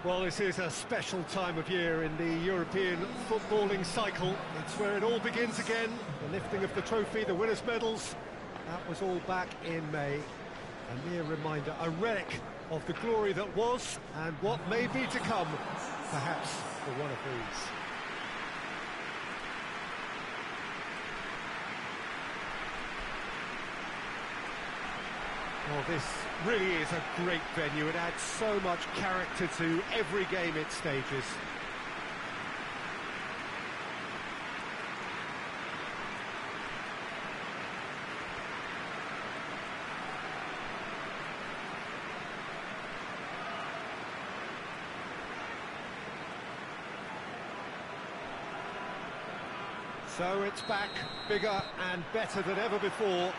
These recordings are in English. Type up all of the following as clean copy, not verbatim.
Well, this is a special time of year in the European footballing cycle. It's where it all begins again. The lifting of the trophy, the winners' medals. That was all back in May. A mere reminder, a relic of the glory that was and what may be to come, perhaps for one of these. Well, this really is a great venue. It adds so much character to every game it stages. So it's back, bigger and better than ever before.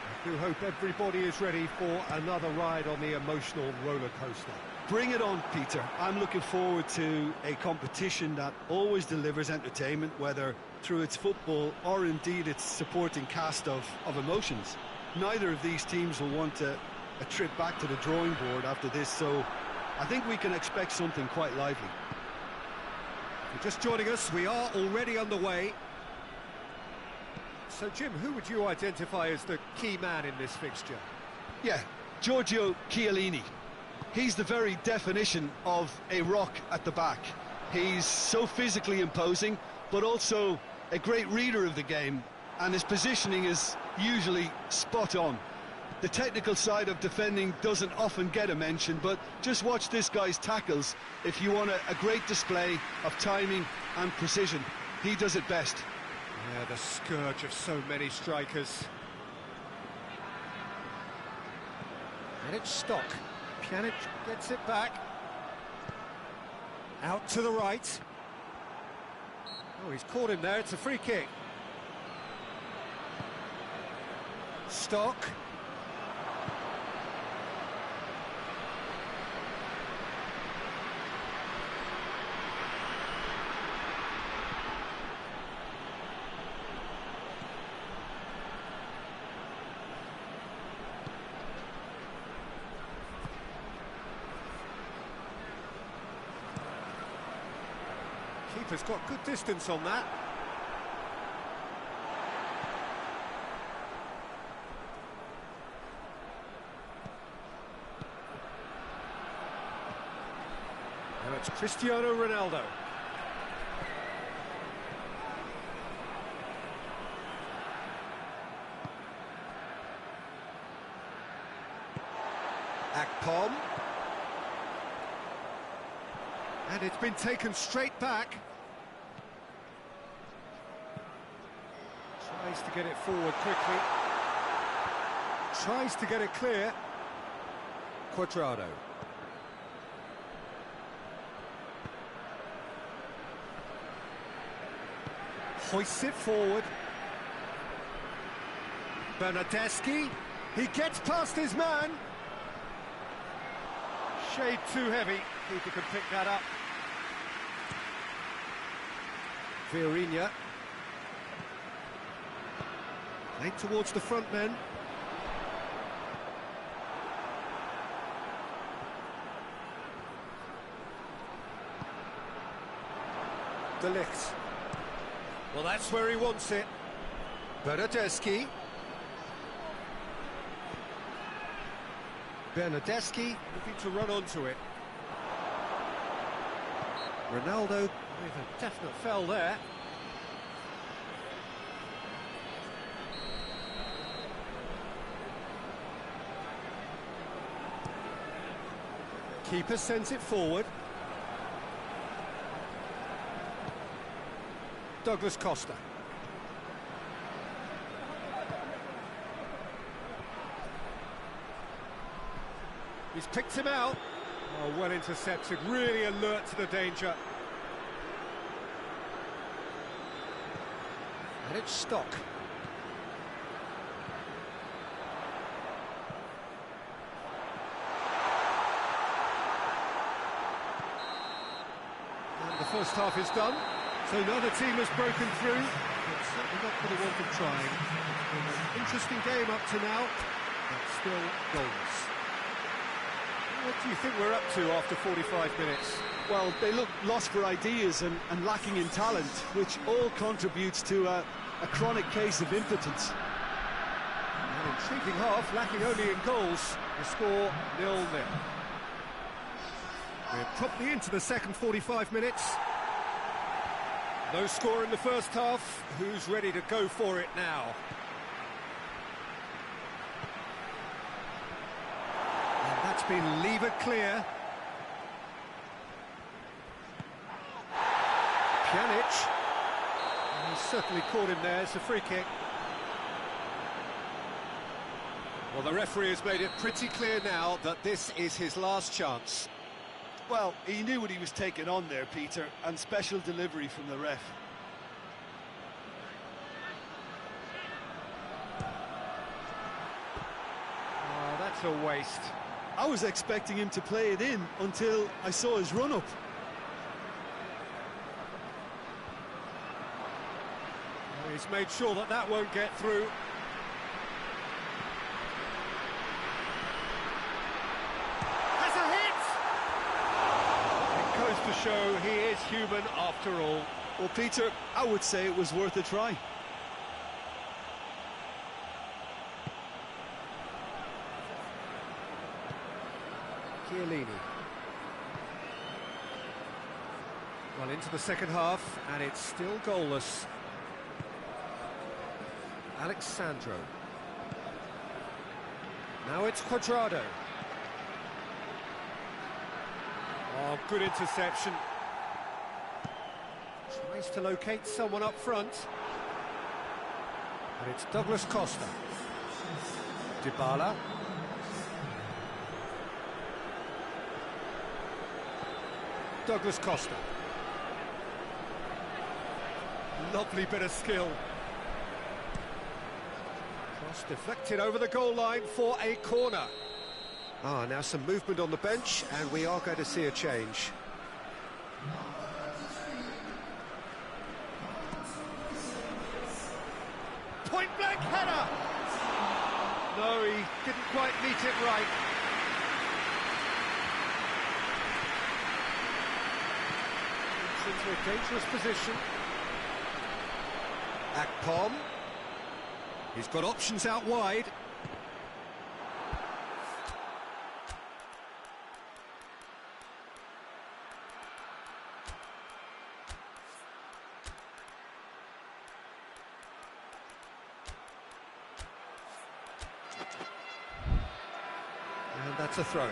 I do hope everybody is ready for another ride on the emotional roller coaster. Bring it on, Peter. I'm looking forward to a competition that always delivers entertainment, whether through its football or indeed its supporting cast of emotions. Neither of these teams will want a trip back to the drawing board after this, so I think we can expect something quite lively. If you're just joining us, we are already underway. So, Jim, who would you identify as the key man in this fixture? Yeah, Giorgio Chiellini. He's the very definition of a rock at the back. He's so physically imposing, but also a great reader of the game, and his positioning is usually spot on. The technical side of defending doesn't often get a mention, but just watch this guy's tackles if you want a great display of timing and precision. He does it best. Yeah, the scourge of so many strikers. And it's Stock. Pjanic gets it back. Out to the right. Oh, he's caught him there. It's a free kick. Stock. Keeper's got good distance on that. Now it's Cristiano Ronaldo. Akpom. And it's been taken straight back. Tries to get it forward quickly. Tries to get it clear. Cuadrado. Hoists it forward. Bernardeschi. He gets past his man. Shade too heavy. Keeper can pick that up. Vieirinha. Played towards the front men. De Ligt. Well, that's where he wants it. Bernardeschi. Bernardeschi looking to run onto it. Ronaldo with a definite foul there. Keeper sends it forward. Douglas Costa. He's picked him out. Oh, well intercepted, really alert to the danger. And it's Stock. And the first half is done. So neither team has broken through. It's certainly not for the want of trying. It's been an interesting game up to now, but still goals. What do you think we're up to after 45 minutes? Well, they look lost for ideas and lacking in talent, which all contributes to a chronic case of impotence. An intriguing half, lacking only in goals. The score 0-0. We're promptly into the second 45 minutes. No score in the first half. Who's ready to go for it now? And that's been levered clear. Pjanic. He's certainly caught him there. It's a free kick. Well, the referee has made it pretty clear now that this is his last chance. Well, he knew what he was taking on there, Peter, and special delivery from the ref. Oh, that's a waste. I was expecting him to play it in until I saw his run-up. He's made sure that that won't get through. Has a hit! It goes to show he is human after all. Well, Peter, I would say it was worth a try. Chiellini. Well, into the second half, and it's still goalless. Alexandro. Now it's Cuadrado. Oh, good interception. Tries to locate someone up front. And it's Douglas Costa. Dybala. Douglas Costa. Lovely bit of skill. Cross deflected over the goal line for a corner. Now some movement on the bench, and we are going to see a change. Point-blank header! No, he didn't quite meet it right. It's into a dangerous position. Akpom. He's got options out wide. And that's a throw.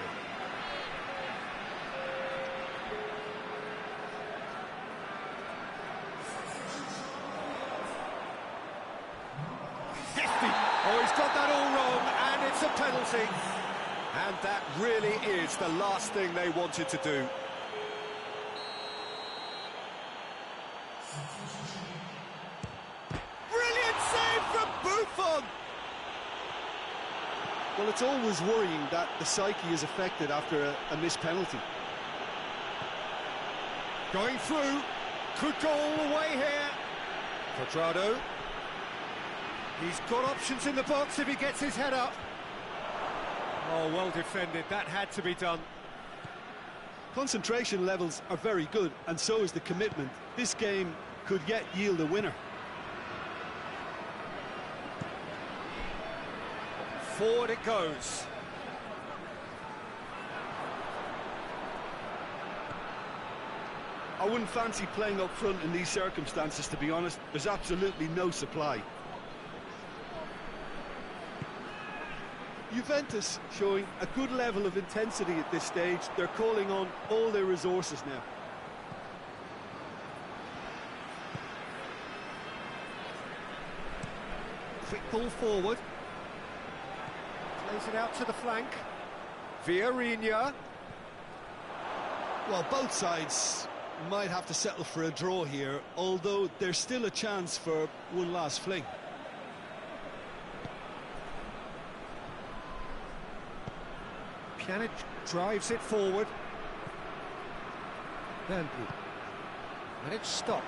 Oh, he's got that all wrong, and it's a penalty. And that really is the last thing they wanted to do. Brilliant save from Buffon! Well, it's always worrying that the psyche is affected after a missed penalty. Going through, could go all the way here. Cuadrado. He's got options in the box if he gets his head up. Oh, well defended, that had to be done. Concentration levels are very good, and so is the commitment. This game could yet yield a winner. Forward it goes. I wouldn't fancy playing up front in these circumstances, to be honest. There's absolutely no supply. Juventus showing a good level of intensity at this stage. They're calling on all their resources now. Quick ball forward. Plays it out to the flank. Vieirinha. Well, both sides might have to settle for a draw here, although there's still a chance for one last fling. Pjanic drives it forward. Bernblue. And it's Stock.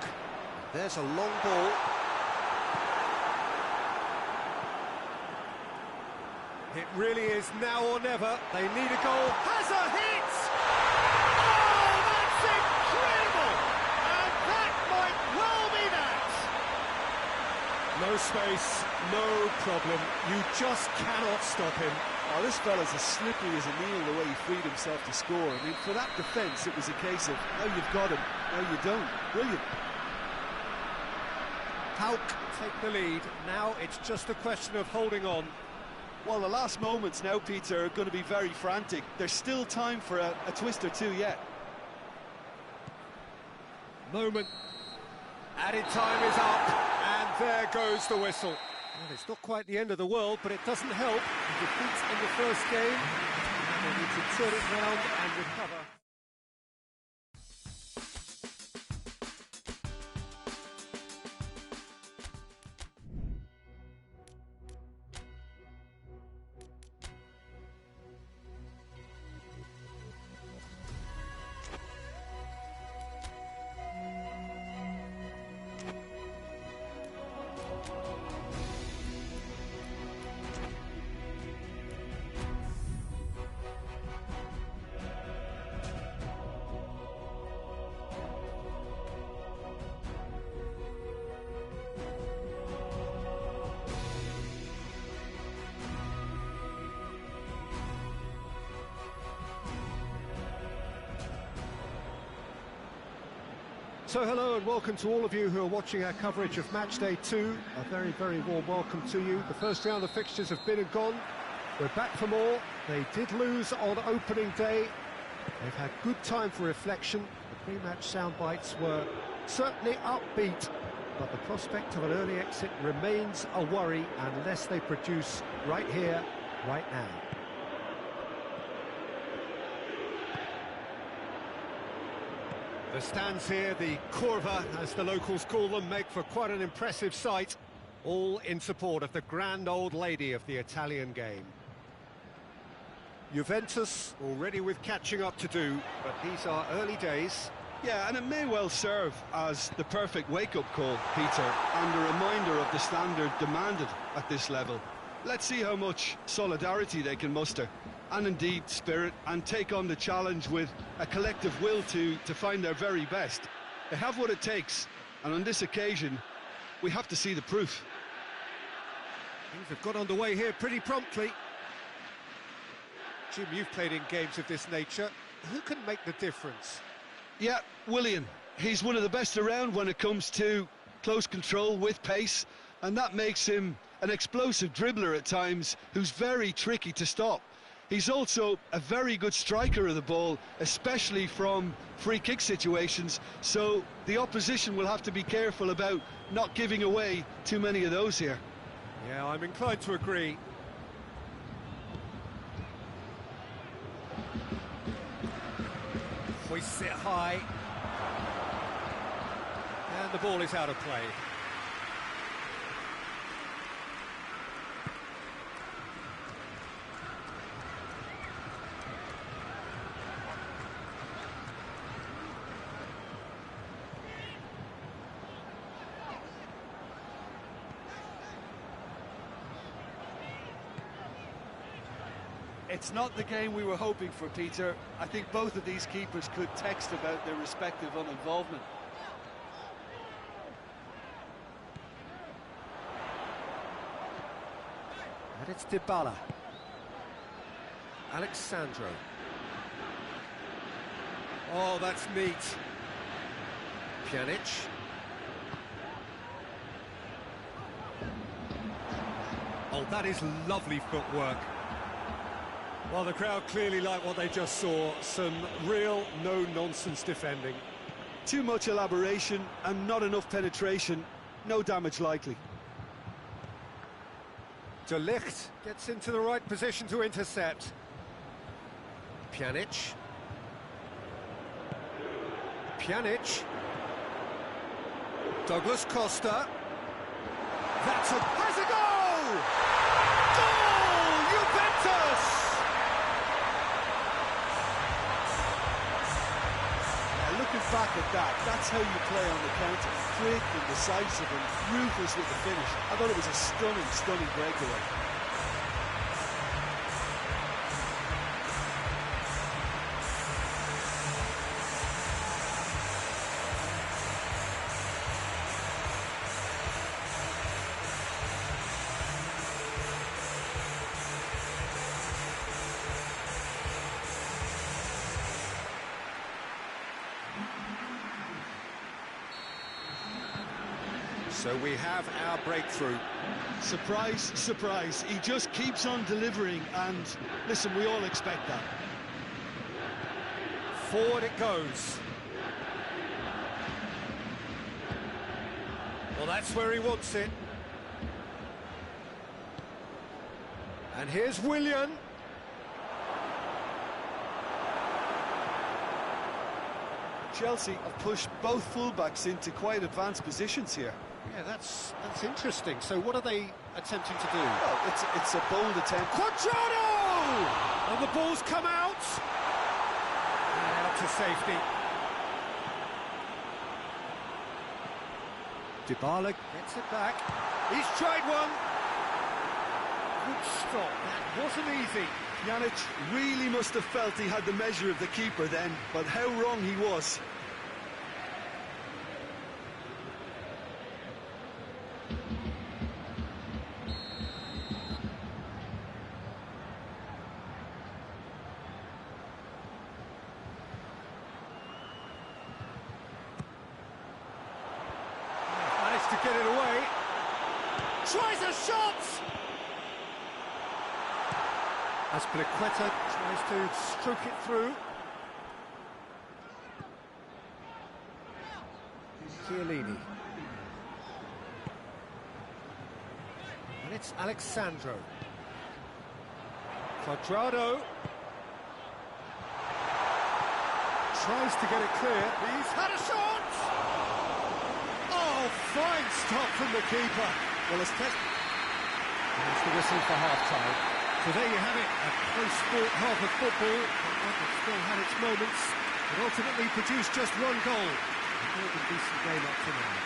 There's a long ball. It really is now or never. They need a goal. Has a hit! Oh, that's incredible! And that might well be that! No space, no problem. You just cannot stop him. Oh, this fella's as slippery as a needle the way he freed himself to score. I mean, for that defence, it was a case of, now you've got him, now you don't. Brilliant. Hauk take the lead. Now it's just a question of holding on. Well, the last moments now, Peter, are going to be very frantic. There's still time for a twist or two yet. Moment. Added time is up, and there goes the whistle. Well, it's not quite the end of the world, but it doesn't help. The defeat in the first game, they need to turn it round and recover. So hello and welcome to all of you who are watching our coverage of match day 2. A very, very warm welcome to you. The first round of fixtures have been and gone. We're back for more. They did lose on opening day. They've had good time for reflection. The pre-match sound bites were certainly upbeat, but the prospect of an early exit remains a worry unless they produce right here, right now. The stands here, the curva, as the locals call them, make for quite an impressive sight, all in support of the grand old lady of the Italian game. Juventus already with catching up to do, but these are early days. Yeah, and it may well serve as the perfect wake-up call, Peter, and a reminder of the standard demanded at this level. Let's see how much solidarity they can muster, and indeed spirit, and take on the challenge with a collective will to find their very best. They have what it takes, and on this occasion, we have to see the proof. Things have got underway here pretty promptly. Jim, you've played in games of this nature. Who can make the difference? Yeah, Willian. He's one of the best around when it comes to close control with pace, and that makes him an explosive dribbler at times who's very tricky to stop. He's also a very good striker of the ball, especially from free kick situations, so the opposition will have to be careful about not giving away too many of those here. Yeah, I'm inclined to agree. Hoists it high. And the ball is out of play. It's not the game we were hoping for, Peter. I think both of these keepers could text about their respective uninvolvement. And it's Dybala. Alexandro. Oh, that's neat. Pjanic. Oh, that is lovely footwork. Well, the crowd clearly like what they just saw. Some real no-nonsense defending. Too much elaboration and not enough penetration. No damage likely. De Ligt gets into the right position to intercept. Pjanic. Pjanic. Douglas Costa. Has a goal! Goal! Juventus! Looking back at that, that's how you play on the counter. Quick and decisive and ruthless with the finish. I thought it was a stunning, stunning breakaway. So we have our breakthrough. Surprise, surprise. He just keeps on delivering, and listen, we all expect that. Forward it goes. Well, that's where he wants it. And here's Willian. Chelsea have pushed both fullbacks into quite advanced positions here. Yeah, that's interesting. So what are they attempting to do? Well, it's a bold attempt. Quadrado! And the ball's come out. And out to safety. Dybala gets it back. He's tried one. Good stop. That wasn't easy. Pjanic really must have felt he had the measure of the keeper then, but how wrong he was. Managed to get it away. Tries a shot! Azpilicueta tries to stroke it through. Chiellini. And it's Alexandro. Quadrado. Tries to get it clear. He's had a shot! Oh, fine stop from the keeper. Well, it's test. There's the whistle for half-time. So there you have it, a close-sport half of football, but still had its moments, but ultimately produced just one goal. A decent game up to now.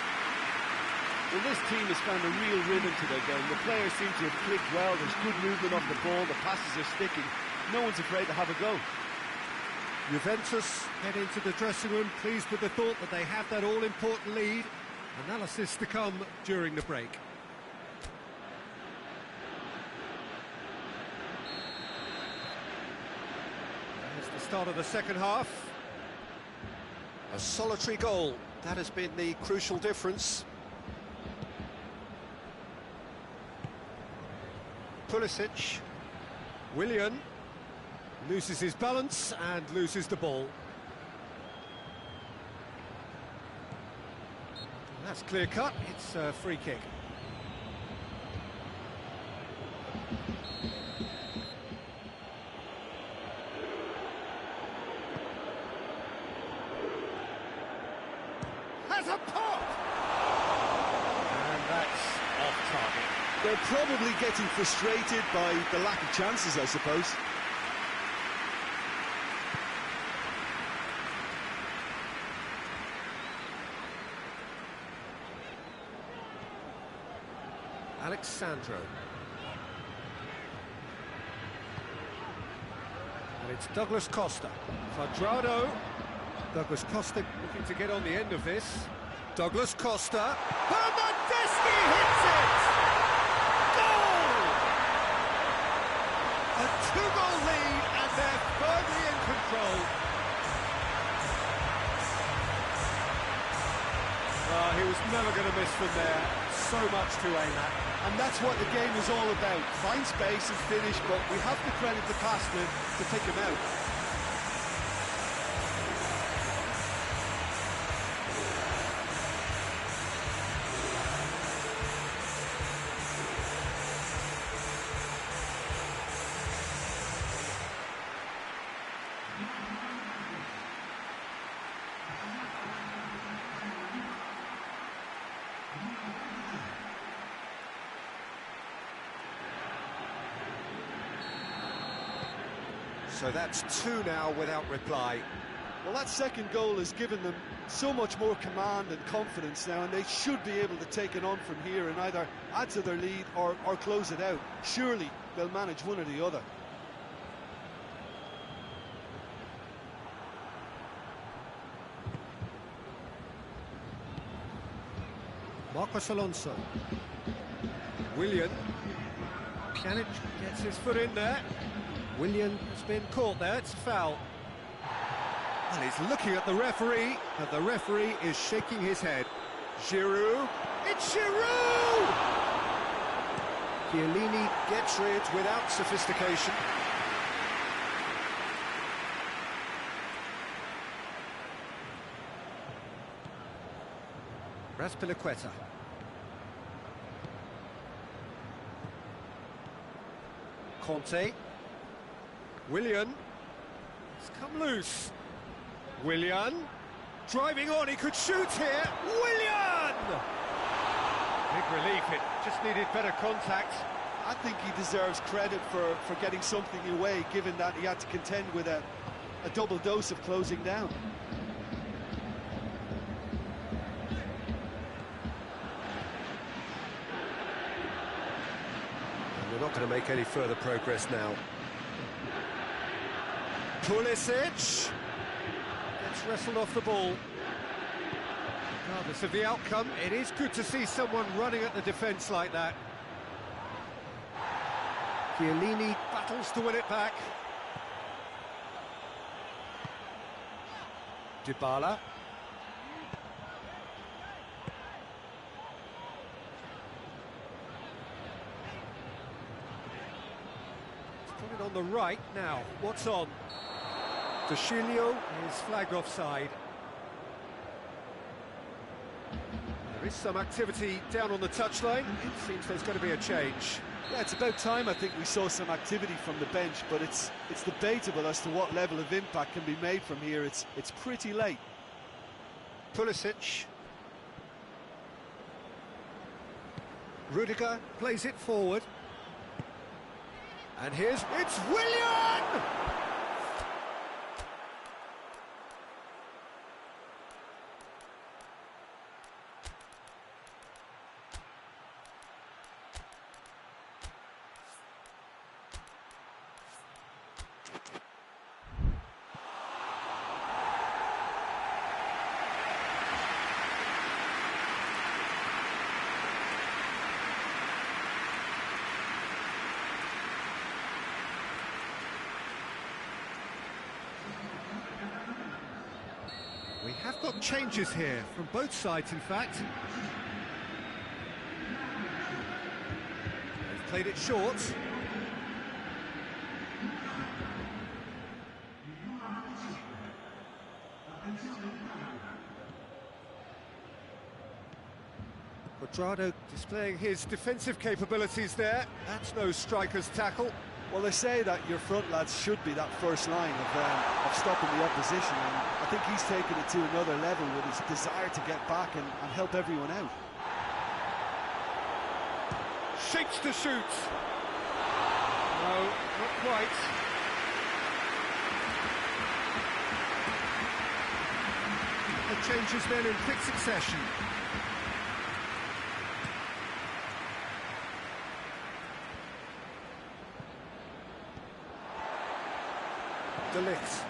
Well, this team has found a real rhythm to their game. The players seem to have clicked well, there's good movement off the ball, the passes are sticking. No one's afraid to have a go. Juventus head into the dressing room, pleased with the thought that they have that all-important lead. Analysis to come during the break. Start of the second half. A solitary goal, that has been the crucial difference. Pulisic, Willian loses his balance and loses the ball. That's clear cut, it's a free kick. Has a pop! And that's off target. They're probably getting frustrated by the lack of chances, I suppose. Alexandro. And it's Douglas Costa. Quadrado. Douglas Costa looking to get on the end of this. Douglas Costa. Bernardeschi hits it! Goal! A two-goal lead and they're firmly in control. Oh, he was never going to miss from there. So much to aim at. And that's what the game is all about. Find space and finish, but we have to credit the pass to pick him out. So that's two now without reply. Well, that second goal has given them so much more command and confidence now, and they should be able to take it on from here and either add to their lead or close it out. Surely they'll manage one or the other. Marcos Alonso. Willian. Pjanic gets his foot in there. Willian has been caught there, it's a foul. And he's looking at the referee, and the referee is shaking his head. Giroud It's Giroud! Chiellini gets rid without sophistication. Raspilicueta. Conte. Willian. It's come loose. Willian. Driving on, he could shoot here. Willian! Big relief, it just needed better contact. I think he deserves credit for getting something away, given that he had to contend with a double dose of closing down. And we're not going to make any further progress now. Pulisic gets wrestled off the ball. Regardless of the outcome, it is good to see someone running at the defence like that. Chiellini battles to win it back. Dybala. He's got it on the right now. What's on? De Sciglio is flagged offside. There is some activity down on the touchline. It seems there's going to be a change. Yeah, it's about time I think we saw some activity from the bench, but it's debatable as to what level of impact can be made from here. It's pretty late. Pulisic. Rudiger plays it forward. And it's Willian! We have got changes here, from both sides in fact. They've played it short. Quadrado displaying his defensive capabilities there. That's no striker's tackle. Well, they say that your front lads should be that first line of stopping the opposition, and I think he's taken it to another level with his desire to get back and help everyone out. Shapes to shoot. No, not quite. The changes then in quick succession. De Ligt.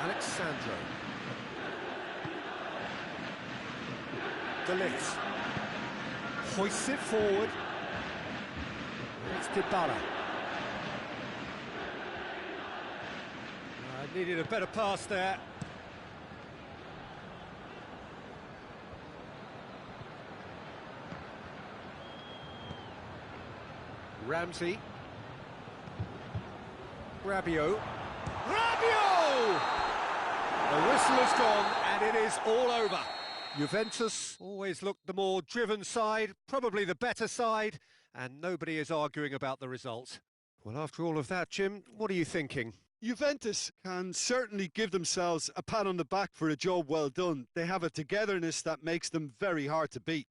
Alexandro. De Ligt. Hoists it forward. It's Dybala. Needed a better pass there. Ramsey. Rabiot. Rabiot! The whistle is gone and it is all over. Juventus always looked the more driven side, probably the better side, and nobody is arguing about the result. Well, after all of that, Jim, what are you thinking? Juventus can certainly give themselves a pat on the back for a job well done. They have a togetherness that makes them very hard to beat.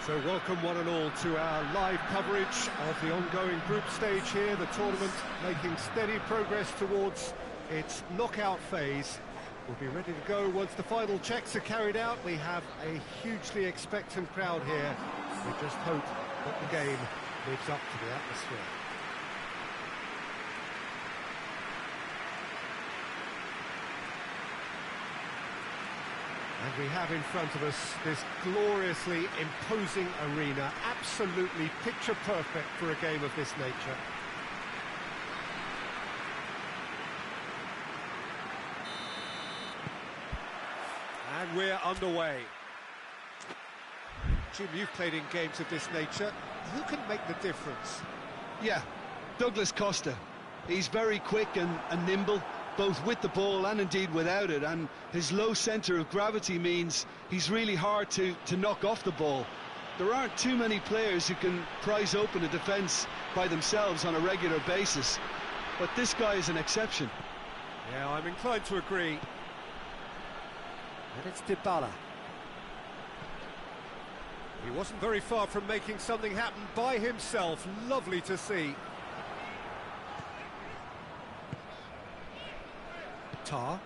So welcome one and all to our live coverage of the ongoing group stage here, the tournament making steady progress towards its knockout phase. We'll be ready to go once the final checks are carried out. We have a hugely expectant crowd here. We just hope that the game lives up to the atmosphere. And we have in front of us this gloriously imposing arena, absolutely picture perfect for a game of this nature. And we're underway. Jim, you've played in games of this nature. Who can make the difference? Yeah, Douglas Costa. He's very quick and nimble, both with the ball and indeed without it, and his low centre of gravity means he's really hard to knock off the ball. There aren't too many players who can prise open a defence by themselves on a regular basis, but this guy is an exception. Yeah, I'm inclined to agree. And it's Dybala. He wasn't very far from making something happen by himself. Lovely to see. Tar.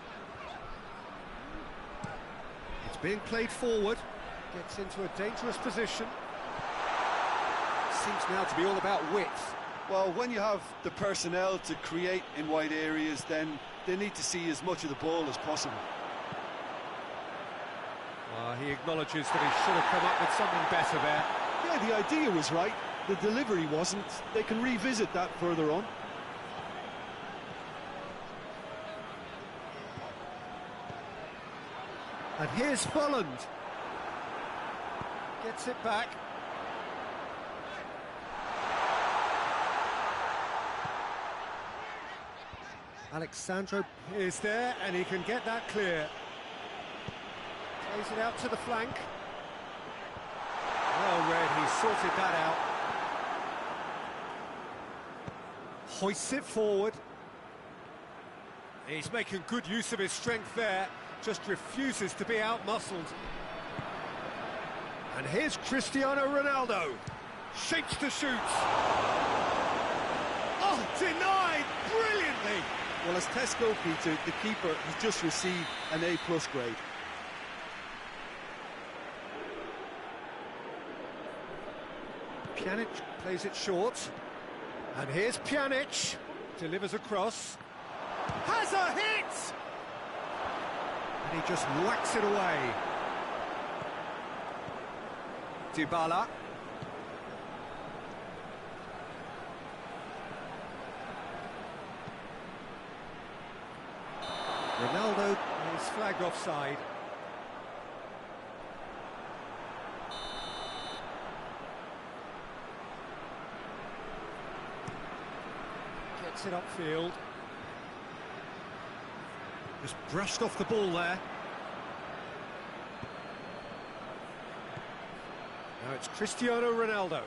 It's being played forward. Gets into a dangerous position. Seems now to be all about width. Well, when you have the personnel to create in wide areas, then they need to see as much of the ball as possible. He acknowledges that he should have come up with something better there. Yeah, the idea was right. The delivery wasn't. They can revisit that further on. And here's Folland. Gets it back. Alexandro is there, and he can get that clear. Plays it out to the flank. Well read, he sorted that out. Hoists it forward. He's making good use of his strength there. Just refuses to be out-muscled. And here's Cristiano Ronaldo. Shapes to shoot. Oh, denied brilliantly. Well, as test goalkeeper, the keeper has just received an A+ grade. Pjanic plays it short. And here's Pjanic. Delivers across. Has a hit! And he just whacks it away. Dybala. Ronaldo is flagged offside. Gets it upfield. Just brushed off the ball there. Now it's Cristiano Ronaldo.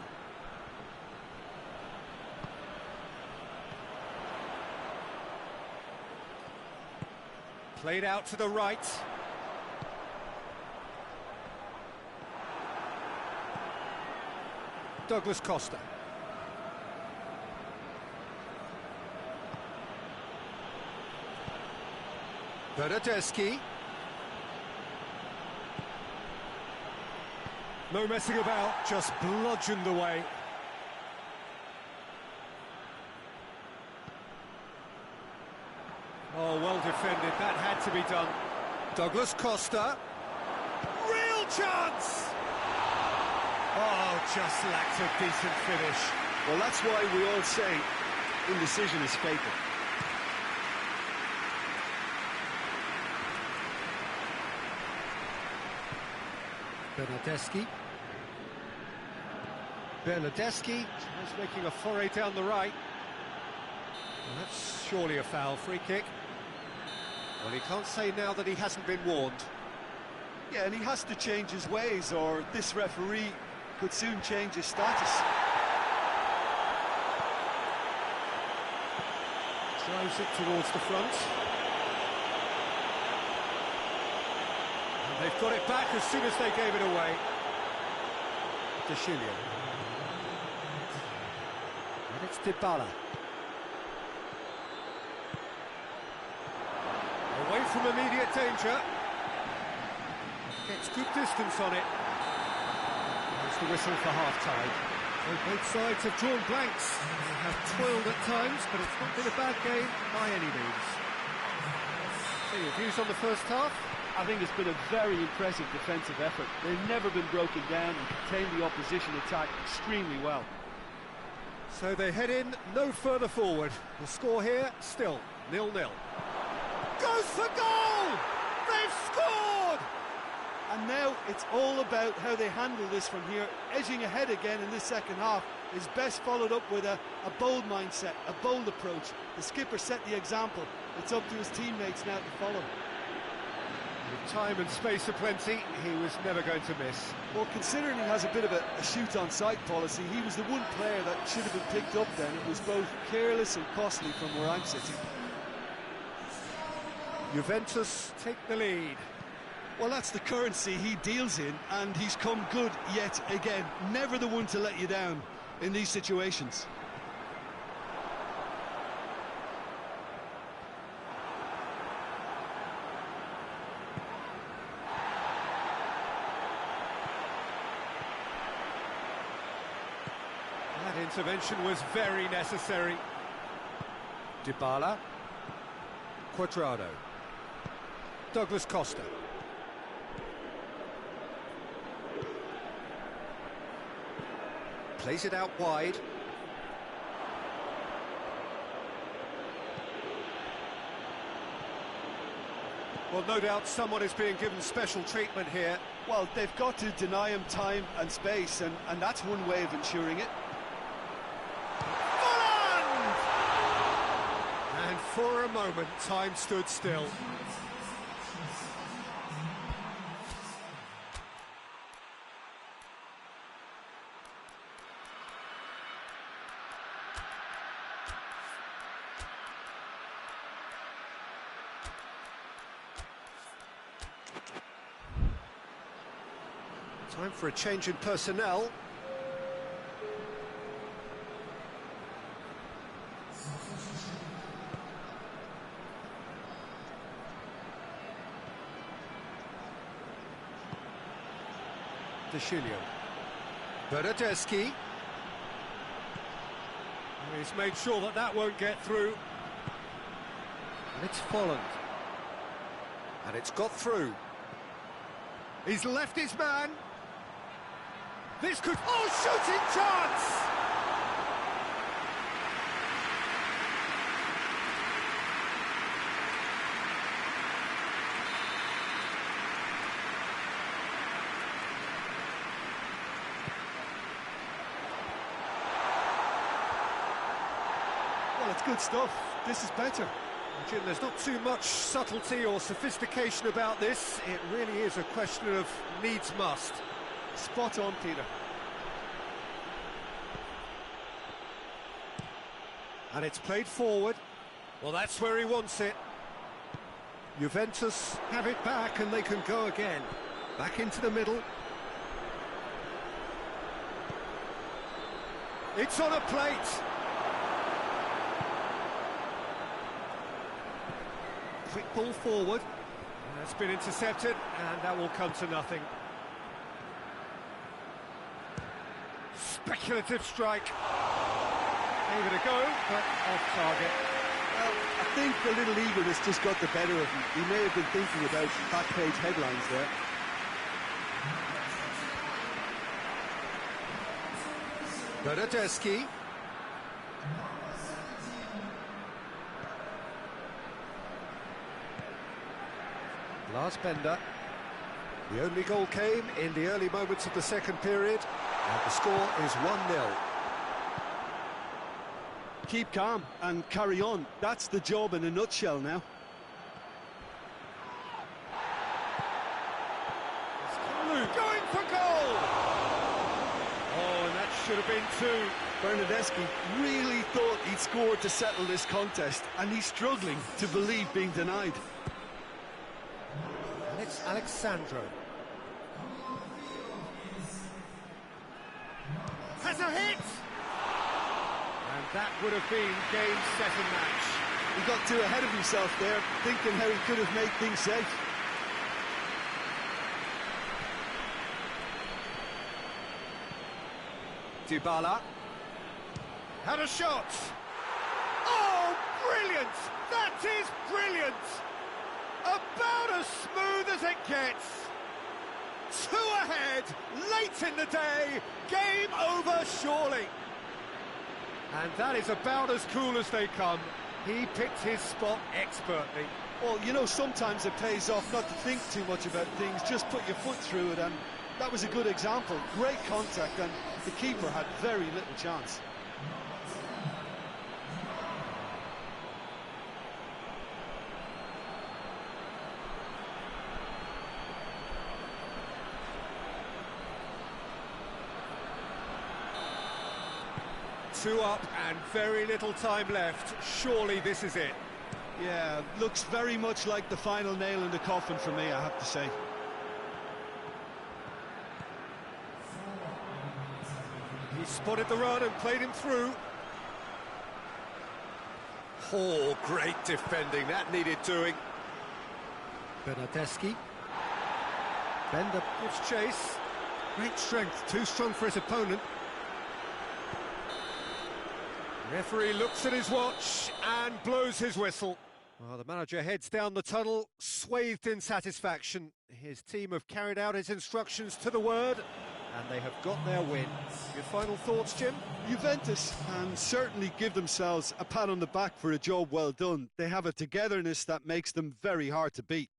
Played out to the right. Douglas Costa. Bernardeschi. No messing about, just bludgeoned away. Oh, well defended, that had to be done. Douglas Costa. Real chance! Oh, just lacks a decent finish. Well, that's why we all say indecision is fatal. Bernardeschi. Bernardeschi is making a foray down the right. Well, that's surely a foul. Free kick. Well, he can't say now that he hasn't been warned. Yeah, and he has to change his ways, or this referee could soon change his status. Drives it towards the front. And they've got it back as soon as they gave it away. Dybala. And it's Dybala. Away from immediate danger. Gets good distance on it. There's the whistle for half-time. So both sides have drawn blanks. They have toiled at times, but it's not been a bad game by any means. So your views on the first half? I think it's been a very impressive defensive effort. They've never been broken down and contained the opposition attack extremely well. So they head in no further forward. The score here, still 0-0. Goes for goal! They've scored! And now it's all about how they handle this from here. Edging ahead again in this second half is best followed up with a bold mindset, a bold approach. The skipper set the example. It's up to his teammates now to follow. With time and space aplenty, he was never going to miss. Well, considering he has a bit of a shoot-on-sight policy, he was the one player that should have been picked up then. It was both careless and costly from where I'm sitting. Juventus take the lead. Well, that's the currency he deals in, and he's come good yet again. Never the one to let you down in these situations. That intervention was very necessary. Dybala. Cuadrado. Douglas Costa. Plays it out wide. Well, no doubt someone is being given special treatment here. Well, they've got to deny him time and space, and that's one way of ensuring it. And for a moment, time stood still. Time for a change in personnel. Bernardeschi. He's made sure that that won't get through. And it's Folland. And it's got through. He's left his man. This could... Oh, shooting chance! Well, it's good stuff. This is better. Jim, there's not too much subtlety or sophistication about this. It really is a question of needs must. Spot on, Peter. And it's played forward. Well, that's where he wants it. Juventus have it back and they can go again. Back into the middle. It's on a plate. Quick ball forward. That's been intercepted, and that will come to nothing. Speculative strike. Gave it a go, but off target. Well, I think the little eagerness just got the better of him. He may have been thinking about back page headlines there. Bernardeschi. Lars Bender. The only goal came in the early moments of the second period, and the score is 1-0. Keep calm and carry on. That's the job in a nutshell now. Going for goal! Oh, and that should have been two. Bernardeschi really thought he'd scored to settle this contest, and he's struggling to believe being denied. And it's Alexandro. has a hit! And that would have been game, set and match. He got too ahead of himself there, thinking how he could have made things safe. Dybala. Had a shot! Oh, brilliant! That is brilliant! About as smooth as it gets. 2 ahead, late in the day, game over surely. And that is about as cool as they come. He picked his spot expertly. Well, you know, sometimes it pays off not to think too much about things, just put your foot through it, and that was a good example. Great contact, and the keeper had very little chance. Two up and very little time left. Surely this is it. Yeah, looks very much like the final nail in the coffin for me, I have to say. He spotted the run and played him through. Oh, great defending. That needed doing. Bernardeschi. Bender gives chase. Great strength. Too strong for his opponent. Referee looks at his watch and blows his whistle. Well, the manager heads down the tunnel, swathed in satisfaction. His team have carried out his instructions to the word, and they have got their win. Your final thoughts, Jim? Juventus can certainly give themselves a pat on the back for a job well done. They have a togetherness that makes them very hard to beat.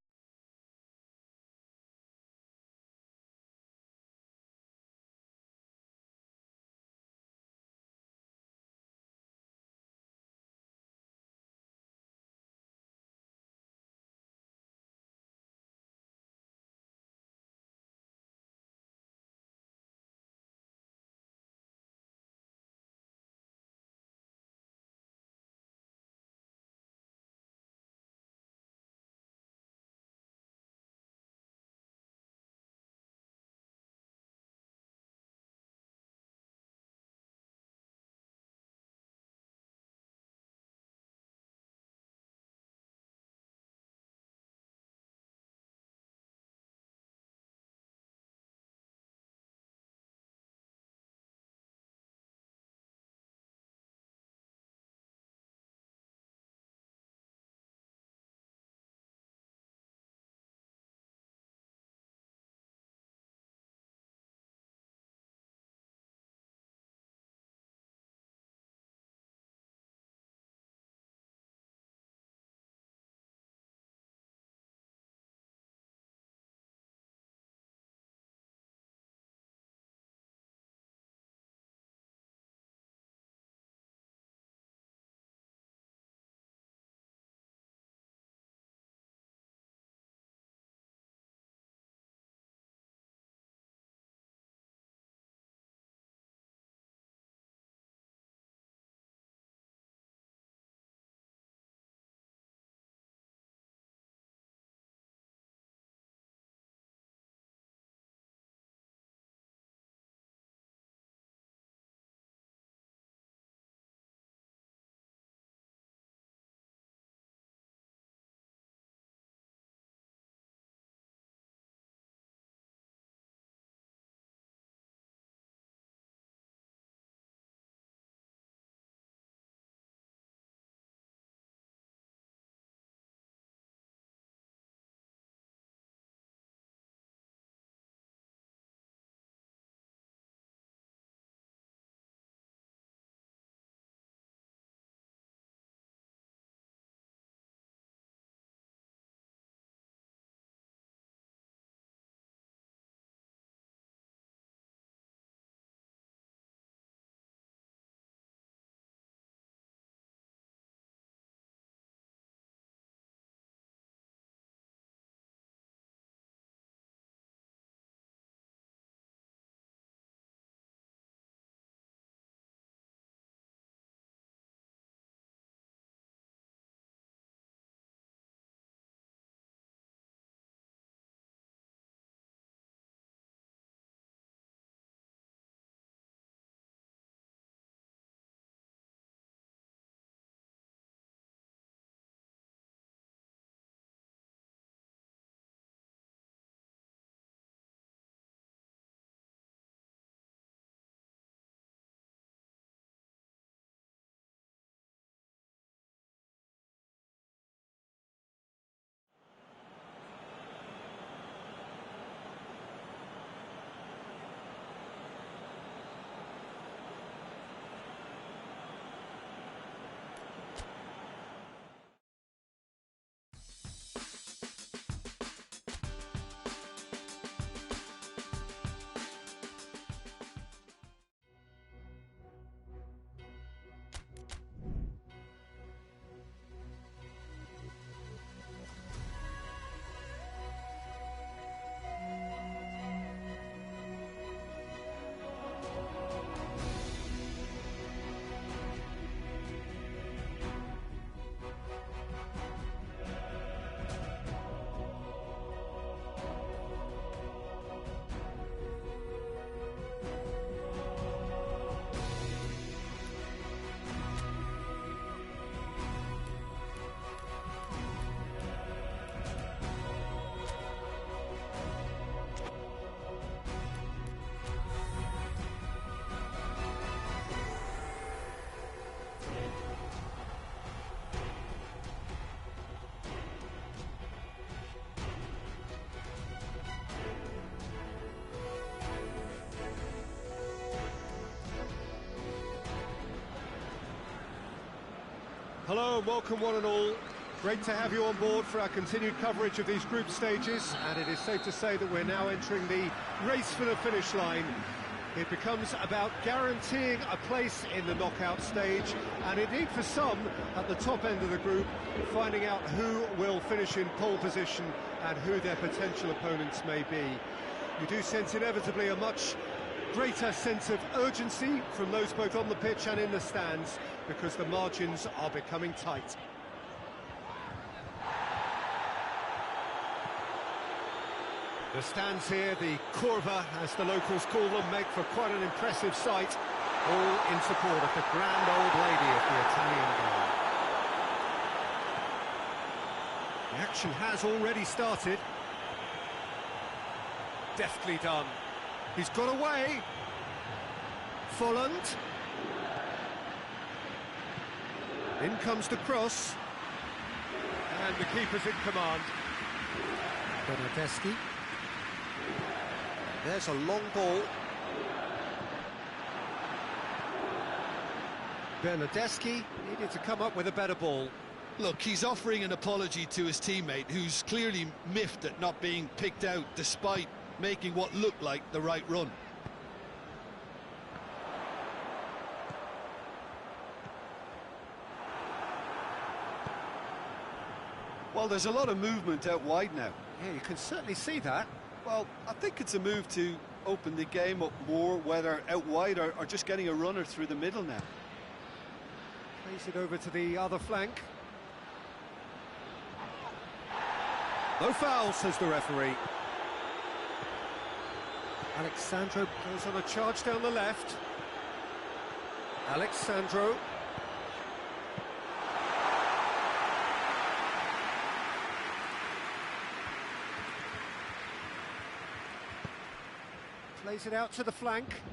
Hello and welcome one and all. Great to have you on board for our continued coverage of these group stages, and it is safe to say that we're now entering the race for the finish line. It becomes about guaranteeing a place in the knockout stage, and indeed for some at the top end of the group, finding out who will finish in pole position and who their potential opponents may be. You do sense inevitably a much greater sense of urgency from those both on the pitch and in the stands, because the margins are becoming tight. The stands here, the curva, as the locals call them, make for quite an impressive sight, all in support of the grand old lady of the Italian goal. The action has already started. Deftly done. He's got away. Folland. In comes the cross. And the keeper's in command. Bernardeschi. There's a long ball. Bernardeschi needed to come up with a better ball. Look, he's offering an apology to his teammate, who's clearly miffed at not being picked out despite making what looked like the right run. Well, there's a lot of movement out wide now. Yeah, you can certainly see that. Well, I think it's a move to open the game up more, whether out wide or just getting a runner through the middle now. Plays it over to the other flank. No foul, says the referee. Alexandro goes on a charge down the left. Alexandro. Plays it out to the flank.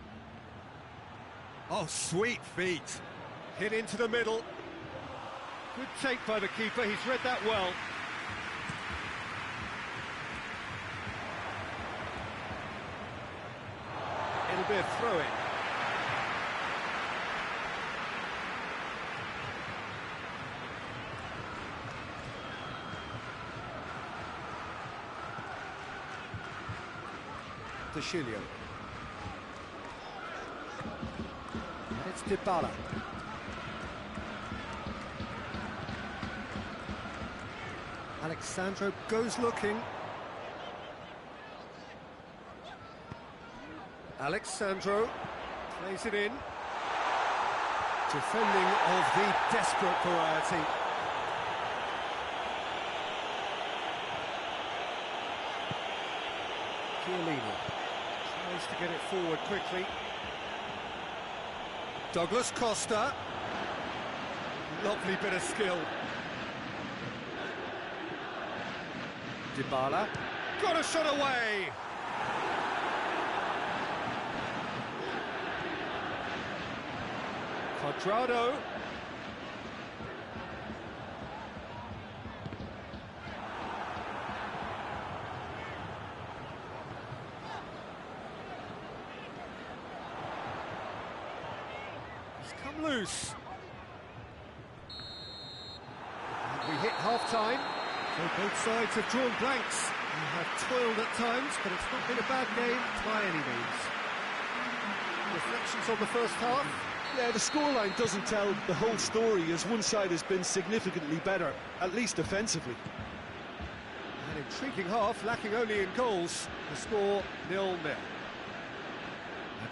Oh, sweet feet. Hit into the middle. Good take by the keeper, he's read that well. It'll be a throw-in. Dicilio. It's Dybala. Alexandro goes looking. Alexandro plays it in. Defending of the desperate variety. Chiellini tries to get it forward quickly. Douglas Costa. Lovely bit of skill. Dybala. Got a shot away! Quadrado. He's come loose. And we hit half-time. So both sides have drawn blanks and have toiled at times, but it's not been a bad game by any means. Reflections on the first half? Yeah, the scoreline doesn't tell the whole story, as one side has been significantly better, at least offensively. An intriguing half, lacking only in goals. The score 0-0. And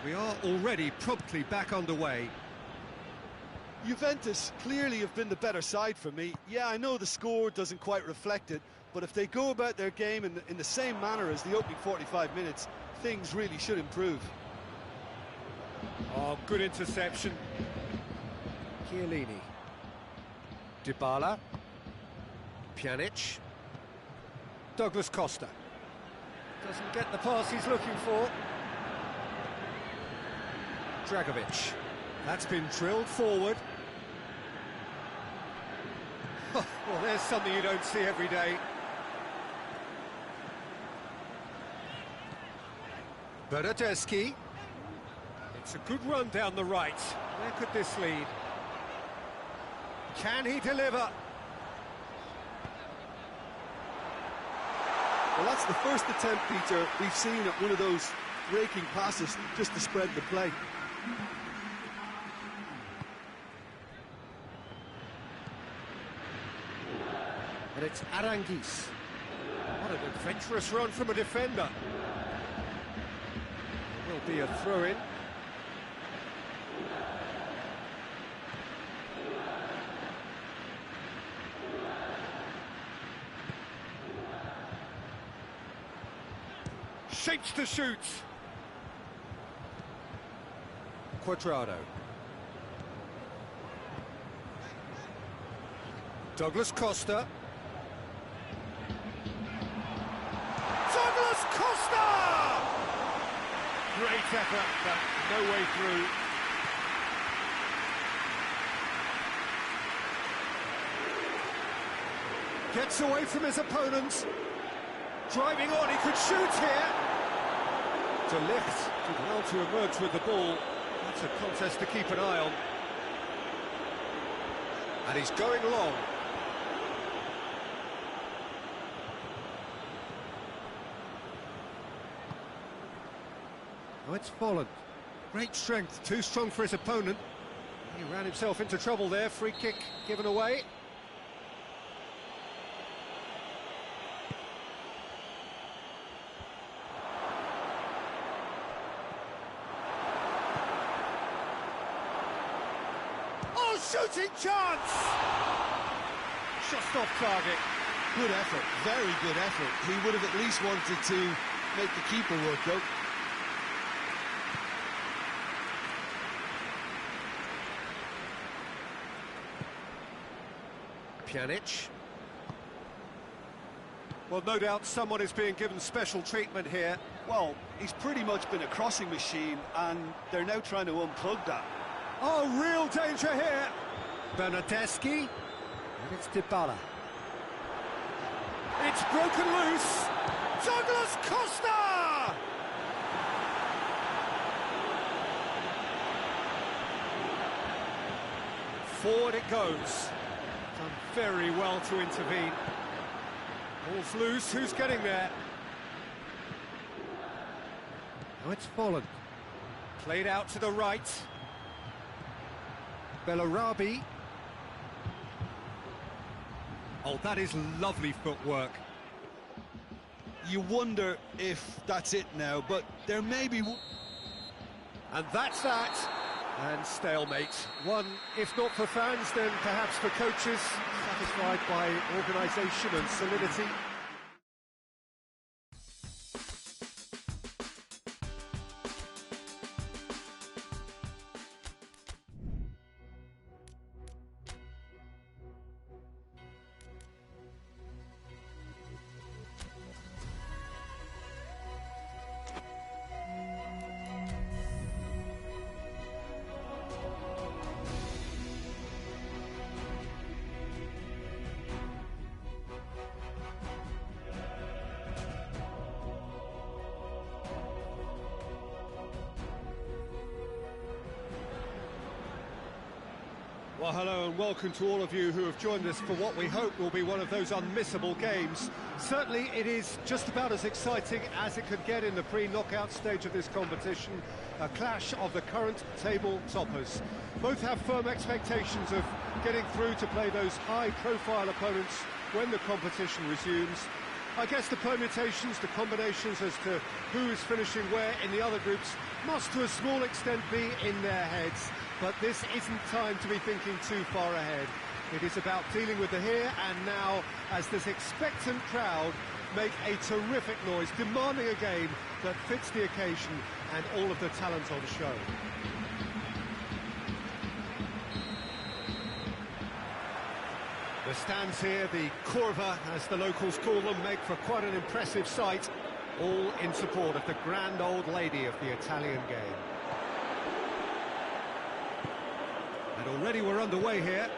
we are already promptly back underway. Juventus clearly have been the better side for me. Yeah, I know the score doesn't quite reflect it, but if they go about their game in the same manner as the opening 45 minutes, things really should improve. Oh, good interception. Chiellini. Dybala. Pjanic. Douglas Costa. Doesn't get the pass he's looking for. Dragovic. That's been drilled forward. Well, there's something you don't see every day. Bernardeschi. It's a good run down the right. Where could this lead? Can he deliver? Well, that's the first attempt, Peter, we've seen at one of those raking passes just to spread the play. And it's Aranguiz. What an adventurous run from a defender. There will be a throw-in. Shapes to shoot. Cuadrado. Douglas Costa. Douglas Costa! Great effort, but no way through. Gets away from his opponents. Driving on, he could shoot here. To lift, did well to emerge with the ball. That's a contest to keep an eye on. And he's going long. Oh, it's Folland. Great strength, too strong for his opponent. He ran himself into trouble there, free kick given away. Oh, shooting chance! Just off target. Good effort, very good effort. He would have at least wanted to make the keeper work, though. Pjanic. Well, no doubt someone is being given special treatment here. Well, he's pretty much been a crossing machine, and they're now trying to unplug that. Oh, real danger here. Bernardeschi. And it's Dybala. It's broken loose. Douglas Costa! Forward it goes. Done very well to intervene. Ball's loose, who's getting there? Now it's Folland. Played out to the right. Bellarabi. Oh, that is lovely footwork. You wonder if that's it now, but there may be... And that's that. And stalemate. One, if not for fans, then perhaps for coaches, satisfied by organisation and solidity. Well, hello and welcome to all of you who have joined us for what we hope will be one of those unmissable games. Certainly it is just about as exciting as it could get in the pre-knockout stage of this competition, a clash of the current table toppers. Both have firm expectations of getting through to play those high-profile opponents when the competition resumes. I guess the permutations, the combinations as to who is finishing where in the other groups must to a small extent be in their heads. But this isn't time to be thinking too far ahead. It is about dealing with the here and now as this expectant crowd make a terrific noise, demanding a game that fits the occasion and all of the talent on show. The stands here, the curva, as the locals call them, make for quite an impressive sight, all in support of the grand old lady of the Italian game. And already we're underway here.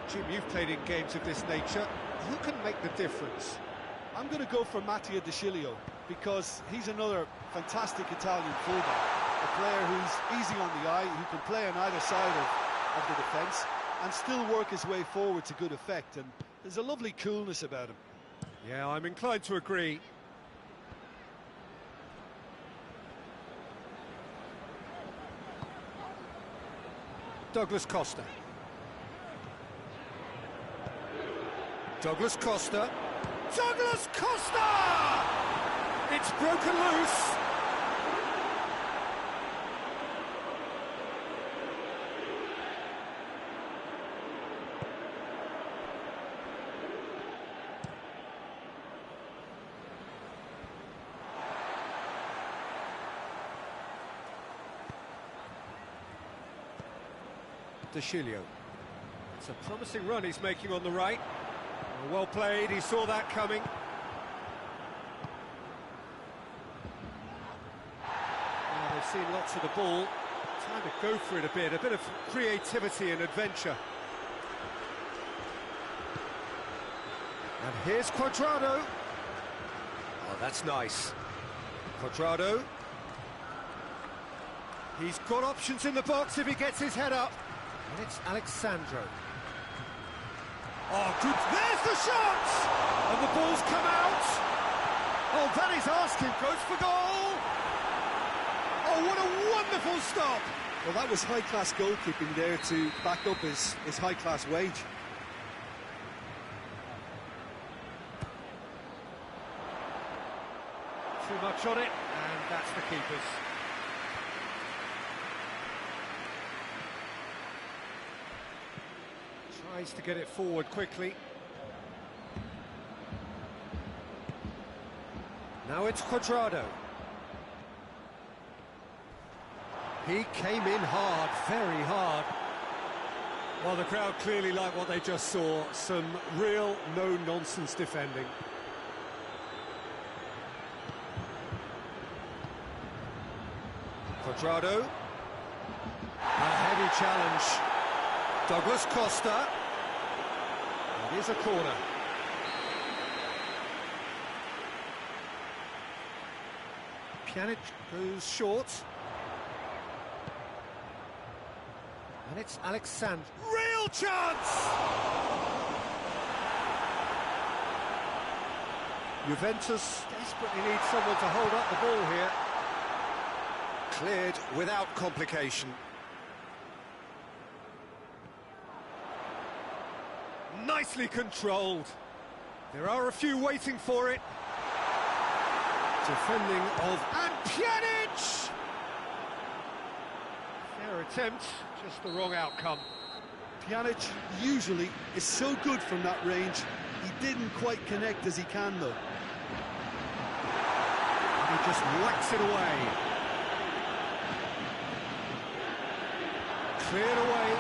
Jim, you've played in games of this nature. Who can make the difference? I'm going to go for Mattia De Sciglio, because he's another fantastic Italian fullback, a player who's easy on the eye, who can play on either side of the defence. and still work his way forward to good effect, and there's a lovely coolness about him. Yeah, I'm inclined to agree. Douglas Costa. Douglas Costa. Douglas Costa! It's broken loose. De Chilio. It's a promising run he's making on the right. Well played, he saw that coming. Now they've seen lots of the ball. Time to go for it a bit of creativity and adventure. And here's Cuadrado. Oh, that's nice. Cuadrado. He's got options in the box if he gets his head up. And it's Alexandro. Oh, good. There's the shot! And the ball's come out. Oh, that is asking. Goes for goal. Oh, what a wonderful stop. Well, that was high-class goalkeeping there to back up his high-class wage. Too much on it, and that's the keeper's. Tries to get it forward quickly. Now it's Cuadrado. He came in hard, very hard. Well, the crowd clearly like what they just saw. Some real no-nonsense defending. Cuadrado. A heavy challenge. Douglas Costa. It is a corner. Pjanic goes short. And it's Alexandro. Real chance! Juventus desperately need someone to hold up the ball here. Cleared without complication. Nicely controlled. There are a few waiting for it. Defending of... And Pjanic! Fair attempt, just the wrong outcome. Pjanic usually is so good from that range. He didn't quite connect as he can, though. And he just whacks it away. Cleared away.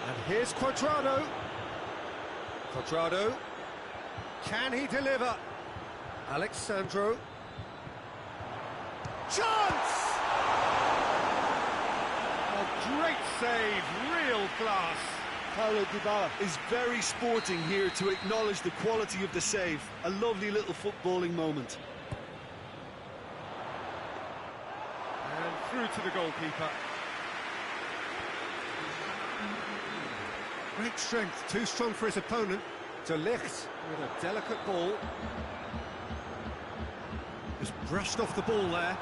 And here's Cuadrado. Cuadrado. Can he deliver? Alexandro. Chance! A great save, real class. Paulo Dybala is very sporting here to acknowledge the quality of the save. A lovely little footballing moment. And through to the goalkeeper. Great strength, too strong for his opponent. De Ligt with a delicate ball. Just brushed off the ball there.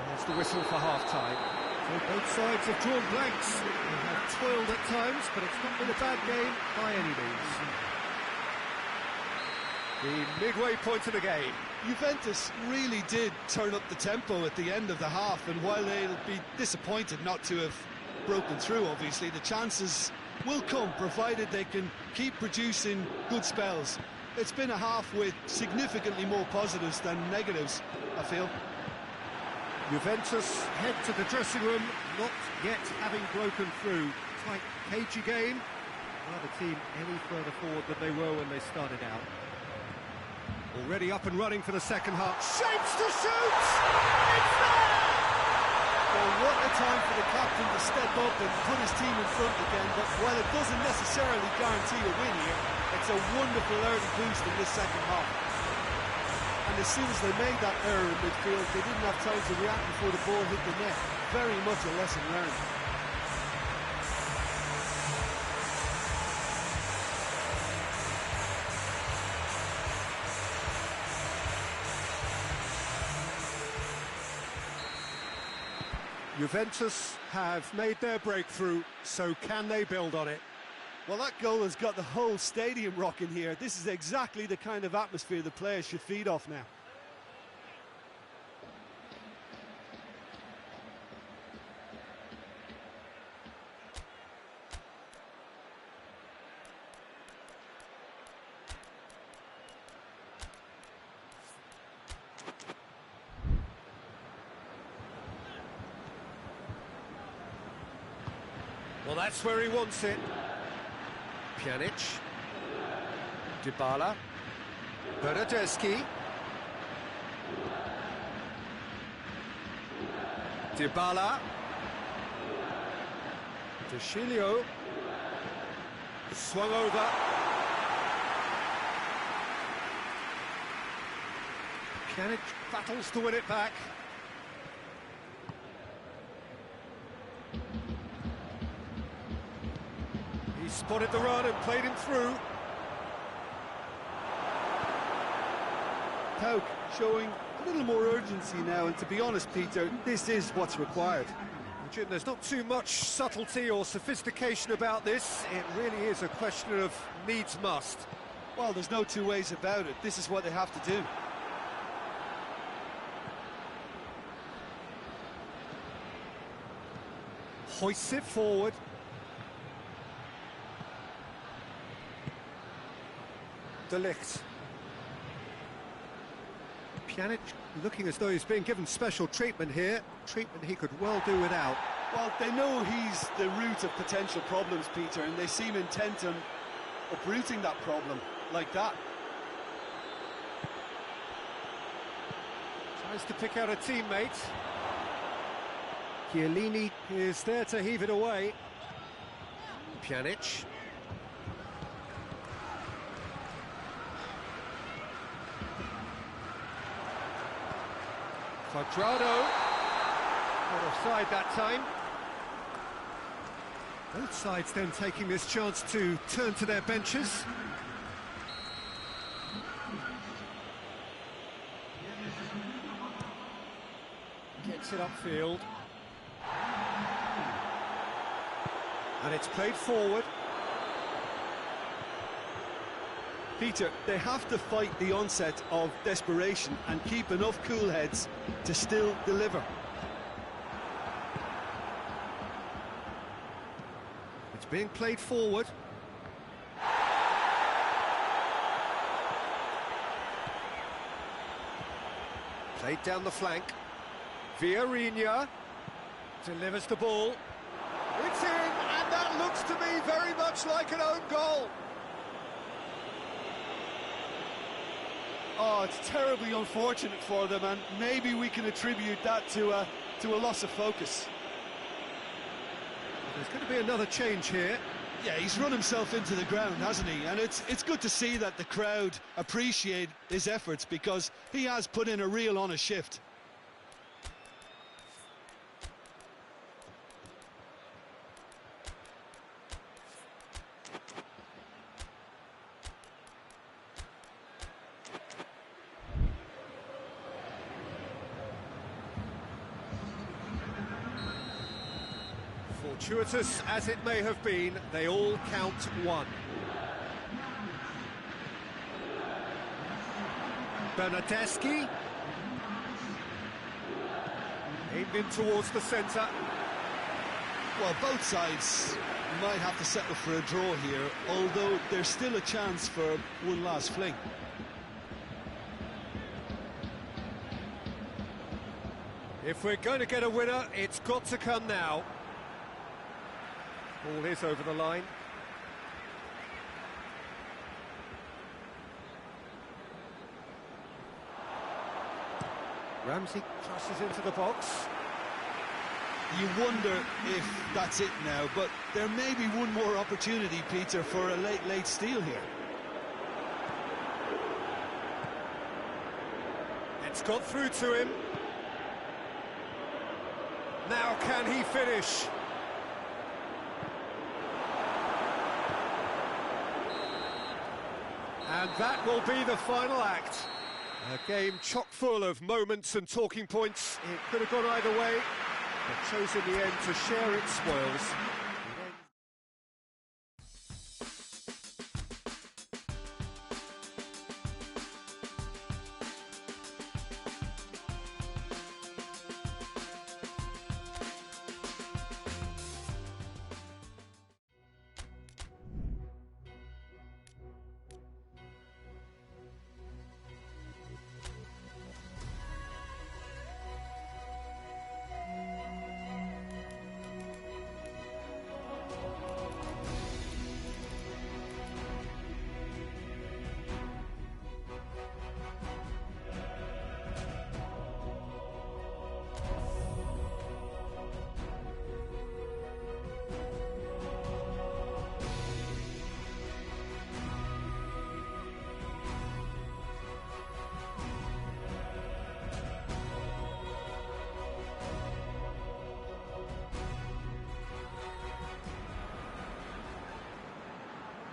There's the whistle for half-time. So both sides have drawn blanks. They have toiled at times, but it's not been a bad game by any means. The midway point of the game. Juventus really did turn up the tempo at the end of the half, and while they'll be disappointed not to have broken through, obviously, the chances will come, provided they can keep producing good spells. It's been a half with significantly more positives than negatives, I feel. Juventus head to the dressing room, not yet having broken through. Tight, cagey game. Neither team any further forward than they were when they started out. Already up and running for the second half. Shapes to shoot! It's there! Well, what a time for the captain to step up and put his team in front again, but while it doesn't necessarily guarantee a win here, it's a wonderful early boost in this second half. And as soon as they made that error in midfield, they didn't have time to react before the ball hit the net. Very much a lesson learned. Juventus have made their breakthrough, so can they build on it? Well, that goal has got the whole stadium rocking here. This is exactly the kind of atmosphere the players should feed off now. Well, that's where he wants it. Pjanic. Dybala. Bernardeschi. Dybala. De Chilio. Swung over. Pjanic battles to win it back. Spotted the run and played him through. Pauk showing a little more urgency now, and to be honest, Peter, this is what's required. Jim, there's not too much subtlety or sophistication about this. It really is a question of needs must. Well, there's no two ways about it. This is what they have to do. Hoists it forward. De Ligt. Pjanic looking as though he's being given special treatment here. Treatment he could well do without. Well, they know he's the root of potential problems, Peter, and they seem intent on uprooting that problem like that. Tries to pick out a teammate. Chiellini is there to heave it away. Pjanic. Quadrado, not offside that time. Both sides then taking this chance to turn to their benches. Gets it upfield. And it's played forward. Peter, they have to fight the onset of desperation and keep enough cool heads to still deliver. It's being played forward. Played down the flank. Vieirinha delivers the ball. It's in, and that looks to me very much like an own goal. Oh, it's terribly unfortunate for them, and maybe we can attribute that to a loss of focus. There's going to be another change here. Yeah, he's run himself into the ground, hasn't he? And it's good to see that the crowd appreciate his efforts, because he has put in a real honest shift. Fortuitous as it may have been, they all count one. Bernardeschi. Aimed in towards the centre. Well, both sides might have to settle for a draw here, although there's still a chance for one last fling. If we're going to get a winner, it's got to come now. Ball is over the line. Ramsey crosses into the box. You wonder if that's it now, but there may be one more opportunity, Peter, for a late steal here. It's got through to him. Now can he finish? And that will be the final act. A game chock full of moments and talking points. It could have gone either way, but chose in the end to share its spoils.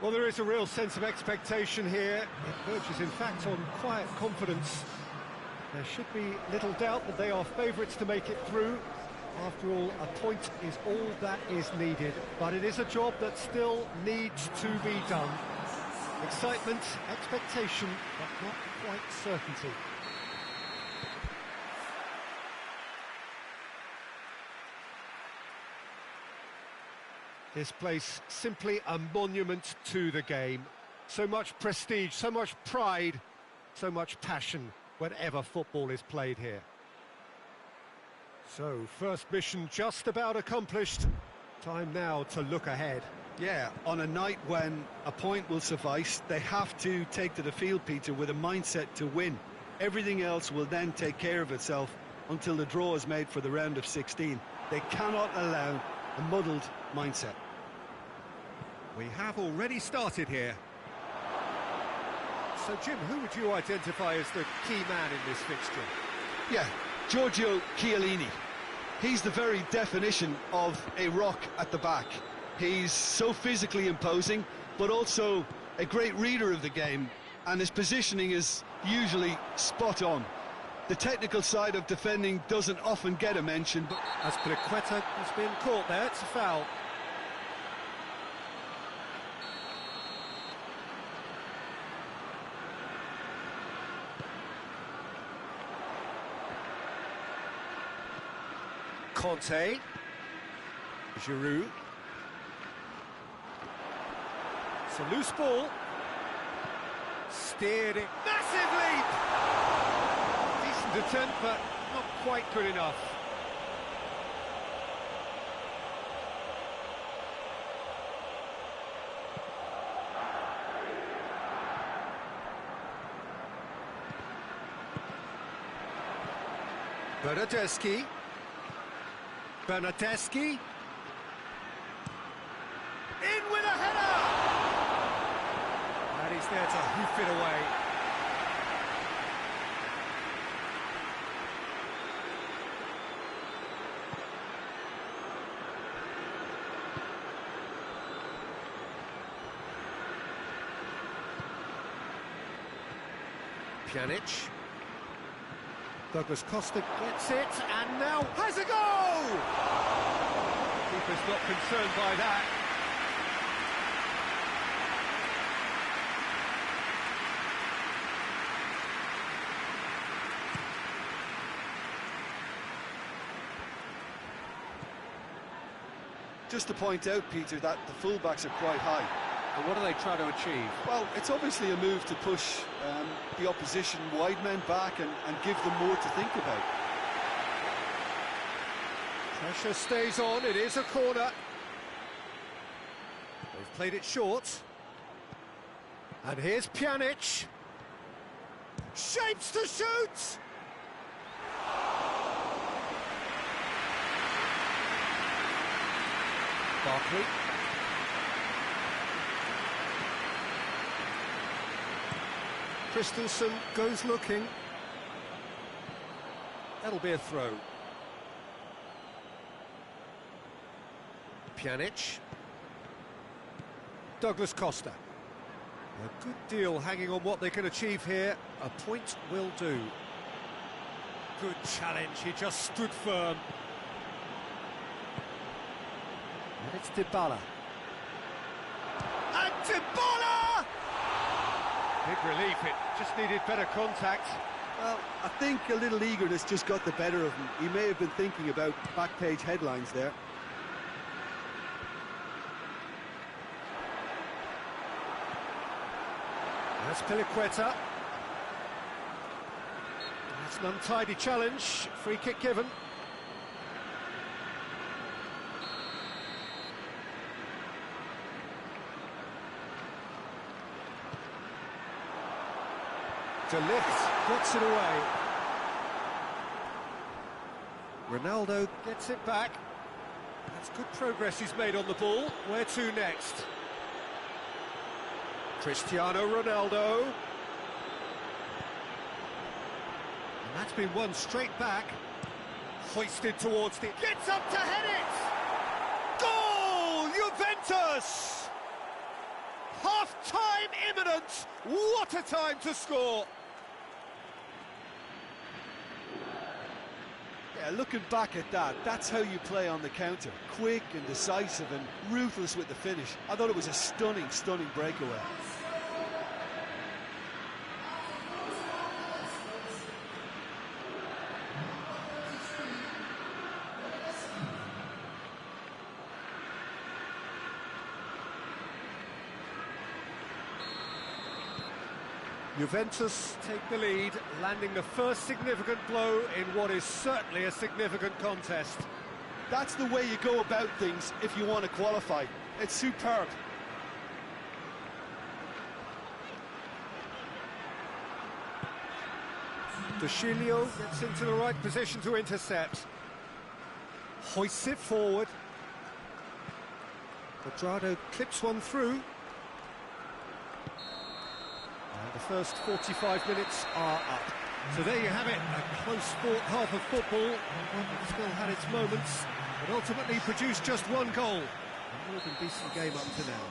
Well, there is a real sense of expectation here. It verges, in fact, on quiet confidence. There should be little doubt that they are favourites to make it through. After all, a point is all that is needed, but it is a job that still needs to be done. Excitement, expectation, but not quite certainty. This place simply a monument to the game. So much prestige, so much pride, so much passion whenever football is played here. So, first mission just about accomplished. Time now to look ahead. Yeah, on a night when a point will suffice, they have to take to the field, Peter, with a mindset to win. Everything else will then take care of itself until the draw is made for the round of 16. They cannot allow a muddled mindset. We have already started here. So, Jim, who would you identify as the key man in this fixture? Yeah, Giorgio Chiellini. He's the very definition of a rock at the back. He's so physically imposing, but also a great reader of the game, and his positioning is usually spot on. The technical side of defending doesn't often get a mention, but Azpilicueta has been caught there, it's a foul. Conte, Giroud, it's a loose ball, steered it, massive leap! Decent attempt, but not quite good enough. Bernardeschi. Bernardeschi. In with a header! And he's there to hoof it away. Pjanic. Douglas Costa gets it, and now has a goal! Keeper's not concerned by that. just to point out, Peter, that the fullbacks are quite high. And what are they trying to achieve? Well, it's obviously a move to push the opposition wide men back and give them more to think about. Pressure stays on, it is a corner. They've played it short. And here's Pjanic. Shapes to shoot! Barkley. Christensen goes looking. That'll be a throw. Pjanic. Douglas Costa. A good deal hanging on what they can achieve here. A point will do. Good challenge, he just stood firm. And it's Dybala. And Dybala! Big relief, it just needed better contact. Well, I think a little eagerness just got the better of him. He may have been thinking about back-page headlines there. That's Piliqueta. That's an untidy challenge. Free kick given. De Ligt puts it away. Ronaldo gets it back. That's good progress he's made on the ball. Where to next? Cristiano Ronaldo. And that's been won straight back. Hoisted towards the... Gets up to head it! Goal! Juventus! Half-time imminent! What a time to score! Yeah, looking back at that, that's how you play on the counter. Quick and decisive and ruthless with the finish. I thought it was a stunning, stunning breakaway. Juventus take the lead, landing the first significant blow in what is certainly a significant contest. That's the way you go about things if you want to qualify. It's superb. Dushilio gets into the right position to intercept. Hoists it forward. Quadrado clips one through. And the first 45 minutes are up. So there you have it, a close fought half of football. It still had its moments, but ultimately produced just one goal. A more than decent game up to now.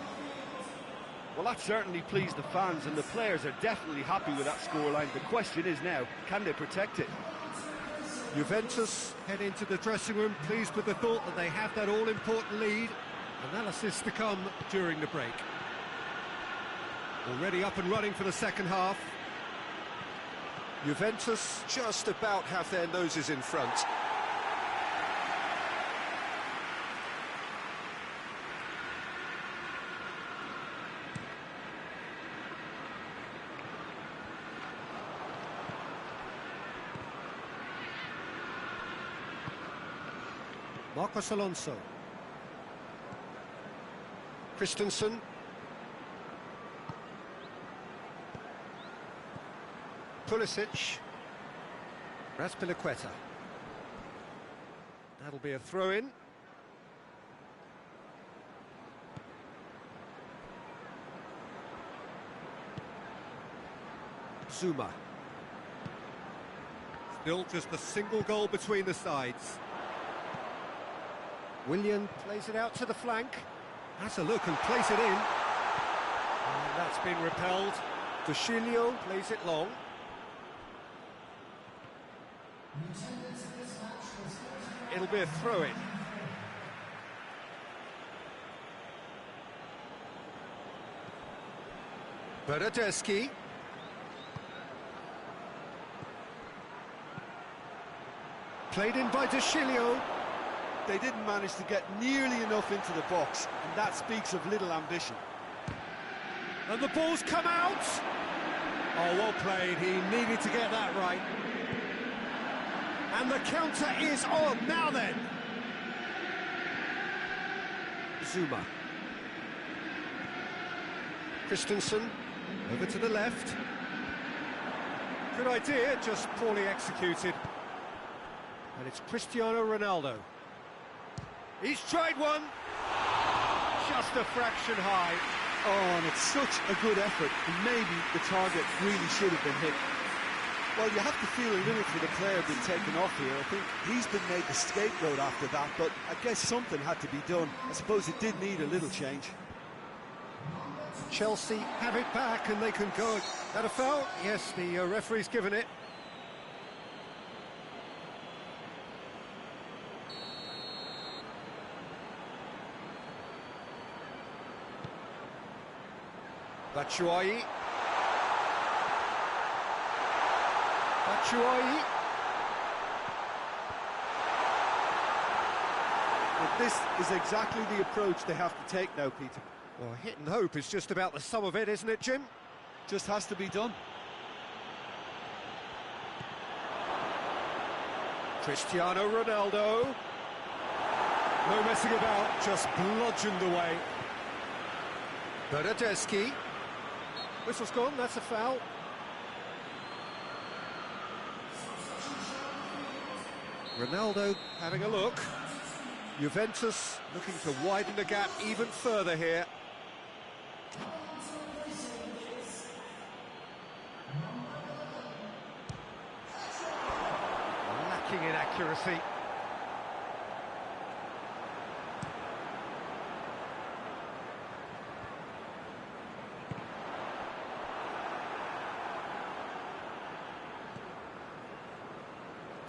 Well, that certainly pleased the fans, and the players are definitely happy with that scoreline. The question is now, can they protect it? Juventus head into the dressing room pleased with the thought that they have that all-important lead. Analysis to come during the break. Already up and running for the second half. Juventus just about have their noses in front. Marcos Alonso. Christensen. Pulisic. Piliqueta. That'll be a throw-in. Zuma. Still just a single goal between the sides. Willian plays it out to the flank. Has a look and plays it in. And that's been repelled. Dushilio plays it long. It'll be a throw-in. Bernardeschi. Played in by Dushilio. They didn't manage to get nearly enough into the box, and that speaks of little ambition. And the ball's come out. Oh, well played. He needed to get that right. And the counter is on. Now then. Zuma. Christensen. Over to the left. Good idea, just poorly executed. And it's Cristiano Ronaldo. He's tried one. Just a fraction high. Oh, and it's such a good effort, and maybe the target really should have been hit. Well, you have to feel a little for the player being taken off here. I think he's been made the scapegoat after that, but I guess something had to be done. I suppose it did need a little change. Chelsea have it back and they can go. That a foul? Yes, the referee's given it. Batshuayi. Batshuayi. But this is exactly the approach they have to take now, Peter. Well, hit and hope is just about the sum of it, isn't it, Jim? Just has to be done. Cristiano Ronaldo. No messing about, just bludgeoned away. Bernardeschi. Whistle's gone, that's a foul. Ronaldo having a look. Juventus looking to widen the gap even further here. Lacking in accuracy.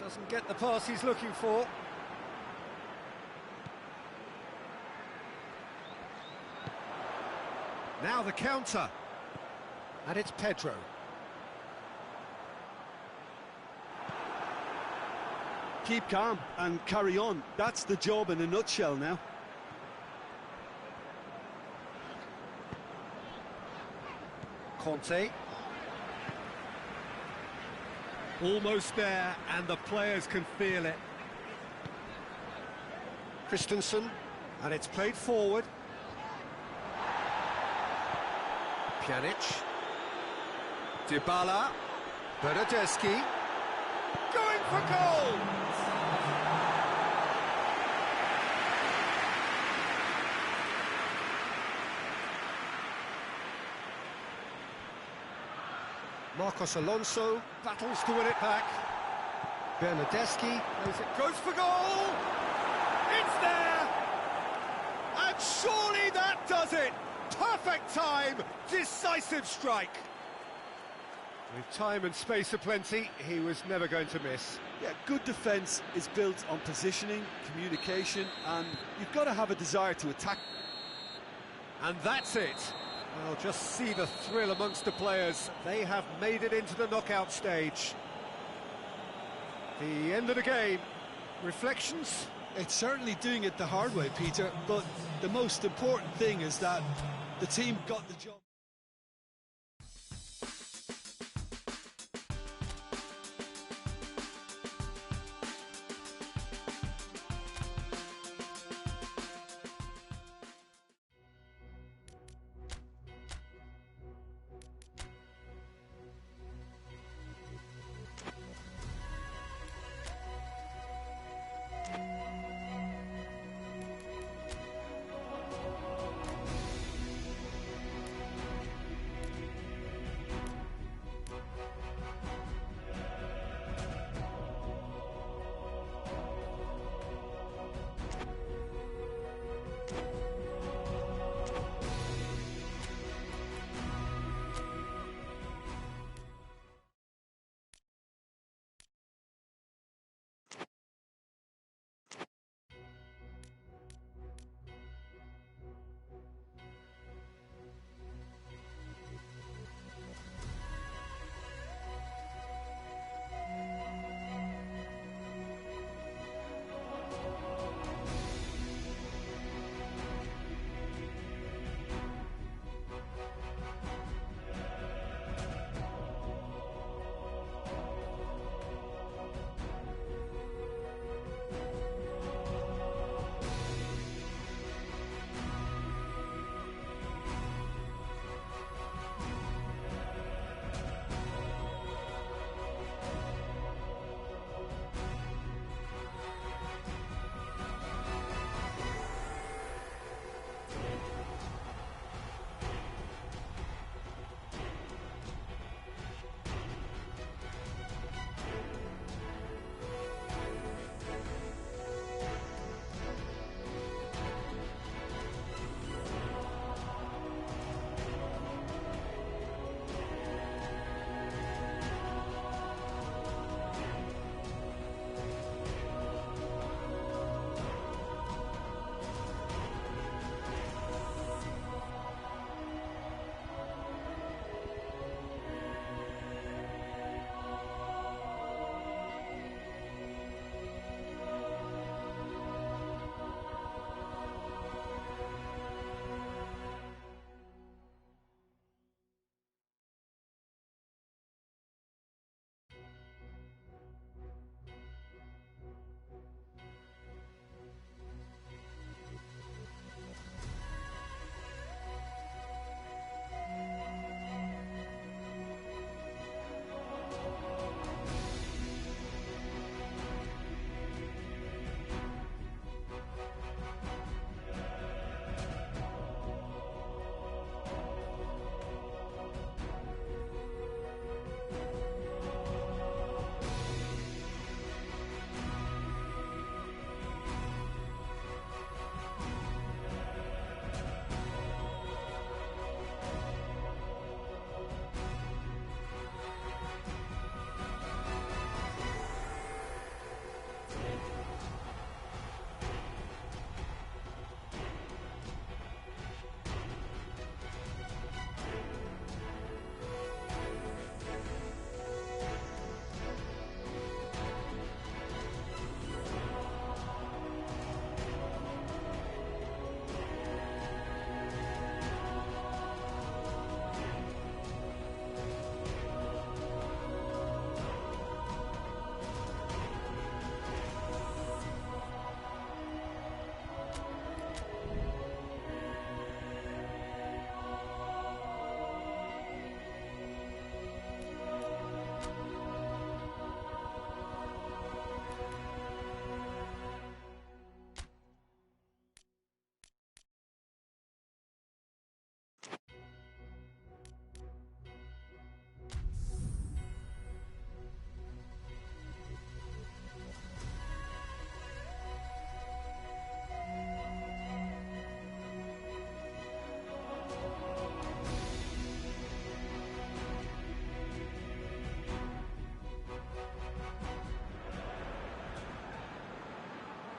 Doesn't get the pass he's looking for. Now the counter. And it's Pedro. Keep calm and carry on. That's the job in a nutshell now. Conte. Almost there, and the players can feel it. Christensen, and it's played forward. Pjanic. Dybala. Bernardeschi. Going for goal! Marcos Alonso battles to win it back. Bernardeschi goes for goal! It's there! And surely that does it! Perfect time, decisive strike. With time and space aplenty, he was never going to miss. Yeah, good defence is built on positioning, communication, and you've got to have a desire to attack. And that's it. Well, just see the thrill amongst the players. They have made it into the knockout stage. The end of the game. Reflections? It's certainly doing it the hard way, Peter, but the most important thing is that the team got the job.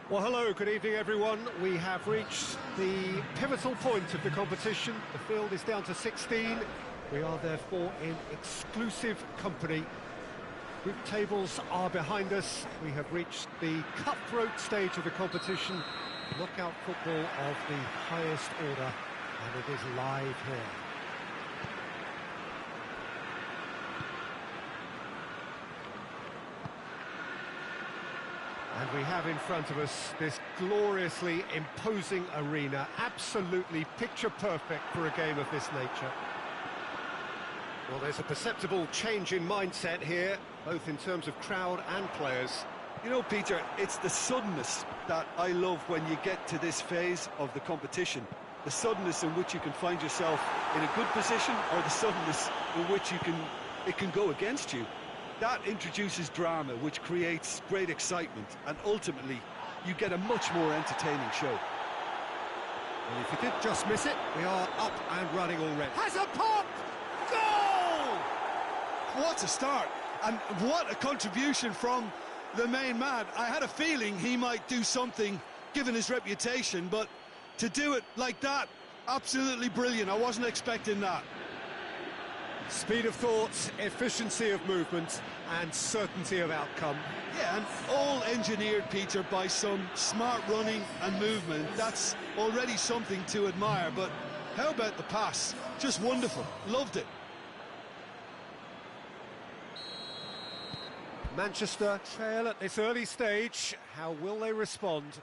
Well, hello, good evening, everyone. We have reached the pivotal point of the competition. The field is down to 16. We are therefore in exclusive company. Group tables are behind us. We have reached the cutthroat stage of the competition. Knockout football of the highest order, and it is live here. And we have in front of us this gloriously imposing arena, absolutely picture perfect for a game of this nature. Well, there's a perceptible change in mindset here, both in terms of crowd and players. You know, Peter, it's the suddenness that I love when you get to this phase of the competition. The suddenness in which you can find yourself in a good position, or the suddenness in which it can go against you. That introduces drama, which creates great excitement, and ultimately, you get a much more entertaining show. And if you did just miss it, we are up and running already. Has a pop! Goal! What a start, and what a contribution from the main man. I had a feeling he might do something, given his reputation, but to do it like that, absolutely brilliant. I wasn't expecting that. Speed of thought, efficiency of movement, and certainty of outcome. Yeah, and all engineered, Peter, by some smart running and movement. That's already something to admire, but how about the pass? Just wonderful. Loved it. Manchester trail at this early stage. How will they respond?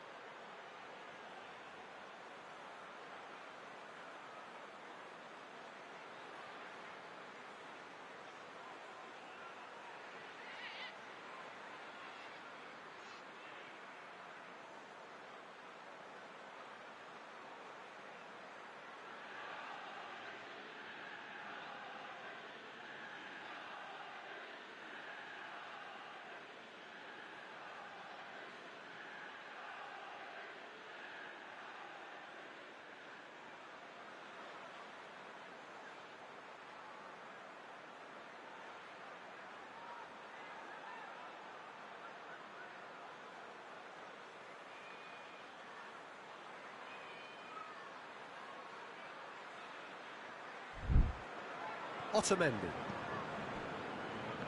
Otamendi.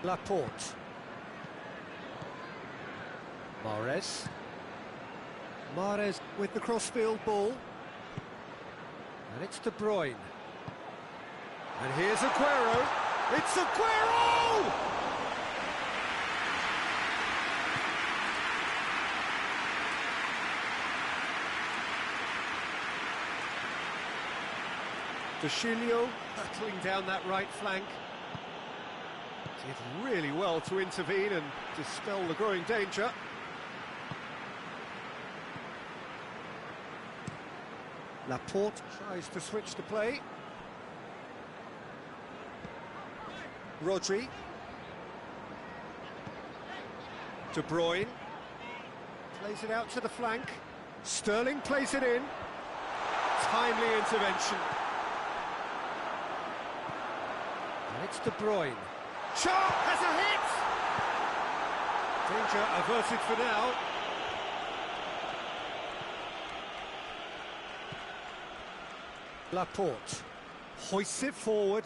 Laporte. Mahrez with the crossfield ball. And it's De Bruyne. And here's Aguero. It's Aguero! Dicilio battling down that right flank. Did really well to intervene and dispel the growing danger. Laporte tries to switch the play. Rodri. De Bruyne plays it out to the flank. Sterling plays it in. Timely intervention. And it's De Bruyne. Sharp has a hit! Danger averted for now. Laporte hoists it forward.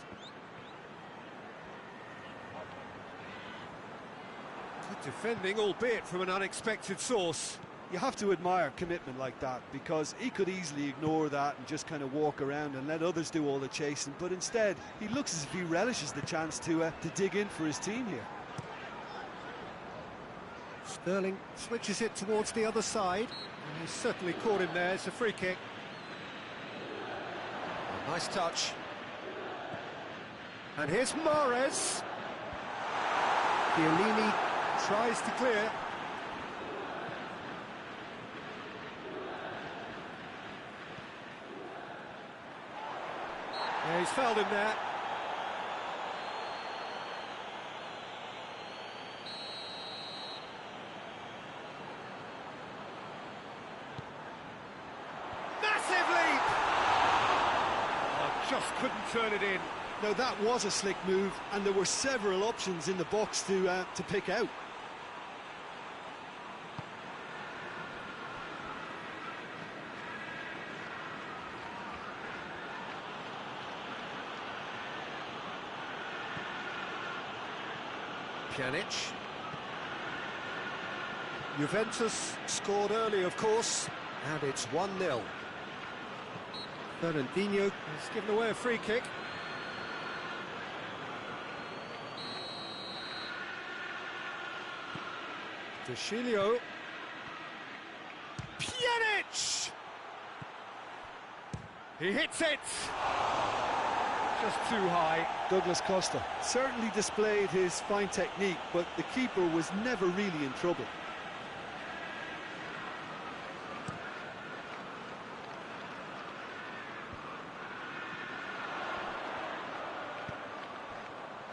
Good defending, albeit from an unexpected source. You have to admire commitment like that, because he could easily ignore that and just kind of walk around and let others do all the chasing, but instead he looks as if he relishes the chance to dig in for his team here. Sterling switches it towards the other side, and he's certainly caught him there. It's a free kick. Nice touch. And here's Mahrez. Chiellini tries to clear. Yeah, he's fouled him there. Massive leap! Oh, just couldn't turn it in. Now that was a slick move, and there were several options in the box to pick out. Pjanic. Juventus scored early, of course, and it's 1-0. Fernandinho has given away a free kick. De Sciglio. Pjanic! He hits it! Just too high. Douglas Costa certainly displayed his fine technique, but the keeper was never really in trouble.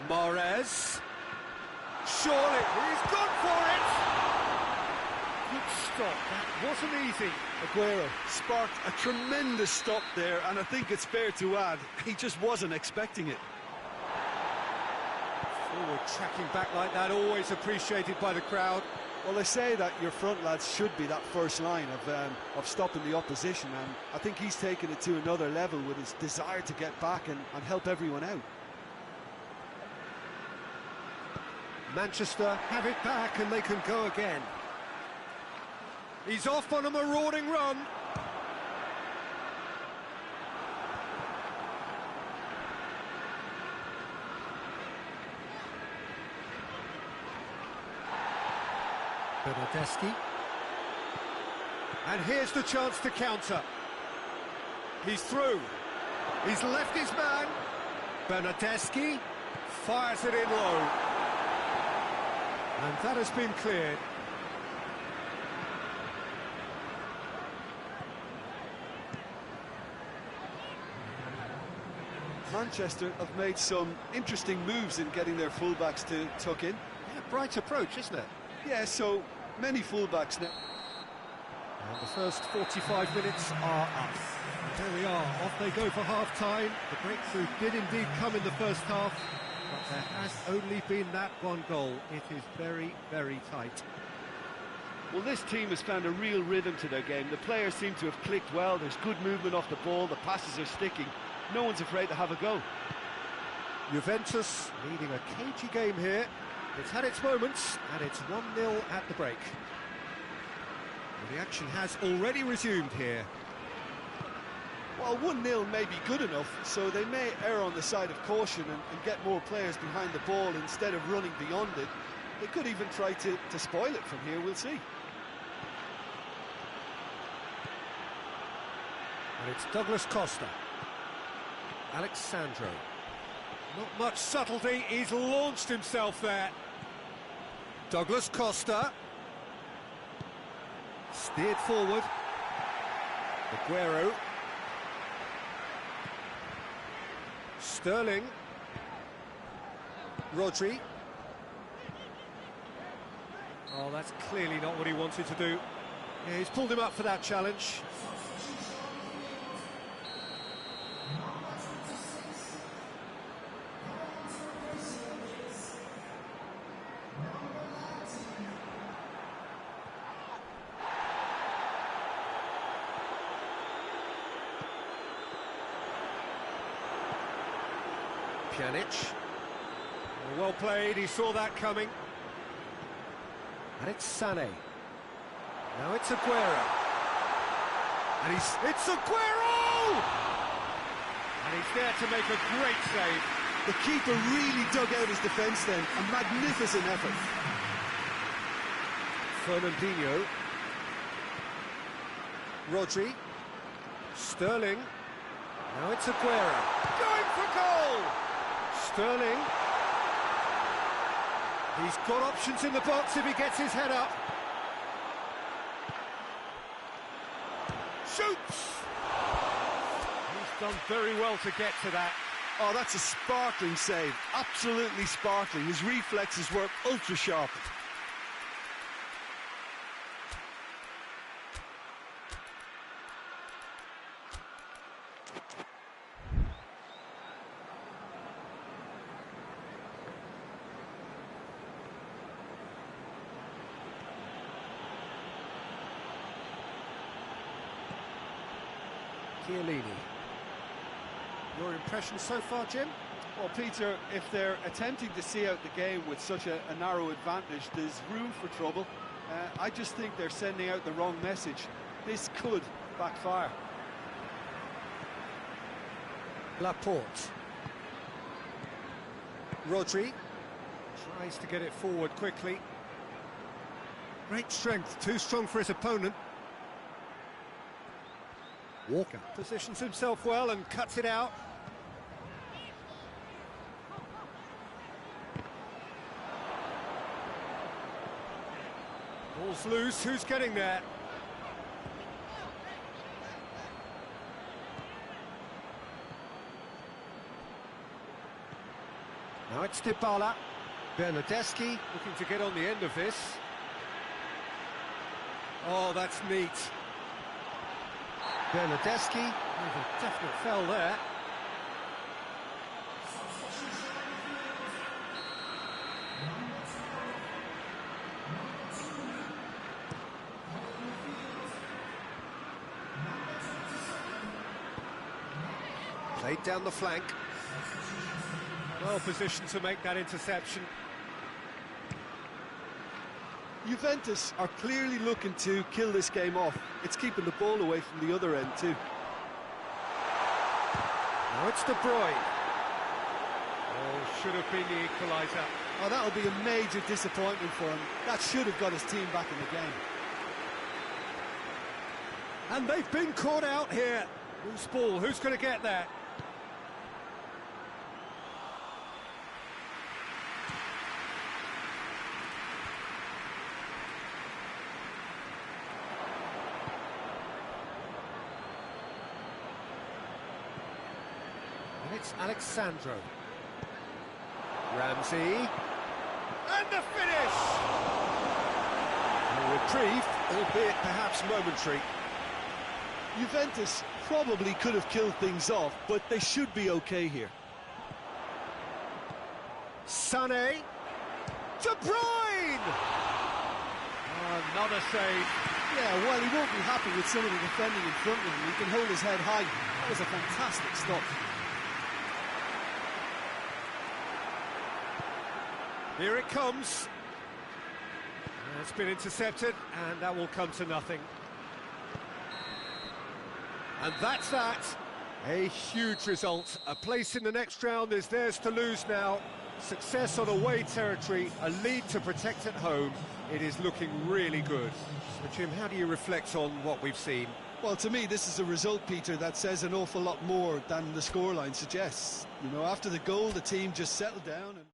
Mahrez. Surely, he's gone for it! Good stop, that wasn't easy. Aguero sparked a tremendous stop there, and I think it's fair to add, he just wasn't expecting it. Forward tracking back like that, always appreciated by the crowd. Well, they say that your front lads should be that first line of stopping the opposition, and I think he's taken it to another level with his desire to get back and help everyone out. Manchester have it back and they can go again. He's off on a marauding run. Bernardeschi. And here's the chance to counter. He's through. He's left his man. Bernardeschi fires it in low. And that has been cleared. Manchester have made some interesting moves in getting their fullbacks to tuck in. Yeah, bright approach, isn't it? Yeah, so many fullbacks now. And the first 45 minutes are up. And there we are, off they go for half-time. The breakthrough did indeed come in the first half, but there has only been that one goal. It is very, very tight. Well, this team has found a real rhythm to their game. The players seem to have clicked well. There's good movement off the ball. The passes are sticking. No one's afraid to have a go. Juventus leading a cagey game here. It's had its moments, and it's 1-0 at the break. Well, the action has already resumed here. Well, 1-0 may be good enough, so they may err on the side of caution and get more players behind the ball instead of running beyond it. They could even try to spoil it from here, we'll see. And it's Douglas Costa. Alexandro. Not much subtlety, he's launched himself there. Douglas Costa. Steered forward. Aguero. Sterling. Rodri. Oh, that's clearly not what he wanted to do. Yeah, he's pulled him up for that challenge. Pjanic. Well played, he saw that coming. And it's Sané. Now it's Aguero. And it's Aguero! And he's there to make a great save. The keeper really dug out his defence then. A magnificent effort. Fernandinho. Rodri. Sterling. Now it's Aguero. Going for goal! Sterling. He's got options in the box if he gets his head up. Shoots! He's done very well to get to that. Oh, that's a sparkling save. Absolutely sparkling. His reflexes were ultra sharp. Chiellini. Your impression so far, Jim? Well, Peter, if they're attempting to see out the game with such a narrow advantage, there's room for trouble. I just think they're sending out the wrong message. This could backfire. Laporte. Rodri tries to get it forward quickly. Great strength, too strong for his opponent. Walker positions himself well and cuts it out. Ball's loose, who's getting there? Now it's Dybala. Bernardeschi looking to get on the end of this. Oh, that's neat. Bernardeschi, with a definite foul there. Played down the flank. Well positioned to make that interception. Juventus are clearly looking to kill this game off. It's keeping the ball away from the other end too. Now it's De Bruyne. Oh, should have been the equaliser. Oh, that'll be a major disappointment for him. That should have got his team back in the game. And they've been caught out here. Loose ball, who's going to get that? And it's Alexandro. Ramsey. And the finish! A reprieve, albeit perhaps momentary. Juventus probably could have killed things off, but they should be okay here. Sané. De Bruyne! Oh, another save. Yeah, well, he won't be happy with some of the defending in front of him. He can hold his head high. That was a fantastic stop. Here it comes. It's been intercepted, and that will come to nothing. And that's that. A huge result. A place in the next round is theirs to lose now. Success on away territory, a lead to protect at home. It is looking really good. So, Jim, how do you reflect on what we've seen? Well, to me, this is a result, Peter, that says an awful lot more than the scoreline suggests. You know, after the goal, the team just settled down and...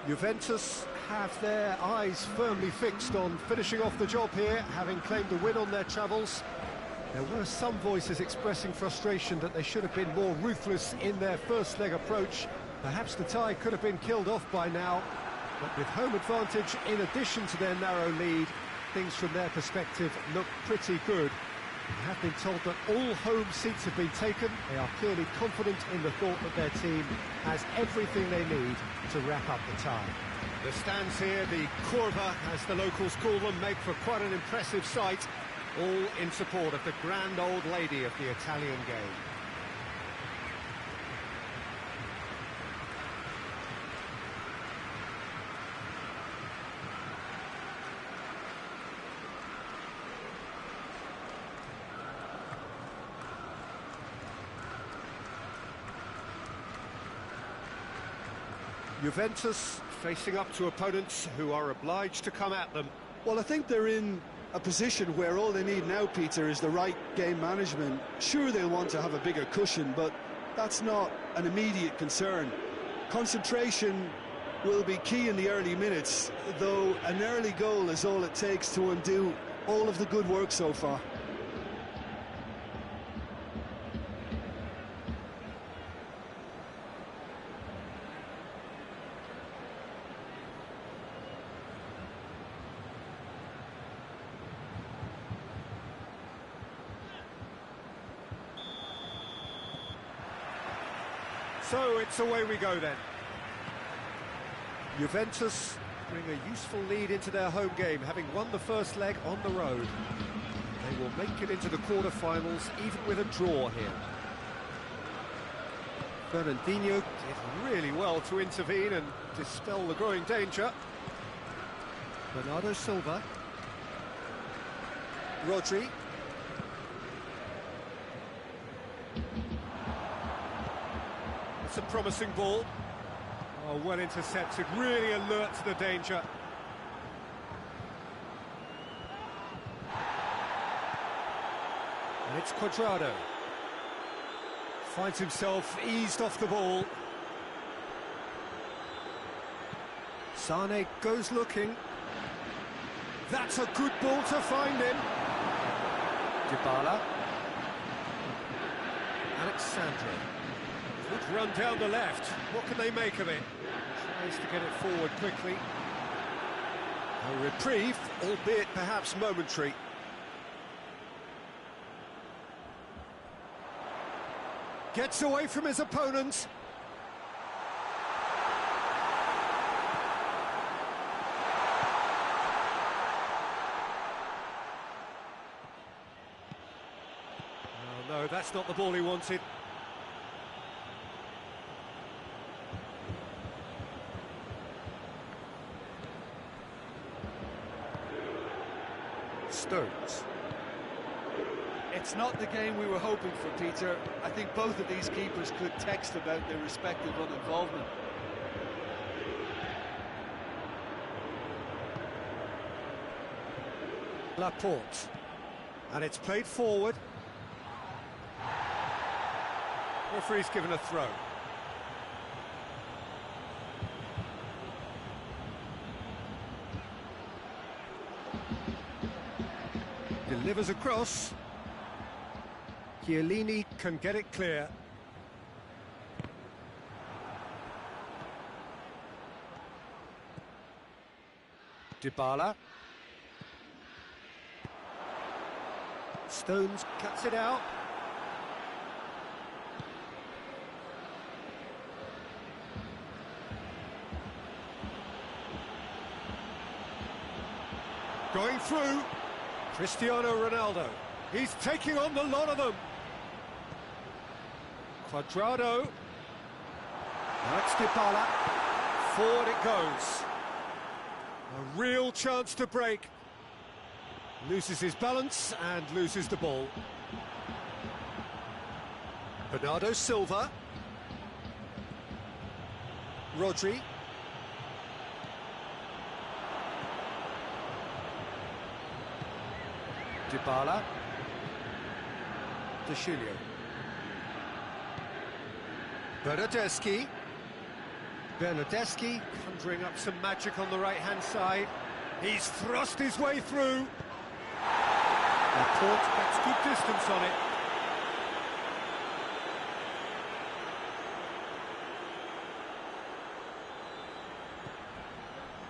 Juventus have their eyes firmly fixed on finishing off the job here, having claimed a win on their travels. There were some voices expressing frustration that they should have been more ruthless in their first leg approach. Perhaps the tie could have been killed off by now, but with home advantage in addition to their narrow lead, things from their perspective look pretty good. They have been told that all home seats have been taken. They are clearly confident in the thought that their team has everything they need to wrap up the tie. The stands here, the Curva, as the locals call them, make for quite an impressive sight, all in support of the grand old lady of the Italian game. Juventus facing up to opponents who are obliged to come at them. Well, I think they're in a position where all they need now, Peter, is the right game management. Sure, they'll want to have a bigger cushion, but that's not an immediate concern. Concentration will be key in the early minutes, though an early goal is all it takes to undo all of the good work so far. So it's away we go then. Juventus bring a useful lead into their home game, having won the first leg on the road. They will make it into the quarter-finals, even with a draw here. Fernandinho did really well to intervene and dispel the growing danger. Bernardo Silva. Rodri. It's a promising ball. Oh, well intercepted, really alert to the danger. And it's Cuadrado. Finds himself eased off the ball. Sane goes looking. That's a good ball to find him. Dybala. Alexandre. Good run down the left. What can they make of it? Tries to get it forward quickly. A reprieve, albeit perhaps momentary. Gets away from his opponent. Oh no, that's not the ball he wanted. Stones. It's not the game we were hoping for, Peter. I think both of these keepers could text about their respective uninvolvement. Laporte. And it's played forward. Referee's given a throw. Delivers across. Chiellini can get it clear. Dybala. Stones cuts it out. Going through. Cristiano Ronaldo. He's taking on the lot of them. Cuadrado. That's Dybala. Forward it goes. A real chance to break. Loses his balance and loses the ball. Bernardo Silva. Rodri. Dybala. De Chilio. Bernardeschi. Bernardeschi conjuring up some magic on the right-hand side. He's thrust his way through. Laporte gets good distance on it.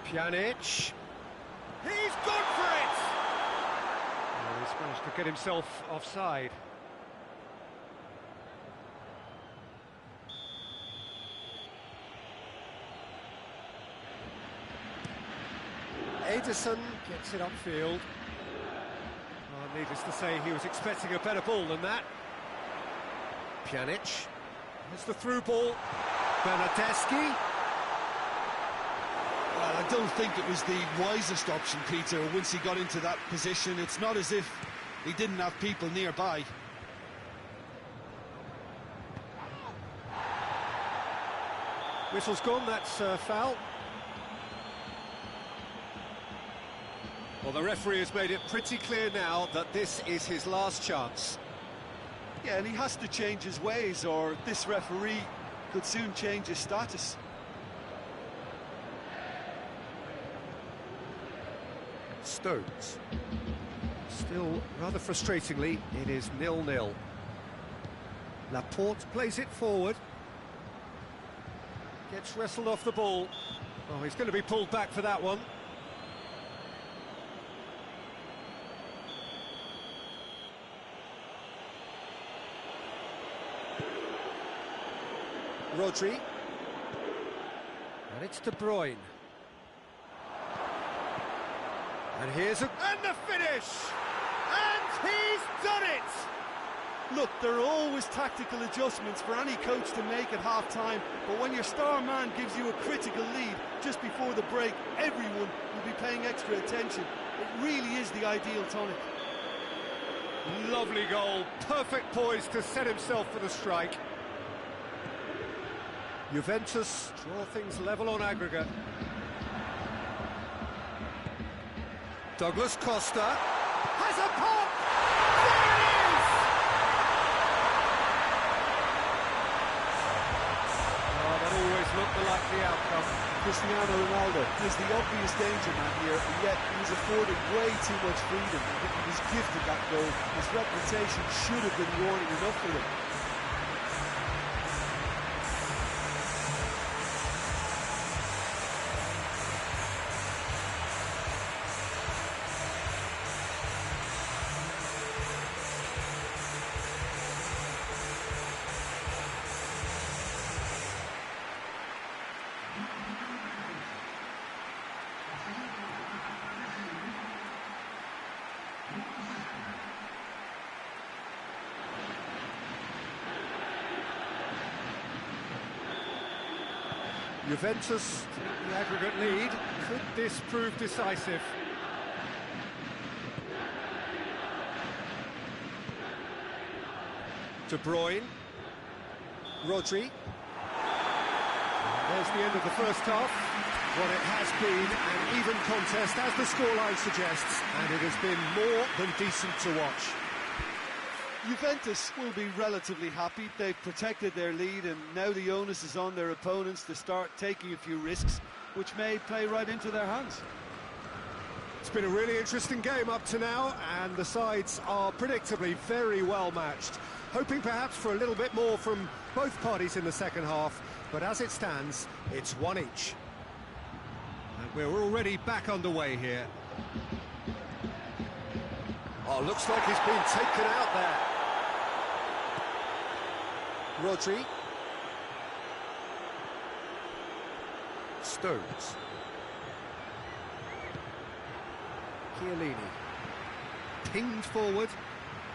Pjanic. He's gone for it! Well, he's managed to get himself offside. Ederson gets it upfield. Well, needless to say, he was expecting a better ball than that. Pjanic. Here's the through ball. Bernardeschi. Well, I don't think it was the wisest option, Peter, once he got into that position. It's not as if he didn't have people nearby. Whistle's gone, that's foul. Well, the referee has made it pretty clear now that this is his last chance. Yeah, and he has to change his ways, or this referee could soon change his status. Stones. Still, rather frustratingly, it is 0-0. Laporte plays it forward. Gets wrestled off the ball. Oh, he's going to be pulled back for that one. Rodri. And it's De Bruyne. And here's and the finish! And he's done it! Look, there are always tactical adjustments for any coach to make at half-time, but when your star man gives you a critical lead just before the break, everyone will be paying extra attention. It really is the ideal tonic. Lovely goal, perfect poise to set himself for the strike. Juventus draw things level on aggregate. Douglas Costa has a pop! There it is! Oh, that always looked the likely outcome. Cristiano Ronaldo is the obvious danger man here, and yet he was afforded way too much freedom. I think he was gifted that goal. His reputation should have been warning enough for him. Juventus take the aggregate lead. Could this prove decisive? De Bruyne. Rodri. There's the end of the first half. What it has been an even contest, as the scoreline suggests, and it has been more than decent to watch. Juventus will be relatively happy. They've protected their lead, and now the onus is on their opponents to start taking a few risks, which may play right into their hands. It's been a really interesting game up to now, and the sides are predictably very well matched. Hoping perhaps for a little bit more from both parties in the second half, but as it stands, it's one each. And we're already back underway here. Oh, looks like he's been taken out there. Rodri. Stones. Chiellini. Pinged forward.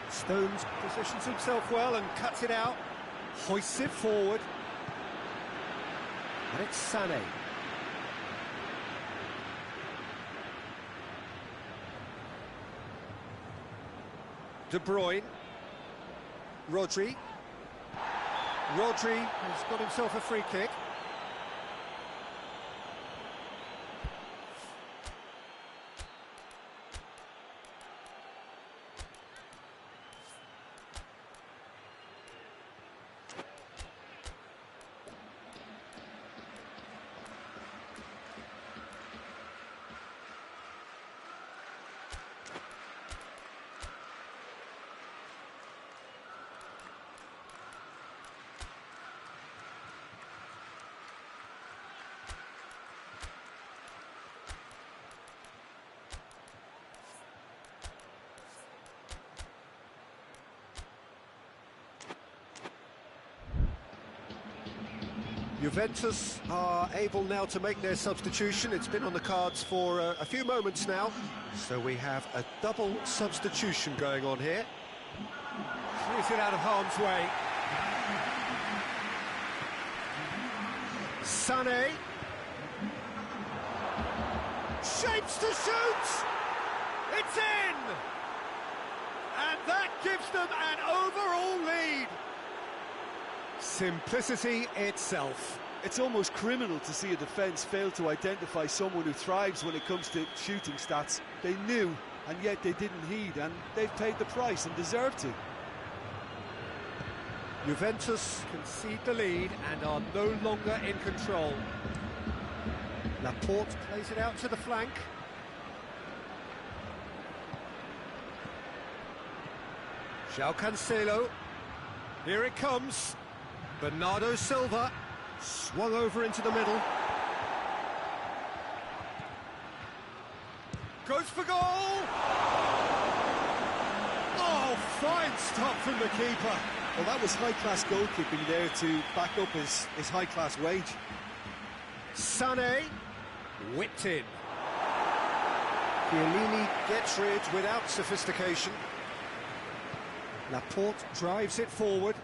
Stones positions himself well and cuts it out. Hoists it forward. And it's Sané. De Bruyne. Rodri. Rodri has got himself a free kick. Juventus are able now to make their substitution. It's been on the cards for a few moments now. So we have a double substitution going on here. Clears it out of harm's way. Sané. Shapes to shoot! It's in! And that gives them an overall lead. Simplicity itself. It's almost criminal to see a defence fail to identify someone who thrives when it comes to shooting stats. They knew, and yet they didn't heed, and they've paid the price and deserve to. Juventus concede the lead and are no longer in control. Laporte plays it out to the flank. João Cancelo. Here it comes. Bernardo Silva swung over into the middle. Goes for goal! Oh, fine stop from the keeper. Well, that was high-class goalkeeping there to back up his high-class wage. Sané whipped in. Chiellini gets rid without sophistication. Laporte drives it forward.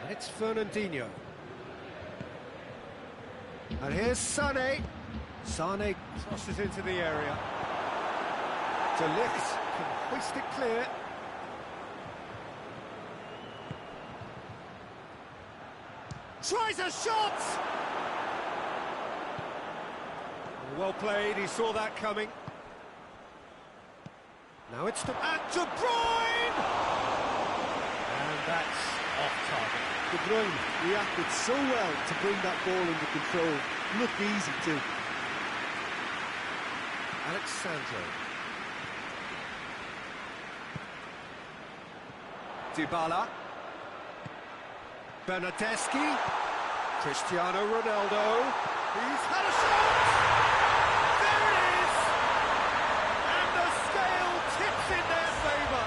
And it's Fernandinho. And here's Sané. Sané crosses into the area. De Ligt can hoist it clear. Tries a shot! Well played, he saw that coming. Now it's to... And De Bruyne! And that's off target. De Bruyne reacted so well to bring that ball under control. Looked easy too. Alexandro. Dybala. Bernardeschi. Cristiano Ronaldo. He's had a shot! There it is! And the scale tips in their favour.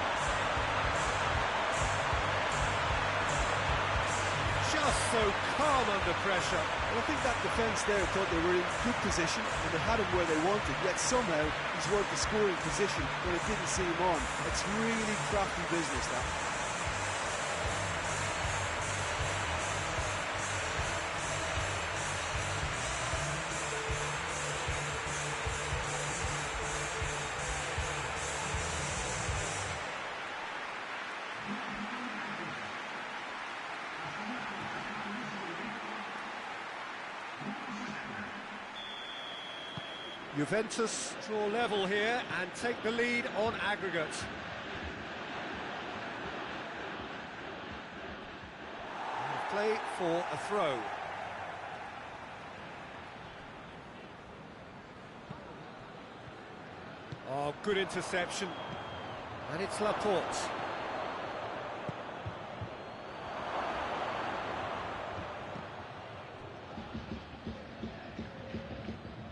Just so calm under pressure. Well, I think that defence there thought they were in good position and they had him where they wanted, yet somehow he's worked the scoring position when it didn't see him on. It's really crafty business, that. Juventus draw level here and take the lead on aggregate. And play for a throw. Oh, good interception. And it's Laporte.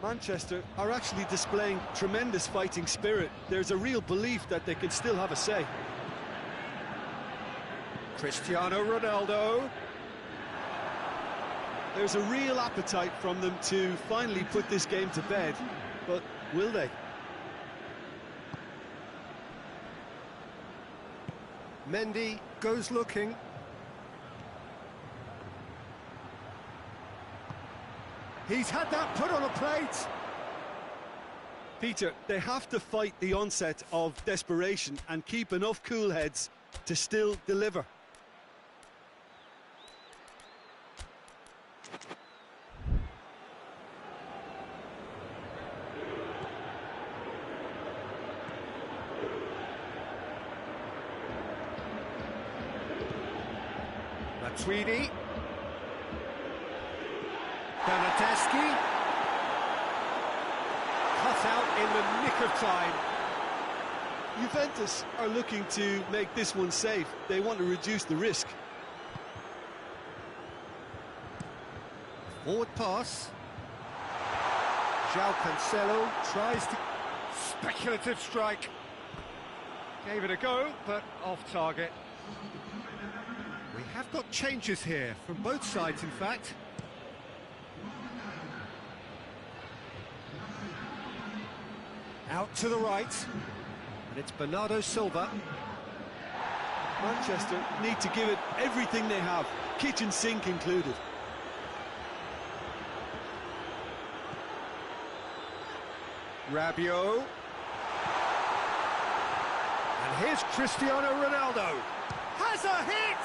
Manchester are actually displaying tremendous fighting spirit. There's a real belief that they can still have a say. Cristiano Ronaldo. There's a real appetite from them to finally put this game to bed, but will they? Mendy goes looking. He's had that put on a plate. Peter, they have to fight the onset of desperation and keep enough cool heads to still deliver. Matuidi. Bernardeschi. Cut out in the nick of time. Juventus are looking to make this one safe. They want to reduce the risk. Forward pass. João Cancelo tries to... Speculative strike. Gave it a go, but off target. We have got changes here from both sides, in fact. Out to the right, and it's Bernardo Silva. Manchester need to give it everything they have, kitchen sink included. Rabiot. And here's Cristiano Ronaldo. Has a hit!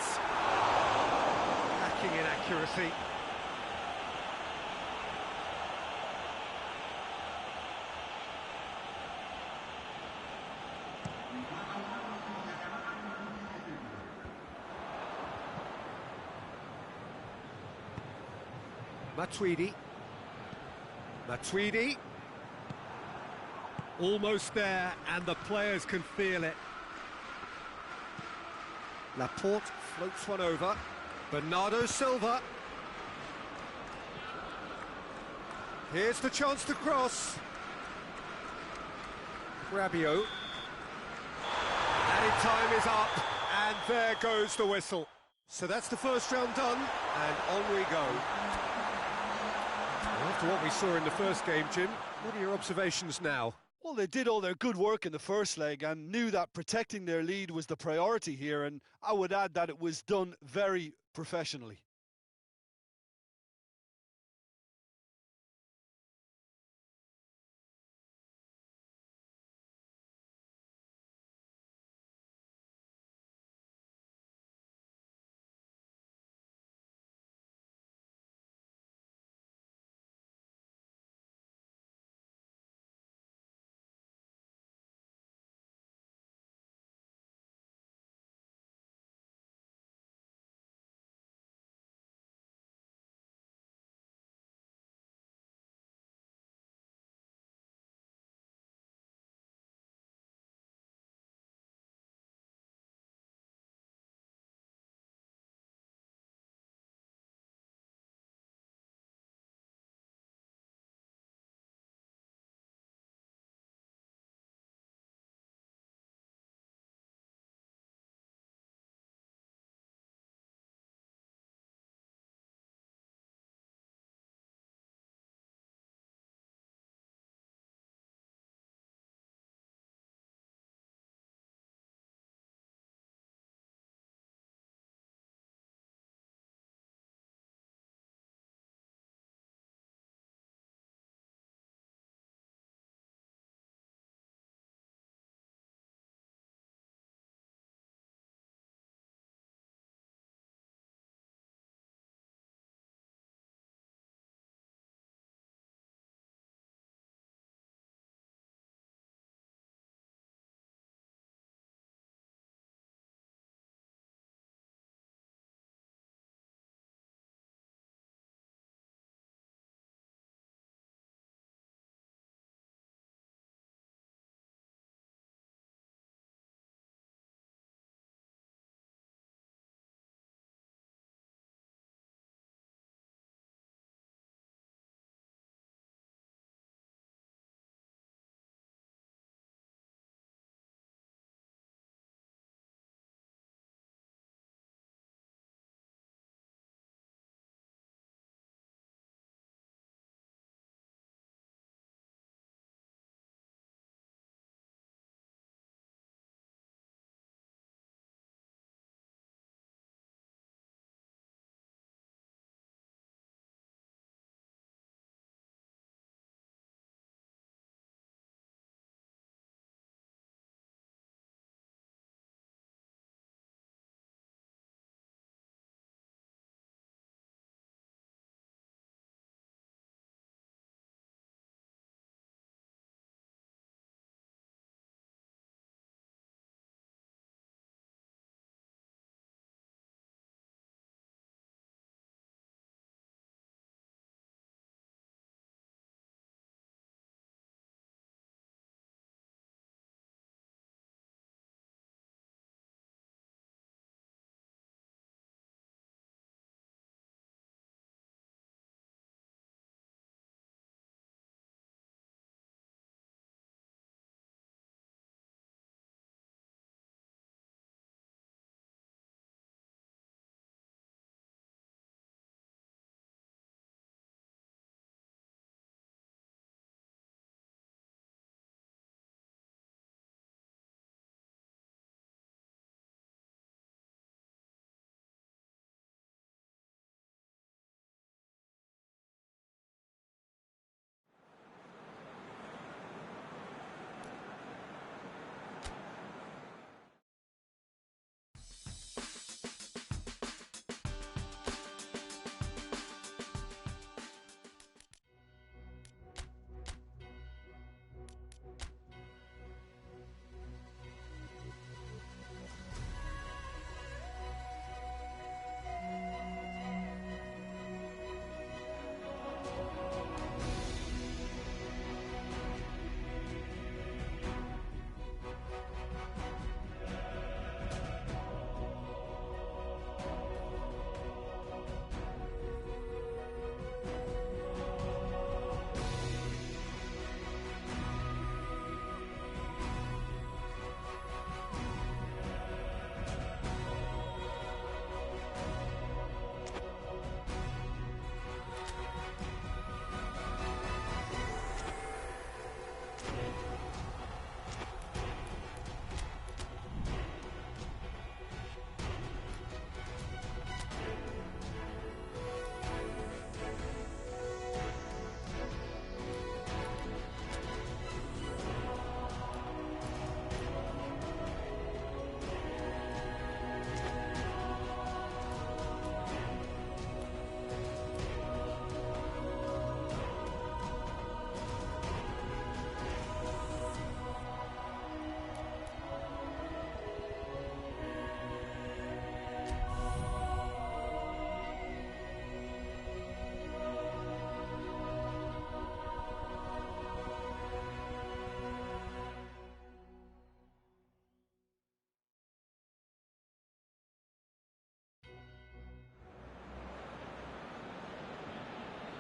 Lacking in accuracy. Matuidi. Almost there, and the players can feel it. Laporte floats one over. Bernardo Silva. Here's the chance to cross. Rabiot. Added time is up, and there goes the whistle. So that's the first round done, and on we go. After what we saw in the first game, Jim, what are your observations now? Well, they did all their good work in the first leg and knew that protecting their lead was the priority here, and I would add that it was done very professionally.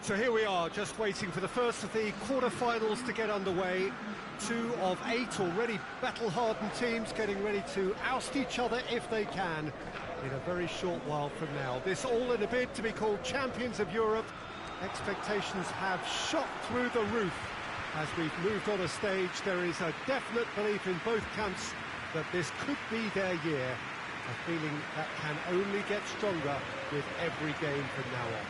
So here we are, just waiting for the first of the quarter-finals to get underway. 2 of 8 already battle-hardened teams getting ready to oust each other if they can in a very short while from now. This all in a bid to be called champions of Europe. Expectations have shot through the roof. As we've moved on a stage, there is a definite belief in both camps that this could be their year. A feeling that can only get stronger with every game from now on.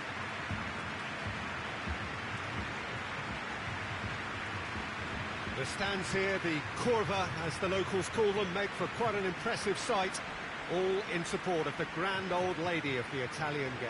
The stands here, the Curva, as the locals call them, make for quite an impressive sight, all in support of the grand old lady of the Italian game.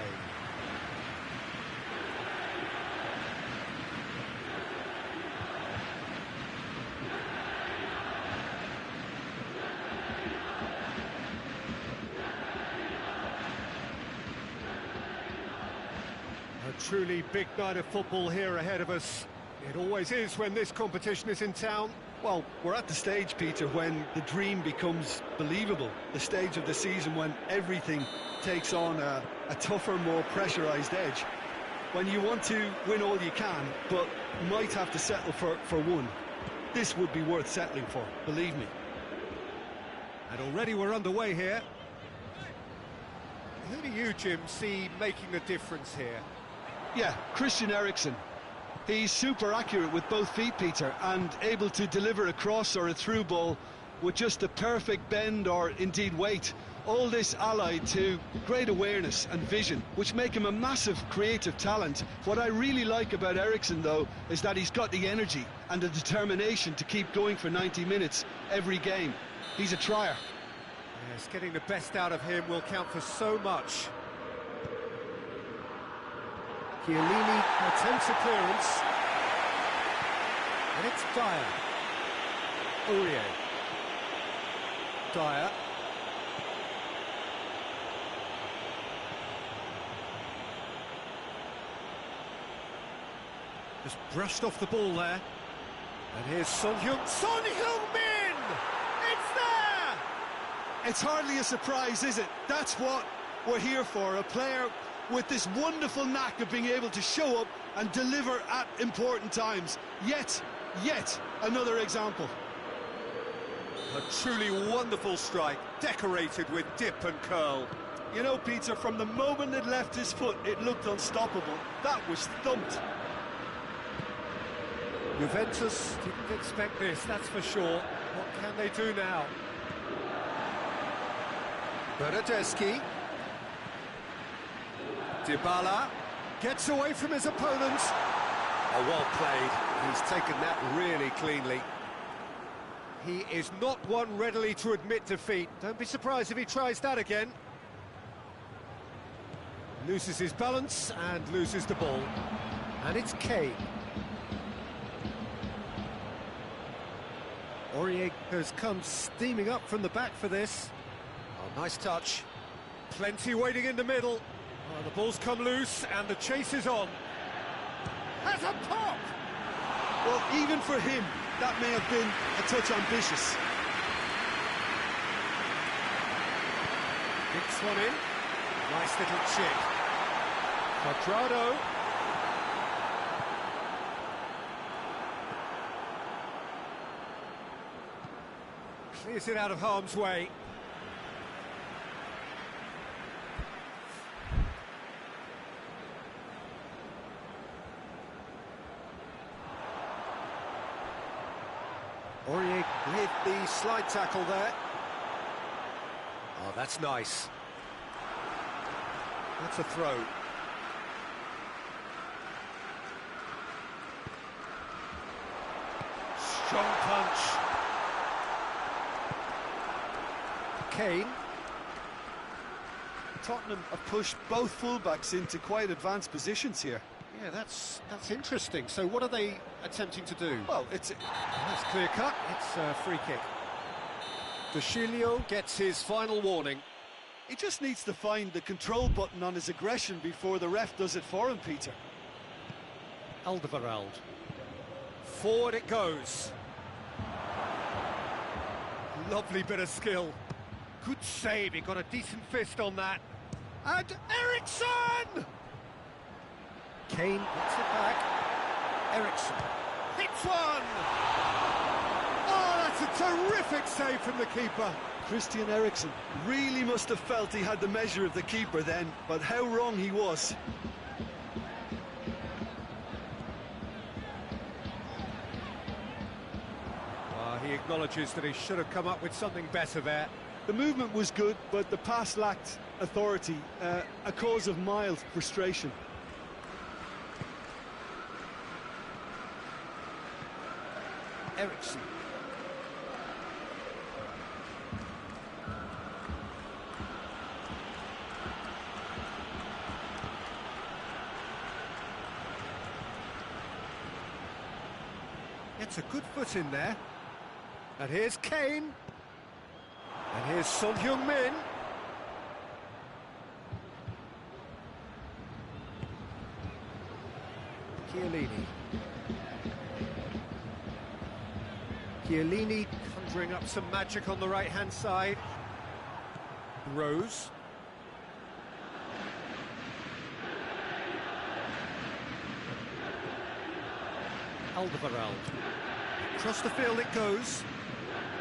A truly big night of football here ahead of us. It always is when this competition is in town. Well, we're at the stage, Peter, when the dream becomes believable. The stage of the season when everything takes on a tougher, more pressurised edge. When you want to win all you can, but might have to settle for one. This would be worth settling for, believe me. And already we're underway here. Who do you, Jim, see making a difference here? Yeah, Christian Eriksen. He's super accurate with both feet, Peter, and able to deliver a cross or a through ball with just the perfect bend or indeed weight. All this allied to great awareness and vision, which make him a massive creative talent. What I really like about Eriksen, though, is that he's got the energy and the determination to keep going for 90 minutes every game. He's a trier. Yes, getting the best out of him will count for so much. Chiellini attempts a clearance. And it's Dyer. Aurier. Dyer. Just brushed off the ball there. And here's Son Heung-min! It's there! It's hardly a surprise, is it? That's what we're here for, a player with this wonderful knack of being able to show up and deliver at important times. Yet another example. A truly wonderful strike, decorated with dip and curl. You know, Peter, from the moment it left his foot, it looked unstoppable. That was thumped. Juventus didn't expect this, that's for sure. What can they do now? Bernardeschi. Dybala gets away from his opponent. Oh, well played. He's taken that really cleanly. He is not one readily to admit defeat. Don't be surprised if he tries that again. Loses his balance and loses the ball. And it's Kane. Aurier has come steaming up from the back for this. Oh, nice touch. Plenty waiting in the middle. Oh, the ball's come loose and the chase is on. Has a pop! Well, even for him, that may have been a touch ambitious. Kicks one in. Nice little chip. Quadrado. Clears it out of harm's way. Aurier with the slide tackle there. Oh, that's nice. That's a throw. Strong punch. Kane. Tottenham have pushed both fullbacks into quite advanced positions here. Yeah, that's interesting. So what are they attempting to do? Well, it's That's clear cut. It's a free kick. De Sciglio gets his final warning. he just needs to find the control button on his aggression before the ref does it for him, Peter. Alderweireld. Forward it goes. Lovely bit of skill. Good save, he got a decent fist on that. And Eriksen! Kane puts it back. Ericsson hits one! Oh, that's a terrific save from the keeper. Christian Eriksen really must have felt he had the measure of the keeper then, but how wrong he was. He acknowledges that he should have come up with something better there. The movement was good, but the pass lacked authority, a cause of mild frustration. Ericsson. Gets a good foot in there. And here's Kane. And here's Son Heung-min. Chiellini conjuring up some magic on the right-hand side. Rose. Alderweireld. Across the field it goes.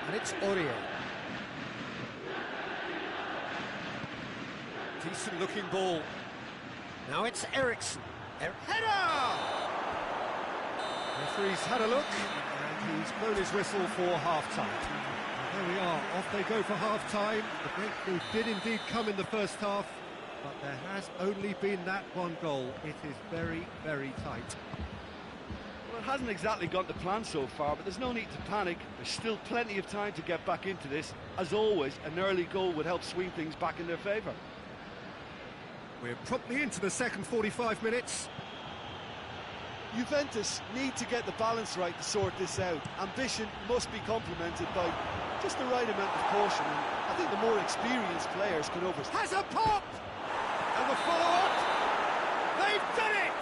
And it's Aurier. Decent looking ball. Now it's Ericsson. Header! Referee's had a look and he's blown his whistle for half-time. There we are, off they go for half-time. The breakthrough did indeed come in the first half, but there has only been that one goal. It is very, very tight. Well, it hasn't exactly gone to plan so far, but there's no need to panic. There's still plenty of time to get back into this. As always, an early goal would help swing things back in their favour. We're promptly into the second 45 minutes. Juventus need to get the balance right to sort this out. Ambition must be complemented by just the right amount of caution, and I think the more experienced players can overstep. Has a pop! And the follow-up! They've done it!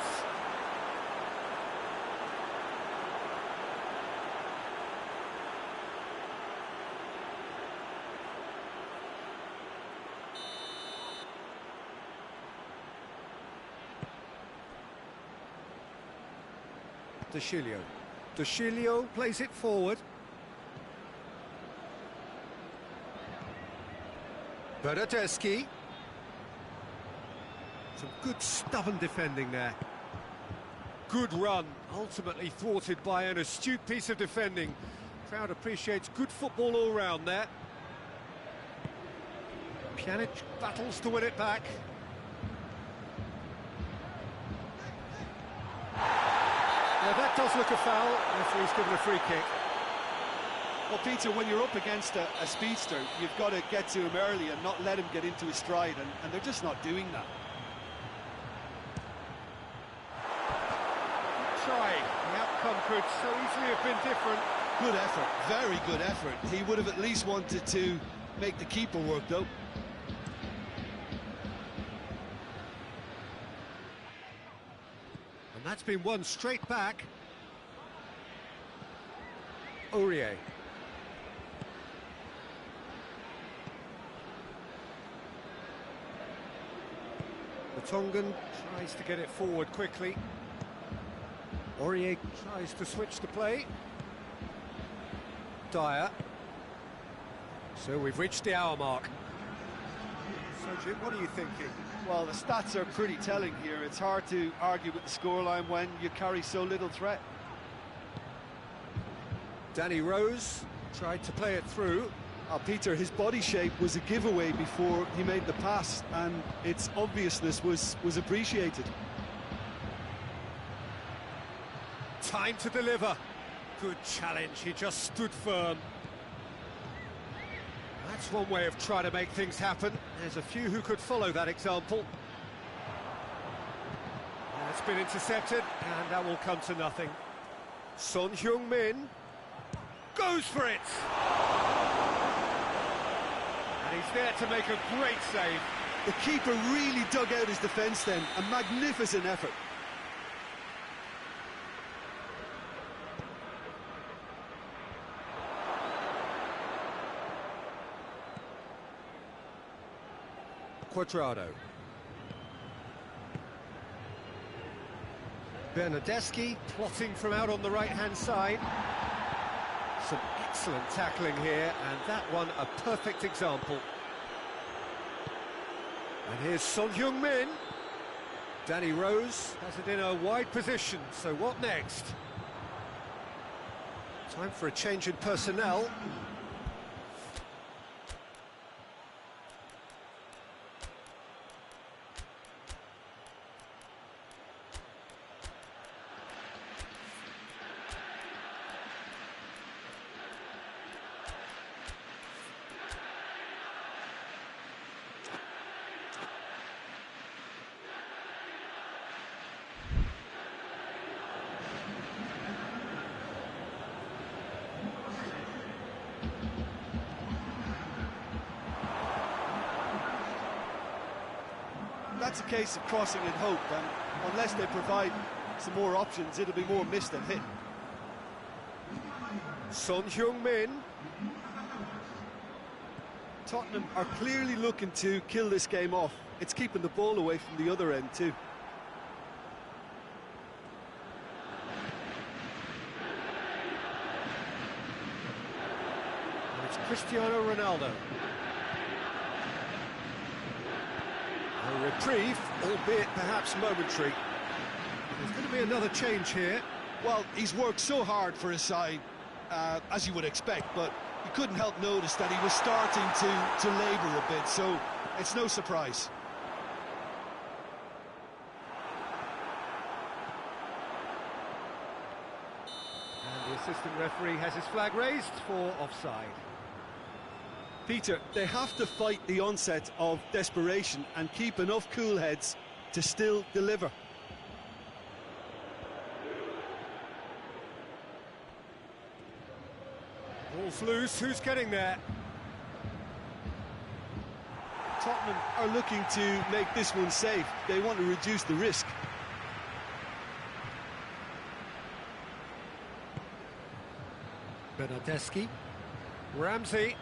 De Sciglio plays it forward. Bernardeschi. Some good stubborn defending there. Good run, ultimately thwarted by an astute piece of defending. Crowd appreciates good football all round there. Pjanic battles to win it back. Now that does look a foul. Referee's given a free kick. Well, Peter, when you're up against a speedster, you've got to get to him early and not let him get into his stride, and they're just not doing that. Try. The outcome could so easily have been different. Good effort, very good effort. He would have at least wanted to make the keeper work, though. And that's been won straight back. Aurier. The Tongan tries to get it forward quickly. Aurier tries to switch the play. Dyer. So we've reached the hour mark. So Jim, what are you thinking? Well, the stats are pretty telling here. It's hard to argue with the scoreline when you carry so little threat. Danny Rose tried to play it through. Peter, his body shape was a giveaway before he made the pass, and its obviousness was appreciated. Time to deliver. Good challenge, he just stood firm. That's one way of trying to make things happen. There's a few who could follow that example. And it's been intercepted, and that will come to nothing. Son Heung-min goes for it! And he's there to make a great save. The keeper really dug out his defence then. A magnificent effort. Cuadrado. Bernardeschi plotting from out on the right-hand side. Some excellent tackling here, and that one a perfect example. And here's Son Heung-min. Danny Rose has it in a wide position, so what next? Time for a change in personnel. That's a case of crossing in hope, and unless they provide some more options, it'll be more missed than hit. Son Heung-min. Tottenham are clearly looking to kill this game off. It's keeping the ball away from the other end too. And it's Cristiano Ronaldo. A reprieve, albeit perhaps momentary. There's going to be another change here. Well, he's worked so hard for his side, as you would expect, but you couldn't help notice that he was starting to labour a bit, so it's no surprise. And the assistant referee has his flag raised for offside. Peter, they have to fight the onset of desperation and keep enough cool heads to still deliver. Ball's loose, who's getting there? Tottenham are looking to make this one safe. They want to reduce the risk. Bernardeschi. Ramsey.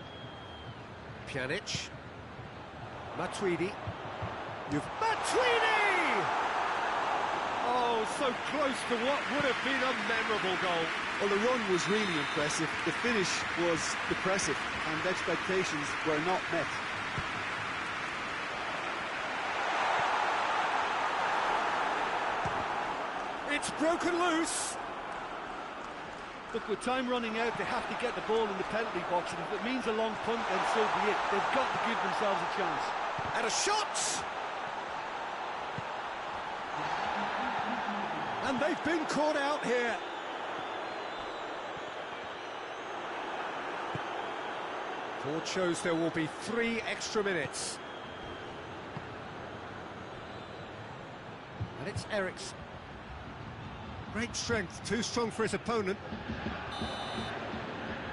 Pjanic. Matuidi. Matuidi! Oh, so close to what would have been a memorable goal. Well, the run was really impressive. The finish was depressive, and expectations were not met. It's broken loose. Look, with time running out, they have to get the ball in the penalty box, and if it means a long punt, then so be it. They've got to give themselves a chance. And a shot! And they've been caught out here. Board shows there will be 3 extra minutes. And it's Eriksen. Great strength, too strong for his opponent.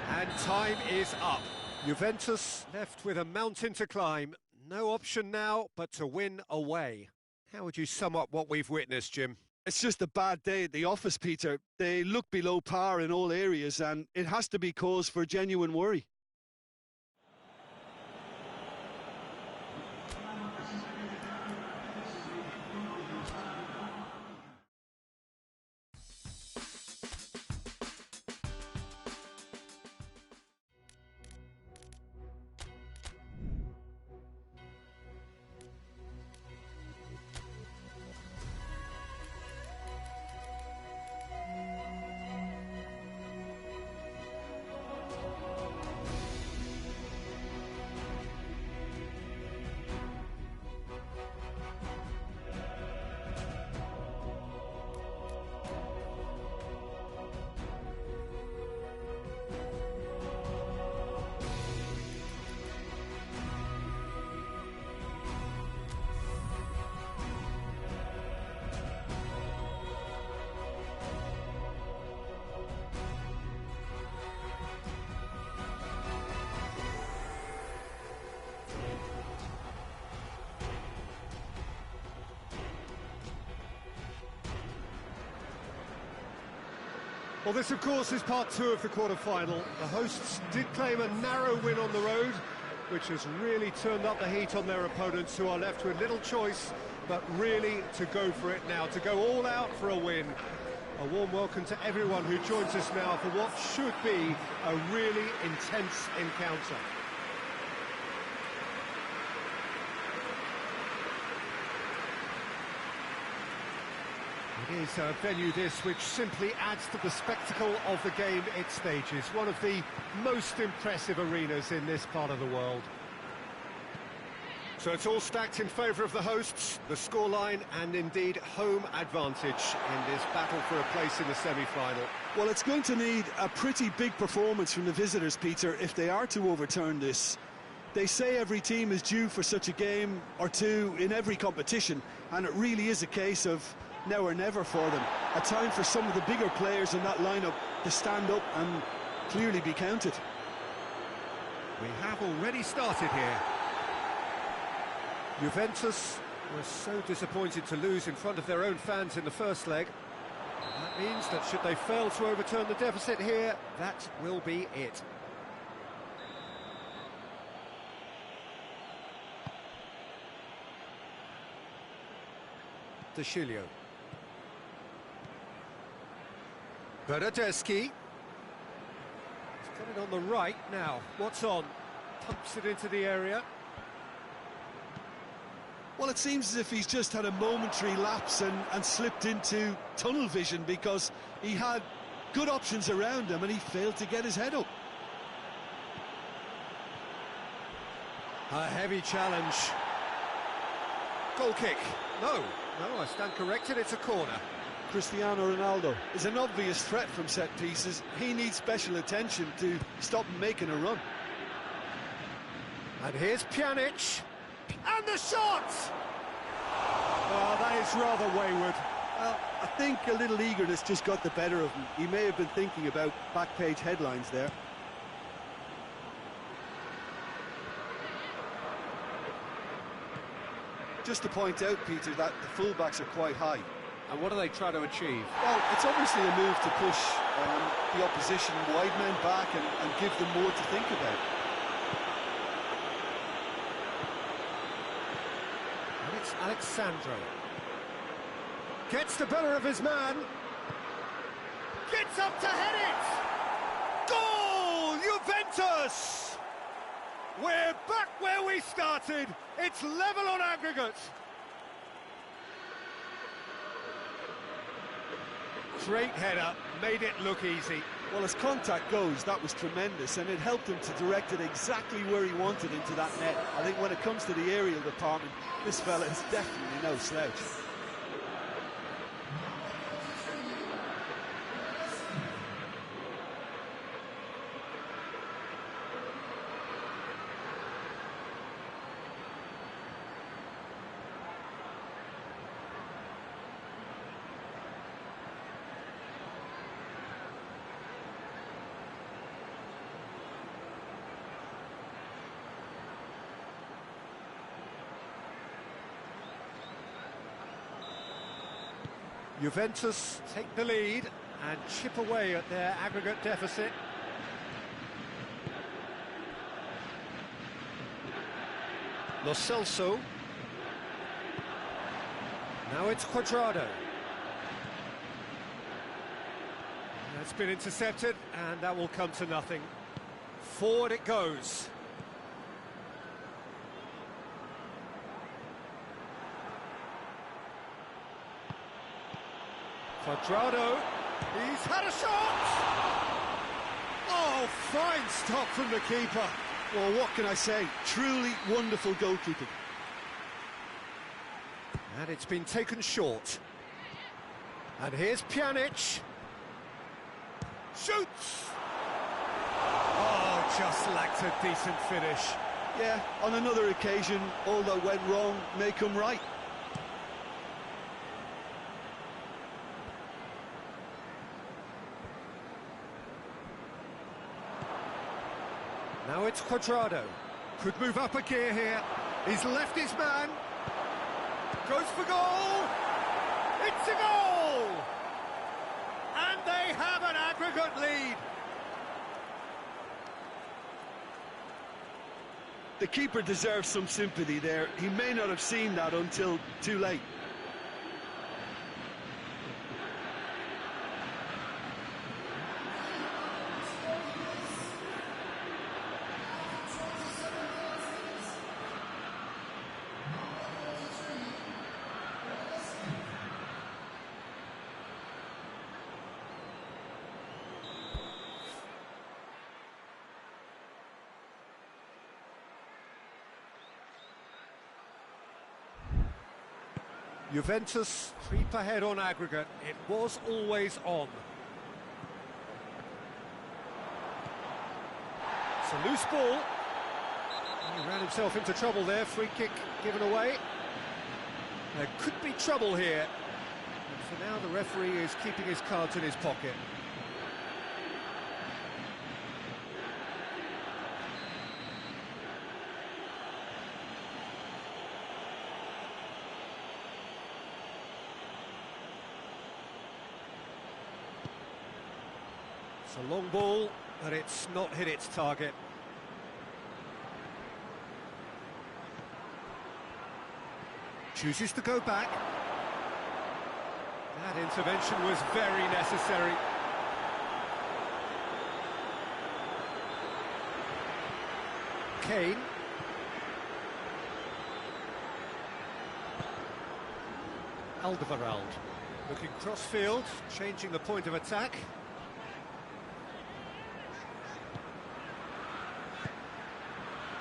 And time is up. Juventus left with a mountain to climb. No option now but to win away. How would you sum up what we've witnessed, Jim? It's just a bad day at the office, Peter. They look below par in all areas, and it has to be cause for genuine worry. Well, this, of course, is part 2 of the quarter-final. The hosts did claim a narrow win on the road, which has really turned up the heat on their opponents, who are left with little choice but really to go for it now, to go all out for a win. A warm welcome to everyone who joins us now for what should be a really intense encounter. It is a venue this which simply adds to the spectacle of the game it stages. One of the most impressive arenas in this part of the world. So it's all stacked in favour of the hosts, the scoreline and indeed home advantage in this battle for a place in the semi-final. Well, it's going to need a pretty big performance from the visitors, Peter, if they are to overturn this. They say every team is due for such a game or two in every competition, and it really is a case of now or never for them. A time for some of the bigger players in that lineup to stand up and clearly be counted. We have already started here. Juventus were so disappointed to lose in front of their own fans in the first leg. And that means that should they fail to overturn the deficit here, that will be it. De Chilio. Bernardeschi. He's got it on the right now. What's on? Pumps it into the area. Well, it seems as if he's just had a momentary lapse and slipped into tunnel vision, because he had good options around him and he failed to get his head up. A heavy challenge. Goal kick. No, I stand corrected, it's a corner. Cristiano Ronaldo is an obvious threat from set pieces. He needs special attention to stop him making a run. And here's Pjanic. And the shot! Oh, that is rather wayward. Well, I think a little eagerness just got the better of him. He may have been thinking about back-page headlines there. Just to point out, Peter, that the fullbacks are quite high. And what do they try to achieve? Well, it's obviously a move to push the opposition wide men back and give them more to think about. And it's Alexandro. Gets the better of his man. Gets up to head it! Goal! Juventus! We're back where we started. It's level on aggregate. Great header, made it look easy. Well, as contact goes, that was tremendous, and it helped him to direct it exactly where he wanted into that net. I think when it comes to the aerial department, this fella is definitely no slouch. Juventus take the lead and chip away at their aggregate deficit. Lo Celso. Now it's Cuadrado. That's been intercepted, and that will come to nothing. Forward it goes. Cuadrado, he's had a shot! Oh, fine stop from the keeper. Well, what can I say? Truly wonderful goalkeeping. And it's been taken short. And here's Pjanic. Shoots! Oh, just lacked a decent finish. Yeah, on another occasion, all that went wrong may come right. Now it's Cuadrado. Could move up a gear here. He's left his man. Goes for goal. It's a goal! And they have an aggregate lead. the keeper deserves some sympathy there. He may not have seen that until too late. Juventus creep ahead on aggregate. It was always on. It's a loose ball. He ran himself into trouble there. Free kick given away. There could be trouble here. And for now, the referee is keeping his cards in his pocket. It's a long ball, but it's not hit its target. Chooses to go back. That intervention was very necessary. Kane. Alderweireld. Looking cross-field, changing the point of attack.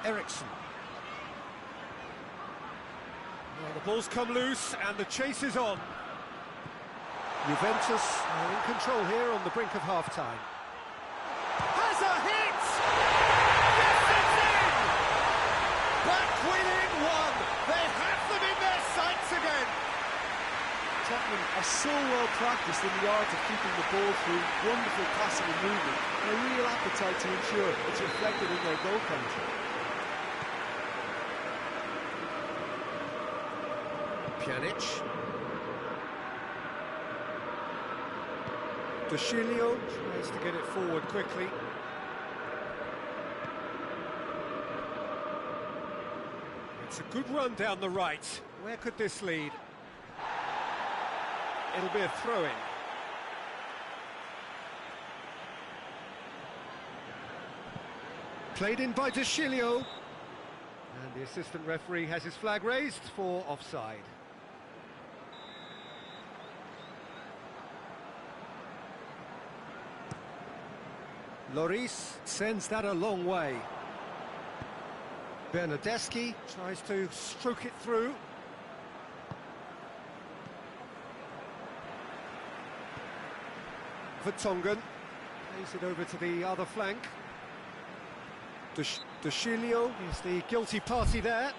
Eriksson. Well, the ball's come loose and the chase is on. Juventus are in control here on the brink of half-time. Has a hit! Yes, it's in! Back within one! They have them in their sights again! Tottenham are so well practiced in the art of keeping the ball through, wonderful passing and movement, and a real appetite to ensure it's reflected in their goal counter. Pjanic. De Sciglio tries to get it forward quickly. It's a good run down the right. Where could this lead? It'll be a throw-in. Played in by De Sciglio. And the assistant referee has his flag raised for offside. Lloris sends that a long way. Bernardeschi tries to stroke it through. Vertonghen plays it over to the other flank. De Sciglio is the guilty party there.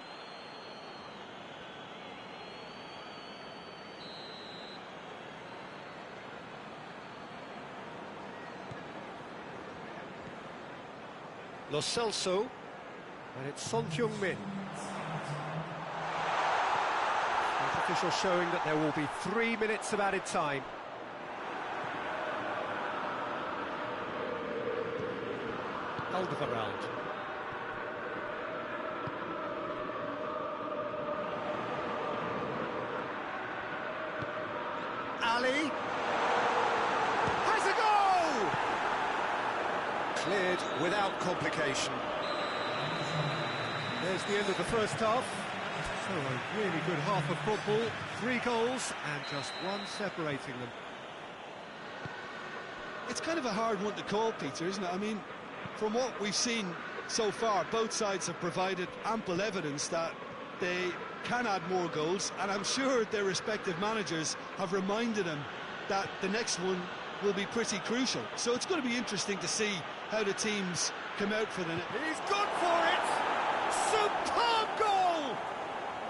Lo Celso, and it's Son Heung-min. Official showing that there will be 3 minutes of added time. Alderweireld. Ali has a goal! Cleared without complication. There's the end of the first half. So a really good half of football. 3 goals and just one separating them. It's kind of a hard one to call, Peter, isn't it? I mean, from what we've seen so far, both sides have provided ample evidence that they can add more goals, and I'm sure their respective managers have reminded them that the next one will be pretty crucial. So it's going to be interesting to see how the teams come out for the... He's gone for it! Superb goal!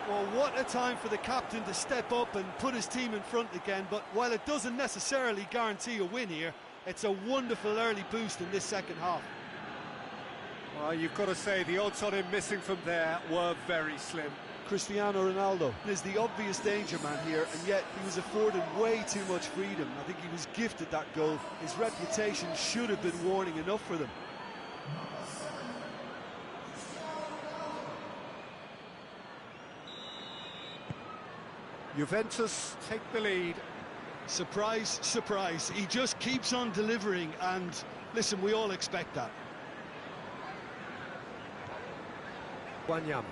Well, what a time for the captain to step up and put his team in front again, but while it doesn't necessarily guarantee a win here, it's a wonderful early boost in this second half. Well, you've got to say the odds on him missing from there were very slim. Cristiano Ronaldo is the obvious danger man here, and yet he was afforded way too much freedom. I think he was gifted that goal. His reputation should have been warning enough for them. Juventus take the lead. Surprise, surprise. He just keeps on delivering, and listen, we all expect that. Wanyama.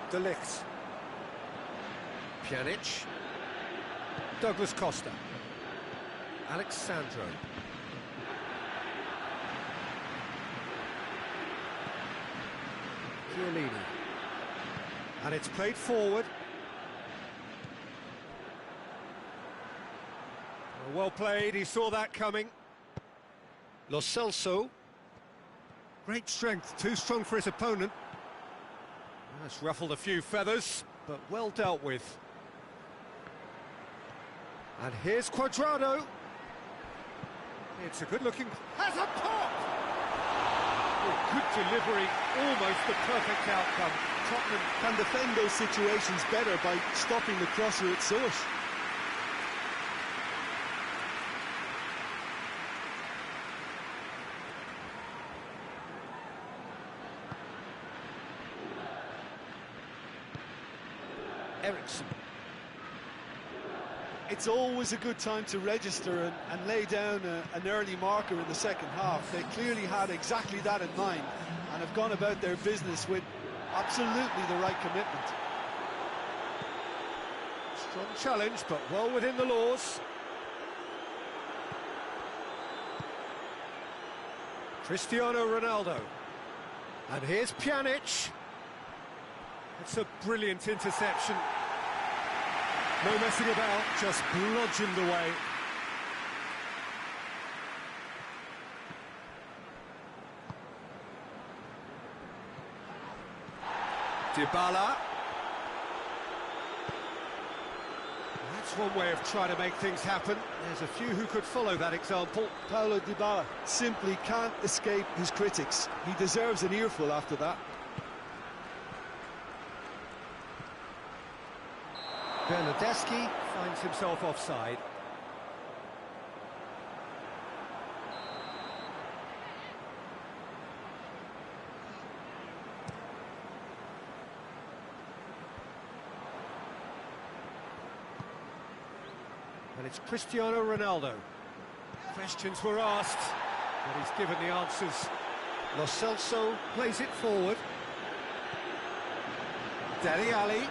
De Ligt. Pjanic. Douglas Costa. Alexandro. Chiellini. And it's played forward. Well played, he saw that coming. Lo Celso. Great strength, too strong for his opponent. That's ruffled a few feathers, but well dealt with. And here's Cuadrado. It's a good-looking... Has a pop! Oh, good delivery, almost the perfect outcome. Tottenham can defend those situations better by stopping the crosser at source. Ericsson. It's always a good time to register and lay down an early marker in the second half. They clearly had exactly that in mind and have gone about their business with absolutely the right commitment. Strong challenge, but well within the laws. Cristiano Ronaldo. And here's Pjanic. It's a brilliant interception. No messing about, just bludgeoned away. Dybala. That's one way of trying to make things happen. There's a few who could follow that example. Paulo Dybala simply can't escape his critics. He deserves an earful after that. Bernardeschi finds himself offside. And it's Cristiano Ronaldo. Questions were asked, but he's given the answers. Lo Celso plays it forward. Dele Alli.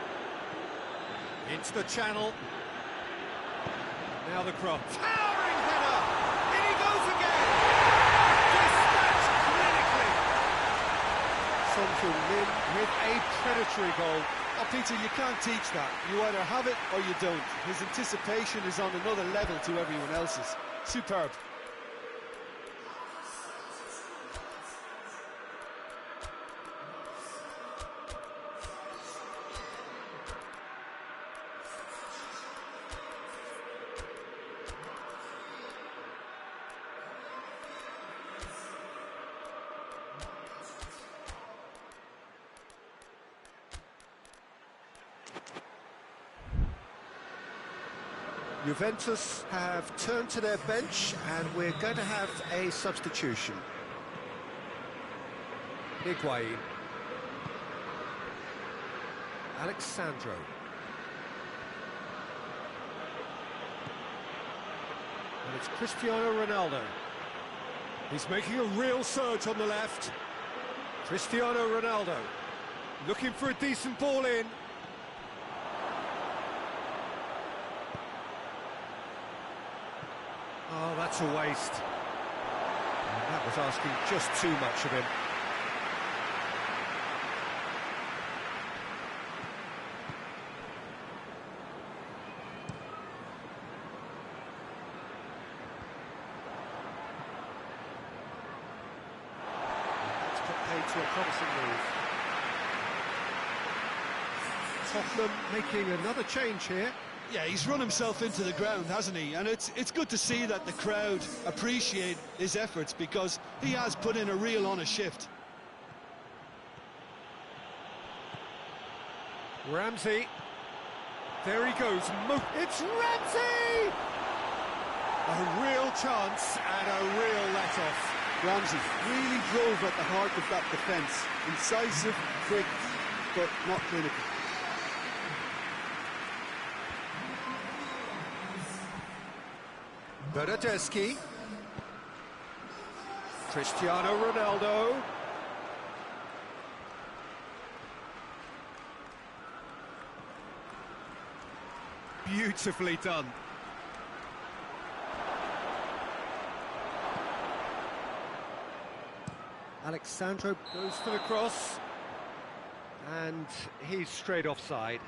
Into the channel. Now the cross. Towering header! In he goes again! Dispatched clinically! Son Heung-min with a predatory goal. Oh, Peter, you can't teach that. You either have it or you don't. His anticipation is on another level to everyone else's. Superb. Juventus have turned to their bench and we're going to have a substitution. Higuain. Alexandro. And it's Cristiano Ronaldo. He's making a real surge on the left. Cristiano Ronaldo looking for a decent ball in. Oh, that's a waste. And that was asking just too much of him. That's put paid to a promising move. Tottenham making another change here. Yeah, he's run himself into the ground, hasn't he? And it's good to see that the crowd appreciate his efforts because he has put in a real honest shift. Ramsey. There he goes. It's Ramsey! A real chance and a real let-off. Ramsey really drove at the heart of that defence. Incisive, quick, but not clinical. Bernardeschi. Cristiano Ronaldo. Beautifully done. Alexandro goes for the cross. And he's straight offside.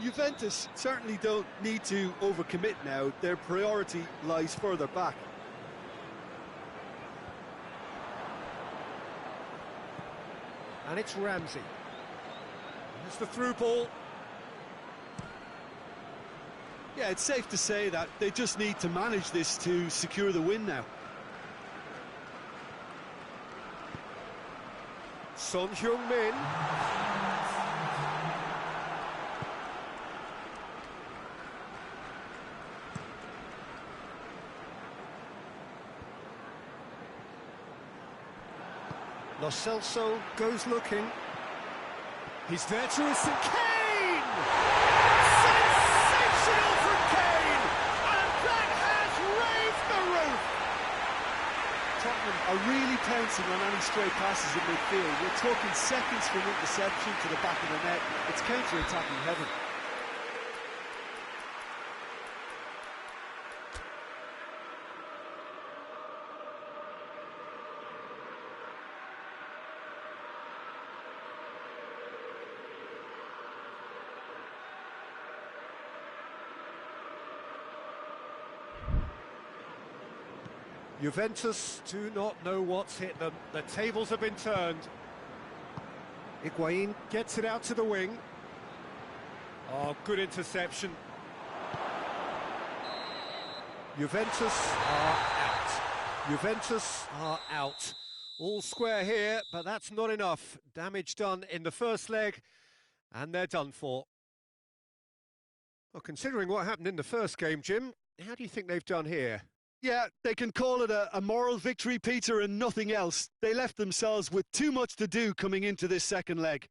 Juventus certainly don't need to overcommit now. Their priority lies further back. And it's Ramsey. There's the through ball. Yeah, it's safe to say that they just need to manage this to secure the win now. Son Heung-min. Lo Celso goes looking. He's there to assist. Kane! Sensational from Kane! And that has raised the roof! Tottenham are really pouncing on any stray passes in midfield. We're talking seconds from interception to the back of the net. It's counter-attacking heaven. Juventus do not know what's hit them. The tables have been turned. Higuain gets it out to the wing. Oh, good interception. Juventus are out. Juventus are out. All square here, but that's not enough. Damage done in the first leg, and they're done for. Well, considering what happened in the first game, Jim, how do you think they've done here? Yeah, they can call it a moral victory, Peter, and nothing else. They left themselves with too much to do coming into this second leg.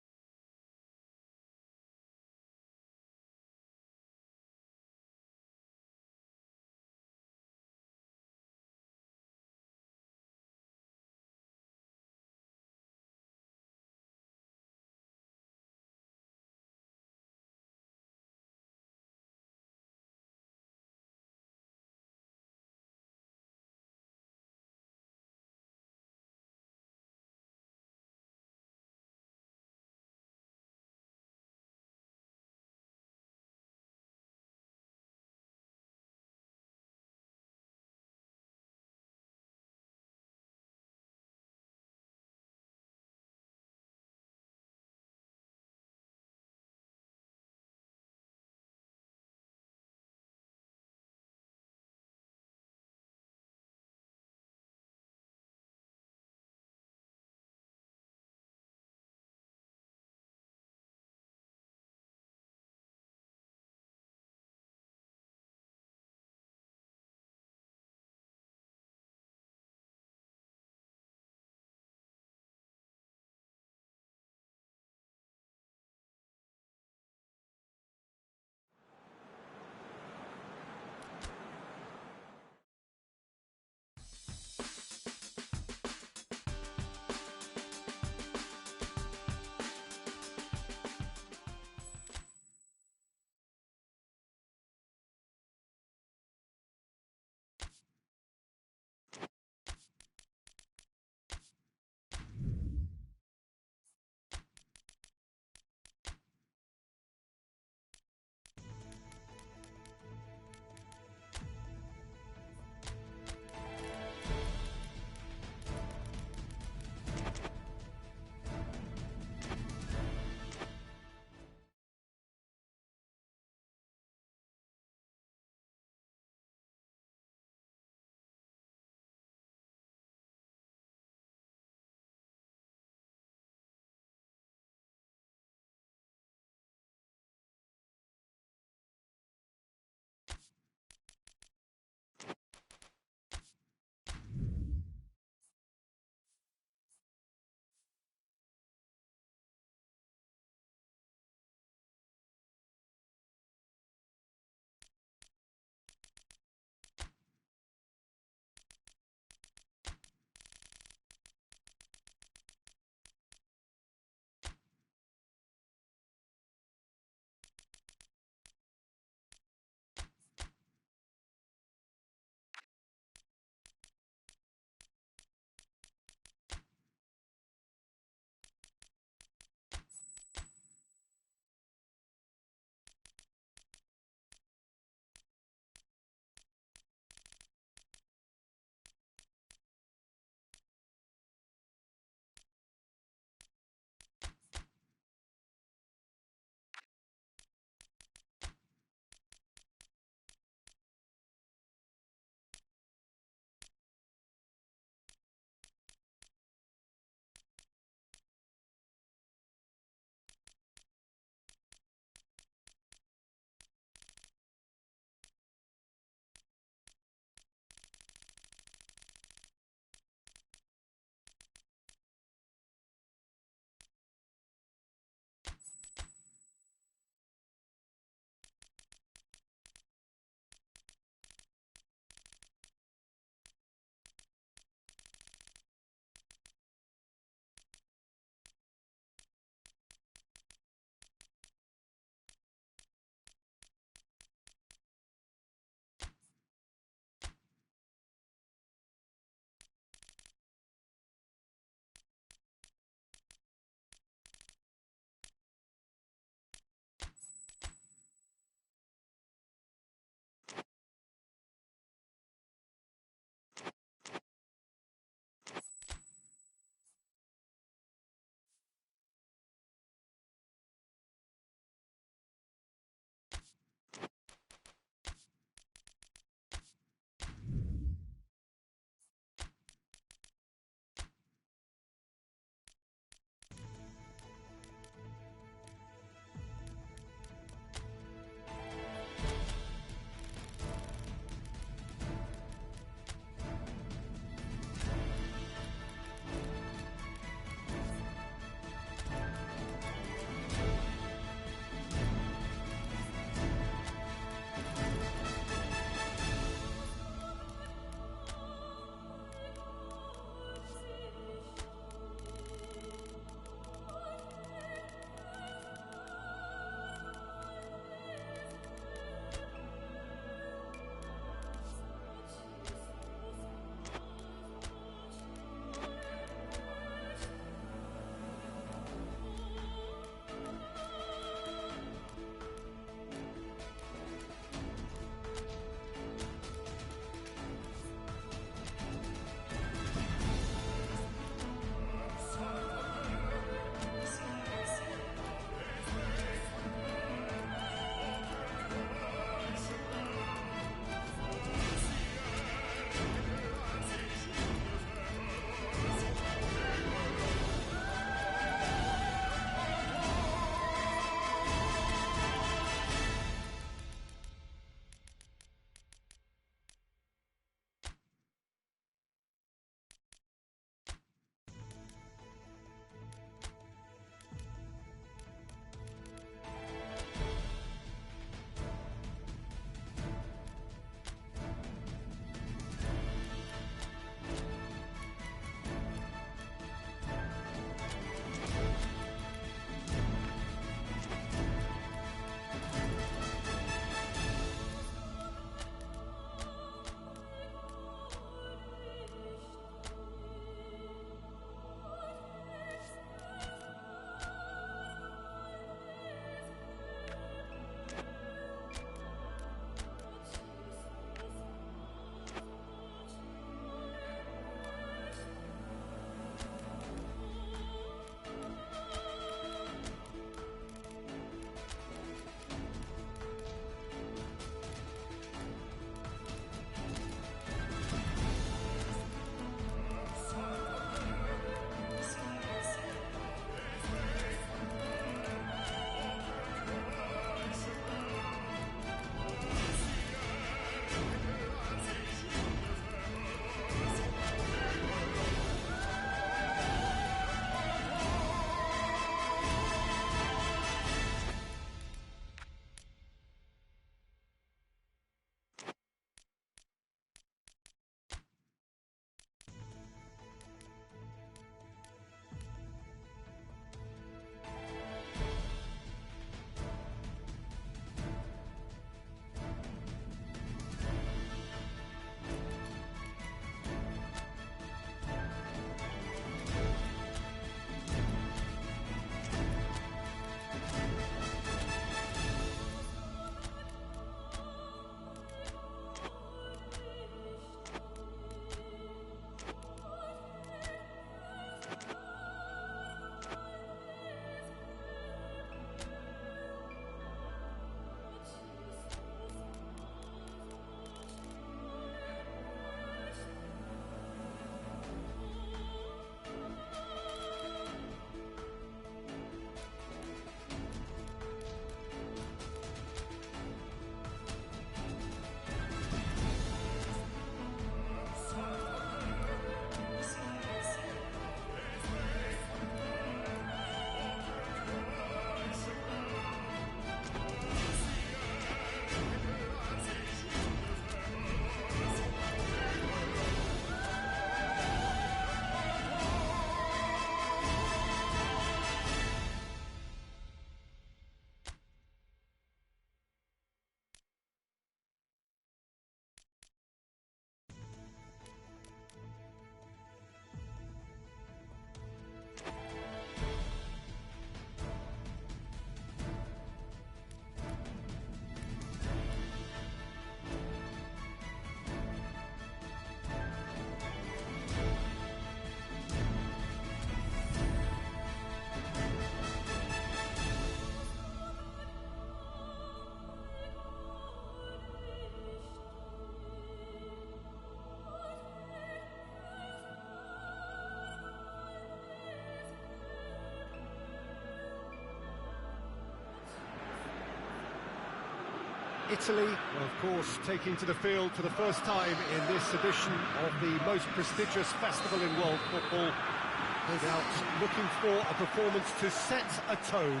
Italy, of course, taking to the field for the first time in this edition of the most prestigious festival in world football. No doubt looking for a performance to set a tone.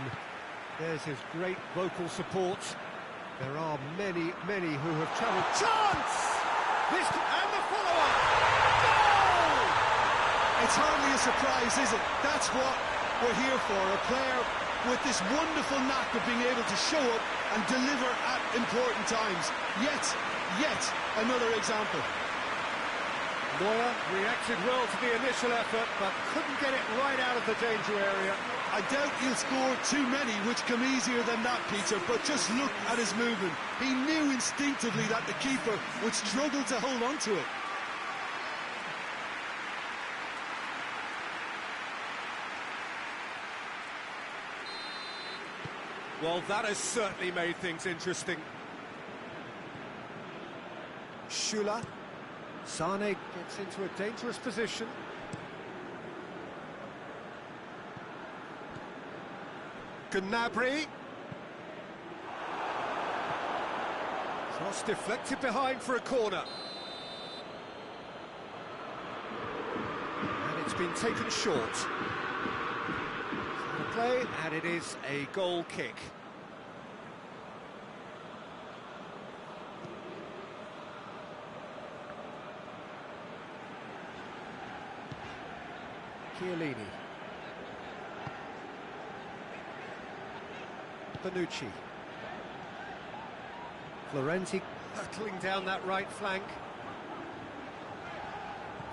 There's his great vocal support. There are many who have travelled. Chance! And the follow-up! Goal! It's hardly a surprise, is it? That's what we're here for, a player with this wonderful knack of being able to show up and deliver at important times. Yet another example. Neuer reacted well to the initial effort, but couldn't get it right out of the danger area. I doubt he'll score too many, which come easier than that, Peter, but just look at his movement. He knew instinctively that the keeper would struggle to hold on to it. Well, that has certainly made things interesting. Schüller. Sane gets into a dangerous position. Gnabry. Cross deflected behind for a corner. And it's been taken short. Play, and it is a goal kick. Chiellini. Bonucci. Florenzi hurtling down that right flank.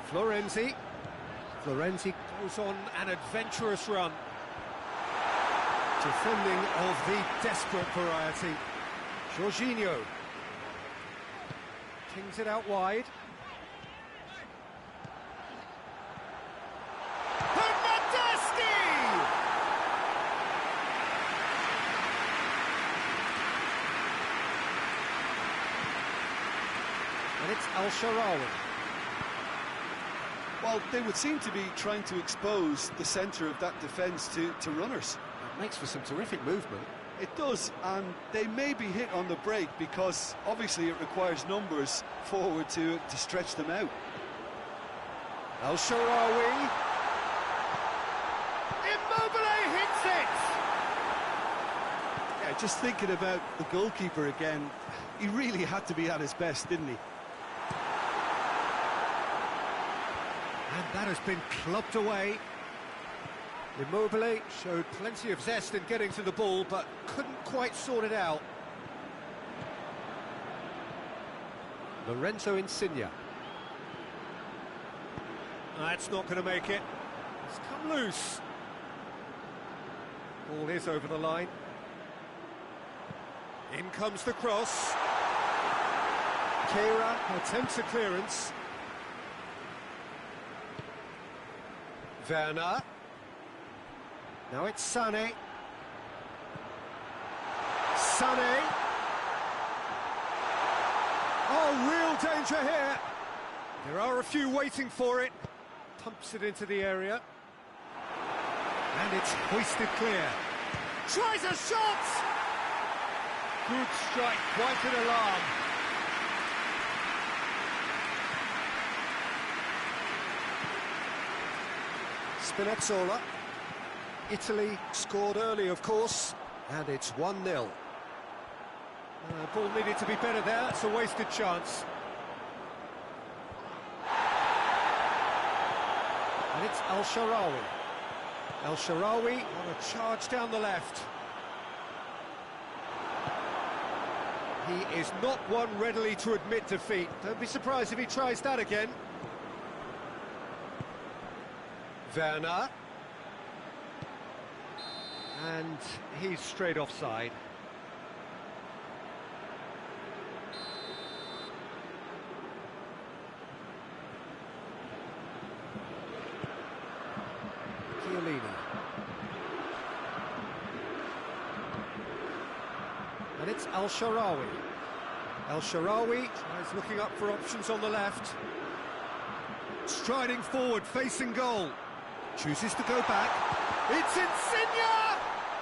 Florenzi goes on an adventurous run. Defending of the desperate variety. Jorginho. Kings it out wide. And it's Al-Sharawi. Well, they would seem to be trying to expose the centre of that defence to runners. It makes for some terrific movement. It does, and they may be hit on the break because obviously it requires numbers forward to stretch them out. Al-Sharawi. Immobile hits it! Yeah, just thinking about the goalkeeper again, he really had to be at his best, didn't he? And that has been clubbed away. Immobile showed plenty of zest in getting to the ball, but couldn't quite sort it out. Lorenzo Insigne. That's not going to make it. It's come loose. Ball is over the line. In comes the cross. Keira attempts a clearance. Werner. Now it's Sane. Oh, real danger here. There are a few waiting for it. Pumps it into the area. And it's hoisted clear. Tries a shot! Good strike, quite an alarm. Spinazzola. Italy scored early, of course, and it's 1-0. Ball needed to be better there, it's a wasted chance. And it's Al-Sharawi. Al-Sharawi on a charge down the left. He is not one readily to admit defeat. Don't be surprised if he tries that again. Werner. And he's straight offside. Chiellini. And it's Al-Sharawi. Al-Sharawi tries looking up for options on the left. Striding forward, facing goal. Chooses to go back. It's Insigne!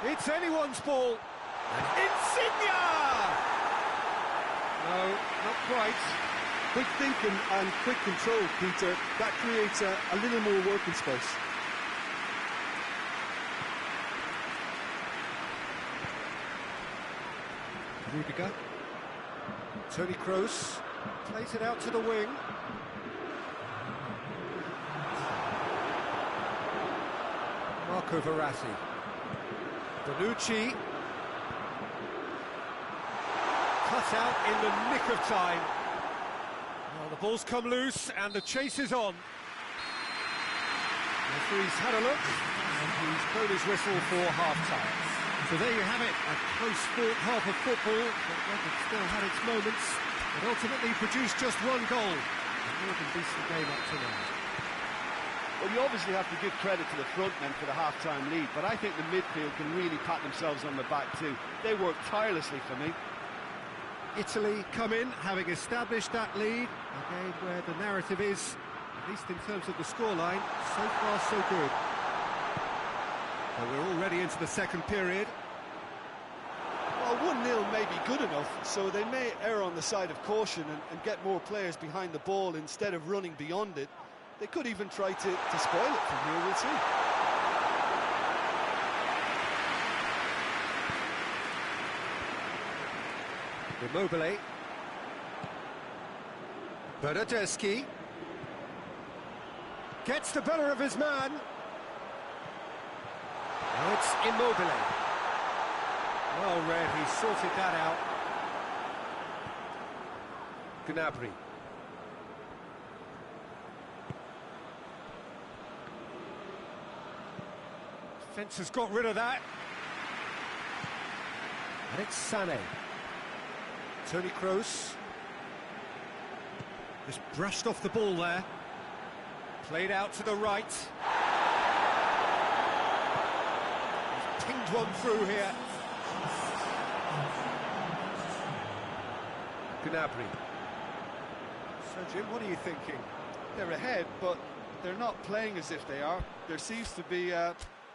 It's anyone's ball. And Insigne! No, not quite. Quick thinking and quick control, Peter. That creates a little more working space. Rudiger. Toni Kroos plays it out to the wing. Marco Verratti. Bonucci. Cut out in the nick of time. Well, the ball's come loose and the chase is on. The referee's had a look and he's blown his whistle for half-time. So there you have it, a close-fought half of football, but one that still had its moments, and ultimately produced just one goal. A more than decent game up to now. Well, you obviously have to give credit to the front men for the half-time lead, but I think the midfield can really pat themselves on the back too. They worked tirelessly for me. Italy come in, having established that lead, a game where the narrative is, at least in terms of the scoreline, so far so good. But we're already into the second period. Well, 1-0 may be good enough, so they may err on the side of caution and get more players behind the ball instead of running beyond it. They could even try to spoil it from here, we'll see. Immobile. Bernardeschi. Gets the better of his man. Now it's Immobile. Well read, he sorted that out. Gnabry. Defence has got rid of that. And it's Sané. Toni Kroos. Just brushed off the ball there. Played out to the right. He's pinged one through here. Gnabry. So, Jim, what are you thinking? They're ahead, but they're not playing as if they are. There seems to be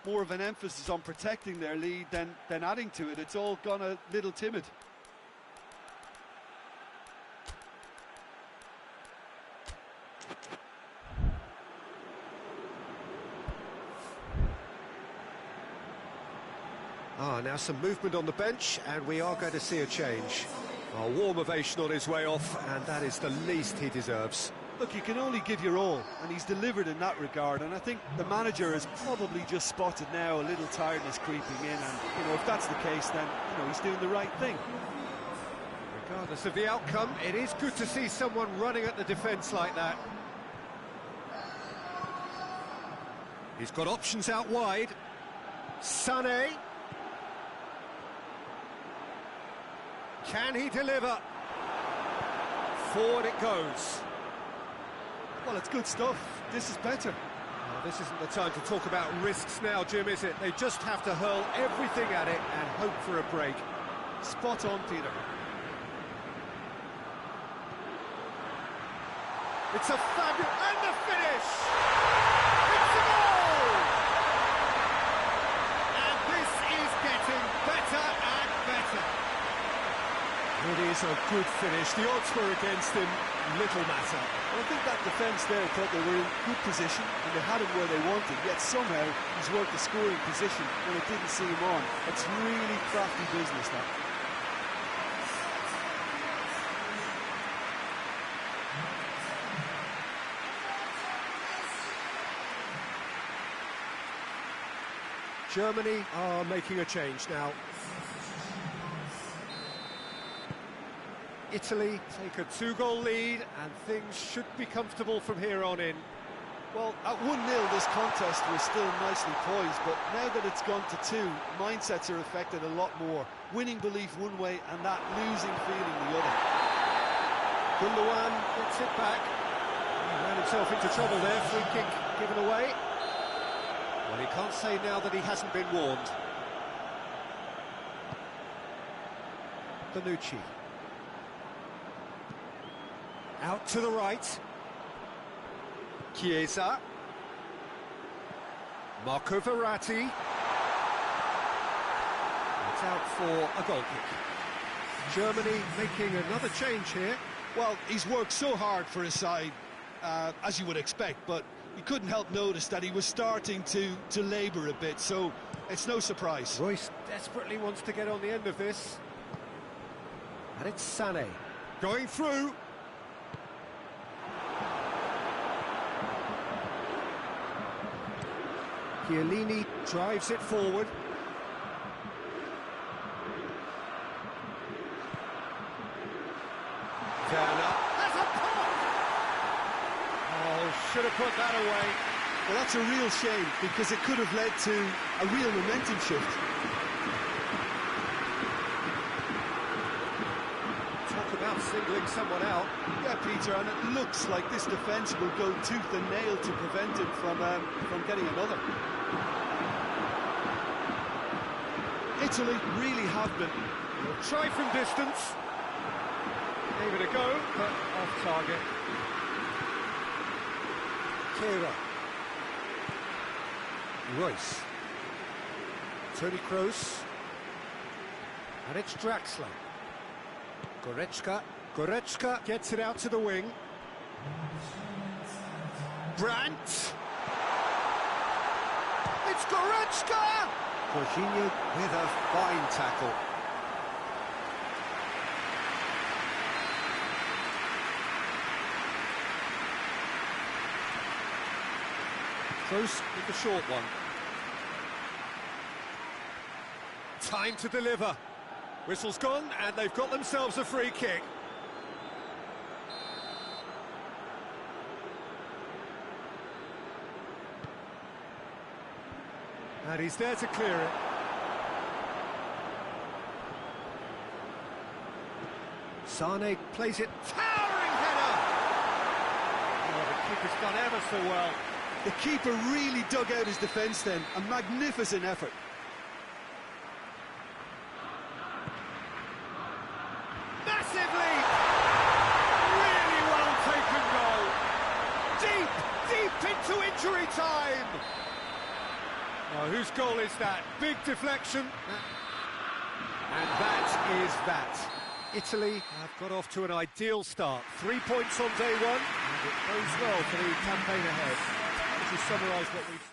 more of an emphasis on protecting their lead than adding to it. It's all gone a little timid. Now some movement on the bench, and we are going to see a change. A warm ovation on his way off, and that is the least he deserves. Look, you can only give your all, and he's delivered in that regard, and I think the manager has probably just spotted now a little tiredness creeping in, and, if that's the case, then, he's doing the right thing. Regardless of the outcome, it is good to see someone running at the defence like that. He's got options out wide. Sané. Can he deliver? Forward it goes. Well, it's good stuff. This is better. Well, this isn't the time to talk about risks now, Jim, is it? They just have to hurl everything at it and hope for a break. Spot on, Peter. It's a fabulous... and the finish! It's a goal! And this is getting better and better. It is a good finish. The odds were against him, little matter. Well, I think that defence there thought they were in good position and they had him where they wanted, yet somehow he's worked the scoring position when it didn't see him on. It's really crafty business, that. Germany are making a change now. Italy take a 2-goal lead, and things should be comfortable from here on in. Well, at 1-0 this contest was still nicely poised, but now that it's gone to 2, mindsets are affected a lot more. Winning belief one way and that losing feeling the other. Gundogan gets it back. He ran himself into trouble there, free kick given away. Well, he can't say now that he hasn't been warned. Bonucci. Out to the right. Chiesa. Marco Verratti. It's out for a goal kick. Germany making another change here. Well, he's worked so hard for his side, as you would expect, but you couldn't help notice that he was starting to labour a bit, so it's no surprise. Royce desperately wants to get on the end of this. And it's Sané. Going through. Chiellini drives it forward. Werner. There's a pop! Oh, should have put that away. Well, that's a real shame, because it could have led to a real momentum shift. Talk about singling someone out. Yeah, Peter, and it looks like this defence will go tooth and nail to prevent him from getting another. Italy really have been. Try from distance. Gave it a go, but off target. Kehrer. Royce. Toni Kroos. And it's Draxler. Goretzka. Goretzka gets it out to the wing. Brandt. It's Goretzka! Jorginho with a fine tackle. Kroos with the short one. Time to deliver. Whistle's gone, and they've got themselves a free kick. And he's there to clear it. Sané plays it. Towering header! Oh, the keeper's done ever so well. The keeper really dug out his defence then. A magnificent effort. Massive lead! Really well taken goal. Deep into injury time. Oh, whose goal is that? Big deflection. And that is that. Italy have got off to an ideal start. 3 points on day one, and it bodes well for the campaign ahead. To summarise what we've seen.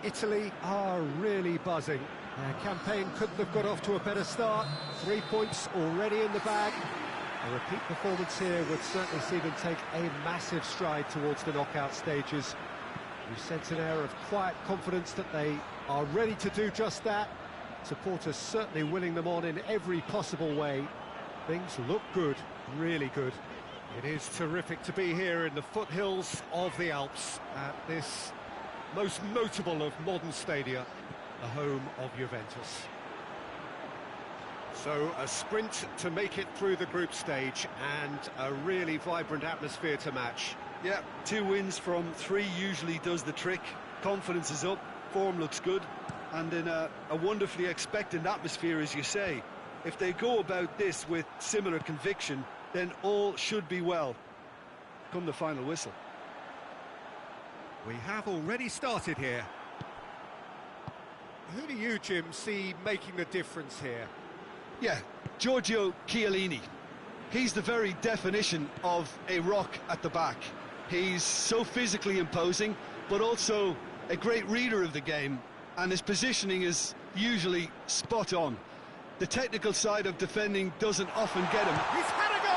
Italy are really buzzing. Their campaign couldn't have got off to a better start. 3 points already in the bag. A repeat performance here would certainly see them take a massive stride towards the knockout stages. We sense an air of quiet confidence that they are ready to do just that. Supporters certainly willing them on in every possible way. Things look good, really good. It is terrific to be here in the foothills of the Alps at this most notable of modern stadia, the home of Juventus. So a sprint to make it through the group stage, and a really vibrant atmosphere to match. Yeah, 2 wins from 3 usually does the trick. Confidence is up, form looks good, and in a wonderfully expectant atmosphere, as you say. If they go about this with similar conviction, then all should be well come the final whistle. We have already started here. Who do you, Jim, see making the difference here? Yeah, Giorgio Chiellini. He's the very definition of a rock at the back. He's so physically imposing, but also a great reader of the game, and his positioning is usually spot on. The technical side of defending doesn't often get him. He's had a go!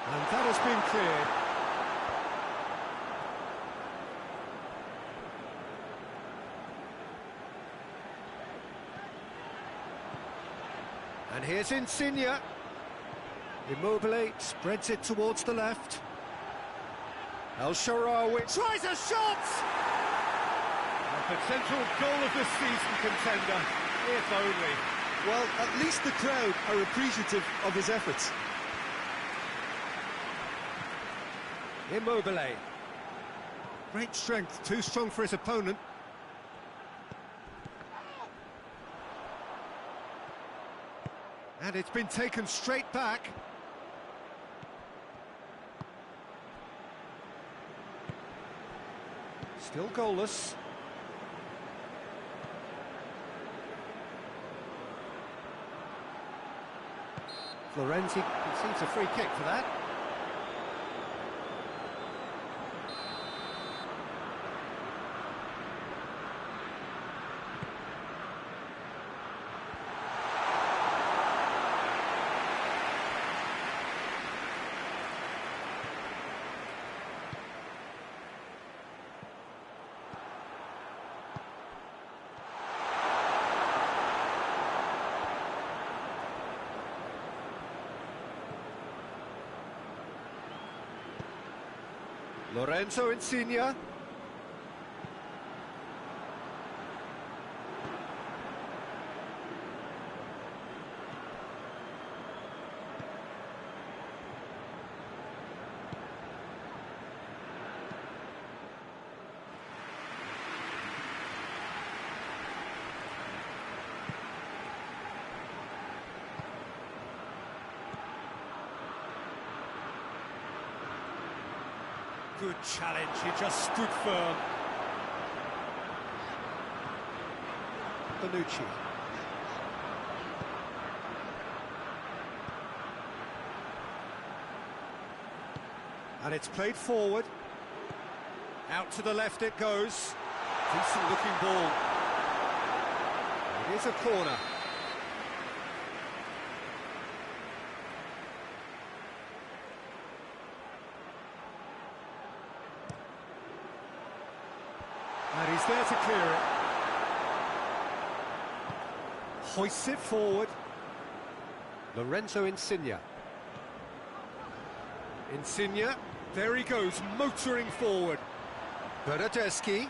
And that has been cleared. And here's Insigne. Immobile spreads it towards the left. El Shaarawy tries a shot! A potential goal of the season contender, if only. Well, at least the crowd are appreciative of his efforts. Immobile. Great strength, too strong for his opponent. And it's been taken straight back. Still goalless. Florenzi concedes a free kick for that. Lorenzo Insigne. Good challenge, he just stood firm. Bonucci. And it's played forward. Out to the left it goes. Decent looking ball. It is a corner. And he's there to clear it. Hoists it forward. Lorenzo Insigne. Insigne, there he goes, motoring forward. Bernardeschi.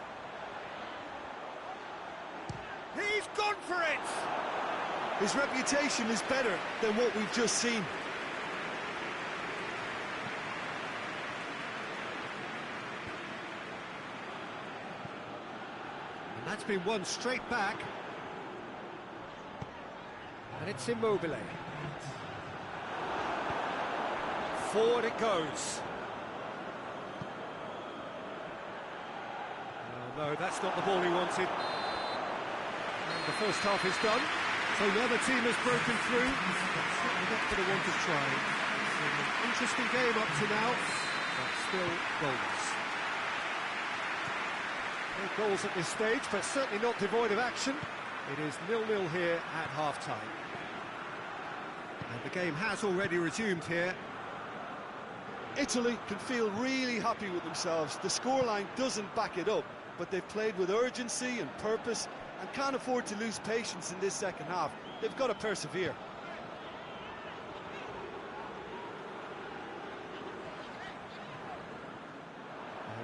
He's gone for it! His reputation is better than what we've just seen. And that's been won straight back. And it's Immobile. Forward it goes. Oh, no, that's not the ball he wanted. And the first half is done. So now the team has broken through. Certainly not going to want to try. It's an interesting game up to now, but still goals. No goals at this stage, but certainly not devoid of action. It is 0-0 here at half-time. And the game has already resumed here. Italy can feel really happy with themselves. The scoreline doesn't back it up, but they've played with urgency and purpose and can't afford to lose patience in this second half. They've got to persevere.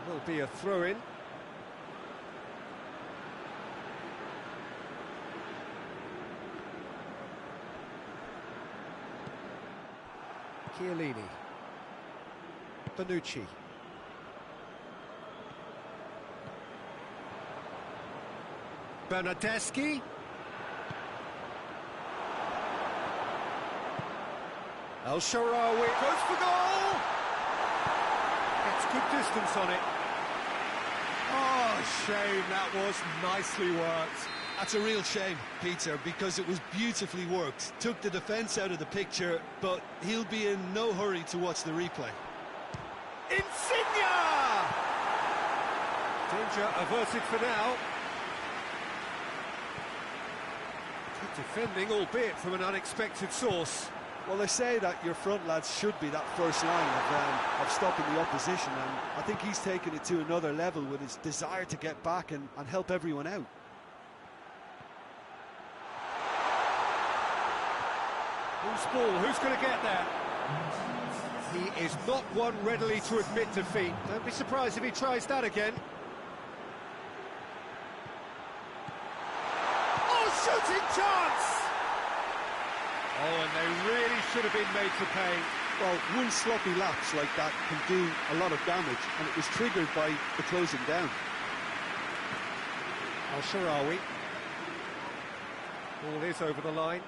There will be a throw-in. Chiellini. Bonucci. Bernardeschi. El Shaarawy goes for goal! Gets good distance on it. Oh, shame, that was nicely worked. That's a real shame, Peter, because it was beautifully worked. Took the defence out of the picture, but he'll be in no hurry to watch the replay. Insigne! Danger averted for now. Good defending, albeit from an unexpected source. Well, they say that your front lads should be that first line of stopping the opposition, and I think he's taken it to another level with his desire to get back and help everyone out. Who's ball? Who's going to get there? He is not one readily to admit defeat. Don't be surprised if he tries that again. Oh, shooting chance! Oh, and they really should have been made to pay. Well, one sloppy lapse like that can do a lot of damage, and it was triggered by the closing down. Al-Sharawi. Ball is over the line.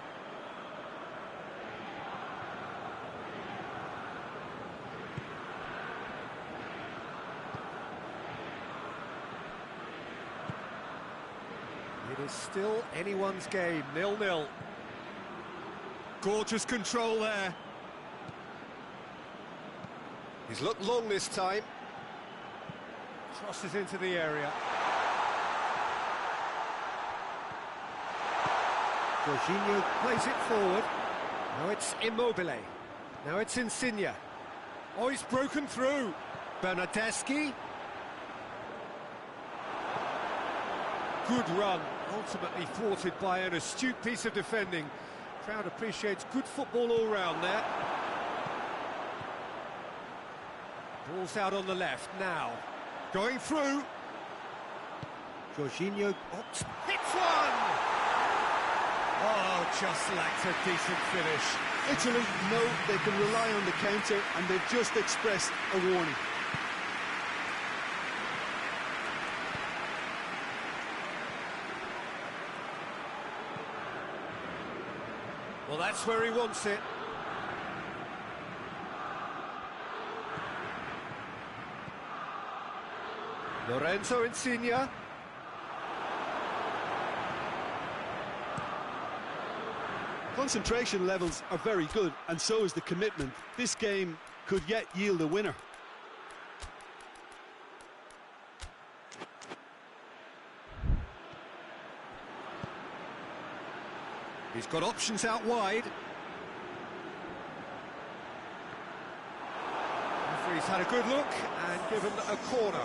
It is still anyone's game, 0-0. Gorgeous control there. He's looked long this time. Crosses into the area. Jorginho plays it forward. Now it's Immobile. Now it's Insigne. Oh, he's broken through. Bernardeschi. Good run, ultimately thwarted by an astute piece of defending. Crowd appreciates good football all round there. Ball's out on the left now. Going through. Jorginho hits one! Oh, just lacked a decent finish. Italy know they can rely on the counter, and they've just expressed a warning. Well, that's where he wants it. Lorenzo Insigne. Concentration levels are very good, and so is the commitment. This game could yet yield a winner. He's got options out wide. Referee's had a good look and given a corner.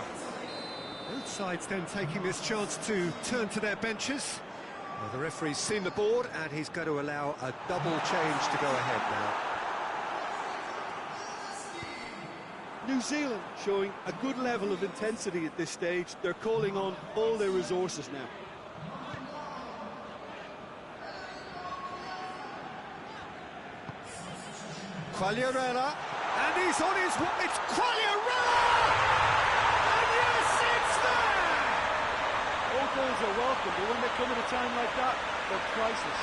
Both sides then taking this chance to turn to their benches. Well, the referee's seen the board and he's going to allow a double change to go ahead New Zealand showing a good level of intensity at this stage. They're calling on all their resources now. Quagliarella, and he's on his way. It's Quagliarella! And yes, it's there! All goals are welcome, but when they come at a time like that, they're priceless.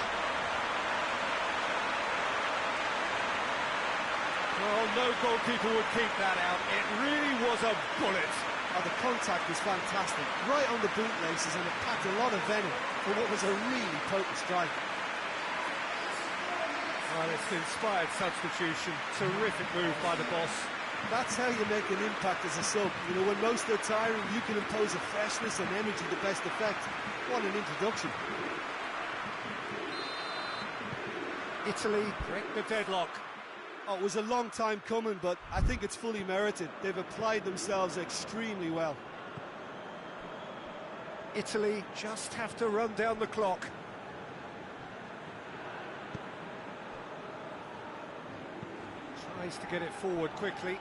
Well, no goalkeeper would keep that out. It really was a bullet. Oh, the contact was fantastic, right on the bootlaces, and it packed a lot of venom for what was a really potent strike. Well, it's an inspired substitution. Terrific move by the boss. That's how you make an impact as a sub. You know, when most are tiring, you can impose a freshness and energy to best effect. What an introduction. Italy break the deadlock. Oh, it was a long time coming, but I think it's fully merited. They've applied themselves extremely well. Italy just have to run down the clock. Tries to get it forward quickly.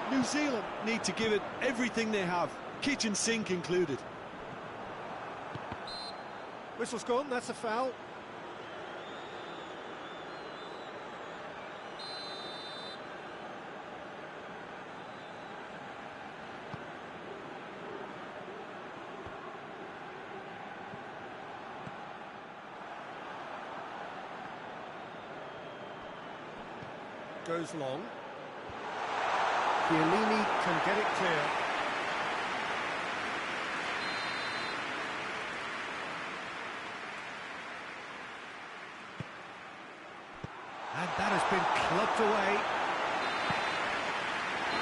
New Zealand need to give it everything they have, kitchen sink included. Whistle's gone, that's a foul. Goes long. Chiellini can get it clear. And that has been clubbed away.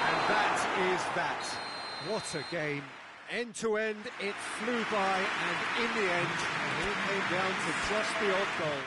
And that is that. What a game. End to end, it flew by, and in the end, it all came down to just the odd goal.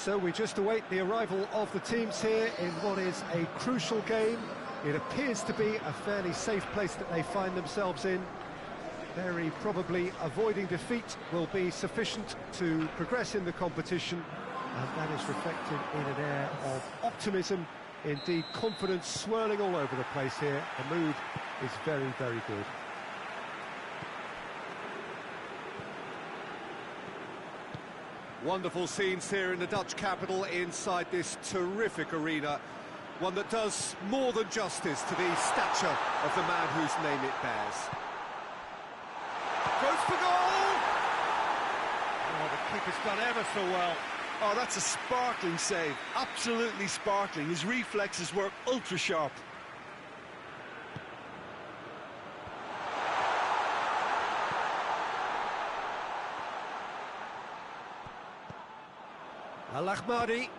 So we just await the arrival of the teams here in what is a crucial game. It appears to be a fairly safe place that they find themselves in. Very probably avoiding defeat will be sufficient to progress in the competition, and that is reflected in an air of optimism, indeed confidence swirling all over the place here. The mood is very, very good. Wonderful scenes here in the Dutch capital inside this terrific arena. One that does more than justice to the stature of the man whose name it bears. Goes for goal! Oh, the keeper's done ever so well. Oh, that's a sparkling save. Absolutely sparkling. His reflexes were ultra sharp. Al-Ahmadi.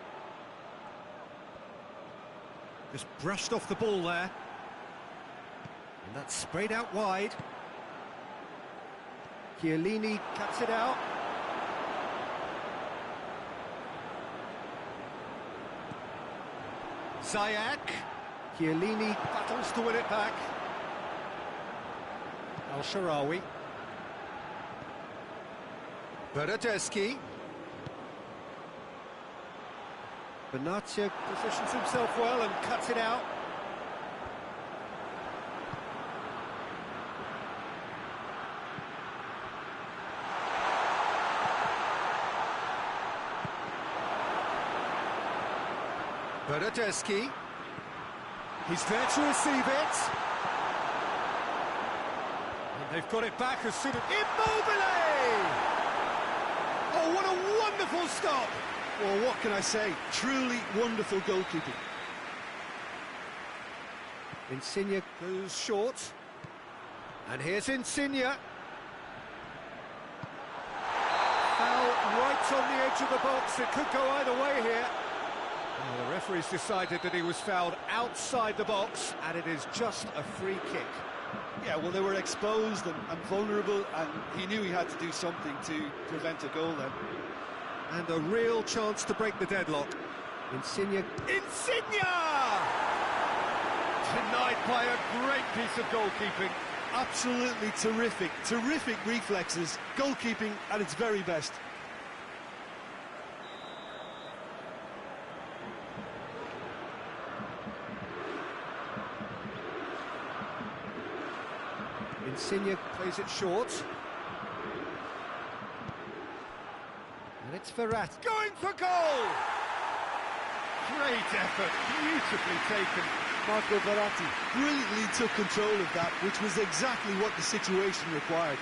Just brushed off the ball there. And that's sprayed out wide. Chiellini cuts it out. Ziyech. Chiellini battles to win it back. Al-Sharawi. Bernardeschi. Benatia positions himself well and cuts it out. Bernardeschi. He's there to receive it. And they've got it back as soon as... Immobile! Oh, what a wonderful stop! Well, what can I say? Truly wonderful goalkeeping. Insigne goes short. And here's Insigne. Foul right on the edge of the box. It could go either way here. Well, the referee's decided that he was fouled outside the box, and it is just a free kick. Yeah, well, they were exposed and vulnerable, and he knew he had to do something to prevent a goal then. And a real chance to break the deadlock. Insigne. Insigne! Denied by a great piece of goalkeeping. Absolutely terrific, terrific reflexes, goalkeeping at its very best. Insigne plays it short. And it's Verratti going for goal! Great effort, beautifully taken. Marco Verratti brilliantly took control of that, which was exactly what the situation required.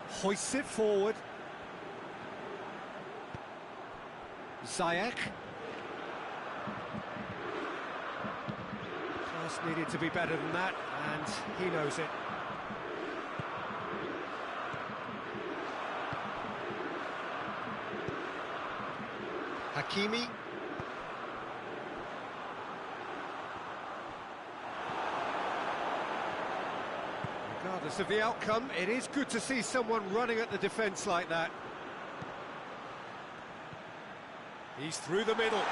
Hoists it forward. Ziyech. Pass needed to be better than that, and he knows it. Hakimi. Regardless of the outcome, it is good to see someone running at the defence like that. He's through the middle.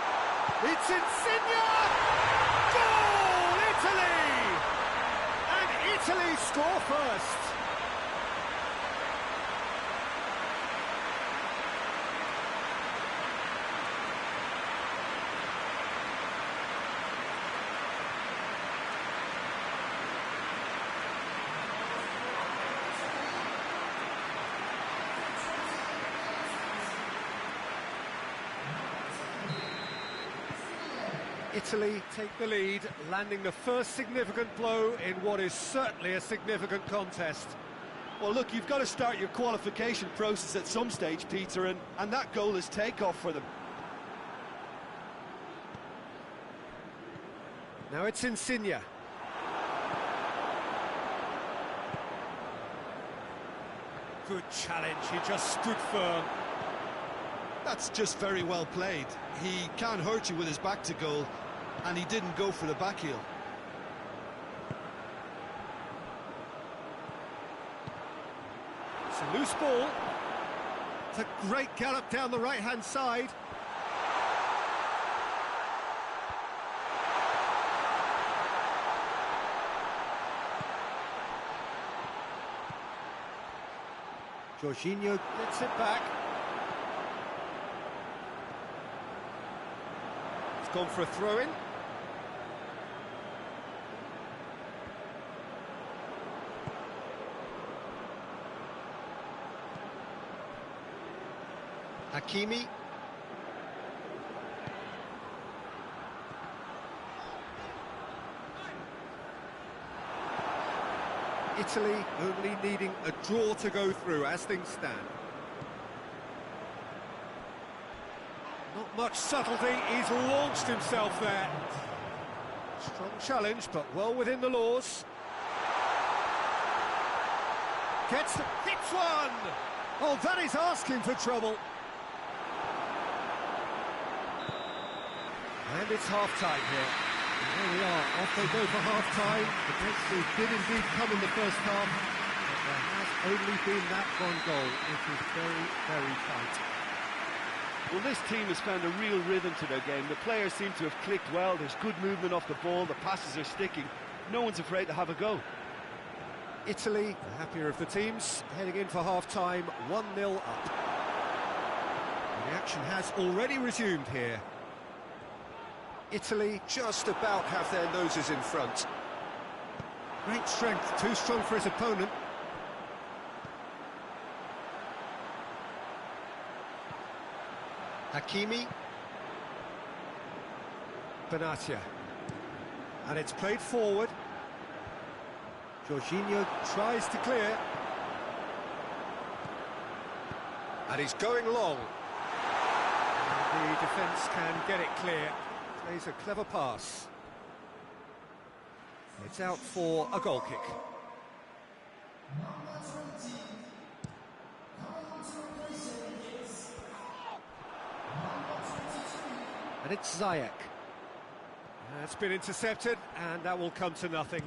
It's Insigne! Goal! Italy! And Italy score first. Italy take the lead, landing the first significant blow in what is certainly a significant contest. Well, look, you've got to start your qualification process at some stage, Peter, and that goal is takeoff for them. Now it's Insigne. Good challenge, he just stood firm. That's just very well played. He can't hurt you with his back to goal, and he didn't go for the back heel. It's a loose ball. It's a great gallop down the right-hand side. Jorginho gets it back. It's gone for a throw-in. Hakimi. Italy only needing a draw to go through as things stand. Not much subtlety, he's launched himself there. Strong challenge, but well within the laws. Hits one! Oh, that is asking for trouble. And it's half-time here. And there we are, off they go for half-time. The breakthrough did indeed come in the first half, but there has only been that one goal. It is very, very tight. Well, this team has found a real rhythm to their game. The players seem to have clicked well. There's good movement off the ball. The passes are sticking. No one's afraid to have a go. Italy, the happier of the teams, heading in for half-time, 1-0 up. The action has already resumed here. Italy just about have their noses in front. Great strength, too strong for his opponent. Hakimi. Benatia. And it's played forward. Jorginho tries to clear. And he's going long. And the defence can get it clear. Plays a clever pass. It's out for a goal kick. And it's Ziyech. It's been intercepted, and that will come to nothing.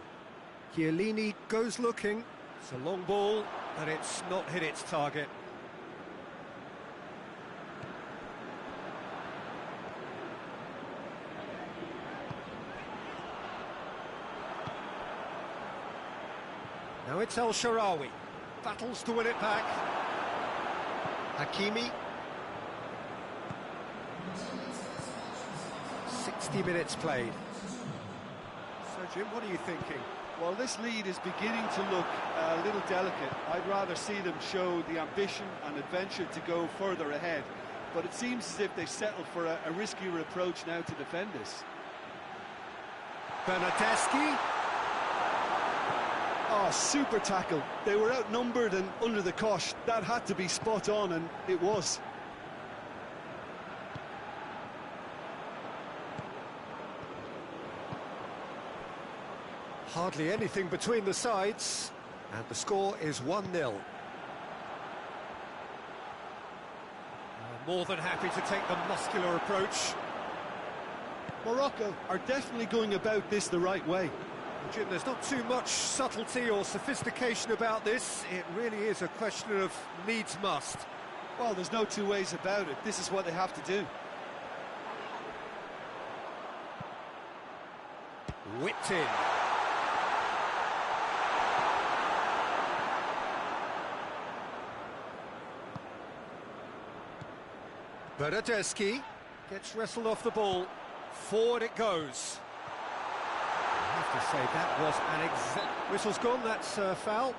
Chiellini goes looking. It's a long ball, and it's not hit its target. Now it's El Shaarawy. Battles to win it back. Hakimi. 60 minutes played. So, Jim, what are you thinking? Well, this lead is beginning to look a little delicate. I'd rather see them show the ambition and adventure to go further ahead. But it seems as if they've settled for a riskier approach now to defend this. Bernardeschi. Oh, super tackle. They were outnumbered and under the cosh. That had to be spot on, and it was. Hardly anything between the sides, and the score is 1-0. More than happy to take the muscular approach. Morocco are definitely going about this the right way. Jim, there's not too much subtlety or sophistication about this. It really is a question of needs must. Well, there's no two ways about it. This is what they have to do. Whipped in. Bernardeschi gets wrestled off the ball. Forward it goes. I have to say that was an exact... Whistle's gone, that's a foul.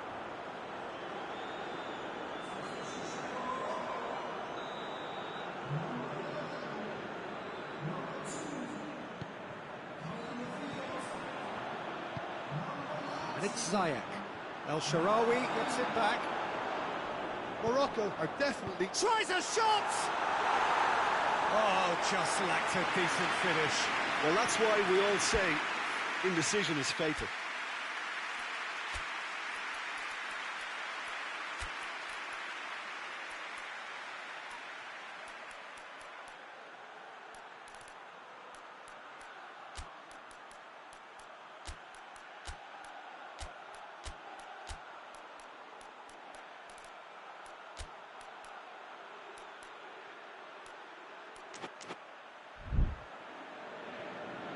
And it's Ziyech. El Shaarawy gets it back. Morocco are definitely... Tries a shot! Oh, just lacked a decent finish. Well, that's why we all say indecision is fatal.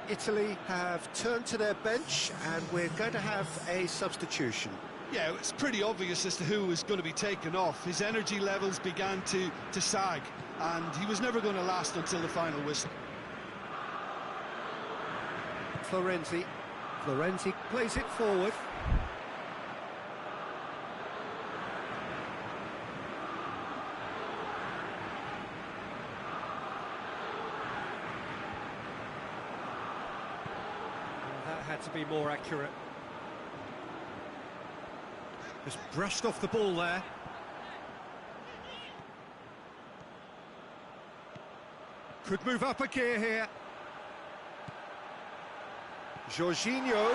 Italy have turned to their bench, and we're going to have a substitution. Yeah, it's pretty obvious as to who was going to be taken off. His energy levels began to sag, and he was never going to last until the final whistle. Florenzi plays it forward. That had to be more accurate. Just brushed off the ball there. Could move up a gear here. Jorginho!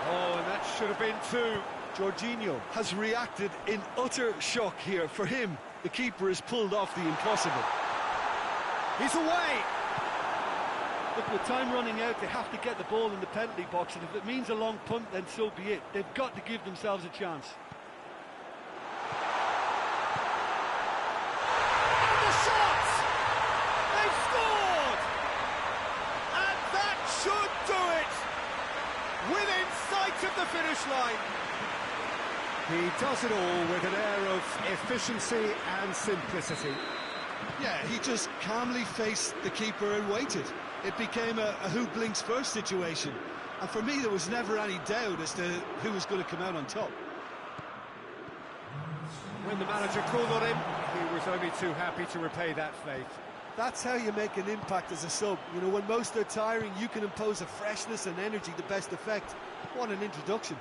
Oh, and that should have been two. Jorginho has reacted in utter shock here. For him, the keeper has pulled off the impossible. He's away! Look, with time running out, they have to get the ball in the penalty box, and if it means a long punt, then so be it. They've got to give themselves a chance. And the shot! They've scored! And that should do it! Within sight of the finish line. He does it all with an air of efficiency and simplicity. Yeah, he just calmly faced the keeper and waited. It became a who blinks first situation. And for me, there was never any doubt as to who was going to come out on top. When the manager called on him, he was only too happy to repay that faith. That's how you make an impact as a sub. You know, when most are tiring, you can impose a freshness and energy to best effect. What an introduction.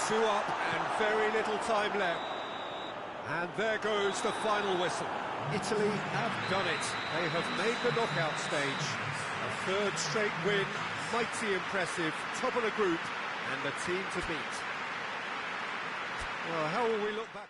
2 up and very little time left. And there goes the final whistle. Italy have done it. They have made the knockout stage. A third straight win, mighty impressive, top of the group, and the team to beat. Well, how will we look back?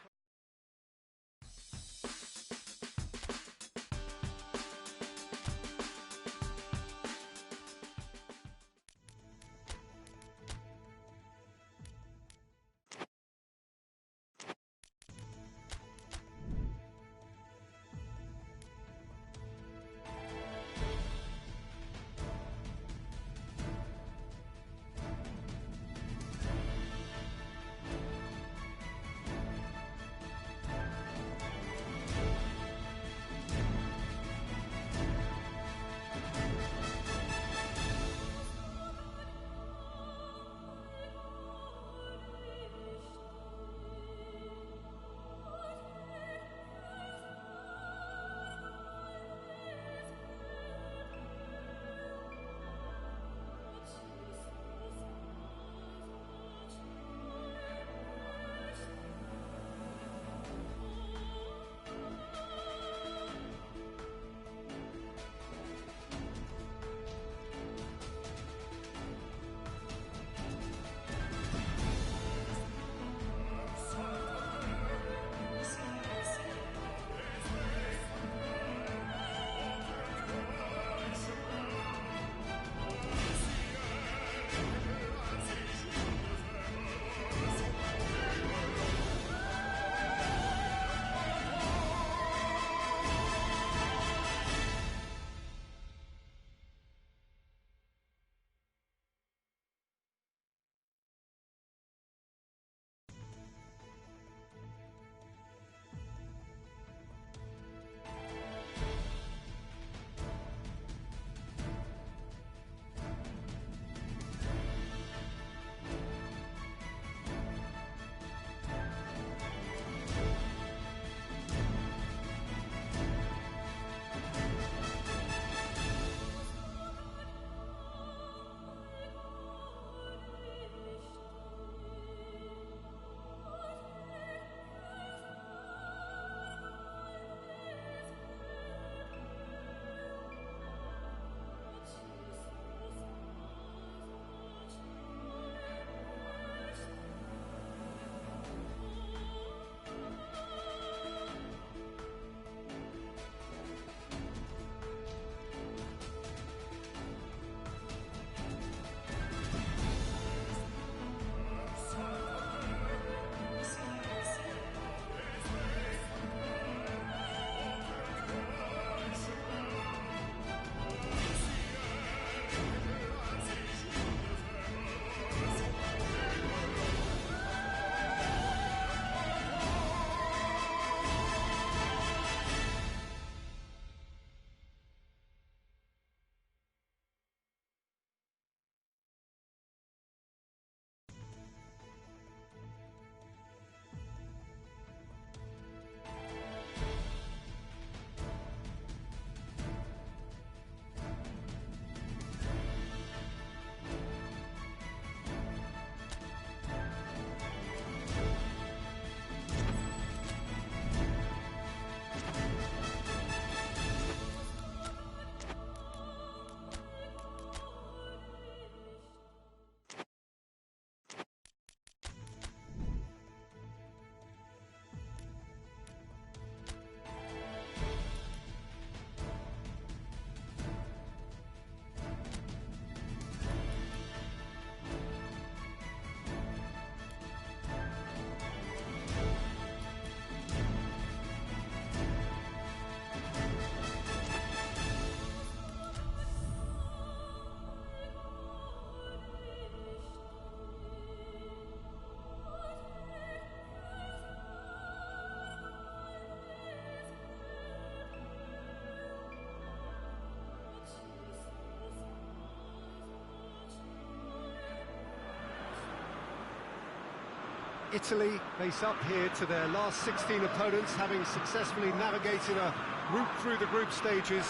Italy face up here to their last 16 opponents, having successfully navigated a route through the group stages.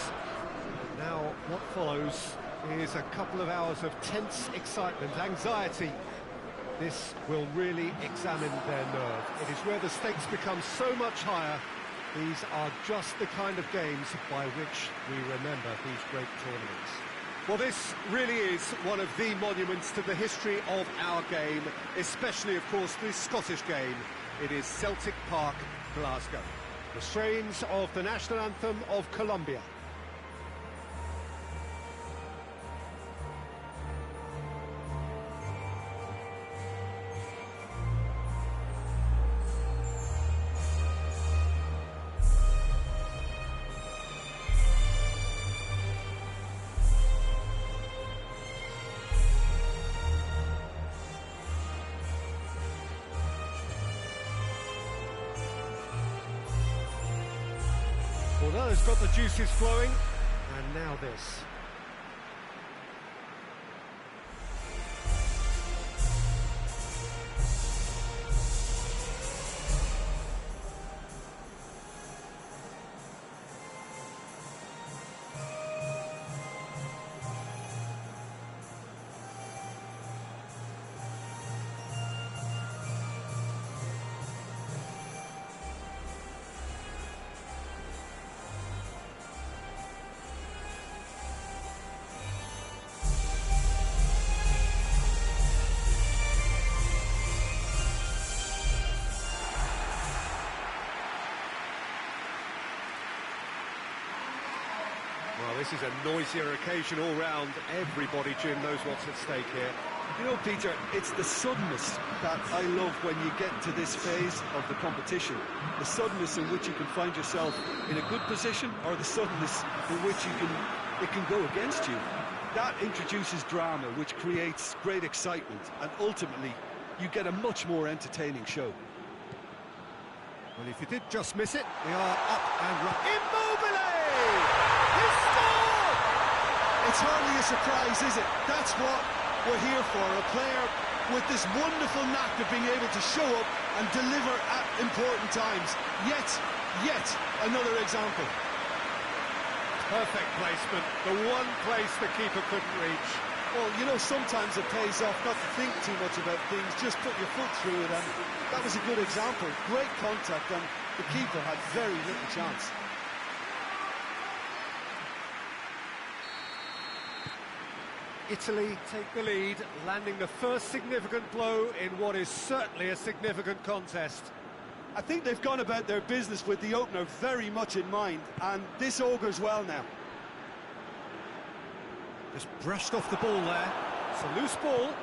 Now, what follows is a couple of hours of tense excitement, anxiety. This will really examine their nerve. It is where the stakes become so much higher. These are just the kind of games by which we remember these great tournaments. Well, this really is one of the monuments to the history of our game, especially, of course, this Scottish game. It is Celtic Park, Glasgow. The strains of the national anthem of Colombia. Well, that has got the juices flowing, and now this. Well, this is a noisier occasion all round. Everybody, Jim, knows what's at stake here. You know, Peter, it's the suddenness that I love when you get to this phase of the competition. The suddenness in which you can find yourself in a good position, or the suddenness in which it can go against you. That introduces drama, which creates great excitement, and ultimately you get a much more entertaining show. Well, if you did just miss it, we are up and running. Immobile! He scored! It's hardly a surprise, is it? That's what we're here for, a player with this wonderful knack of being able to show up and deliver at important times. Yet another example. Perfect placement, the one place the keeper couldn't reach. Well, you know, sometimes it pays off not to think too much about things, just put your foot through it, and that was a good example. Great contact, and the keeper had very little chance. Italy take the lead, landing the first significant blow in what is certainly a significant contest. I think they've gone about their business with the opener very much in mind, and this augurs well now. Just brushed off the ball there. It's a loose ball.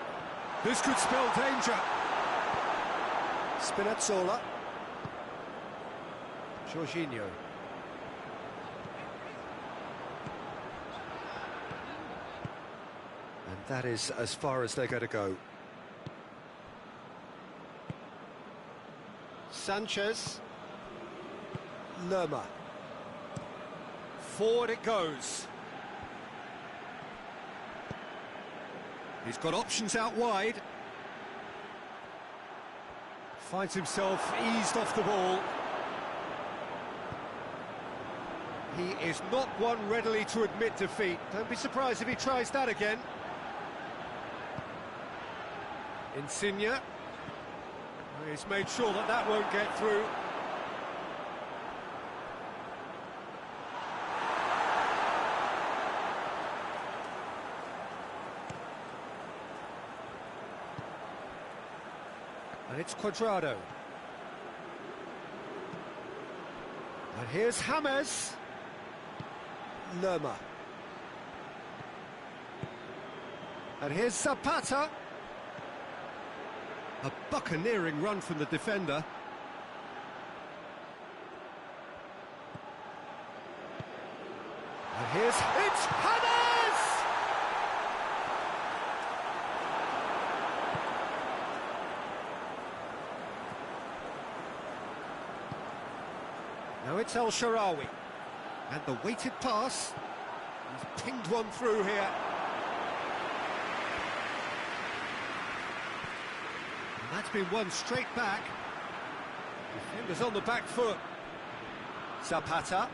This could spell danger. Spinazzola. Jorginho. And that is as far as they're going to go. Sanchez. Lerma. Forward it goes. He's got options out wide. Finds himself eased off the ball. He is not one readily to admit defeat. Don't be surprised if he tries that again. Insigne. He's made sure that that won't get through. And it's Cuadrado. And here's James. Lerma. And here's Zapata. A buccaneering run from the defender. And here's... It's James! Now it's El Shaarawy. And the weighted pass. He's pinged one through here. And that's been won straight back. Defenders on the back foot. Zapata.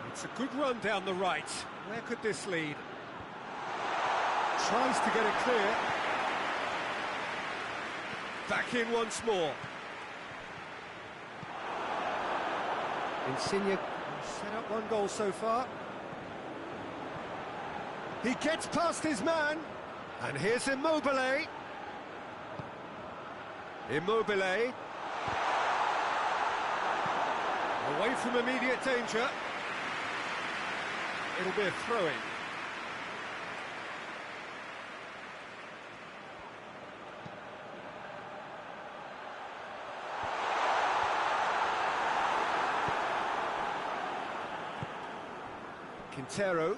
It's a good run down the right. Where could this lead? Tries to get it clear. Back in once more. Insigne set up one goal so far. He gets past his man. And here's Immobile. Immobile. Away from immediate danger. It'll be a throw-in. Quintero.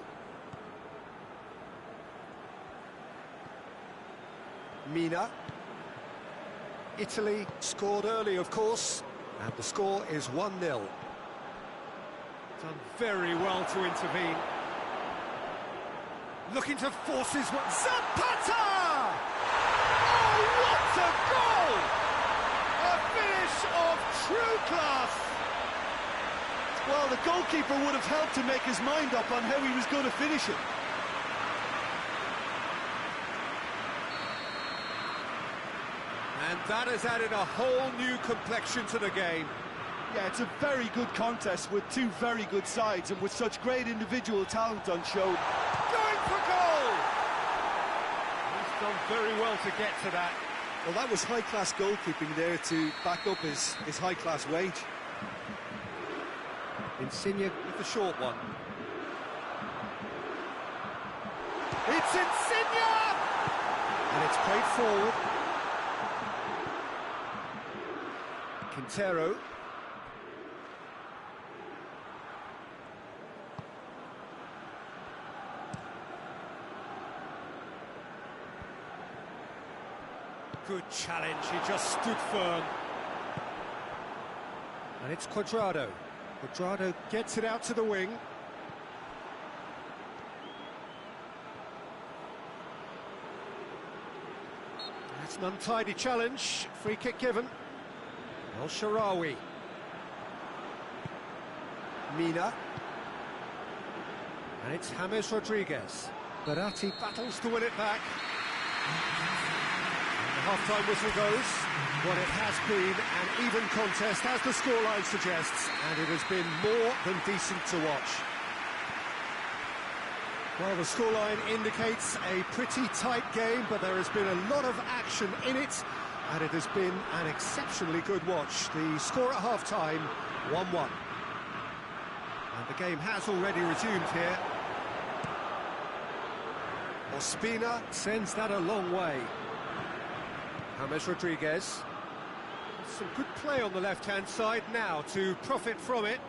Mina. Italy scored early, of course, and the score is 1-0. Done very well to intervene. Looking to force his one. Zapata! Oh, what a goal! A finish of true class! Well, the goalkeeper would have helped to make his mind up on how he was going to finish it. And that has added a whole new complexion to the game. Yeah, it's a very good contest with two very good sides and with such great individual talent on show. Going for goal! He's done very well to get to that. Well, that was high-class goalkeeping there to back up his high-class wage. Insigne with the short one. It's Insigne! And it's played forward. Quintero. Good challenge, he just stood firm. And it's Cuadrado. Cuadrado gets it out to the wing. That's an untidy challenge. Free kick given. El Shaarawy. Mina. And it's James Rodriguez. Barati battles to win it back. And the half-time whistle goes. What it has been an even contest, as the scoreline suggests, and it has been more than decent to watch. Well, the scoreline indicates a pretty tight game, but there has been a lot of action in it, and it has been an exceptionally good watch. The score at half-time, 1-1. And the game has already resumed here. Ospina sends that a long way. James Rodriguez. Some good play on the left-hand side now to profit from it.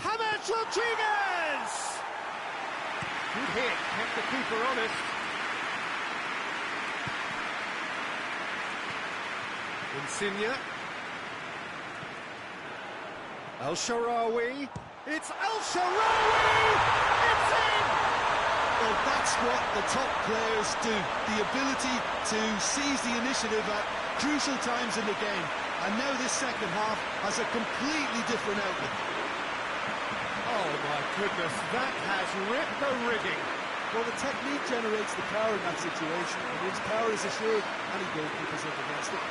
James Rodriguez! Good hit, kept the keeper honest. Insigne. El Shaarawy. It's El Shaarawy! It's in! Well, that's what the top players do. The ability to seize the initiative at crucial times in the game. And now this second half has a completely different outlook. Oh my goodness, that has ripped the rigging. Well, the technique generates the power in that situation, and its power is assured any goalkeeper's up against it.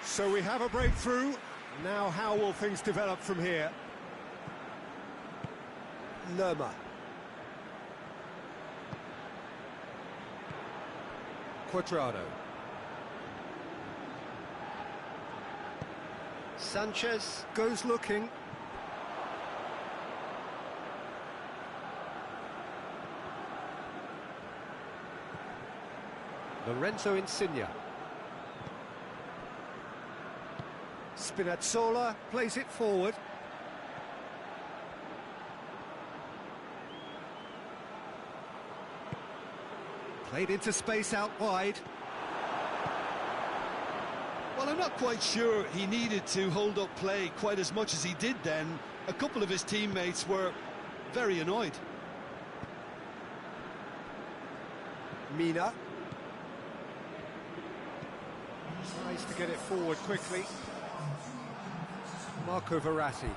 So we have a breakthrough. Now how will things develop from here? Lerma. Cuadrado. Sanchez goes looking. Lorenzo Insigne. Spinazzola plays it forward. Played into space out wide. Well, I'm not quite sure he needed to hold up play quite as much as he did then. A couple of his teammates were very annoyed. Mina. Tries to get it forward quickly. Marco Verratti.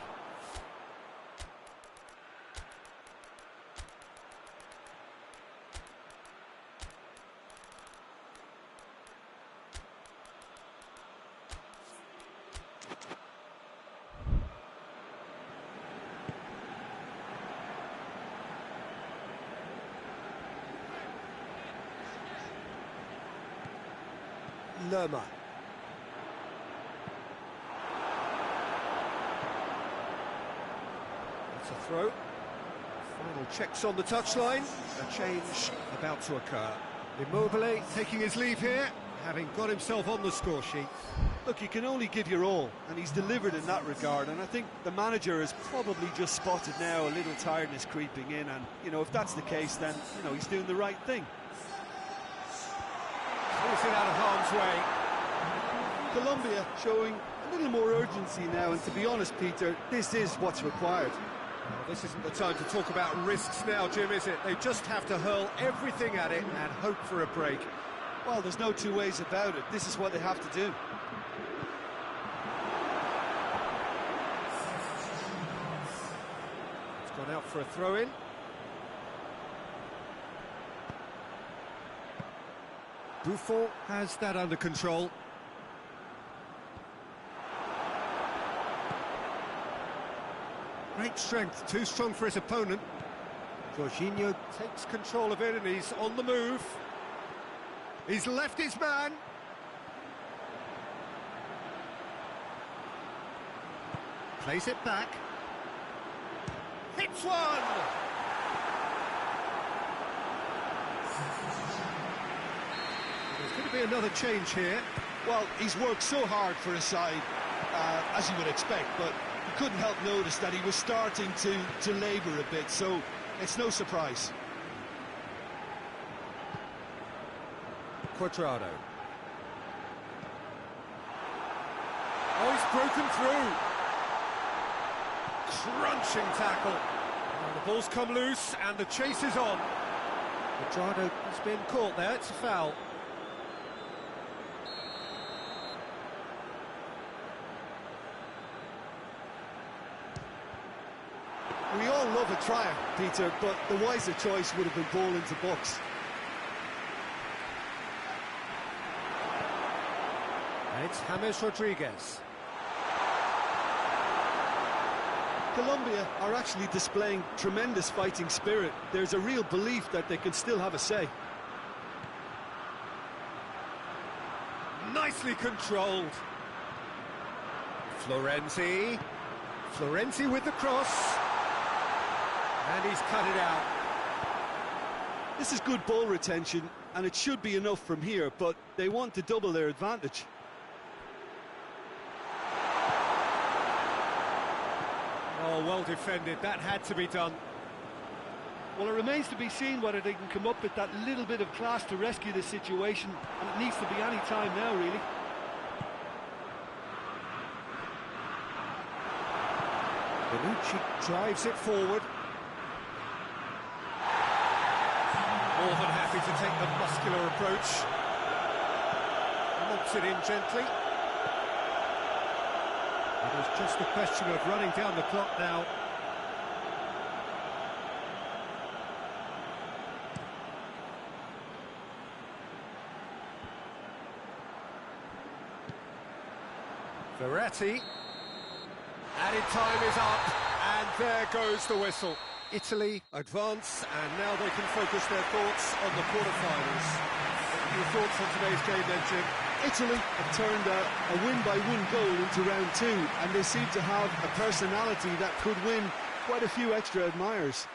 Lerma. That's a throw. Final checks on the touchline. A change about to occur. Immobile taking his leave here, having got himself on the score sheet. Look, you can only give your all, and he's delivered in that regard, and I think the manager has probably just spotted now a little tiredness creeping in, and, you know, if that's the case, then, you know, he's doing the right thing. Pulls it out of harm's way. Colombia showing a little more urgency now, and to be honest, Peter, this is what's required. Well, this isn't the time to talk about risks now, Jim, is it? They just have to hurl everything at it and hope for a break. Well, there's no two ways about it. This is what they have to do. It's gone out for a throw-in. Buffon has that under control. Great strength, too strong for his opponent. Jorginho takes control of it and he's on the move. He's left his man. Plays it back. Hits one! There's going to be another change here. Well, he's worked so hard for his side, as you would expect, but you couldn't help notice that he was starting to labour a bit, so it's no surprise. Quadrado. Oh, he's broken through. Crunching tackle. Oh, the ball's come loose and the chase is on. Quadrado has been caught there, it's a foul. We all love a trier, Peter, but the wiser choice would have been ball into box. And it's James Rodriguez. Colombia are actually displaying tremendous fighting spirit. There's a real belief that they can still have a say. Nicely controlled. Florenzi. Florenzi with the cross. And he's cut it out. This is good ball retention, and it should be enough from here, but they want to double their advantage. Oh, well defended. That had to be done. Well, it remains to be seen whether they can come up with that little bit of class to rescue the situation, and it needs to be any time now, really. Bonucci drives it forward. More than happy to take the muscular approach. Lobs it in gently. It was just a question of running down the clock now. Verratti. Added time is up, and there goes the whistle. Italy advance, and now they can focus their thoughts on the quarterfinals. Your thoughts on today's game then, Jim? Italy have turned a win-by-one goal into round two, and they seem to have a personality that could win quite a few extra admirers.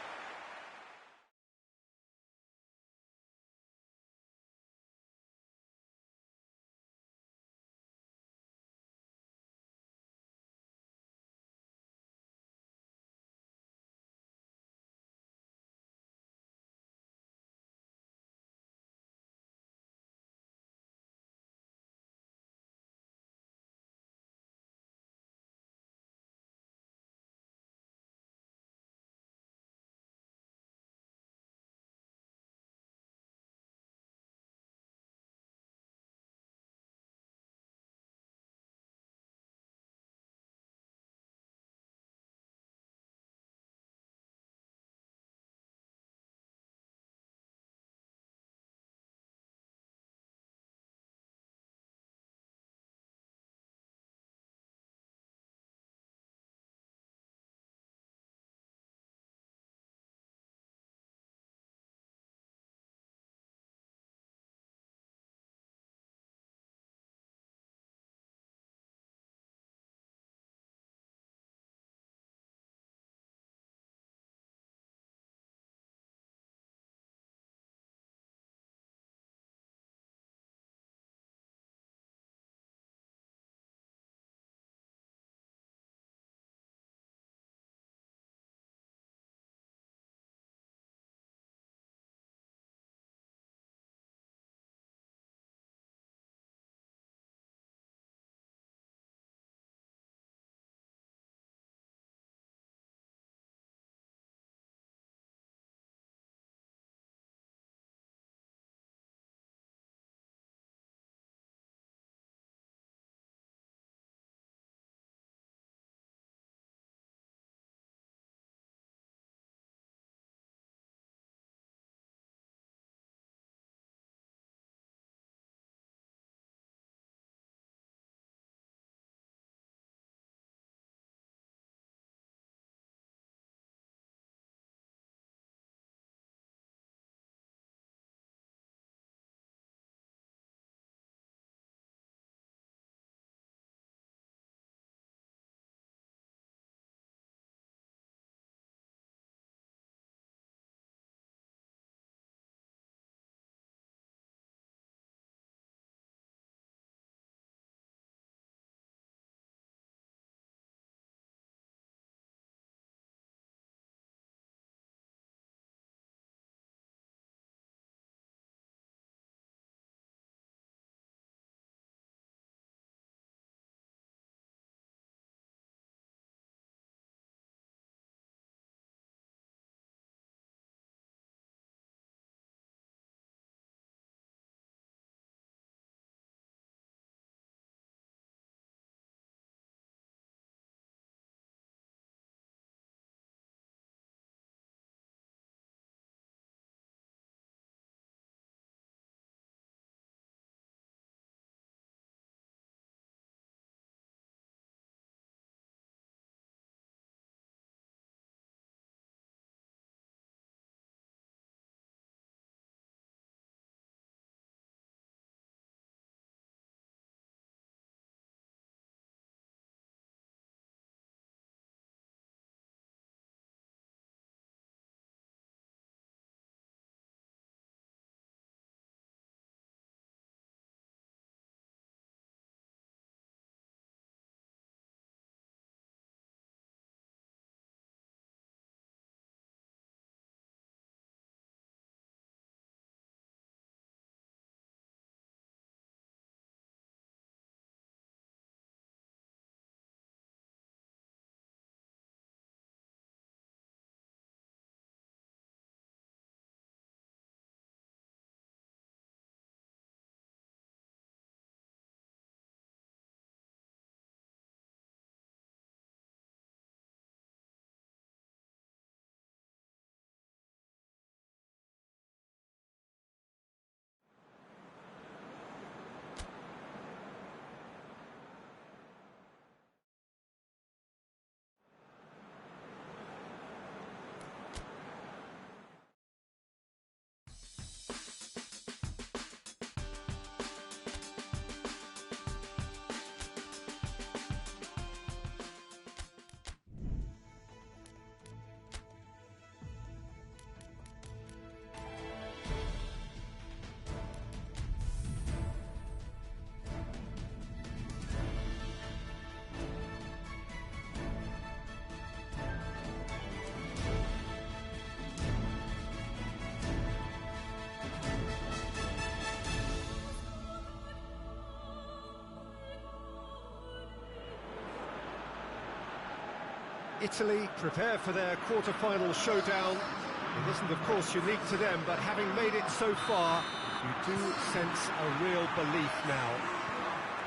Italy prepare for their quarter-final showdown. It isn't, of course, unique to them, but having made it so far, you do sense a real belief now.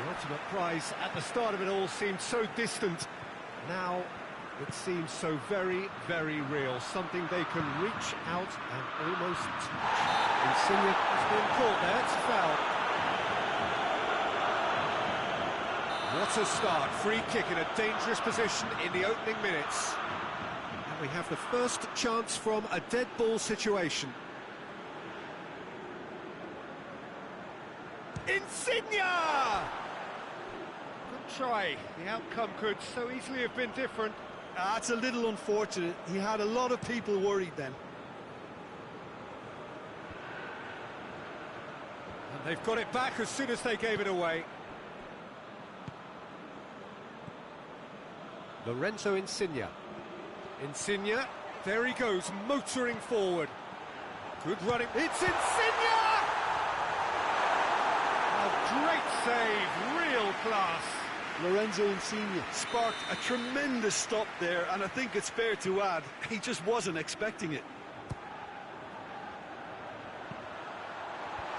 The ultimate prize at the start of it all seemed so distant. Now it seems so very, very real, something they can reach out and almost touch. Insigne has been caught there, it's a foul. What a start, free kick in a dangerous position in the opening minutes. And we have the first chance from a dead ball situation. Insigne! Good try, the outcome could so easily have been different. That's a little unfortunate, he had a lot of people worried then. And they've got it back as soon as they gave it away. Lorenzo Insigne. Insigne, there he goes, motoring forward. Good running, it's Insigne! A great save, real class. Lorenzo Insigne sparked a tremendous stop there, and I think it's fair to add, he just wasn't expecting it.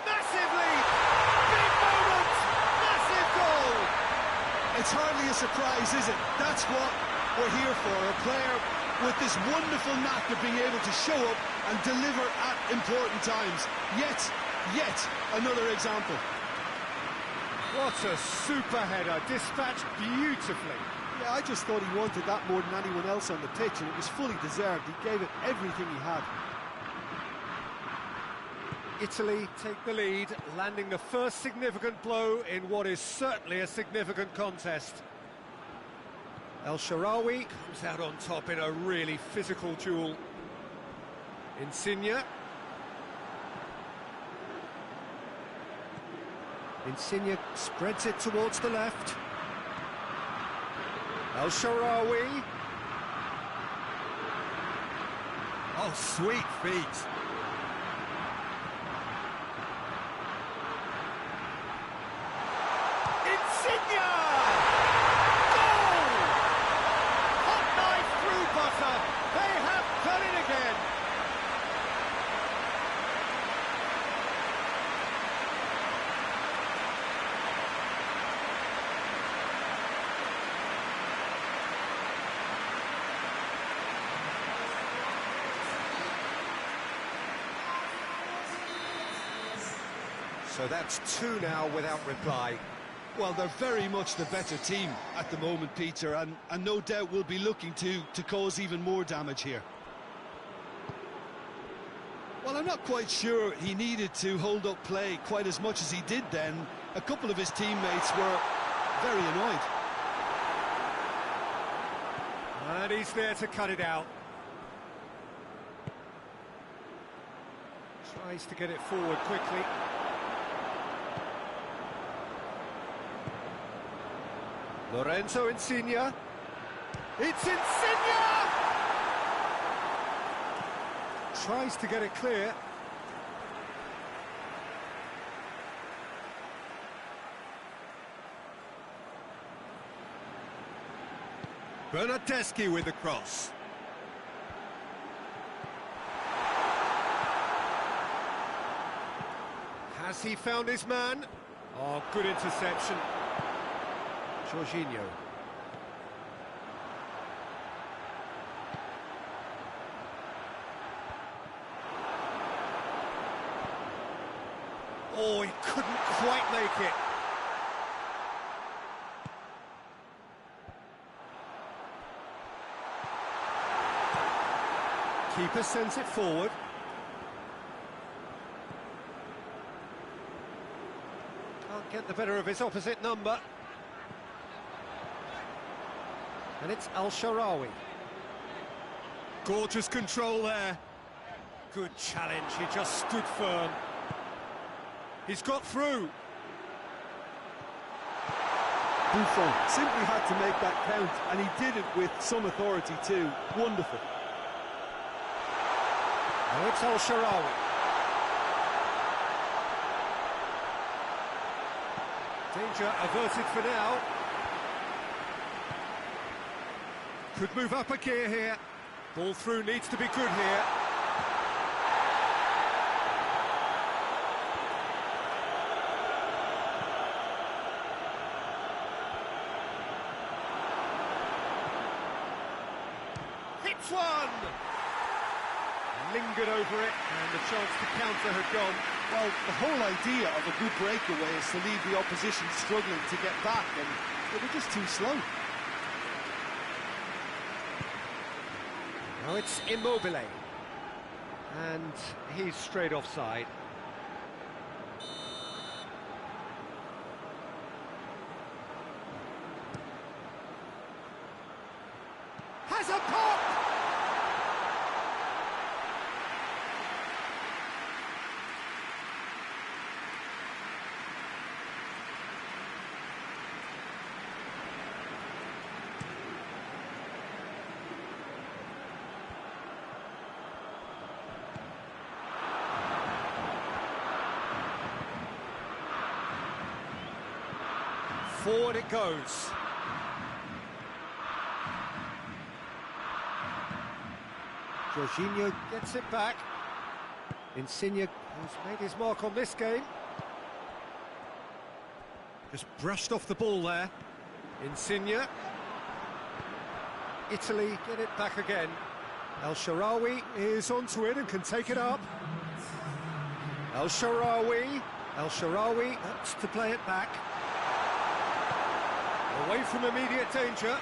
Massive lead! Big moment! Massive goal! It's hardly a surprise, is it? That's what we're here for, a player with this wonderful knack of being able to show up and deliver at important times. Yet another example. What a super header, dispatched beautifully. Yeah, I just thought he wanted that more than anyone else on the pitch, and it was fully deserved. He gave it everything he had. Italy take the lead, landing the first significant blow in what is certainly a significant contest. El Shaarawy comes out on top in a really physical duel. Insigne. Insigne spreads it towards the left. El Shaarawy. Oh, sweet feet. Insigne! Goal! Hot knife through butter. They have done it again. So that's two now without reply. Well, they're very much the better team at the moment, Peter, and no doubt will be looking to cause even more damage here. Well, I'm not quite sure he needed to hold up play quite as much as he did then. A couple of his teammates were very annoyed. And he's there to cut it out. Tries to get it forward quickly. Lorenzo Insigne. It's Insigne! Tries to get it clear. Bernardeschi with the cross. Has he found his man? Oh, good interception. Jorginho. Oh, he couldn't quite make it. Keeper sends it forward. Can't get the better of his opposite number. And it's El Shaarawy. Gorgeous control there. Good challenge, he just stood firm. He's got through. Buffon simply had to make that count, and he did it with some authority too. Wonderful. Now it's El Shaarawy. Danger averted for now. Could move up a gear here. Ball through needs to be good here. Hits one! Lingered over it, and the chance to counter had gone. Well, the whole idea of a good breakaway is to leave the opposition struggling to get back, and they were just too slow. Now it's Immobile, and he's straight offside. Has a pop! Forward it goes. Jorginho gets it back. Insigne, who's made his mark on this game. Just brushed off the ball there. Insigne. Italy get it back again. El Shaarawy is onto it and can take it up. El Shaarawy wants to play it back. Away from immediate danger.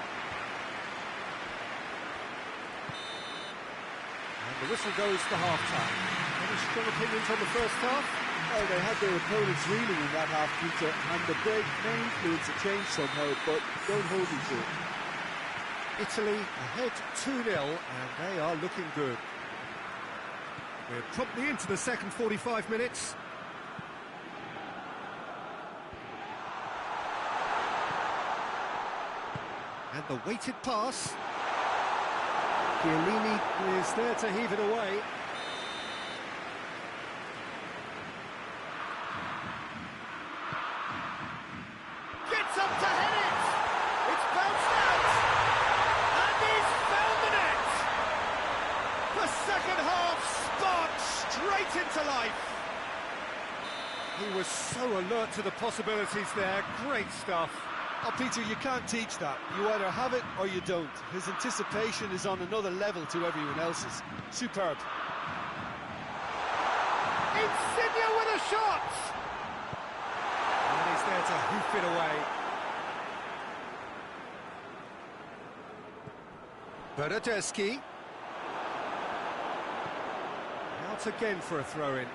And the whistle goes to half-time. Any strong opinions on the first half? Oh, they had their opponents reeling in that half, Peter, and the break may influence a change somehow, but don't hold me to it. Italy ahead 2-0, and they are looking good. We're promptly into the second 45 minutes. And the weighted pass. Chiellini is there to heave it away. Gets up to head it! It's bounced out! And he's found the net! The second half sparked straight into life. He was so alert to the possibilities there. Great stuff. Oh, Peter, you can't teach that. You either have it or you don't. His anticipation is on another level to everyone else's. Superb. Insigne with a shot! And he's there to hoof it away. Bernardeschi. Out again for a throw-in.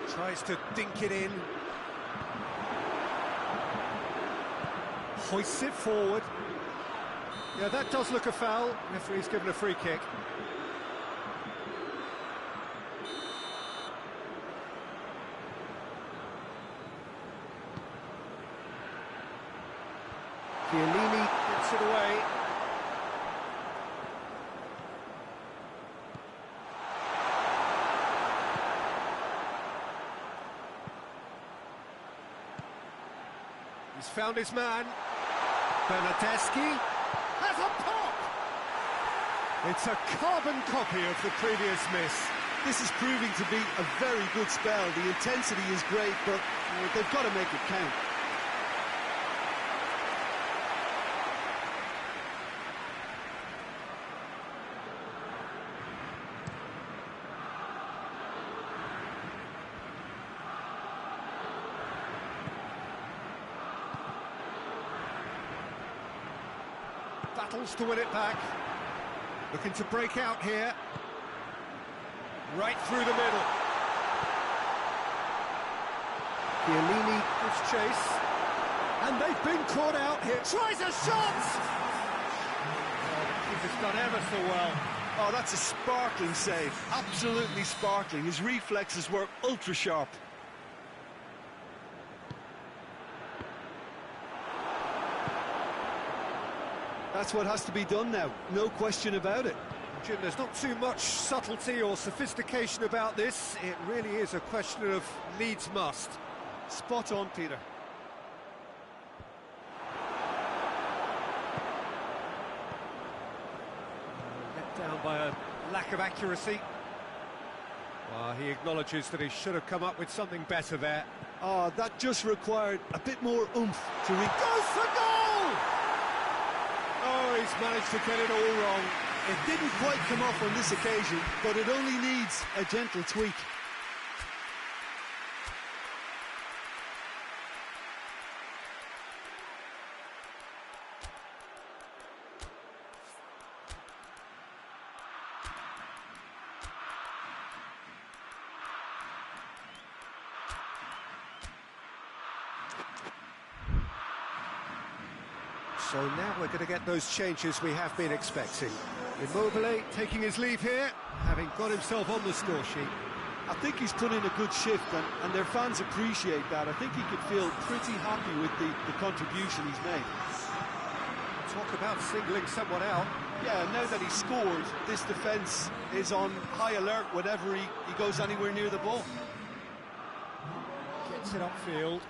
Tries to dink it in. Hoists it forward. Yeah, that does look a foul. Referee's given a free kick. Chiellini gets it away. He's found his man. Bernardeschi has a pop! It's a carbon copy of the previous miss. This is proving to be a very good spell. The intensity is great, but they've got to make it count. Battles to win it back. Looking to break out here. Right through the middle. Chiellini gives chase. And they've been caught out here. Tries a shot! Oh, the keeper's done ever so well. Oh, that's a sparkling save. Absolutely sparkling. His reflexes were ultra sharp. That's what has to be done now, no question about it. Jim, there's not too much subtlety or sophistication about this. It really is a question of needs must. Spot on, Peter. lack of accuracy. Well, he acknowledges that he should have come up with something better there. Oh, that just required a bit more oomph to reach. Goes for goal! Oh, he's managed to get it all wrong. It didn't quite come off on this occasion, but it only needs a gentle tweak. So now we're going to get those changes we have been expecting. Immobile taking his leave here, having got himself on the score sheet. I think he's put in a good shift, and their fans appreciate that. I think he could feel pretty happy with the contribution he's made. Talk about singling someone out. Yeah, now that he's scored, this defence is on high alert whenever he goes anywhere near the ball. Gets it upfield.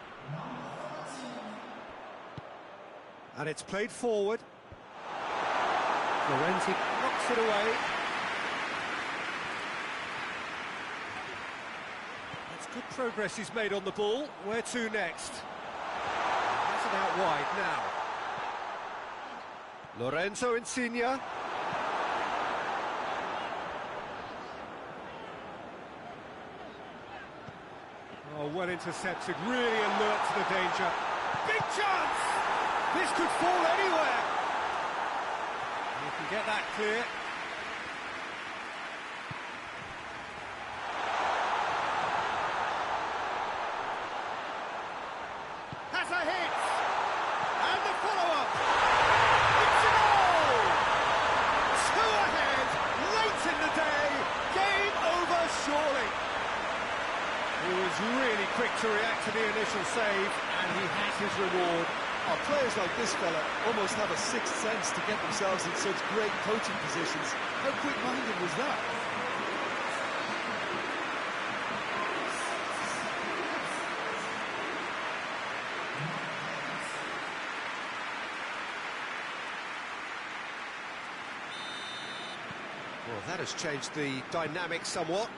And it's played forward. Florenzi knocks it away. That's good progress he's made on the ball. Where to next? Has it out wide now. Lorenzo Insigne. Oh, well intercepted, really alert to the danger. Big chance! This could fall anywhere. You can get that clear. Has a hit! And the follow-up! It's a goal! Two ahead, late in the day, game over surely. He was really quick to react to the initial save, and he has his reward. Oh, players like this fella almost have a sixth sense to get themselves in such great coaching positions. How quick-minded was that? Well, that has changed the dynamic somewhat.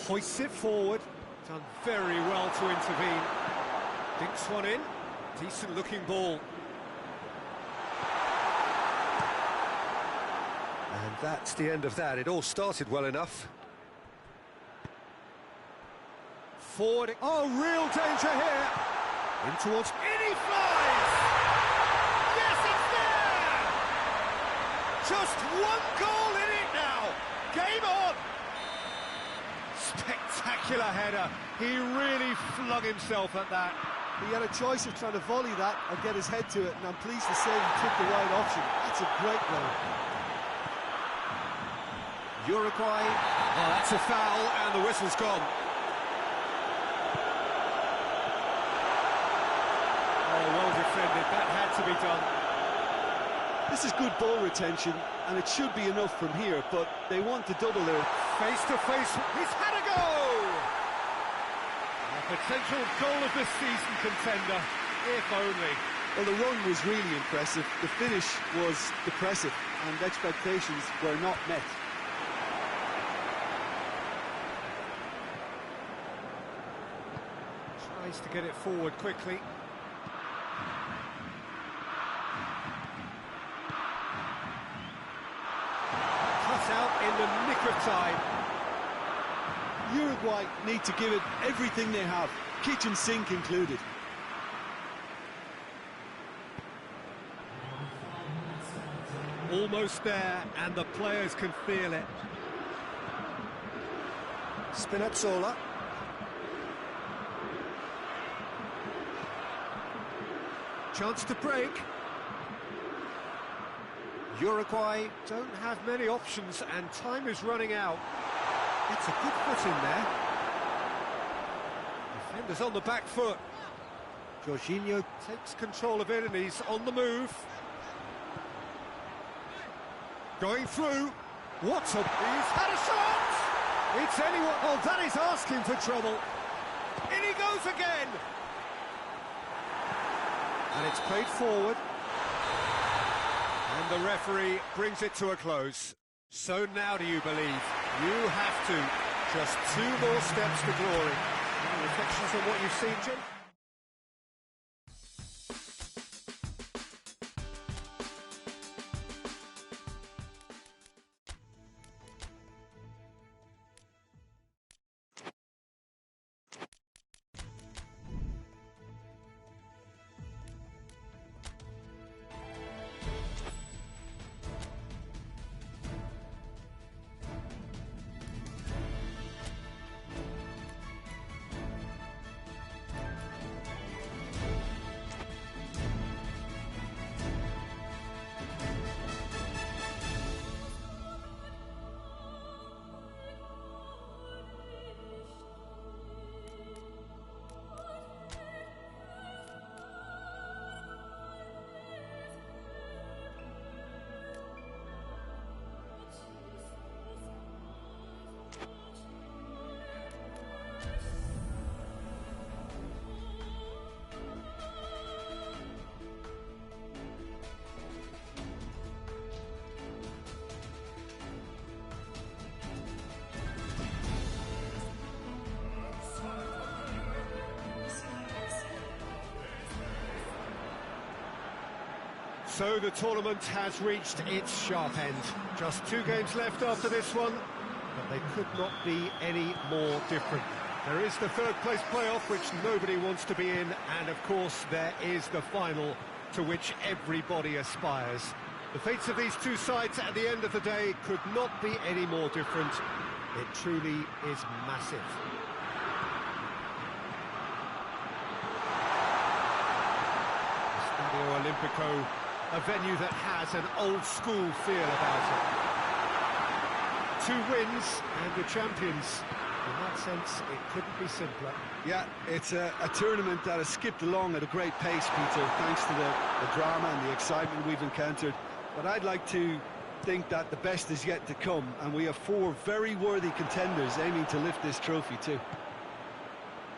Hoists it forward. Done very well to intervene. Dinks one in. Decent looking ball. And that's the end of that. It all started well enough. Forward. Oh, real danger here. In towards. In he flies! Yes, it's there! Just one goal in it now. Game on! Spectacular header. He really flung himself at that. He had a choice of trying to volley that or get his head to it, and I'm pleased to say he took the right option. That's a great goal. Uruguay. Oh, that's a foul, and the whistle's gone. Oh, well defended. That had to be done. This is good ball retention, and it should be enough from here, but they want to double there. Face to face. He's had a go! A potential goal of the season contender, if only. Well, the run was really impressive. The finish was depressive, and expectations were not met. Tries to get it forward quickly. Cut out in the nick of time. Uruguay need to give it everything they have, kitchen sink included. Almost there, and the players can feel it. Spinazzola. Chance to break. Uruguay don't have many options, and time is running out. It's a good foot in there. Defenders on the back foot. Jorginho takes control of it, and he's on the move. Going through. What a... He's had a shot! It's anyone... Oh, that is asking for trouble. In he goes again! And it's played forward. And the referee brings it to a close. So now do you believe? You have to. Just 2 more steps to glory. Any reflections on what you've seen, Jim? So the tournament has reached its sharp end. Just 2 games left after this one, but they could not be any more different. There is the third-place playoff, which nobody wants to be in, and of course there is the final, to which everybody aspires. The fates of these 2 sides at the end of the day could not be any more different. It truly is massive. Stadio Olimpico, a venue that has an old-school feel about it. 2 wins and the champions. In that sense, it couldn't be simpler. Yeah, it's a tournament that has skipped along at a great pace, Peter, thanks to the drama and the excitement we've encountered. But I'd like to think that the best is yet to come, and we have 4 very worthy contenders aiming to lift this trophy too.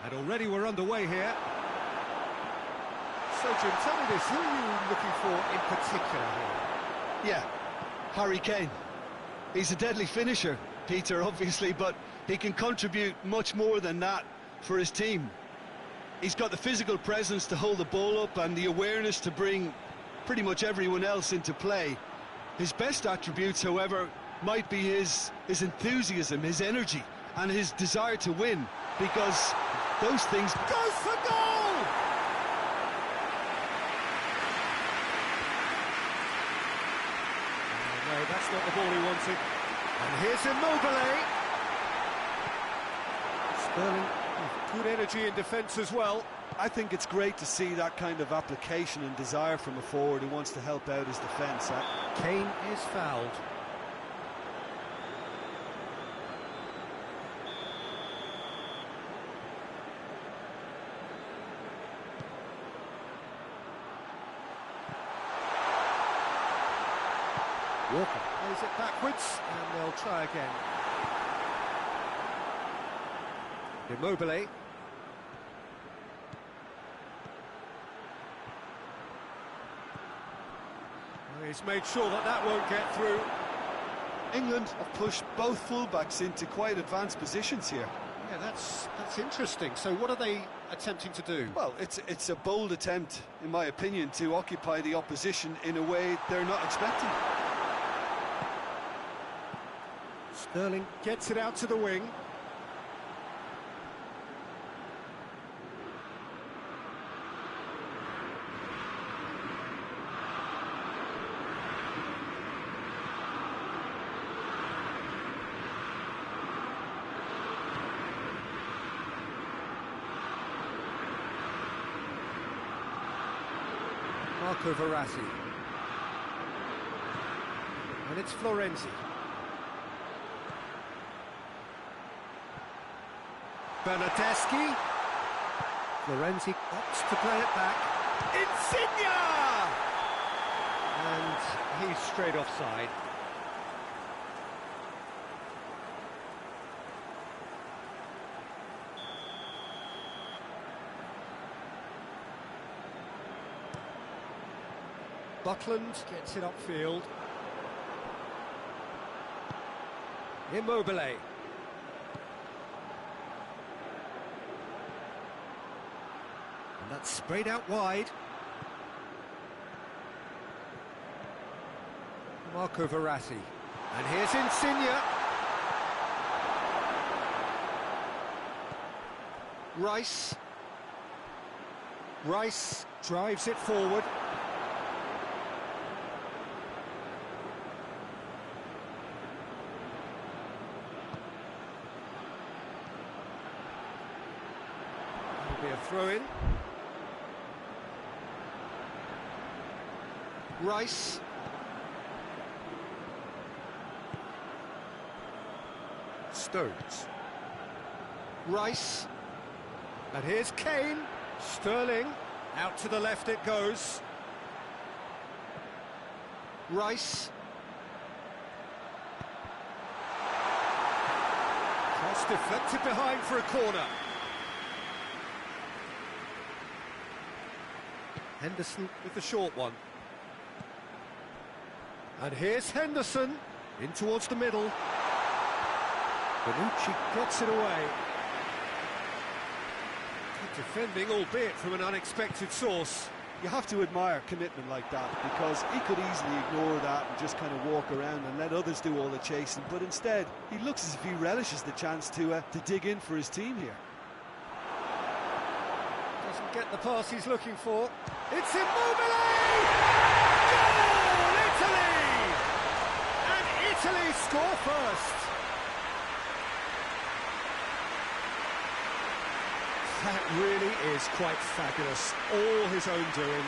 And already we're underway here. So, Jim, tell me this, who are you looking for in particular here? Yeah, Harry Kane. He's a deadly finisher, Peter, obviously, but he can contribute much more than that for his team. He's got the physical presence to hold the ball up and the awareness to bring pretty much everyone else into play. His best attributes, however, might be his enthusiasm, his energy, and his desire to win, because those things... Goes for goal! No, that's not the ball he wanted. And here's Immobile. Sterling with good energy in defence as well. I think it's great to see that kind of application and desire from a forward who wants to help out his defence. Kane is fouled. Walker plays it backwards, and they'll try again. Immobile. Well, he's made sure that won't get through. England have pushed both fullbacks into quite advanced positions here. Yeah, that's interesting. So what are they attempting to do? Well, it's a bold attempt, in my opinion, to occupy the opposition in a way they're not expecting. Sterling gets it out to the wing. Marco Verratti. And it's Florenzi. Bernardeschi. Florenzi opts to play it back. Insigne! And he's straight offside. Buckland gets it upfield. Immobile. And that's sprayed out wide. Marco Verratti. And here's Insigne. Rice. Rice drives it forward. That'll be a throw-in. Rice. Stones. Rice. And here's Kane. Sterling. Out to the left it goes. Rice. Cross deflected behind for a corner. Henderson with the short one. And here's Henderson. In towards the middle. Bonucci gets it away. Good defending, albeit from an unexpected source. You have to admire commitment like that, because he could easily ignore that and just kind of walk around and let others do all the chasing, but instead he looks as if he relishes the chance to dig in for his team here. Doesn't get the pass he's looking for. It's Immobile! Goal! Italy! And Italy score first. That really is quite fabulous. All his own doing.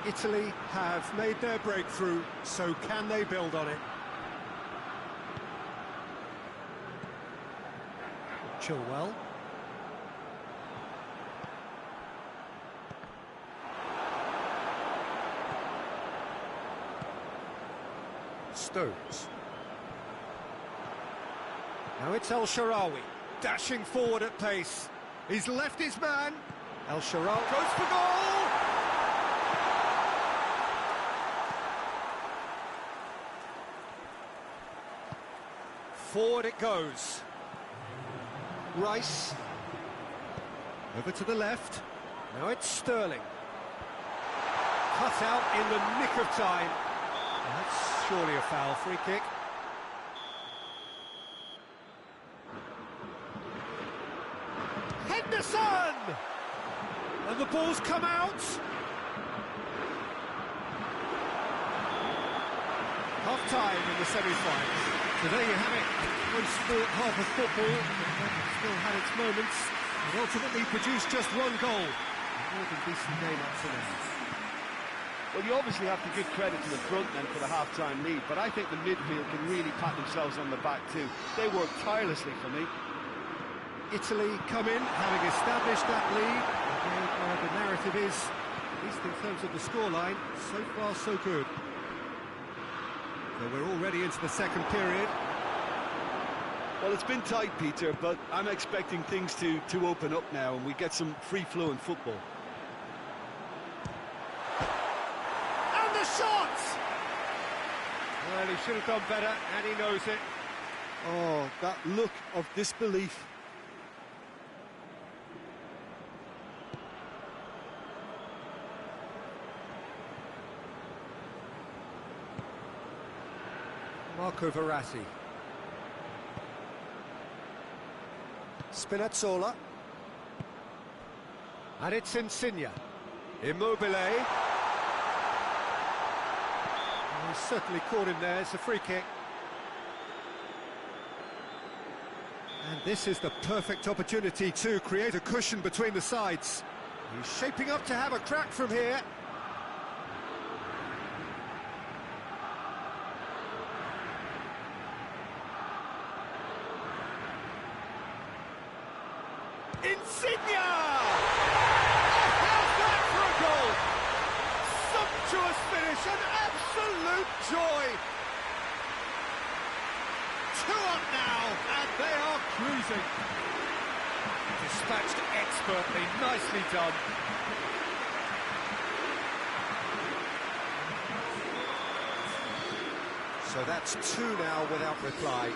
Italy have made their breakthrough, so can they build on it? Chilwell. Stones. Now it's El Shaarawy, dashing forward at pace. He's left his man. El Shaarawy goes for goal! Forward it goes. Rice. Over to the left. Now it's Sterling. Cut out in the nick of time. That's surely a foul. Free kick. Henderson! And the ball's come out. Half-time in the semi-finals. So there you have it, most sport half of football, but still had its moments, and ultimately produced just one goal. A more than decent game up to now. Well, you obviously have to give credit to the front men for the half-time lead, but I think the midfield can really pat themselves on the back too. They work tirelessly for me. Italy come in, having established that lead. The narrative is, at least in terms of the scoreline, so far so good. So we're already into the second period. Well, it's been tight, Peter, but I'm expecting things to open up now and we get some free-flowing football. And the shot! Well, he should have done better, and he knows it. Oh, that look of disbelief. Marco Verratti. Spinazzola. And it's Insigne. Immobile. Oh, he's certainly caught him there. It's a free kick. And this is the perfect opportunity to create a cushion between the sides. He's shaping up to have a crack from here. Insigne! Oh, how's that for a goal? Sumptuous finish, an absolute joy. 2 up now, and they are cruising. Dispatched expertly, nicely done. So that's 2 now without reply.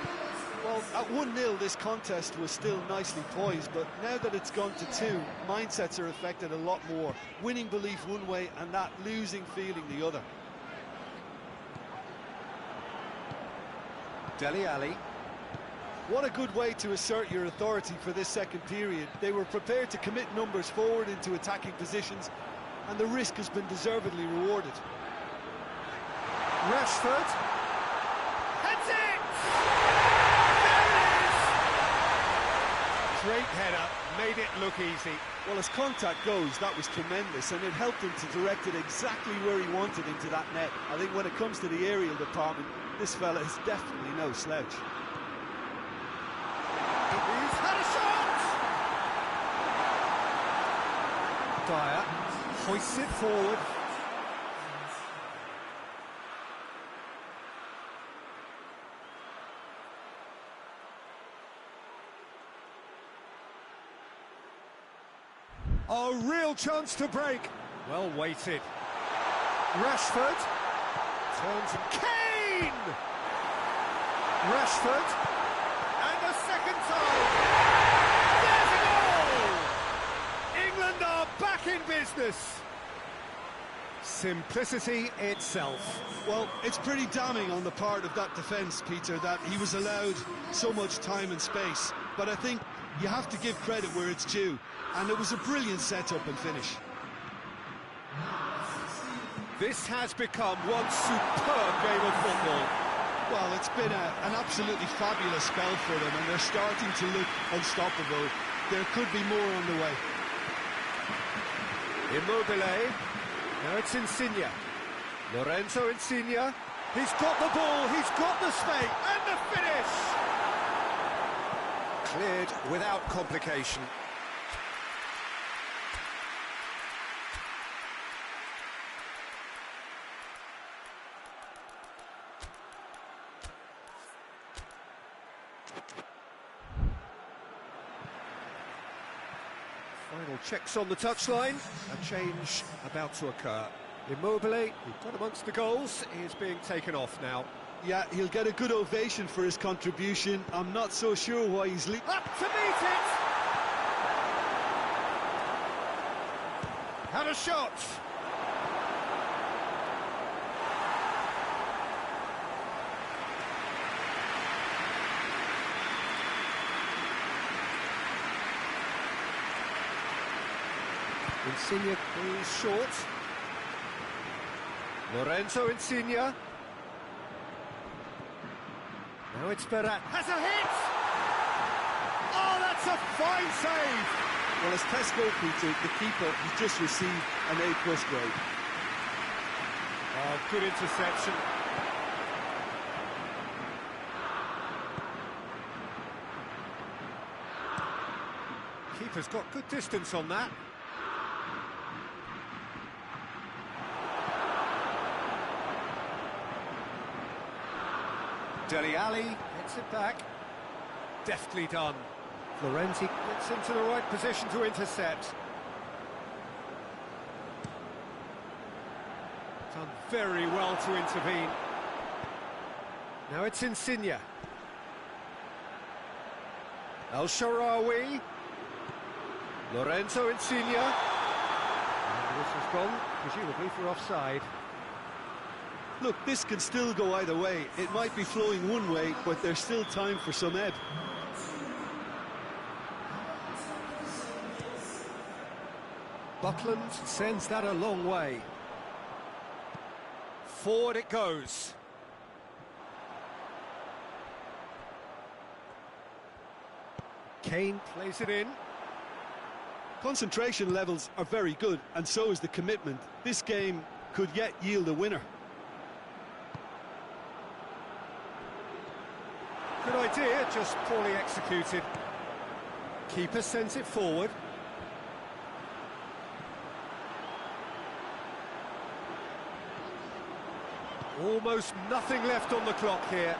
Well, at 1-0 this contest was still nicely poised, but now that it's gone to 2, mindsets are affected a lot more. Winning belief one way and that losing feeling the other. Dele Alli. What a good way to assert your authority for this second period. They were prepared to commit numbers forward into attacking positions, and the risk has been deservedly rewarded. Rashford. Heads it! There it is! Great header, made it look easy. Well, as contact goes, that was tremendous, and it helped him to direct it exactly where he wanted into that net. I think when it comes to the aerial department, this fella is definitely no slouch. He's had a shot! Dyer hoists it forward. A real chance to break. Well weighted. Rashford turns and Kane! Rashford, and a second time. There's a goal! England are back in business. Simplicity itself. Well, it's pretty damning on the part of that defence, Peter, that he was allowed so much time and space. But I think you have to give credit where it's due, and it was a brilliant setup and finish. This has become one superb game of football. Well, it's been an absolutely fabulous spell for them, and they're starting to look unstoppable. There could be more on the way. Immobile. Now it's Insigne. Lorenzo Insigne. He's got the ball, he's got the space, and the finish! Cleared without complication. Final checks on the touchline. A change about to occur. Immobile, who got amongst the goals, is being taken off now. Yeah, he'll get a good ovation for his contribution. I'm not so sure why he's... Up to meet it! Had a shot! Insigne is short. Lorenzo Insigne. Now it's Berat. Has a hit! Oh, that's a fine save! Well, as test goalkeeper, the keeper has just received an A+ grade. Oh, good interception. Keeper's got good distance on that. Dele Alli gets it back. Deftly done. Florenzi gets into the right position to intercept. Done very well to intervene. Now it's Insigne. El Shaarawy. Lorenzo Insigne. And this has gone, presumably for offside. Look, this can still go either way. It might be flowing one way, but there's still time for some ebb. Buckland sends that a long way. Forward it goes. Kane plays it in. Concentration levels are very good, and so is the commitment. This game could yet yield a winner. Good idea, just poorly executed. Keeper sends it forward. Almost nothing left on the clock here.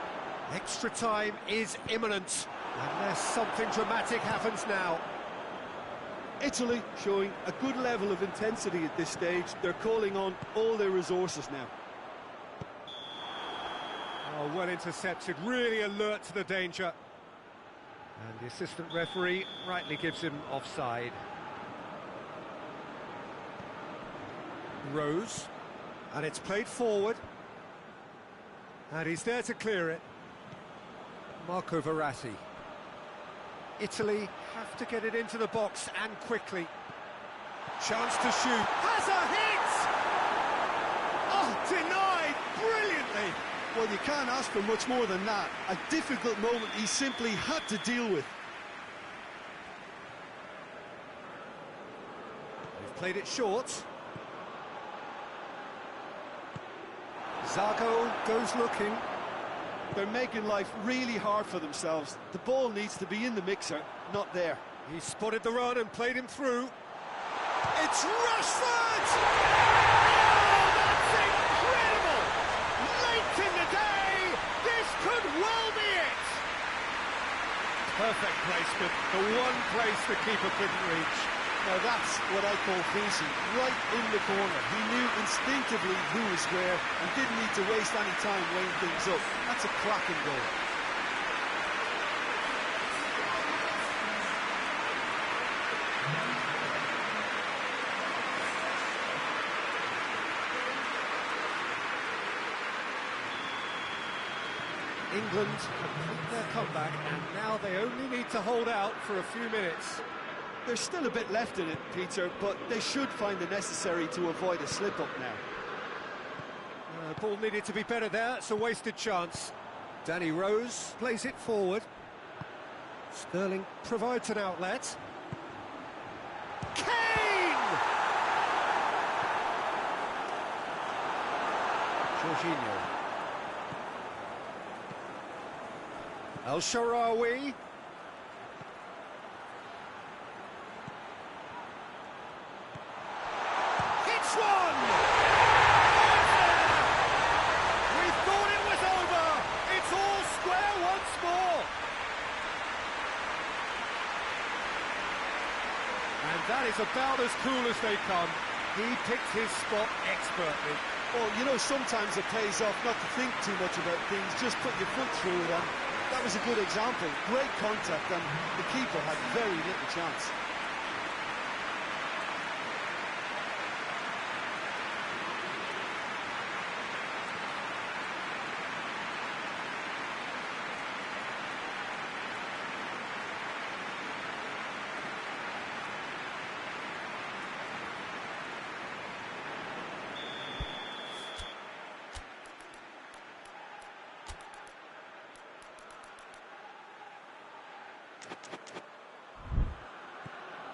Extra time is imminent, unless something dramatic happens now. Italy showing a good level of intensity at this stage. They're calling on all their resources now. Oh, well intercepted, really alert to the danger. And the assistant referee rightly gives him offside. Rose, and it's played forward. And he's there to clear it. Marco Verratti. Italy have to get it into the box and quickly. Chance to shoot. Has a hit! Oh, denied brilliantly. Well, you can't ask for much more than that. A difficult moment he simply had to deal with. They've played it short. Zago goes looking. They're making life really hard for themselves. The ball needs to be in the mixer, not there. He spotted the run and played him through. It's Rashford! Oh, that's incredible! Late in the day, this could well be it! Perfect placement, the one place the keeper couldn't reach. Now that's what I call finishing, right in the corner. He knew instinctively who was where and didn't need to waste any time weighing things up. That's a cracking goal. England complete their comeback, and now they only need to hold out for a few minutes. There's still a bit left in it, Peter, but they should find the necessary to avoid a slip-up now. The ball needed to be better there, it's a wasted chance. Danny Rose plays it forward. Sterling provides an outlet. Kane! Jorginho. El Shaarawy. Hits one! We thought it was over. It's all square once more. And that is about as cool as they come. He picked his spot expertly. Well, you know, sometimes it pays off not to think too much about things, just put your foot through it, and that was a good example. Great contact, and the keeper had very little chance.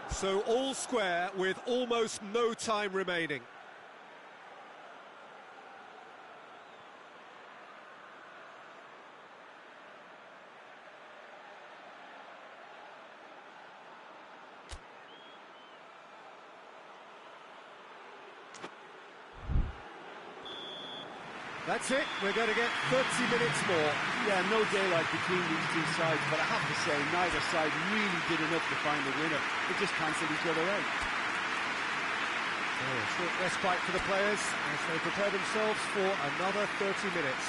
So all square with almost no time remaining. That's it, we're going to get 30 minutes more. Yeah, no daylight between these two sides, but I have to say, neither side really did enough to find the winner. They just cancelled each other out. Short respite for the players as they prepare themselves for another 30 minutes.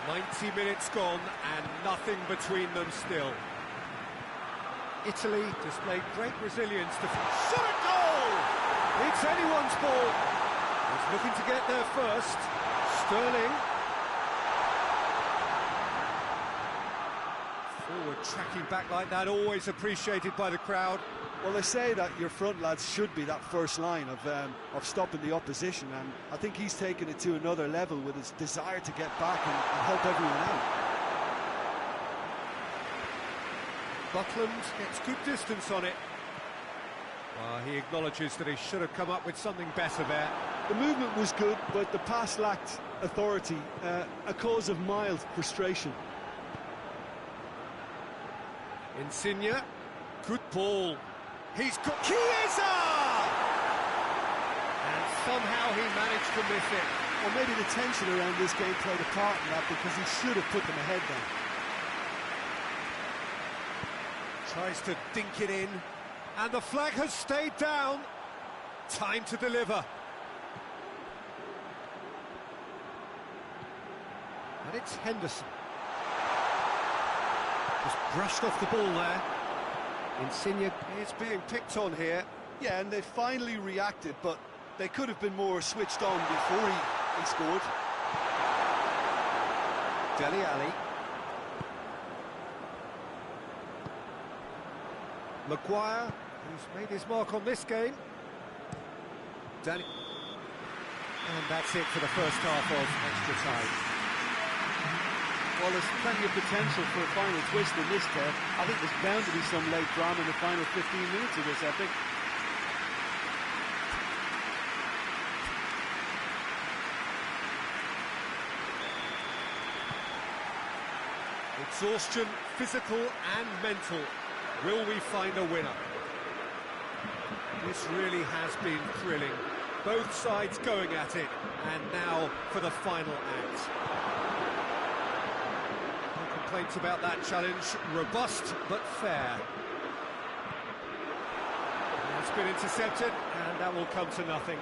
90 minutes gone and nothing between them still. Italy displayed great resilience to shot a goal! It's anyone's ball. He's looking to get there first. Sterling. Forward tracking back like that, always appreciated by the crowd. Well, they say that your front lads should be that first line of stopping the opposition, and I think he's taken it to another level with his desire to get back and help everyone out. Buckland gets good distance on it. He acknowledges that he should have come up with something better there. The movement was good, but the pass lacked authority, a cause of mild frustration. Insigne, good ball. He's got Chiesa! And somehow he managed to miss it. Well, maybe the tension around this game played a part in that, because he should have put them ahead then. Tries to dink it in, and the flag has stayed down. Time to deliver. And it's Henderson. Just brushed off the ball there. Insigne is being picked on here. Yeah, and they finally reacted, but they could have been more switched on before he scored. Dele Alli. Maguire, who's made his mark on this game. And that's it for the first half of extra time. Well, there's plenty of potential for a final twist in this test. I think there's bound to be some late drama in the final 15 minutes of this epic. Exhaustion, physical and mental. Will we find a winner? This really has been thrilling. Both sides going at it, and now for the final act. No complaints about that challenge. Robust but fair. It's been intercepted, and that will come to nothing.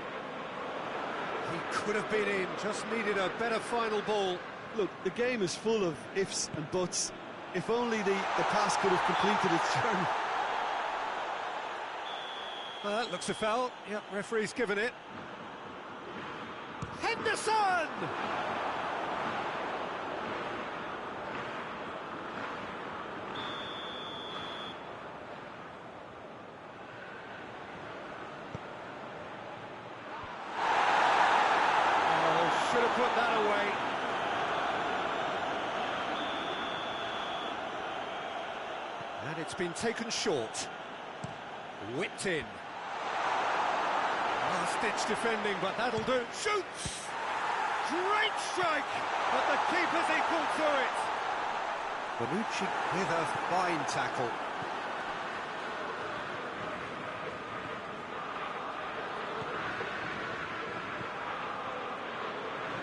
He could have been in, just needed a better final ball. Look, the game is full of ifs and buts. If only the pass could have completed its journey. That looks a foul. Yep, referee's given it. Henderson! Oh, should have put that away. And it's been taken short. Whipped in. Last-ditch defending, but that'll do. Shoots! Great strike! But the keeper's equal to it. Bonucci with a fine tackle.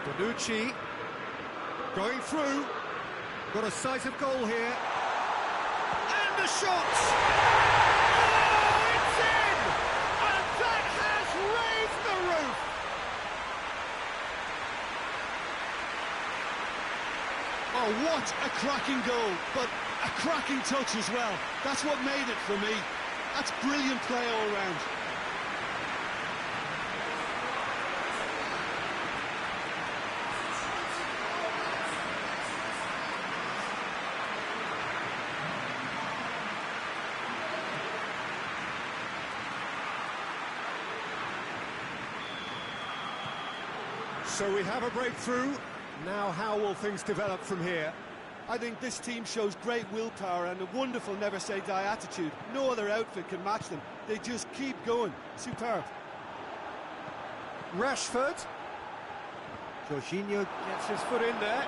Bonucci going through. Got a sight of goal here. And the shot! Oh, it's in! And that has raised the roof! Oh, what a cracking goal, but a cracking touch as well. That's what made it for me. That's brilliant play all round. So we have a breakthrough. Now how will things develop from here? I think this team shows great willpower and a wonderful never-say-die attitude. No other outfit can match them. They just keep going. Superb. Rashford. Jorginho gets his foot in there.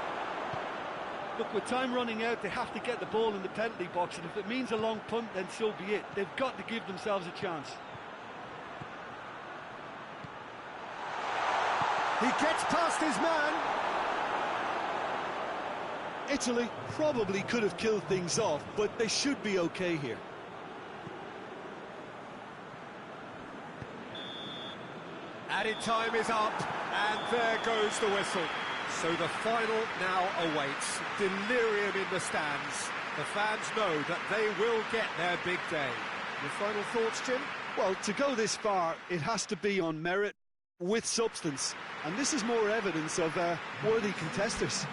Look, with time running out, they have to get the ball in the penalty box, and if it means a long punt, then so be it. They've got to give themselves a chance. He gets past his man. Italy probably could have killed things off, but they should be okay here. Added time is up, and there goes the whistle. So the final now awaits. Delirium in the stands. The fans know that they will get their big day. Your final thoughts, Jim? Well, to go this far, it has to be on merit with substance, and this is more evidence of worthy contesters.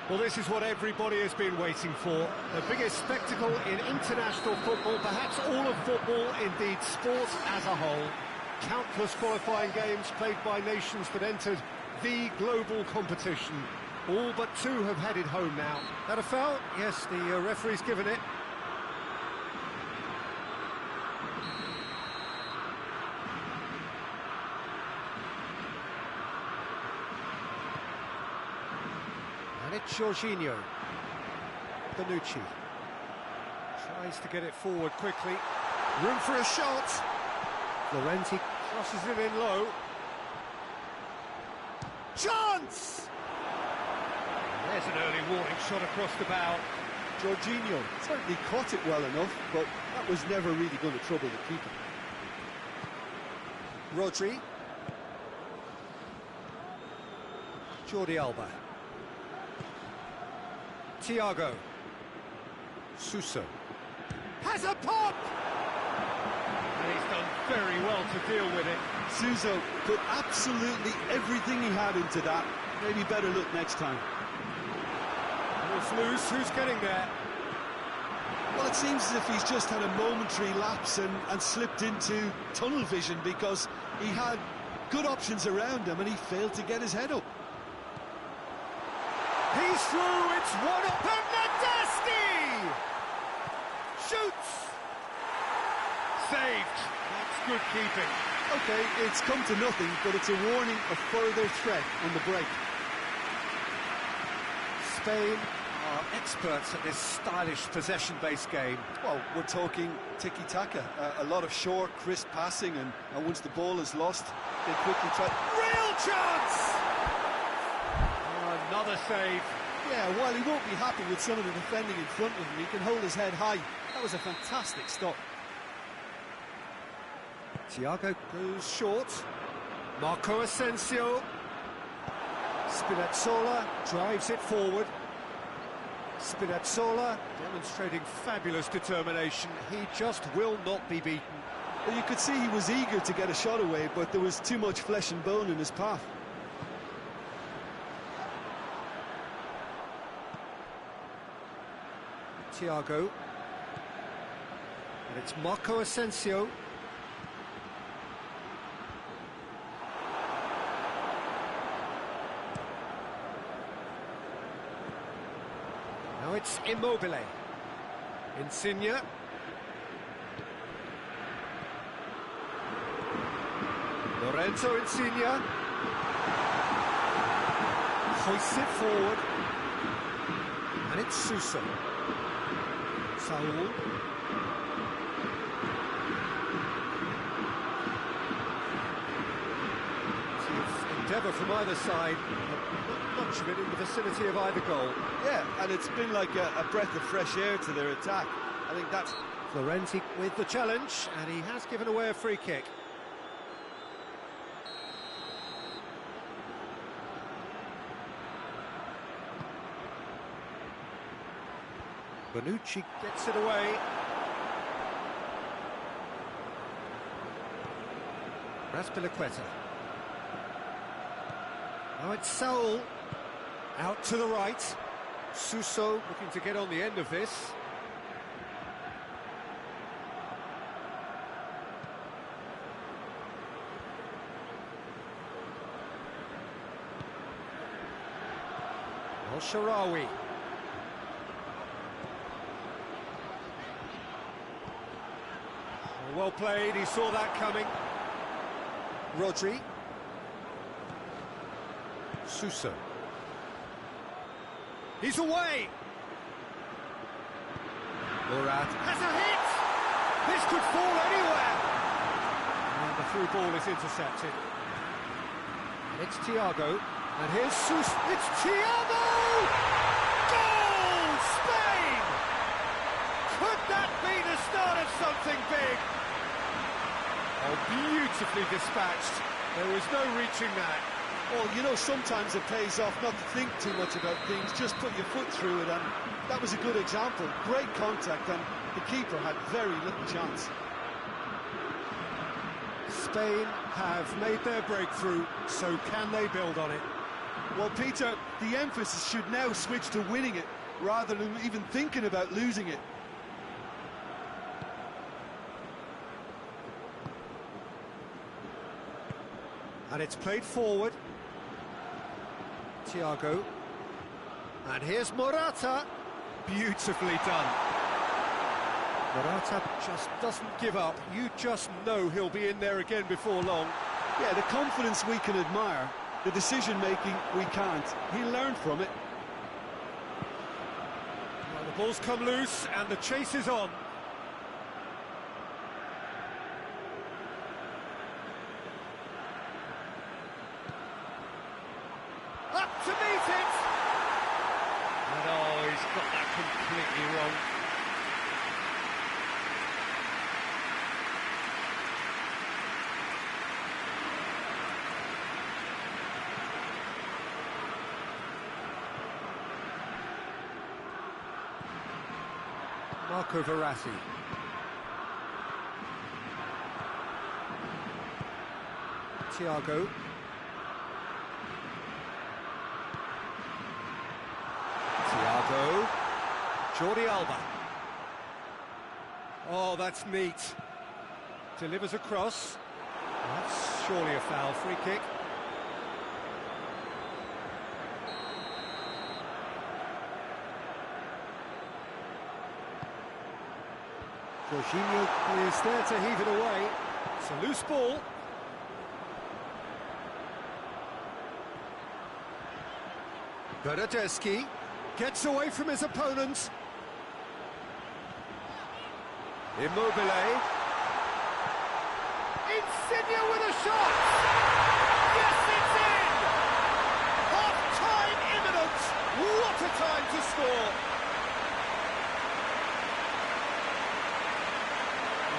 Well, this is what everybody has been waiting for. The biggest spectacle in international football, perhaps all of football, indeed sport as a whole. Countless qualifying games played by nations that entered the global competition. All but two have headed home now. That a foul? Yes, the referee's given it. And it's Jorginho. Bonucci tries to get it forward quickly. Room for a shot. Laurenti crosses it in low. Chance! There's an early warning shot across the bow. Jorginho certainly caught it well enough, but that was never really going to trouble the keeper. Rodri. Jordi Alba. Thiago. Suso. Has a pop! And he's done very well to deal with it. Suso put absolutely everything he had into that. Maybe better look next time. It's loose. Who's getting there? Well, it seems as if he's just had a momentary lapse and slipped into tunnel vision, because he had good options around him and he failed to get his head up. He's through. It's 1-0. Bernardeschi shoots. Saved. That's good keeping. Okay, it's come to nothing, but it's a warning of further threat on the break. Spain are experts at this stylish possession-based game. Well, we're talking tiki-taka, a lot of short, crisp passing, and once the ball is lost, they quickly try... Real chance! Oh, another save. Yeah, while he won't be happy with some of the defending in front of him, he can hold his head high. That was a fantastic stop. Thiago goes short. Marco Asensio. Spinazzola drives it forward. Spinazzola demonstrating fabulous determination. He just will not be beaten. Well, you could see he was eager to get a shot away, but there was too much flesh and bone in his path. Thiago. And it's Marco Asensio. Now it's Immobile. Insigne. Lorenzo Insigne. Hoists it forward. And it's Suso. Saul. Endeavour from either side, not much of it in the vicinity of either goal. Yeah, and it's been like a breath of fresh air to their attack. I think that's... Laurenti with the challenge, and he has given away a free kick. Bonucci gets it away. Raspilicueta. Now it's Saul, out to the right. Suso looking to get on the end of this. Al-Sharawi. Well played, he saw that coming. Rodri. Suso. He's away! Murat has a hit! This could fall anywhere! And the through ball is intercepted. It's Thiago, and here's Suso. It's Thiago! Goal! Spain! Could that be the start of something big? Oh, beautifully dispatched. There was no reaching that. Well, you know, sometimes it pays off not to think too much about things, just put your foot through it, and that was a good example. Great contact, and the keeper had very little chance. Spain have made their breakthrough, so can they build on it? Well, Peter, the emphasis should now switch to winning it, rather than even thinking about losing it. And it's played forward. Thiago. And here's Morata. Beautifully done. Morata just doesn't give up. You just know he'll be in there again before long. Yeah, the confidence we can admire, the decision-making we can't. He learned from it. Well, the ball's come loose and the chase is on. Up to meet it! And oh, he's got that completely wrong. Marco Verratti. Thiago. Thiago. Jordi Alba. Oh, that's neat. Delivers across. That's surely a foul. Free kick. Jorginho is there to heave it away. It's a loose ball. Bernardeschi gets away from his opponent. Immobile. Insigne with a shot! Yes, it's in! Half-time imminent! What a time to score!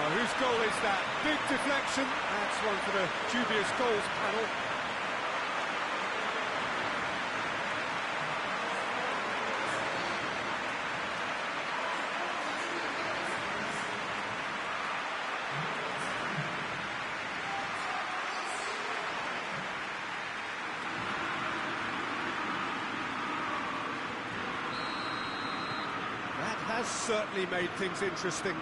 Oh, whose goal is that? Big deflection. That's one for the dubious goals panel. That has certainly made things interesting.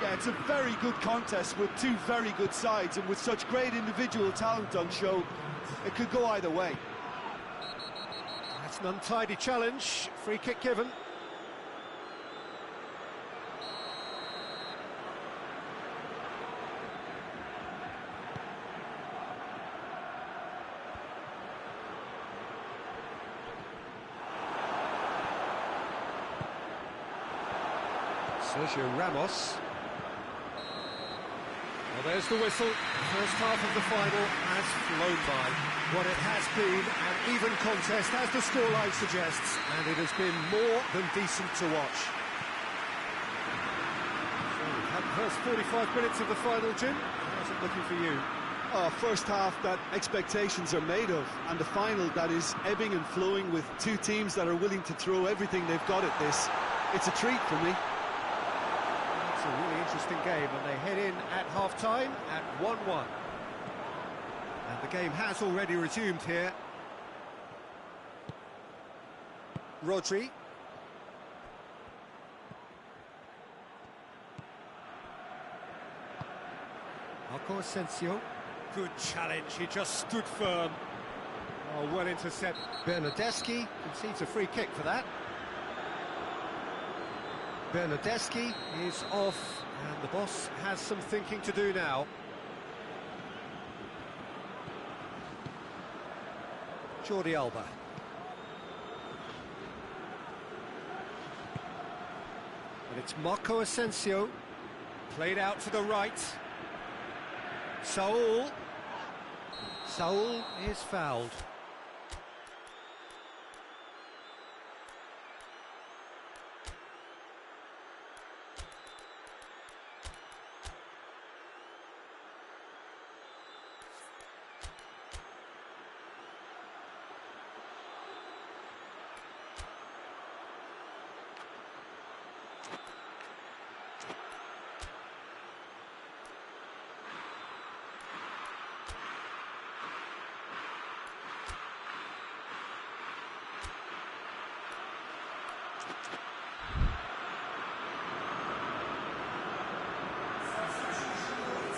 Yeah, it's a very good contest with two very good sides, and with such great individual talent on show, it could go either way. That's an untidy challenge. Free kick given. Sergio Ramos. Well, there's the whistle. First half of the final has flown by. What it has been an even contest, as the scoreline suggests, and it has been more than decent to watch. So we've had the first 45 minutes of the final, Jim. How's it looking for you? Oh, first half that expectations are made of, and the final that is ebbing and flowing with two teams that are willing to throw everything they've got at this. It's a treat for me. It's a really interesting game, and they head in at half-time at 1-1. And the game has already resumed here. Rodri. Marco Asensio. Good challenge, he just stood firm. Oh, well intercept. Bernardeschi concedes a free kick for that. Bernardeschi is off, and the boss has some thinking to do now. Jordi Alba. And it's Marco Asensio, played out to the right. Saul is fouled.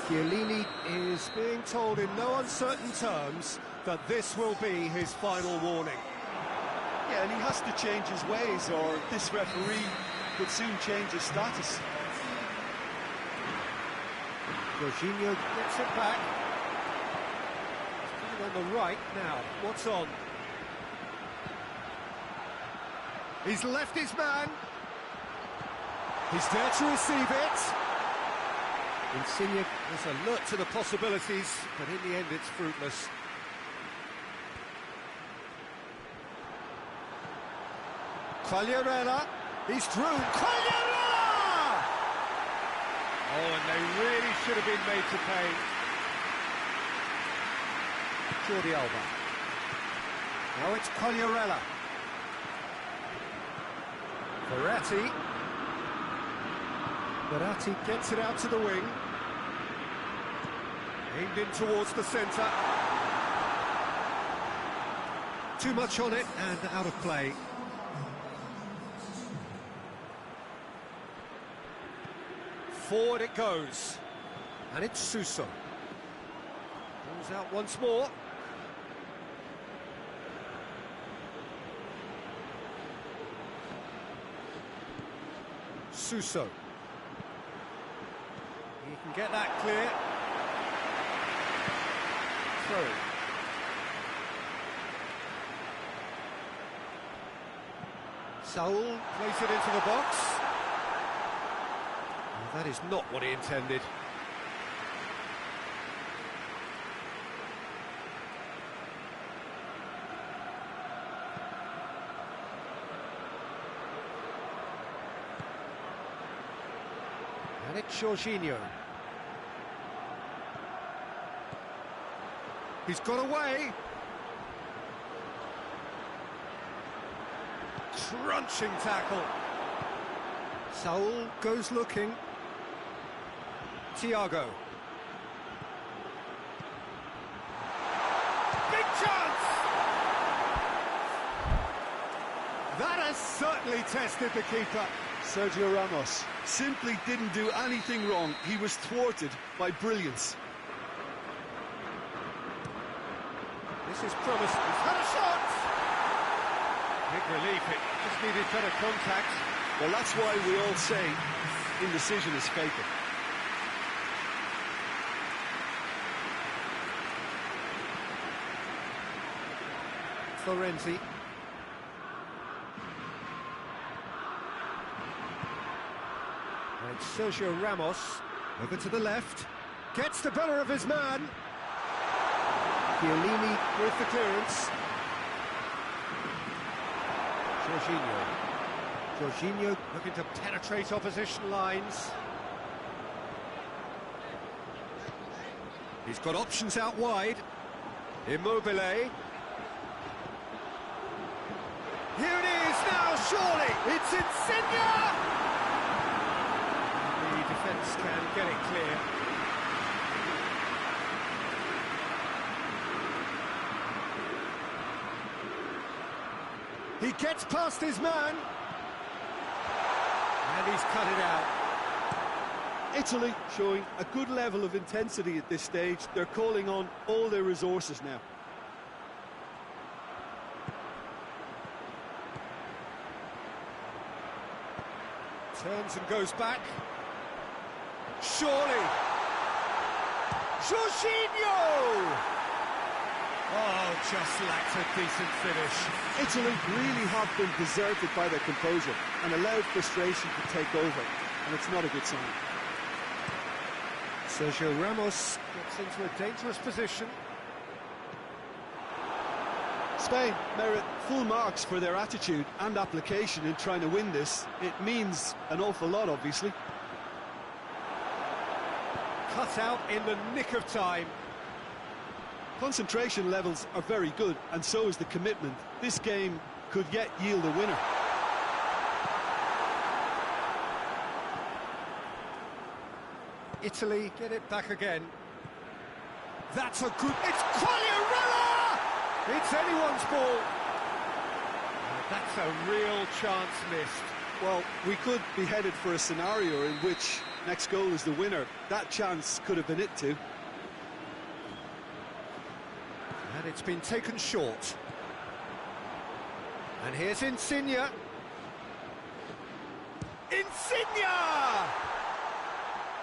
Chiellini is being told in no uncertain terms that this will be his final warning. Yeah, and he has to change his ways, or this referee could soon change his status. Jorginho gets it back. He's putting on the right now. What's on? He's left his man. He's there to receive it. Insigne is alert to the possibilities, but in the end it's fruitless. Quagliarella, he's through. Quagliarella! Oh, and they really should have been made to pay. Jordi Alba. Now it's Quagliarella. Verratti. Verratti gets it out to the wing. Aimed in towards the centre. Too much on it and out of play. Forward it goes. And it's Suso. Goes out once more. Suso. He can get that clear. Throw. Saul plays it into the box. Well, that is not what he intended. And it's Jorginho. He's got away. Crunching tackle. Saul goes looking. Thiago. Big chance! That has certainly tested the keeper. Sergio Ramos simply didn't do anything wrong. He was thwarted by brilliance. This is promising. He's had a shot! Big relief, it just needed better contact. Well, that's why we all say indecision is fatal. Florenzi. And it's Sergio Ramos, over to the left, gets the better of his man. Chiellini with the clearance. Jorginho looking to penetrate opposition lines. He's got options out wide. Immobile. Here it is now, surely! It's Insigne! The defence can get it clear. He gets past his man. And he's cut it out. Italy showing a good level of intensity at this stage. They're calling on all their resources now. Turns and goes back. Surely. Jorginho! Oh, just lacks a decent finish. Italy really have been deserted by their composure and allowed frustration to take over, and it's not a good sign. Sergio Ramos gets into a dangerous position. Spain merit full marks for their attitude and application in trying to win this. It means an awful lot, obviously. Cut out in the nick of time. Concentration levels are very good, and so is the commitment. This game could yet yield a winner. Italy get it back again. That's a good... It's Quagliarella! It's anyone's ball. That's a real chance missed. Well, we could be headed for a scenario in which next goal is the winner. That chance could have been it too. And it's been taken short. And here's Insigne. Insigne!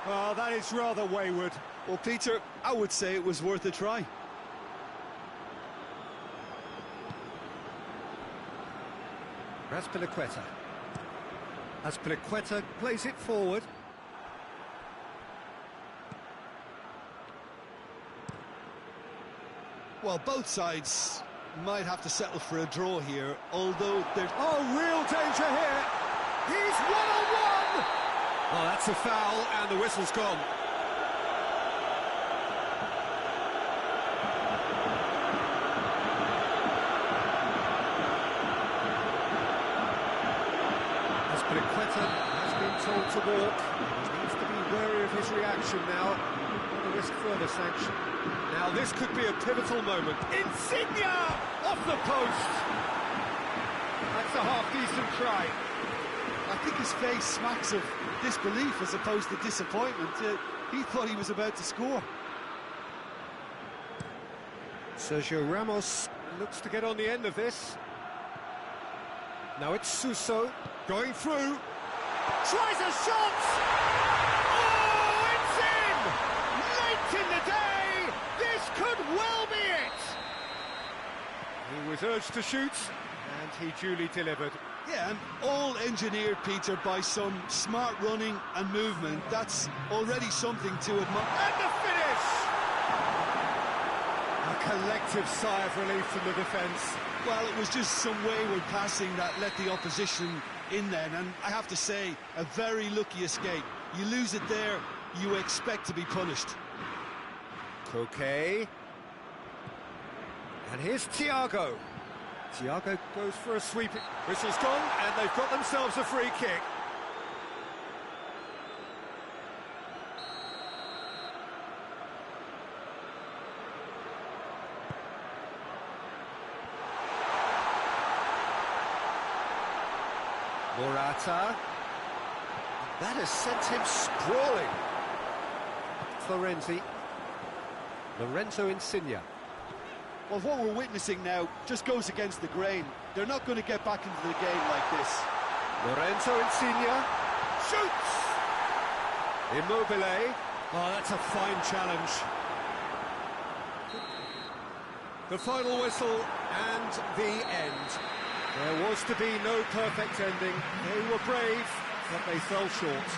Oh, that is rather wayward. Well, Peter, I would say it was worth a try. Azpilicueta. Azpilicueta plays it forward. Well, both sides might have to settle for a draw here, although they're... Oh, real danger here. He's one-on-one! Oh, that's a foul, and the whistle's gone. Azpilicueta has been told to walk. He needs to be wary of his reaction now, not to risk further sanction. Now this could be a pivotal moment. Insigne! Off the post! That's a half-decent try. I think his face smacks of disbelief as opposed to disappointment. He thought he was about to score. Sergio Ramos looks to get on the end of this. Now it's Suso going through. Tries a shot! Oh, it's in! Late in the day! This could well be it! He was urged to shoot, and he duly delivered. Yeah, and all engineered, Peter, by some smart running and movement. That's already something to admire. And the finish! A collective sigh of relief from the defence. Well, it was just some wayward passing that let the opposition in then, and I have to say, a very lucky escape. You lose it there, you expect to be punished. Coquet. And here's Thiago. Thiago goes for a sweep. Whistle's gone, and they've got themselves a free kick. Morata. That has sent him sprawling. Lorenzo Insigne. Well, what we're witnessing now just goes against the grain. They're not going to get back into the game like this. Lorenzo Insigne shoots! Immobile. Oh, that's a fine challenge. The final whistle and the end. There was to be no perfect ending. They were brave, but they fell short.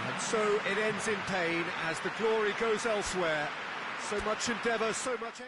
And so it ends in pain as the glory goes elsewhere. So much endeavour, so much...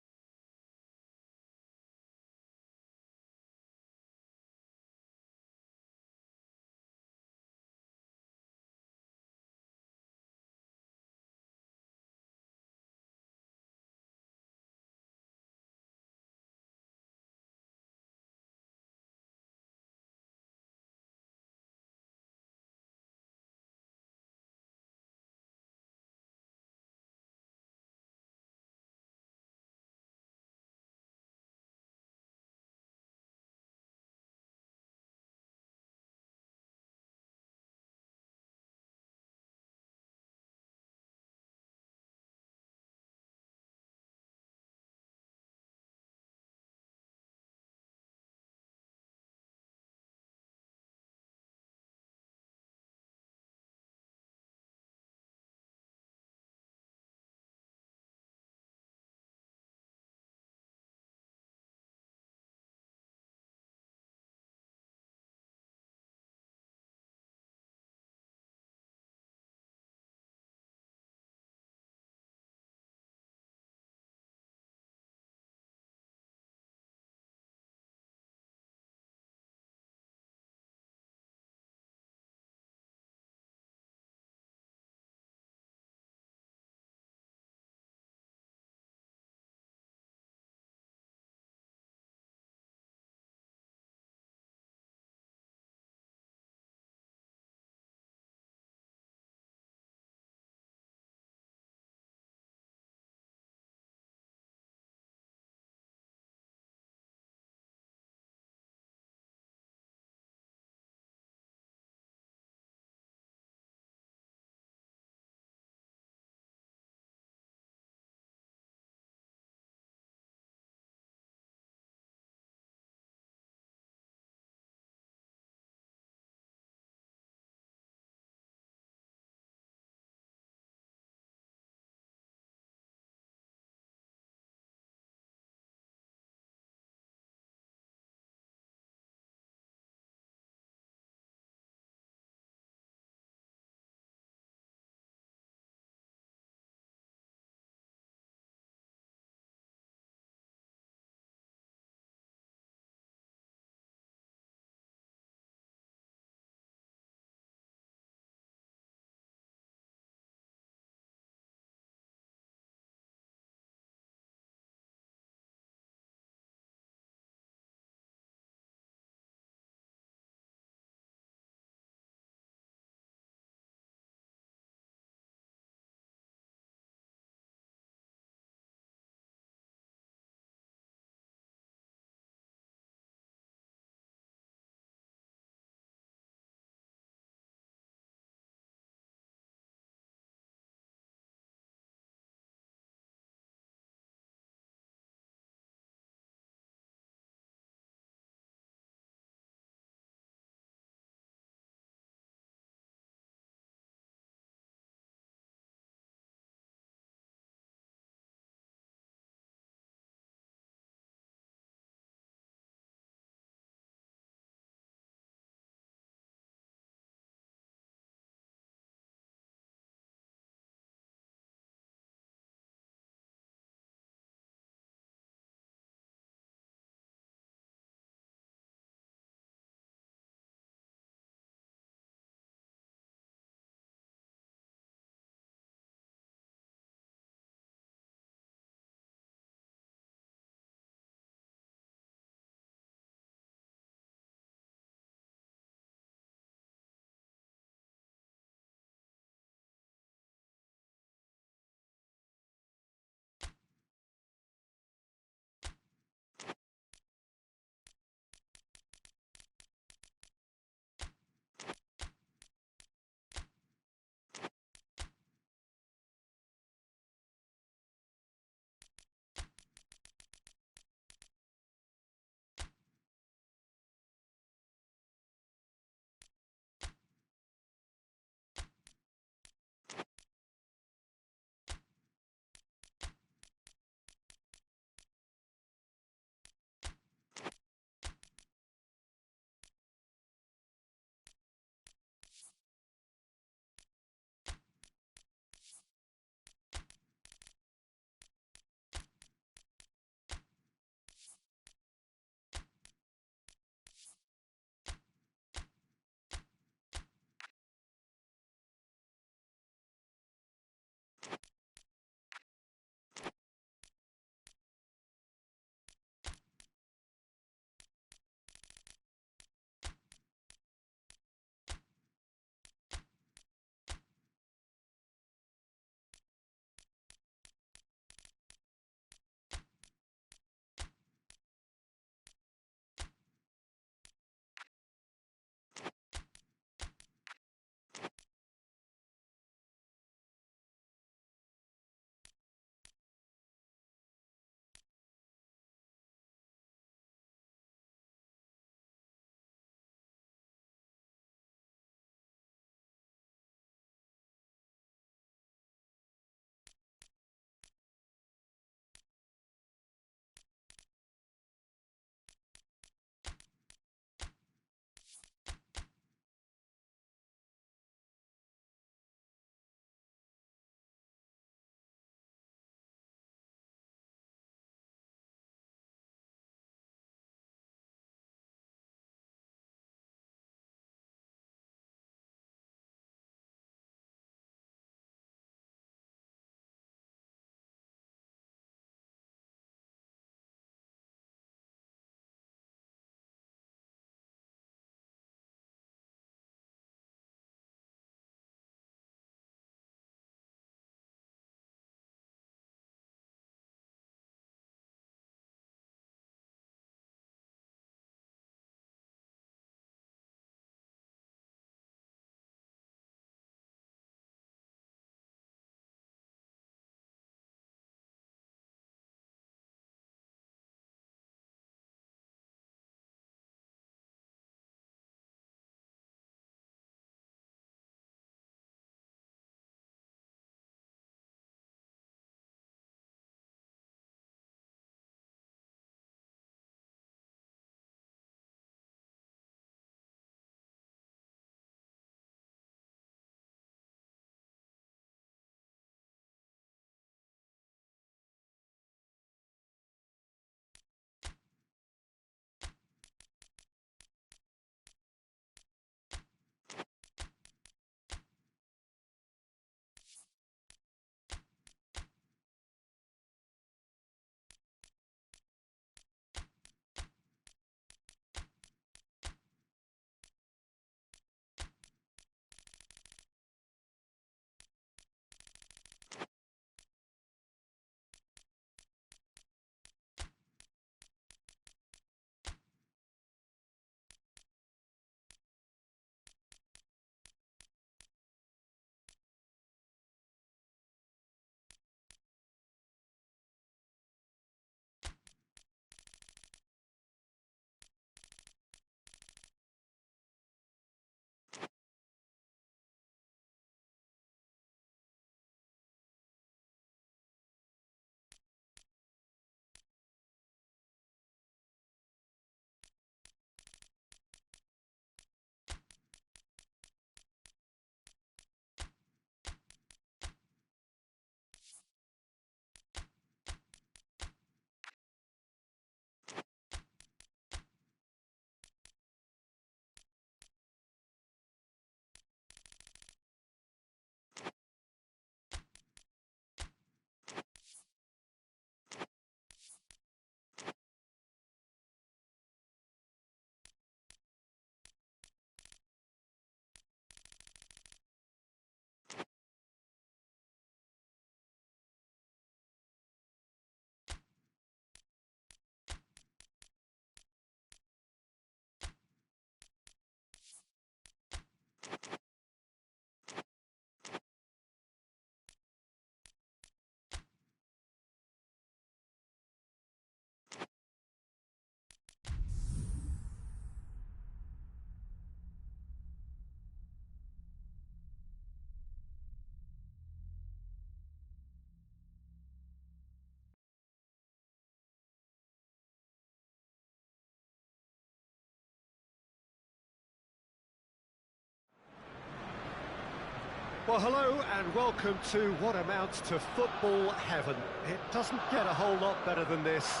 Well, hello and welcome to what amounts to football heaven. It doesn't get a whole lot better than this.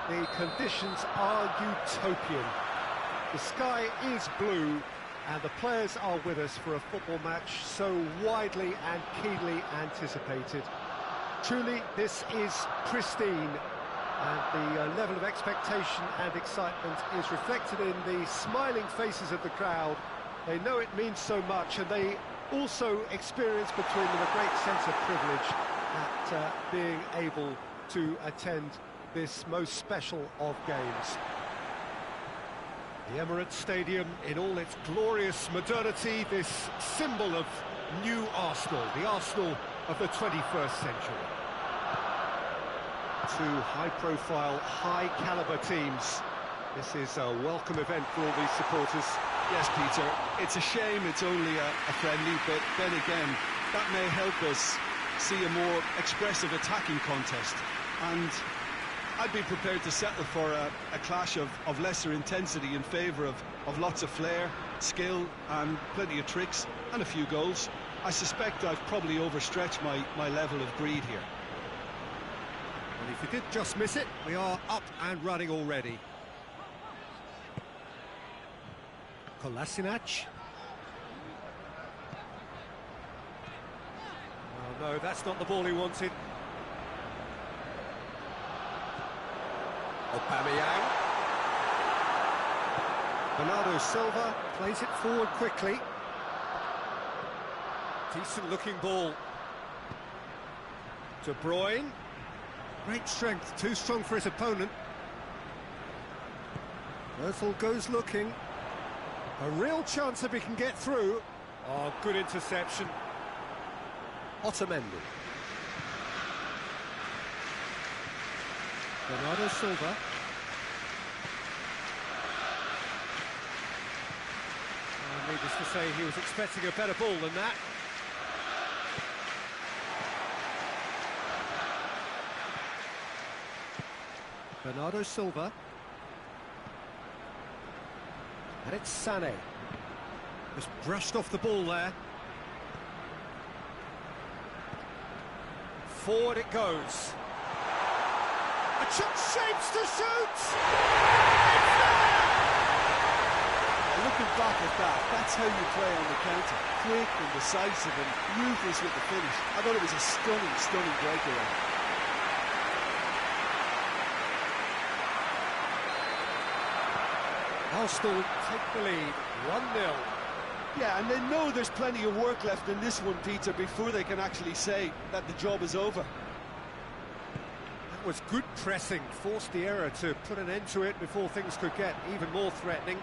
The conditions are utopian. The sky is blue and the players are with us for a football match so widely and keenly anticipated. Truly, this is pristine, and the level of expectation and excitement is reflected in the smiling faces of the crowd. They know it means so much, and they also experience between them a great sense of privilege at being able to attend this most special of games. The Emirates Stadium in all its glorious modernity, this symbol of new Arsenal, the Arsenal of the 21st century. Two high-profile, high-caliber teams. This is a welcome event for all these supporters. Yes, Peter, it's a shame it's only a friendly, but then again, that may help us see a more expressive attacking contest. And I'd be prepared to settle for a clash of lesser intensity in favour of lots of flair, skill, and plenty of tricks, and a few goals. I suspect I've probably overstretched my level of greed here. And if you did just miss it, we are up and running already. Kolasinac. Oh no, that's not the ball he wanted. Aubameyang. Bernardo Silva plays it forward quickly. Decent looking ball. De Bruyne. Great strength, too strong for his opponent. Ozil goes looking. A real chance if he can get through. Oh, good interception. Otamendi. Bernardo Silva. Needless to say, he was expecting a better ball than that. Bernardo Silva. And it's Sané. Just brushed off the ball there. Forward it goes. A shapes to shoot! It's there! Looking back at that, that's how you play on the counter. Quick and decisive and ruthless with the finish. I thought it was a stunning breakaway. Arsenal take the lead, 1-0. Yeah, and they know there's plenty of work left in this one, Peter, before they can actually say that the job is over. That was good pressing, forced the error to put an end to it before things could get even more threatening.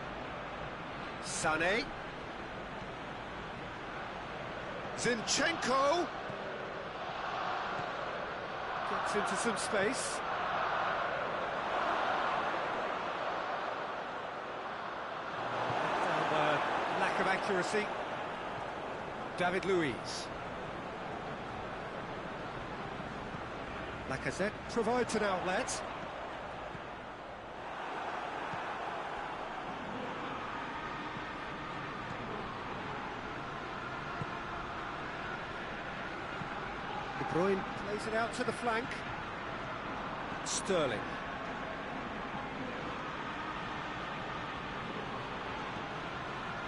Sané. Zinchenko. Gets into some space. Lack of accuracy. David Luiz. Lacazette provides an outlet. De Bruyne plays it out to the flank. Sterling.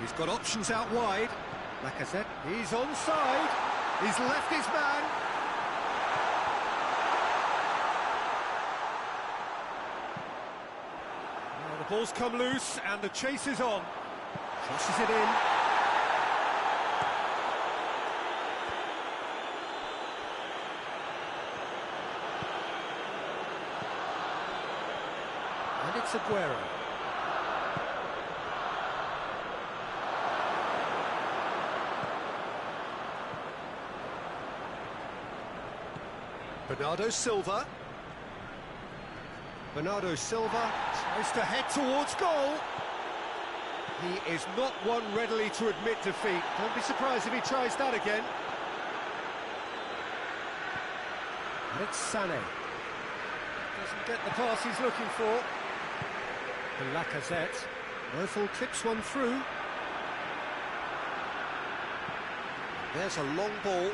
He's got options out wide. Lacazette, he's onside. He's left his man. Now the ball's come loose and the chase is on. Crosses it in. And it's Aguero. Bernardo Silva. Bernardo Silva tries to head towards goal. He is not one readily to admit defeat. Don't be surprised if he tries that again. And it's Sané. Doesn't get the pass he's looking for. And Lacazette. Ozil clips one through. There's a long ball.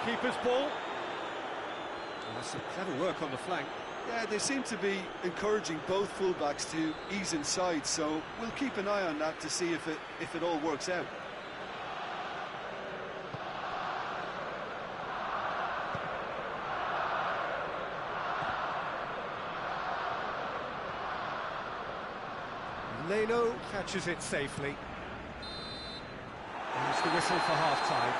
Keeper's ball. Oh, that's some clever work on the flank. Yeah, they seem to be encouraging both fullbacks to ease inside, so we'll keep an eye on that to see if it all works out. Leno catches it safely. There's the whistle for half-time.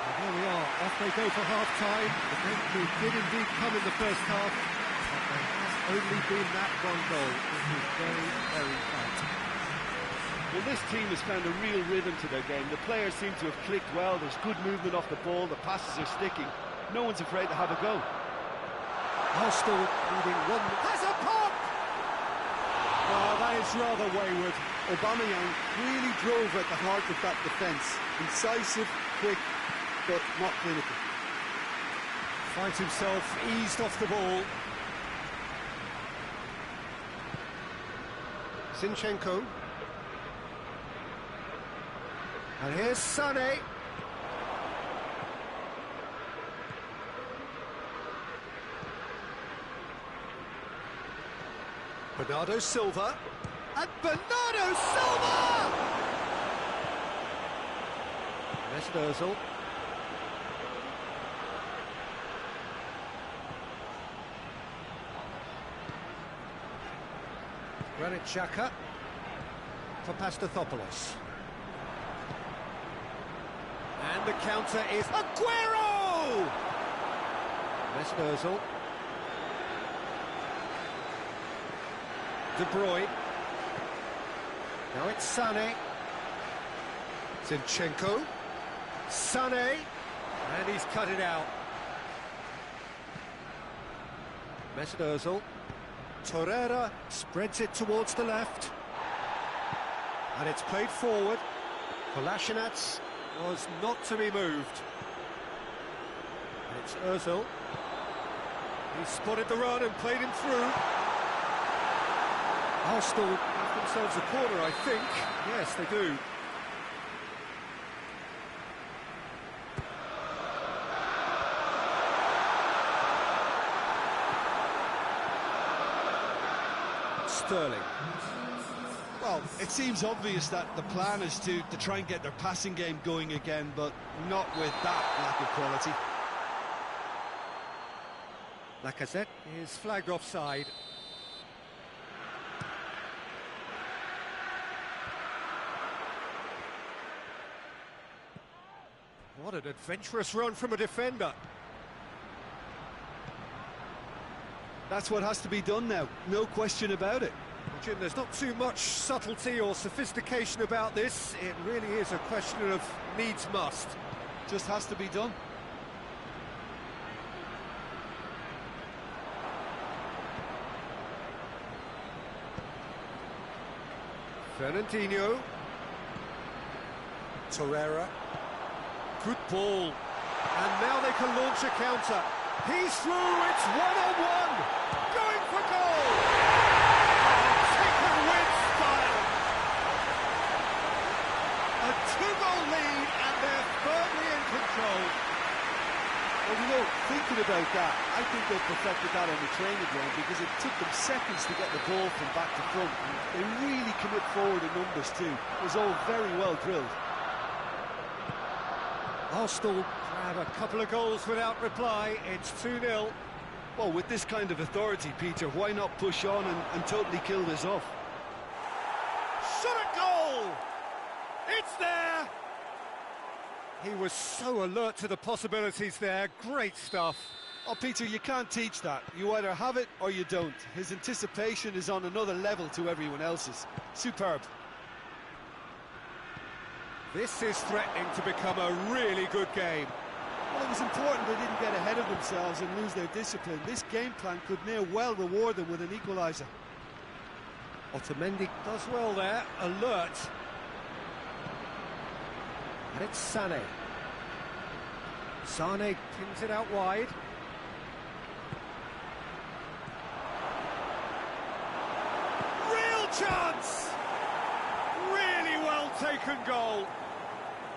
And there we are, off they go for half-time. The breakthrough did indeed come in the first half, but there has only been that one goal. It was very, very tight. Well, this team has found a real rhythm to their game. The players seem to have clicked well. There's good movement off the ball. The passes are sticking. No one's afraid to have a go. Arsenal leading one. Has a pop! Oh, that is rather wayward. Aubameyang really drove at the heart of that defence. Incisive, quick, but not clinical. Finds himself eased off the ball. Zinchenko. And here's Sané. Bernardo Silva. And Bernardo Silva! Mesut Ozil. Granit Xhaka for Pastathopoulos. And the counter is Aguero! Mesut Ozil. De Bruyne. Now it's Sané. Zinchenko. Sané. And he's cut it out. Mesut Ozil. Torreira spreads it towards the left. And it's played forward. Kolasinac was not to be moved. And it's Ozil. He spotted the run and played him through. Arsenal have themselves a corner, I think. Yes, they do. Sterling. Well, it seems obvious that the plan is to try and get their passing game going again, but not with that lack of quality. Lacazette is flagged offside. What an adventurous run from a defender. That's what has to be done now, no question about it. Well, Jim, there's not too much subtlety or sophistication about this. It really is a question of needs must. Just has to be done. Fernandinho. Torreira. Good ball. And now they can launch a counter. He's through, it's one-on-one. Going for goal. Taken with style. A two-goal lead and they're firmly in control. Well, you know, thinking about that, I think they perfected that on the training ground because it took them seconds to get the ball from back to front. They really commit forward in numbers too. It was all very well drilled. Arsenal have a couple of goals without reply. It's 2-0. Well, with this kind of authority, Peter, why not push on and totally kill this off? Shot a goal! It's there! He was so alert to the possibilities there. Great stuff. Oh, Peter, you can't teach that. You either have it or you don't. His anticipation is on another level to everyone else's. Superb. This is threatening to become a really good game. Well, it was important they didn't get ahead of themselves and lose their discipline. This game plan could near well reward them with an equaliser. Otamendi does well there, alert. And it's Sané. Sané pins it out wide. Real chance! well-taken goal.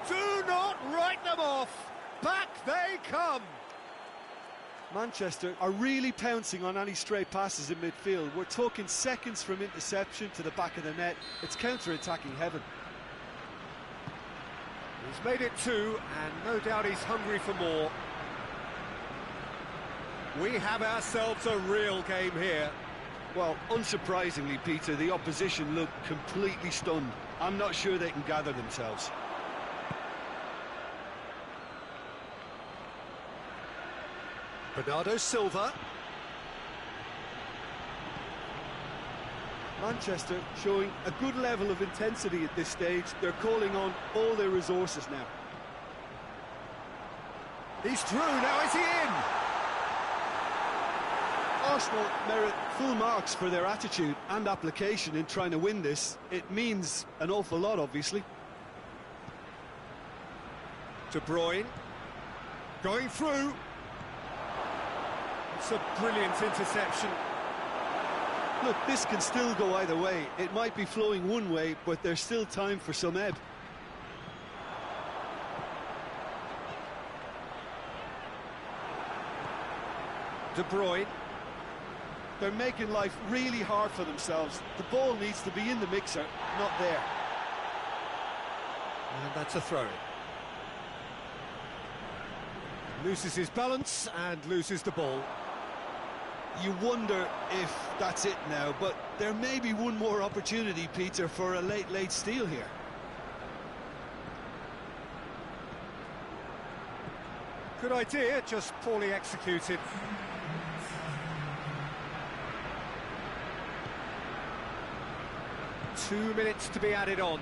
Do not write them off. Back they come. Manchester are really pouncing on any stray passes in midfield. We're talking seconds from interception to the back of the net. It's counter-attacking heaven. He's made it two, and no doubt he's hungry for more. We have ourselves a real game here. Well, unsurprisingly, Peter, the opposition look completely stunned. I'm not sure they can gather themselves. Bernardo Silva. Manchester showing a good level of intensity at this stage. They're calling on all their resources now. He's through, now is he in? Arsenal merit full marks for their attitude and application in trying to win this. It means an awful lot, obviously. De Bruyne. Going through. It's a brilliant interception. Look, this can still go either way. It might be flowing one way, but there's still time for some ebb. De Bruyne. They're making life really hard for themselves. The ball needs to be in the mixer, not there. And that's a throw-in. Loses his balance and loses the ball. You wonder if that's it now, but there may be one more opportunity, Peter, for a late steal here. Good idea, just poorly executed. Two minutes to be added on.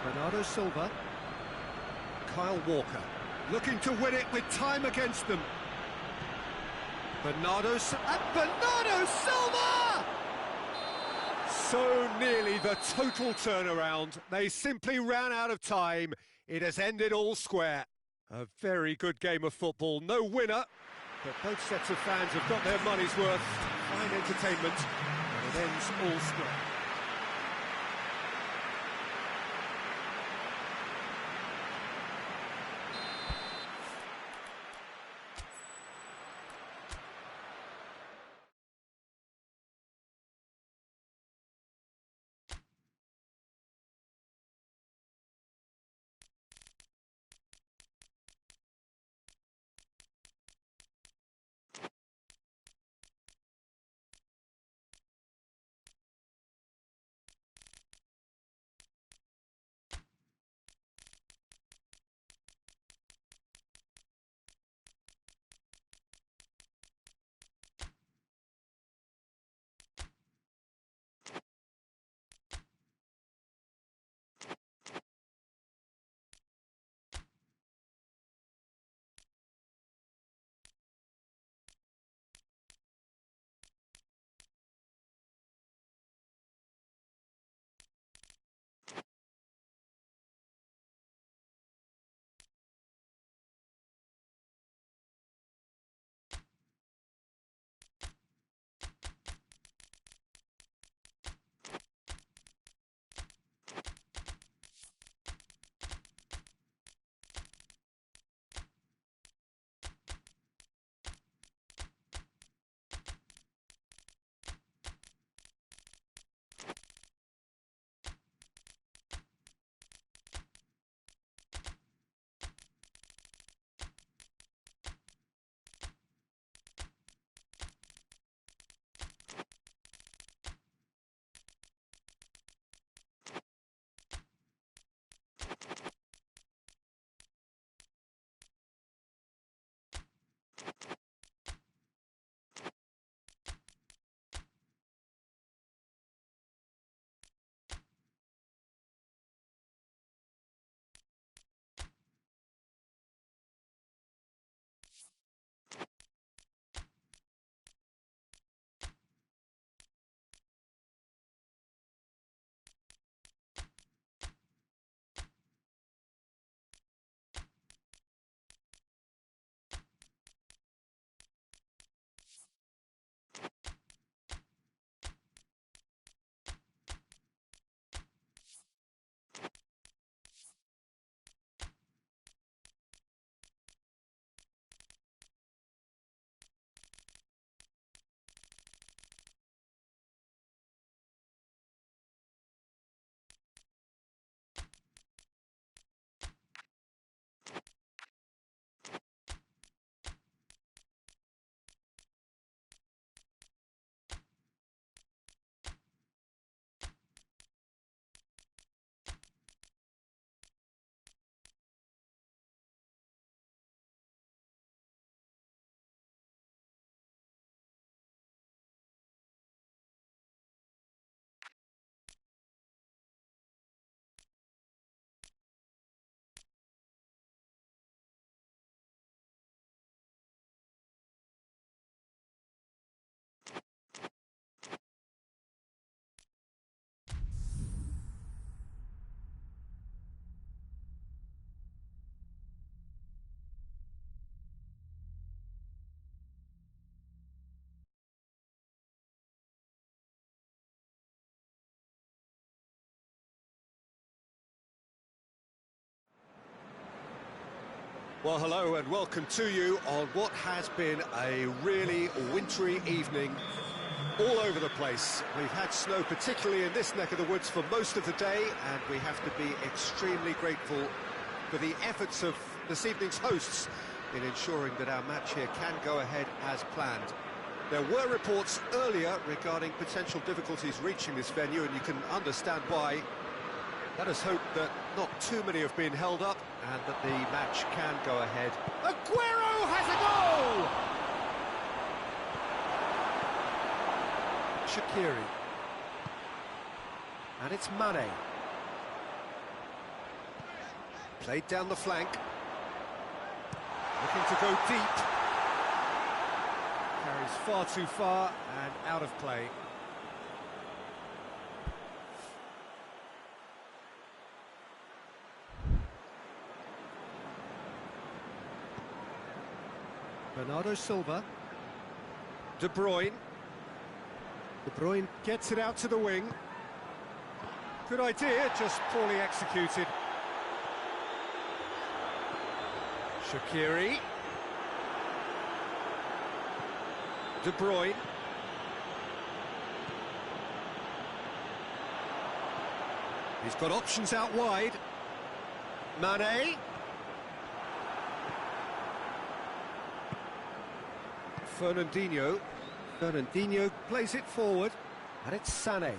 Bernardo Silva. Kyle Walker. Looking to win it with time against them. Bernardo Silva! So nearly the total turnaround. They simply ran out of time. It has ended all square. A very good game of football. No winner, but both sets of fans have got their money's worth. Fine entertainment, and it ends all square. Well, hello and welcome to you on what has been a really wintry evening all over the place. We've had snow, particularly in this neck of the woods, for most of the day, and we have to be extremely grateful for the efforts of this evening's hosts in ensuring that our match here can go ahead as planned. There were reports earlier regarding potential difficulties reaching this venue, and you can understand why. Let us hope that not too many have been held up and that the match can go ahead. Aguero has a goal! Shaqiri. And it's Mane. Played down the flank. Looking to go deep. Carries far too far and out of play. Bernardo Silva. De Bruyne. De Bruyne gets it out to the wing. Good idea, just poorly executed. Shaqiri. De Bruyne. He's got options out wide. Mane. Fernandinho. Fernandinho plays it forward, and it's Sané.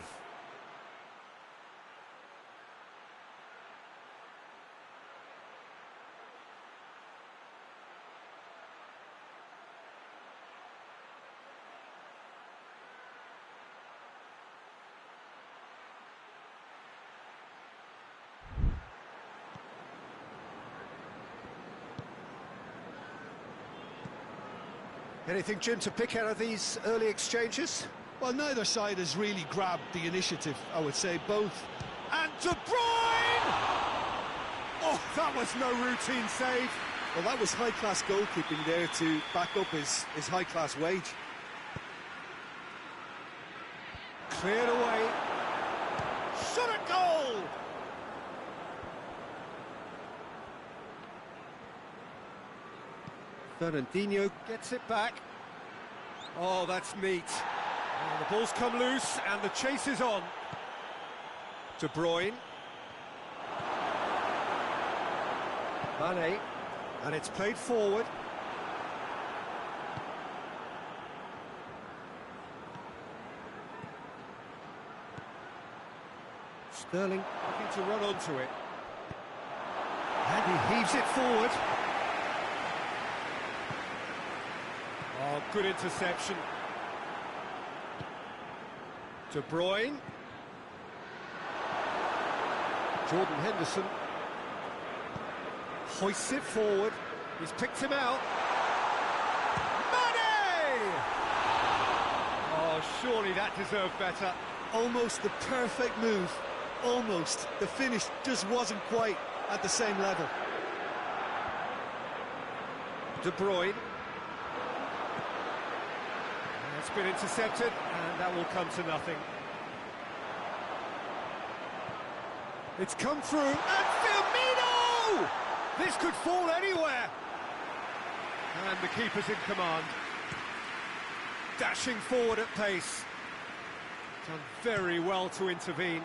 Anything, Jim, to pick out of these early exchanges? Well, neither side has really grabbed the initiative, I would say, both. And De Bruyne! Oh, that was no routine save. Well, that was high-class goalkeeping there to back up his high-class wage. Cleared away. Shot at goal! Fernandinho gets it back. Oh, that's neat. Oh, the ball's come loose and the chase is on. De Bruyne. Mane. And it's played forward. Sterling looking to run onto it. And he heaves it forward. Oh, good interception. De Bruyne. Jordan Henderson. Hoists it forward. He's picked him out. Mane! Oh, surely that deserved better. Almost the perfect move. Almost. The finish just wasn't quite at the same level. De Bruyne. It's been intercepted, and that will come to nothing. It's come through, and Firmino! This could fall anywhere. And the keeper's in command. Dashing forward at pace. Done very well to intervene.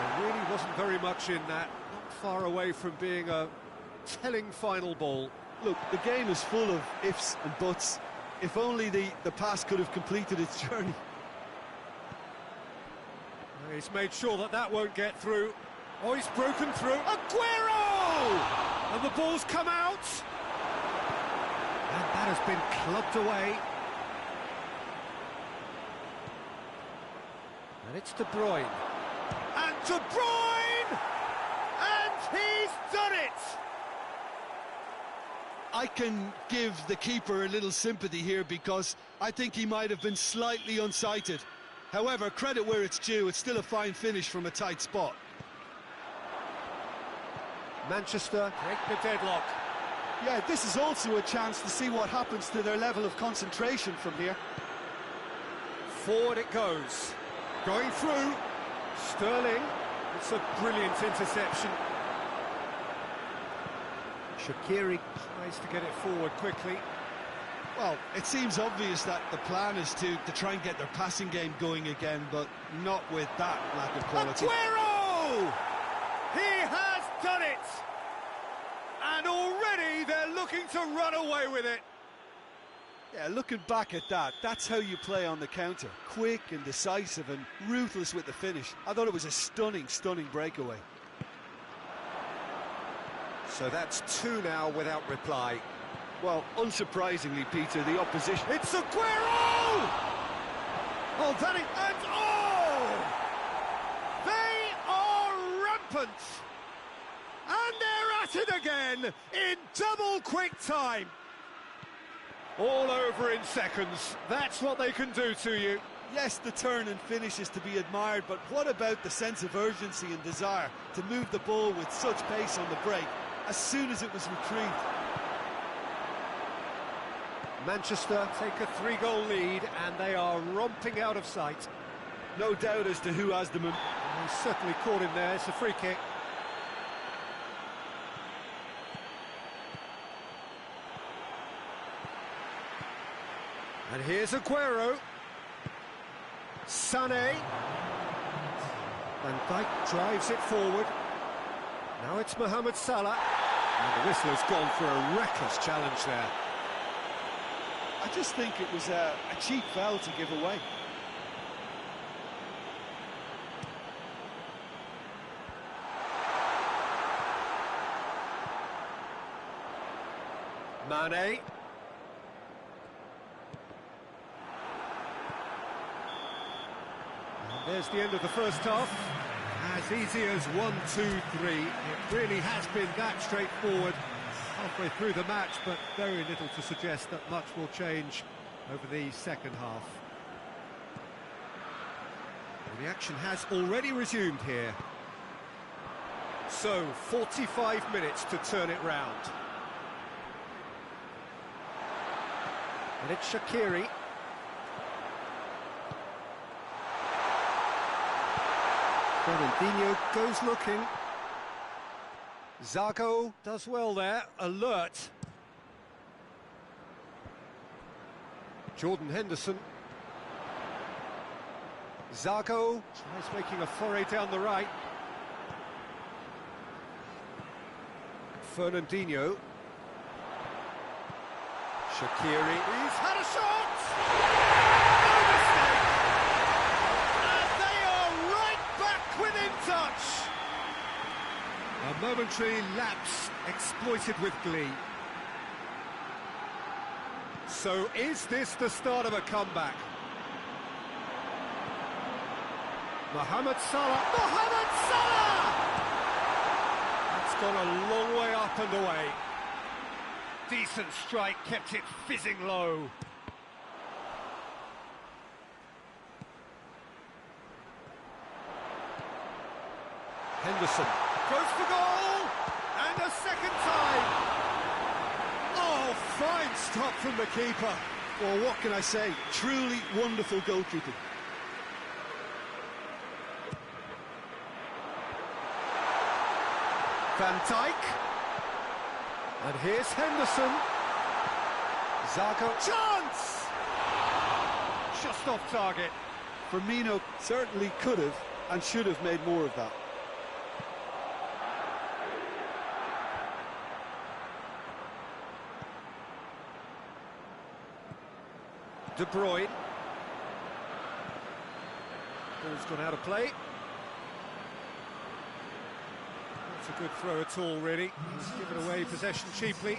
There really wasn't very much in that. Not far away from being a telling final ball. Look, the game is full of ifs and buts. If only the pass could have completed its journey. He's made sure that that won't get through. Oh, he's broken through. Aguero! And the ball's come out. And that has been clubbed away. And it's De Bruyne. And De Bruyne! And he's done it! I can give the keeper a little sympathy here because I think he might have been slightly unsighted. However, credit where it's due, it's still a fine finish from a tight spot. Manchester break the deadlock. Yeah, this is also a chance to see what happens to their level of concentration from here. Forward it goes. Going through. Sterling. It's a brilliant interception. Shaqiri tries to get it forward quickly. Well, it seems obvious that the plan is to try and get their passing game going again, but not with that lack of quality. Aguero! He has done it! And already they're looking to run away with it. Yeah, looking back at that, that's how you play on the counter. Quick and decisive and ruthless with the finish. I thought it was a stunning breakaway. So that's two now without reply. Well, unsurprisingly, Peter, the opposition... It's Aguero! Oh, that is... And oh! They are rampant! And they're at it again in double quick time. All over in seconds. That's what they can do to you. Yes, the turn and finish is to be admired, but what about the sense of urgency and desire to move the ball with such pace on the break as soon as it was retrieved? Manchester take a 3-goal lead and they are romping out of sight. No doubt as to who has them. He's certainly caught him there. It's a free kick. And here's Aguero. Sané. Van Dijk drives it forward. Now it's Mohamed Salah. And the whistle has gone for a reckless challenge there. I just think it was a cheap foul to give away. Mane. And there's the end of the first half. As easy as 1, 2, 3. It really has been that straightforward halfway through the match, but very little to suggest that much will change over the second half. Well, the action has already resumed here. So, 45 minutes to turn it round. And it's Shaqiri. Fernandinho goes looking. Zago does well there, alert. Jordan Henderson. Zago tries making a foray down the right. Fernandinho. Shaqiri. He's had a shot! No mistake! And they are right back within touch! A momentary lapse exploited with glee. So is this the start of a comeback? Mohamed Salah. Mohamed Salah! That's gone a long way up and away. Decent strike, kept it fizzing low. Henderson goes for goal! And a second time! Oh, fine stop from the keeper. Well, what can I say? Truly wonderful goalkeeping. Van Dijk. And here's Henderson. Zago. Chance! Just off target. Firmino certainly could have and should have made more of that. De Bruyne. Ball's gone out of play. Not a good throw at all, really. He's given away possession cheaply.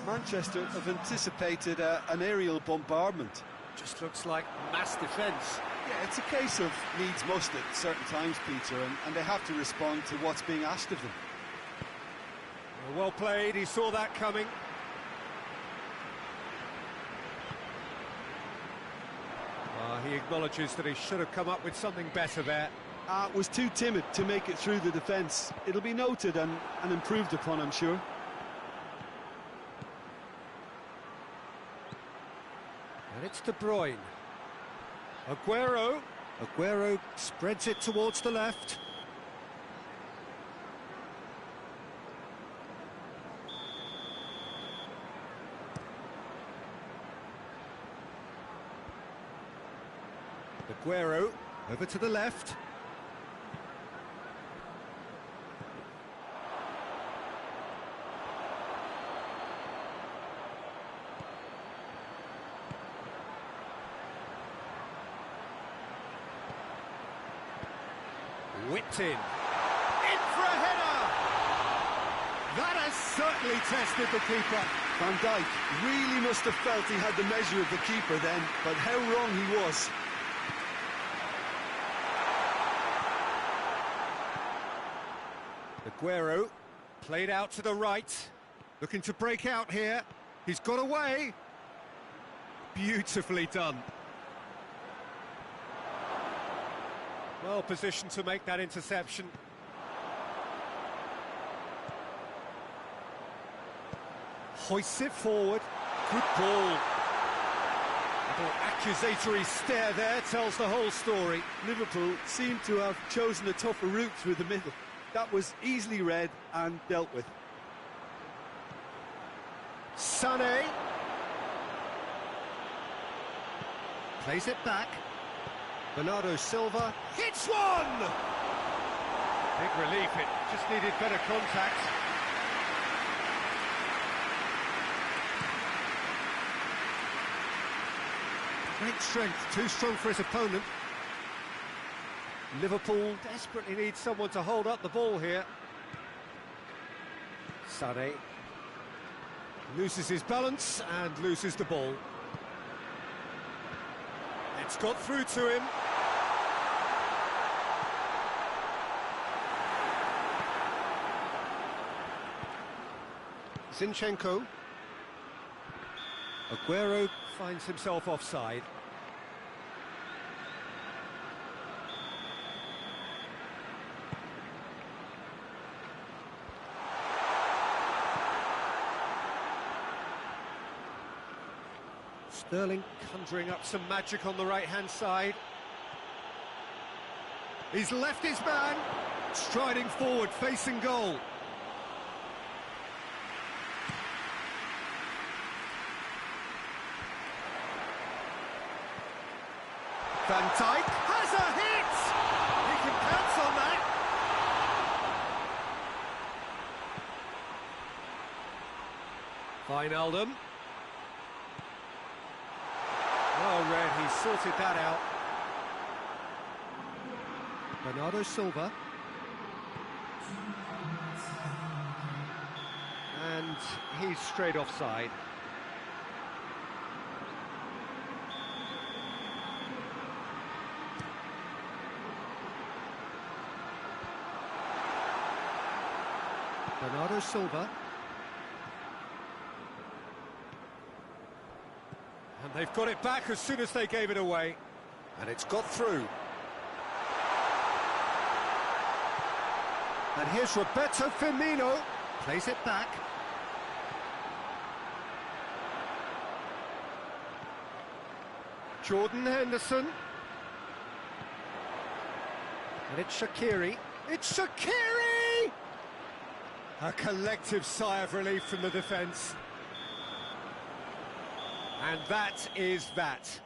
Manchester have anticipated an aerial bombardment. Just looks like mass defence. Yeah, it's a case of needs must at certain times, Peter, and they have to respond to what's being asked of them. Well played, he saw that coming. He acknowledges that he should have come up with something better there. Was too timid to make it through the defence. It'll be noted and improved upon, I'm sure. And it's De Bruyne. Aguero. Aguero spreads it towards the left. Aguero, over to the left. Whipped in for a header! That has certainly tested the keeper. Van Dijk really must have felt he had the measure of the keeper then, but how wrong he was. Aguero, played out to the right, looking to break out here. He's got away. Beautifully done. Well positioned to make that interception. Hoists it forward. Good ball. Little accusatory stare there tells the whole story. Liverpool seem to have chosen a tougher route through the middle. That was easily read and dealt with. Sané. Plays it back. Bernardo Silva hits one! Big relief, it just needed better contact. Great strength, too strong for his opponent. Liverpool desperately needs someone to hold up the ball here. Sané loses his balance and loses the ball. It's got through to him. Zinchenko. Aguero finds himself offside. Sterling conjuring up some magic on the right-hand side. He's left his man, striding forward, facing goal. Van Dijk has a hit! He can pounce on that. Wijnaldum. Well read, he sorted that out. Bernardo Silva. And he's straight offside. Bernardo Silva. And they've got it back as soon as they gave it away. And it's got through. And here's Roberto Firmino. Plays it back. Jordan Henderson. And it's Shaqiri. It's Shaqiri! A collective sigh of relief from the defence. And that is that.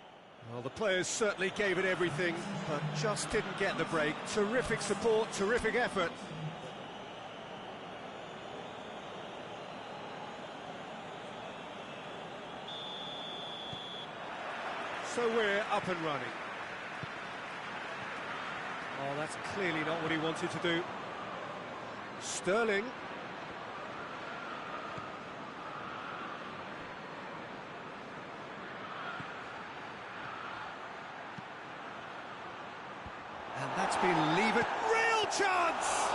Well, the players certainly gave it everything, but just didn't get the break. Terrific support, terrific effort. So we're up and running. Oh, that's clearly not what he wanted to do. Sterling. And that's been levered. Real chance!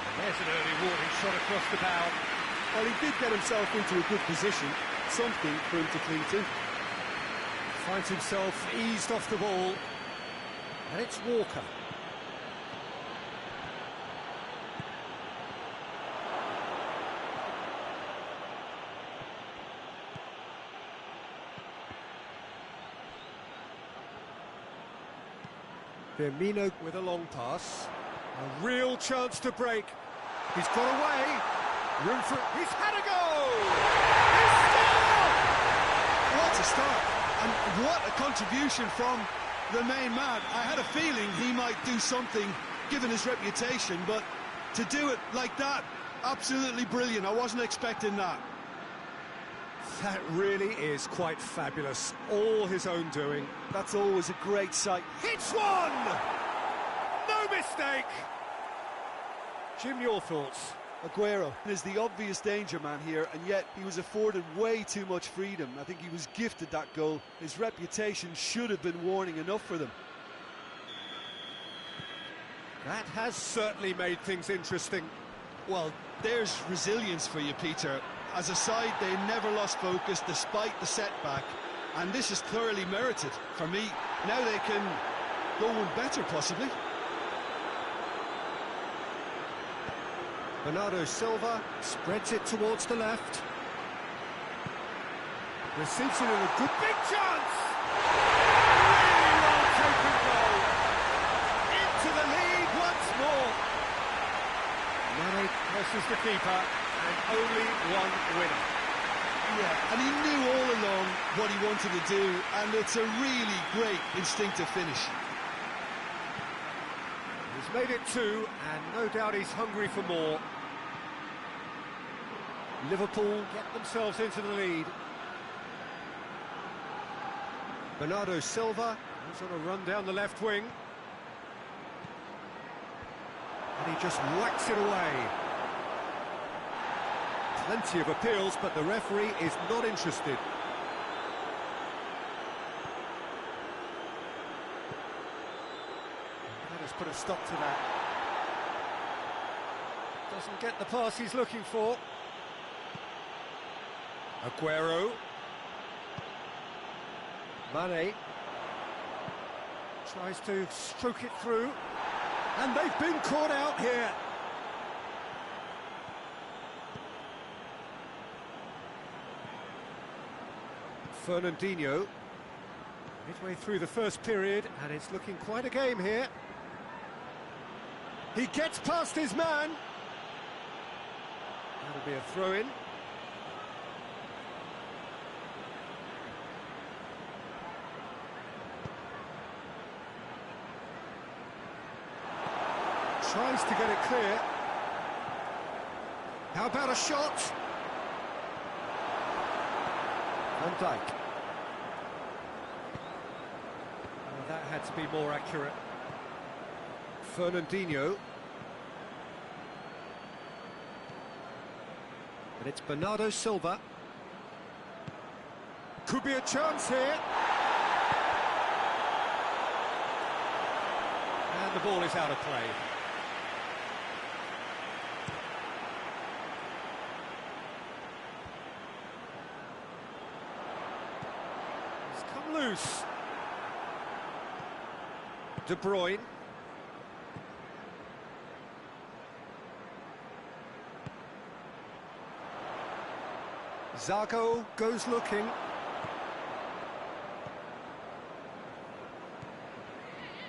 And there's an early warning shot across the bow. Well, he did get himself into a good position. Something for him to cling to. Finds himself eased off the ball. And it's Walker. Firmino with a long pass. A real chance to break. He's got away. Room for... He's had a goal! He's scored! What a start! And what a contribution from the main man. I had a feeling he might do something, given his reputation, but to do it like that, absolutely brilliant. I wasn't expecting that. That really is quite fabulous. All his own doing. That's always a great sight. Hits one! No mistake! Jim, your thoughts? Aguero is the obvious danger man here, and yet he was afforded way too much freedom. I think he was gifted that goal. His reputation should have been warning enough for them. That has certainly made things interesting. Well, there's resilience for you, Peter. As a side, they never lost focus despite the setback, and this is thoroughly merited. For me, now they can go one better, possibly. Bernardo Silva spreads it towards the left. Receives it in a good big chance! Really well taken goal. Into the lead once more. Mane crosses the keeper, and only one winner. Yeah, and he knew all along what he wanted to do, and it's a really great instinctive finish. He's made it two, and no doubt he's hungry for more. Liverpool get themselves into the lead. Bernardo Silva is on a run down the left wing. And he just whacks it away. Plenty of appeals, but the referee is not interested. That has put a stop to that. Doesn't get the pass he's looking for. Aguero. Mane tries to stroke it through, and they've been caught out here. Fernandinho, midway through the first period, and it's looking quite a game here. He gets past his man. That'll be a throw-in. Tries to get it clear. How about a shot? Van Dijk. Oh, that had to be more accurate. Fernandinho. And it's Bernardo Silva. Could be a chance here. And the ball is out of play. Loose. De Bruyne. Zago goes looking.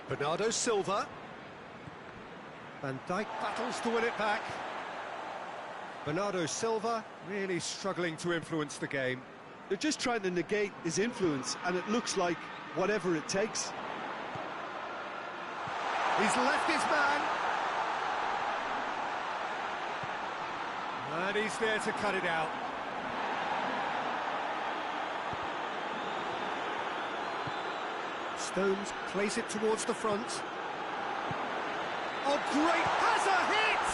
Bernardo Silva. Van Dijk battles to win it back. Bernardo Silva really struggling to influence the game. They're just trying to negate his influence, and it looks like whatever it takes. He's left his man. And he's there to cut it out. Stones plays it towards the front. Oh, great! Has a hit!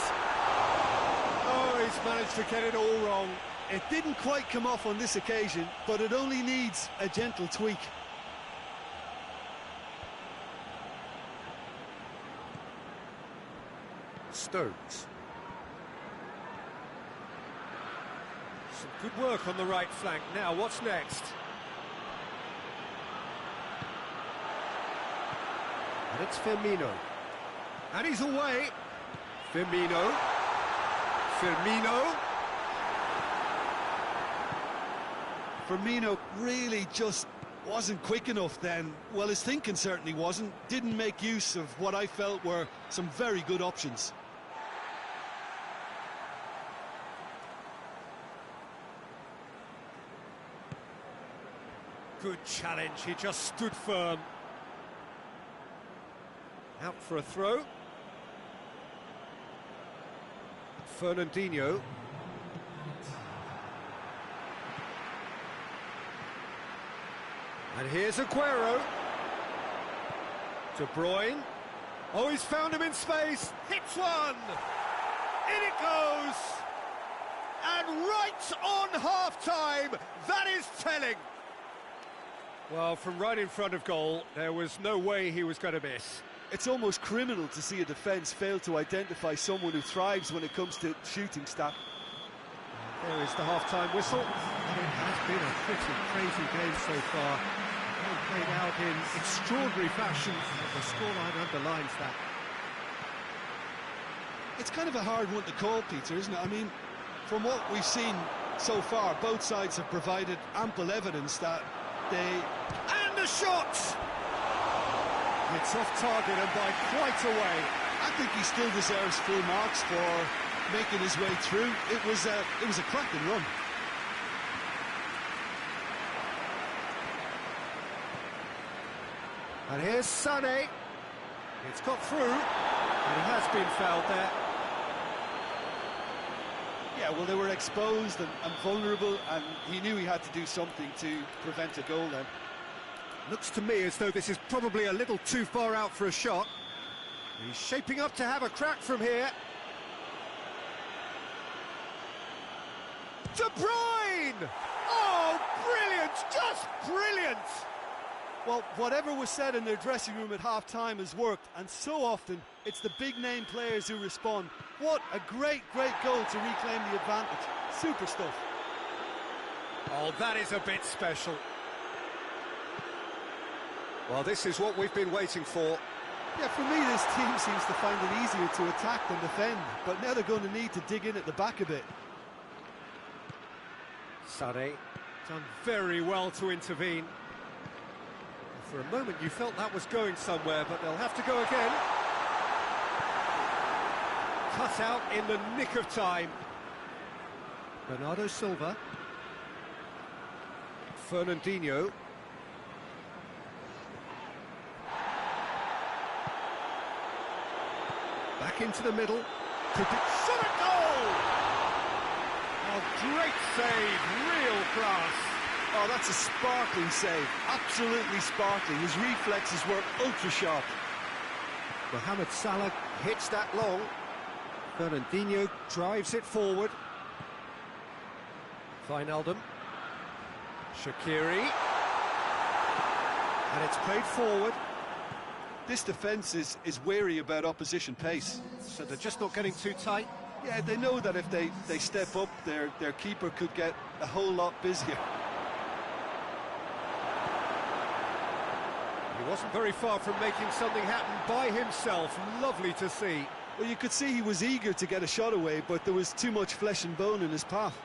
Oh, he's managed to get it all wrong. It didn't quite come off on this occasion, but it only needs a gentle tweak. Stones. Some good work on the right flank. Now, what's next? And it's Firmino. And he's away. Firmino. Firmino really just wasn't quick enough then. Well, his thinking certainly wasn't. Didn't make use of what I felt were some very good options. Good challenge, he just stood firm. Out for a throw. Fernandinho. And here's Aguero. De Bruyne. Oh, he's found him in space. Hits one. In it goes. And right on half-time. That is telling. Well, from right in front of goal, there was no way he was going to miss. It's almost criminal to see a defence fail to identify someone who thrives when it comes to shooting stat. There is the half-time whistle. And it has been a pretty crazy game so far. All played out in extraordinary fashion. The scoreline underlines that. It's kind of a hard one to call, Peter, isn't it? I mean, from what we've seen so far, both sides have provided ample evidence that they... And the shot! It's off target and by quite a way. I think he still deserves full marks for making his way through. It was a cracking run. And here's Sané. It's got through, and he has been fouled there. Yeah, well, they were exposed and vulnerable, and he knew he had to do something to prevent a goal then. Looks to me as though this is probably a little too far out for a shot. He's shaping up to have a crack from here. De Bruyne! Oh, brilliant! Just brilliant! Well, whatever was said in their dressing room at half-time has worked, and so often it's the big-name players who respond. What a great, great goal to reclaim the advantage. Super stuff. Oh, that is a bit special. Well, this is what we've been waiting for. Yeah, for me, this team seems to find it easier to attack than defend, but now they're going to need to dig in at the back a bit. Sané done very well to intervene. For a moment you felt that was going somewhere, but they'll have to go again. Cut out in the nick of time. Bernardo Silva. Fernandinho. Back into the middle. Could it shot a goal! Oh, great save, real class. Oh, that's a sparkling save, absolutely sparkling. His reflexes were ultra-sharp. Mohamed Salah hits that long. Fernandinho drives it forward. Wijnaldum. Shaqiri. And it's played forward. This defence is wary about opposition pace. So they're just not getting too tight. Yeah, they know that if they step up, their keeper could get a whole lot busier. He wasn't very far from making something happen by himself. Lovely to see. Well, you could see he was eager to get a shot away, but there was too much flesh and bone in his path.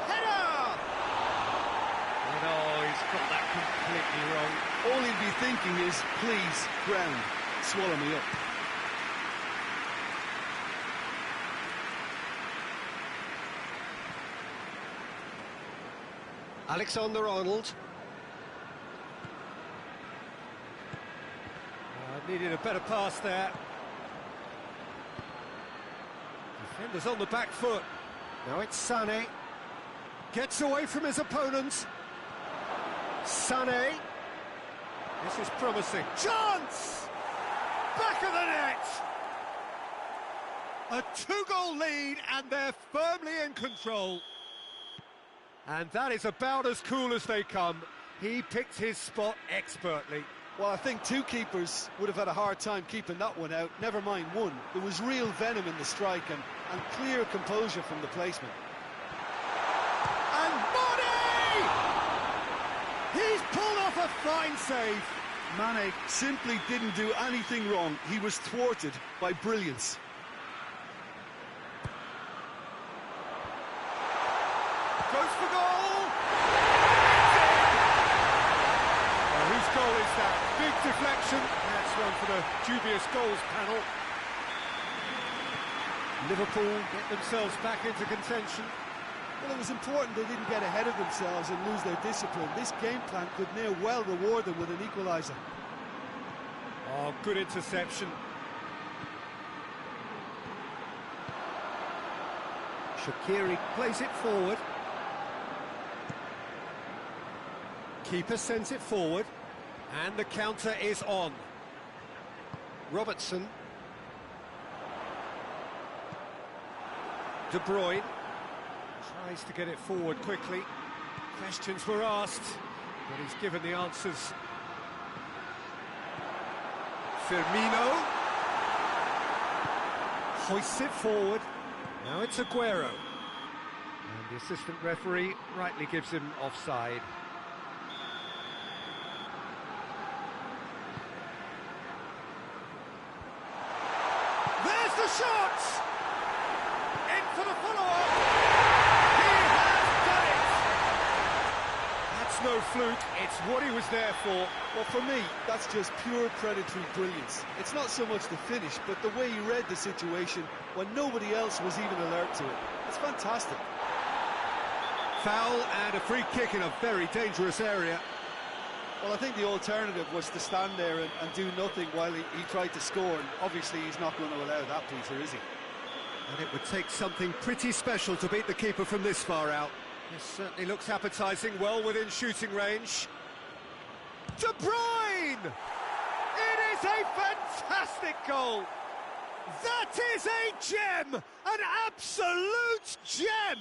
Header! And oh, he's got that completely wrong. All he'd be thinking is, please, ground, swallow me up. Alexander-Arnold. Needed a better pass there. Defenders on the back foot. Now it's Sané. Gets away from his opponents. Sané. This is promising. Chance! Back of the net! A two-goal lead, and they're firmly in control. And that is about as cool as they come. He picked his spot expertly. Well, I think two keepers would have had a hard time keeping that one out, never mind one. There was real venom in the strike and clear composure from the placement. And Mane! He's pulled off a fine save. Mane simply didn't do anything wrong. He was thwarted by brilliance. Goes for goal! Whose goal is that? Big deflection. That's one for the dubious goals panel. Liverpool get themselves back into contention. Well, it was important they didn't get ahead of themselves and lose their discipline. This game plan could near well reward them with an equaliser. Oh, good interception. Shaqiri plays it forward. Keeper sends it forward. And the counter is on. Robertson. De Bruyne tries to get it forward quickly. Questions were asked, but he's given the answers. Firmino hoists it forward. Now it's Aguero. And the assistant referee rightly gives him offside. There's the shot! In for the follow-up! He has done it! That's no fluke, it's what he was there for. Well, for me, that's just pure predatory brilliance. It's not so much the finish, but the way he read the situation when nobody else was even alert to it. It's fantastic. Foul and a free kick in a very dangerous area. Well, I think the alternative was to stand there and do nothing while he tried to score, and obviously he's not going to allow that, Peter, is he? And it would take something pretty special to beat the keeper from this far out. This certainly looks appetising, well within shooting range. De Bruyne! It is a fantastic goal! That is a gem! An absolute gem!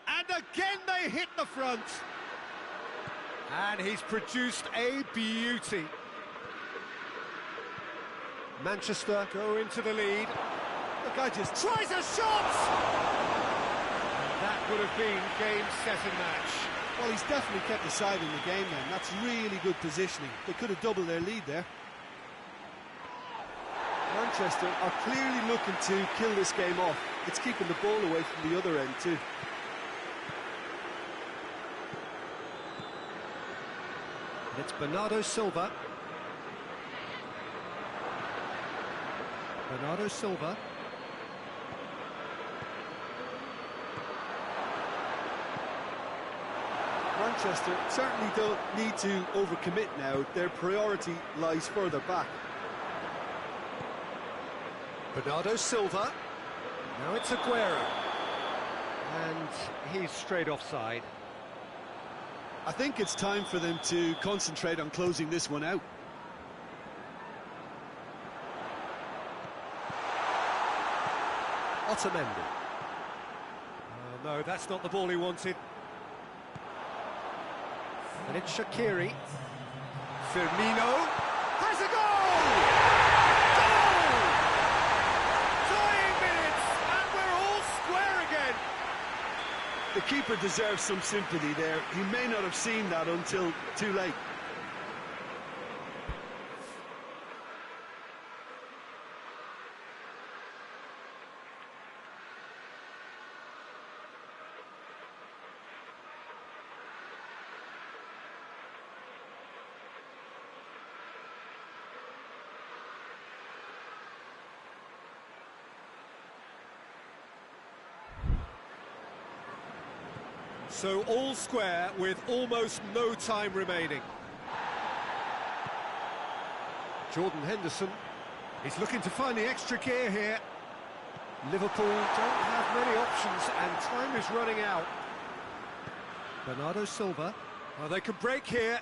And again they hit the front. And he's produced a beauty. Manchester go into the lead. The guy just tries a shot! That would have been game, set and match. Well, he's definitely kept the side in the game then. That's really good positioning. They could have doubled their lead there. Manchester are clearly looking to kill this game off. It's keeping the ball away from the other end too. It's Bernardo Silva. Bernardo Silva. Manchester certainly don't need to overcommit now. Their priority lies further back. Bernardo Silva. Now it's Aguero. And he's straight offside. I think it's time for them to concentrate on closing this one out. Otamendi. No, that's not the ball he wanted. And it's Shaqiri. Firmino has a goal! Goal! Dying minutes, and we're all square again. The keeper deserves some sympathy there. He may not have seen that until too late. So all square with almost no time remaining. Jordan Henderson is looking to find the extra gear here. Liverpool don't have many options and time is running out. Bernardo Silva. Well, they can break here.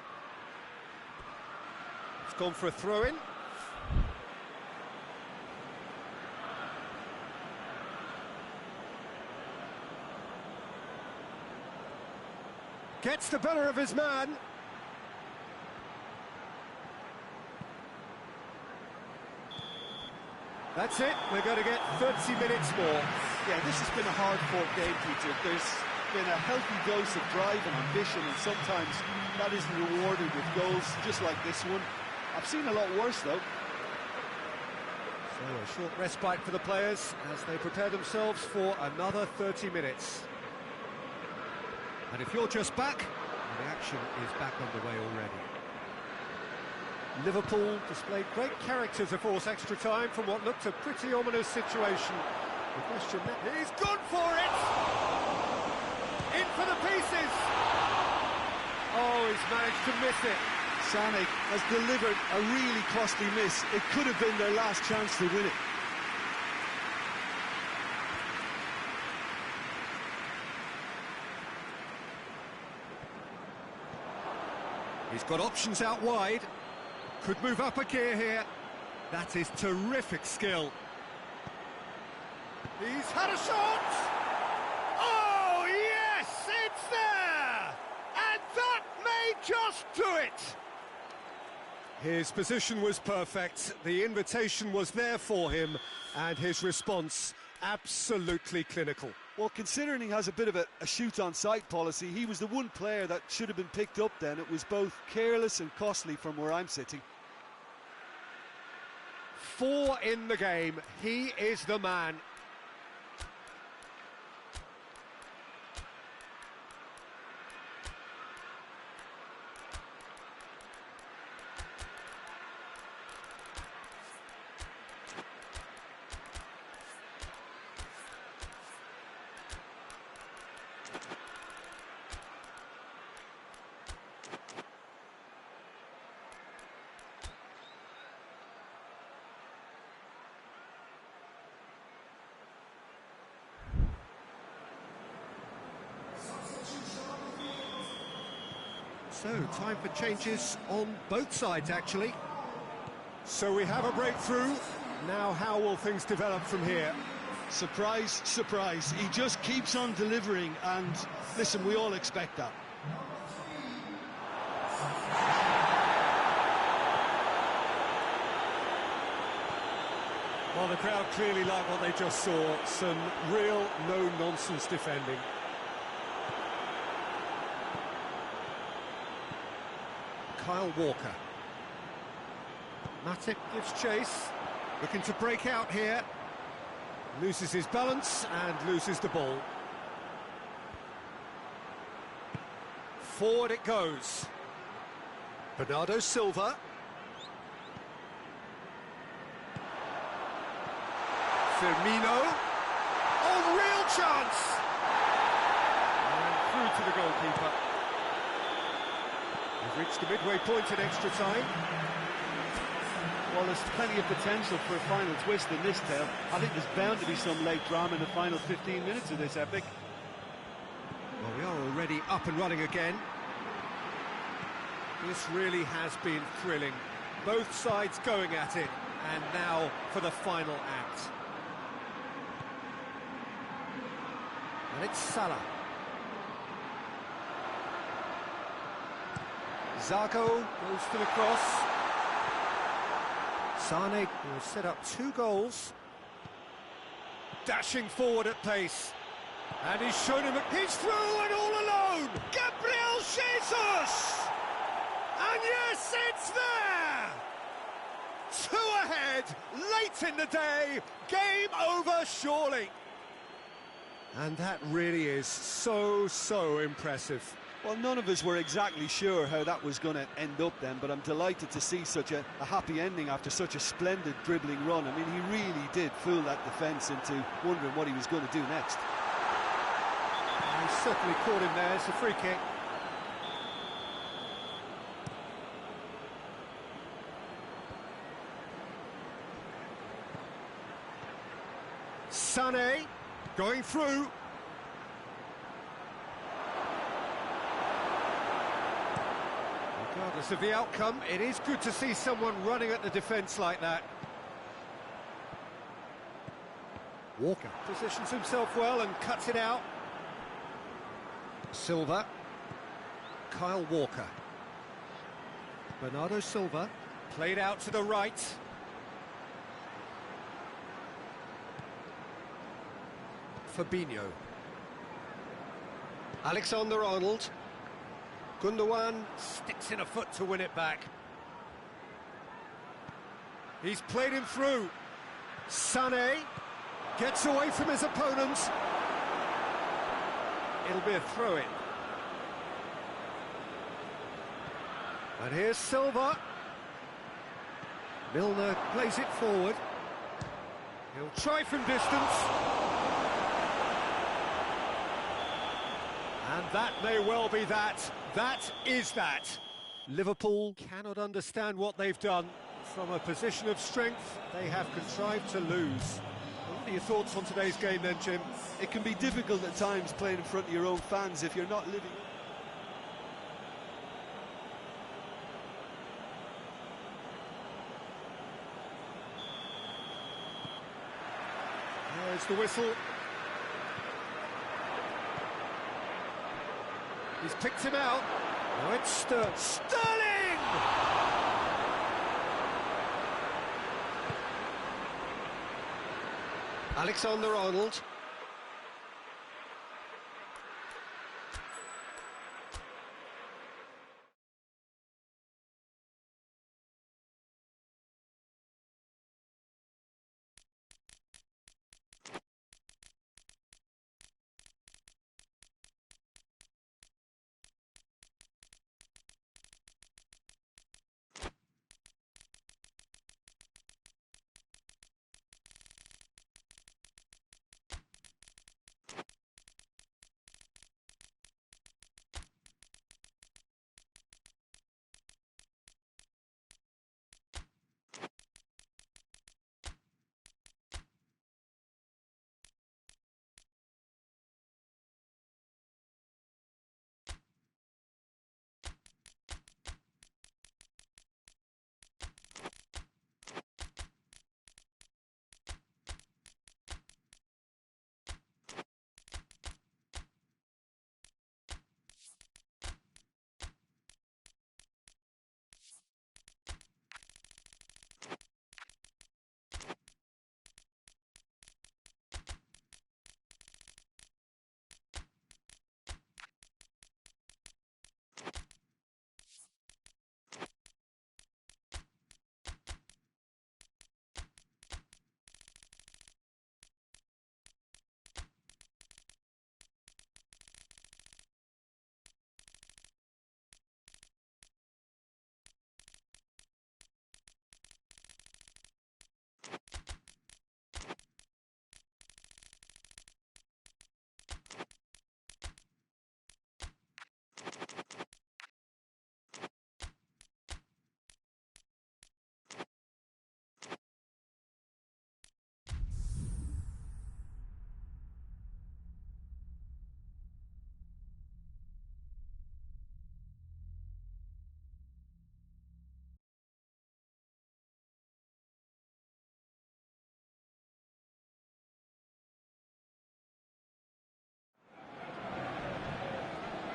It's gone for a throw-in. Gets the better of his man. That's it, we're going to get 30 minutes more. Yeah, this has been a hard-fought game, Peter. There's been a healthy dose of drive and ambition, and sometimes that isn't rewarded with goals, just like this one. I've seen a lot worse, though. So a short respite for the players as they prepare themselves for another 30 minutes. And if you're just back, the action is back underway already. Liverpool displayed great character to force extra time from what looked a pretty ominous situation. The question now, he's gone for it! In for the pieces! Oh, he's managed to miss it. Sané has delivered a really costly miss. It could have been their last chance to win it. He's got options out wide. Could move up a gear here. That is terrific skill. He's had a shot! Oh, yes! It's there! And that may just do it! His position was perfect. The invitation was there for him, and his response absolutely clinical. Well, considering he has a bit of a shoot-on-sight policy, he was the one player that should have been picked up then. It was both careless and costly from where I'm sitting. 4 in the game. He is the man. So, time for changes on both sides, actually. So we have a breakthrough. Now, how will things develop from here? Surprise, surprise. He just keeps on delivering, and listen, we all expect that. Well, the crowd clearly like what they just saw. Some real no-nonsense defending. Kyle Walker. Matip gives chase, looking to break out here. Loses his balance and loses the ball. Forward it goes. Bernardo Silva. Firmino. Oh, real chance! And through to the goalkeeper. We've reached the midway point in extra time. Well, there's plenty of potential for a final twist in this tale. I think there's bound to be some late drama in the final 15 minutes of this epic. Well, we are already up and running again. This really has been thrilling. Both sides going at it, and now for the final act. And it's Salah. Zarco goes for the cross. Sané will set up 2 goals. Dashing forward at pace. And he's shown him he's through and all alone! Gabriel Jesus! And yes, it's there! 2 ahead, late in the day, game over surely. And that really is so impressive. Well, none of us were exactly sure how that was going to end up then, but I'm delighted to see such a happy ending after such a splendid dribbling run. I mean, he really did fool that defence into wondering what he was going to do next. He certainly caught him there. It's a free kick. Sané going through. Regardless of the outcome, it is good to see someone running at the defence like that. Walker positions himself well and cuts it out. Silva. Kyle Walker. Bernardo Silva. Played out to the right. Fabinho. Alexander-Arnold. Gundogan sticks in a foot to win it back. He's played him through. Sané gets away from his opponent. It'll be a throw-in. And here's Silva. Milner plays it forward. He'll try from distance. And that may well be that. That is that. Liverpool cannot understand what they've done. From a position of strength, they have contrived to lose. What are your thoughts on today's game then, Jim? It can be difficult at times playing in front of your own fans if you're not living. There's the whistle. He's picked him out. Now it's Sterling! Alexander-Arnold.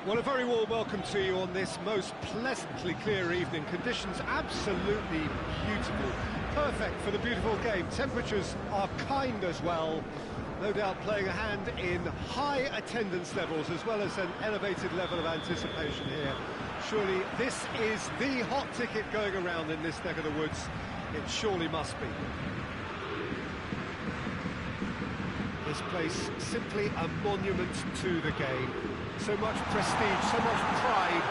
Well, a very warm welcome to you on this most pleasantly clear evening. Conditions absolutely beautiful, perfect for the beautiful game. Temperatures are kind as well, no doubt playing a hand in high attendance levels as well as an elevated level of anticipation here. Surely this is the hot ticket going around in this neck of the woods. It surely must be. This place simply a monument to the game. So much prestige, so much pride,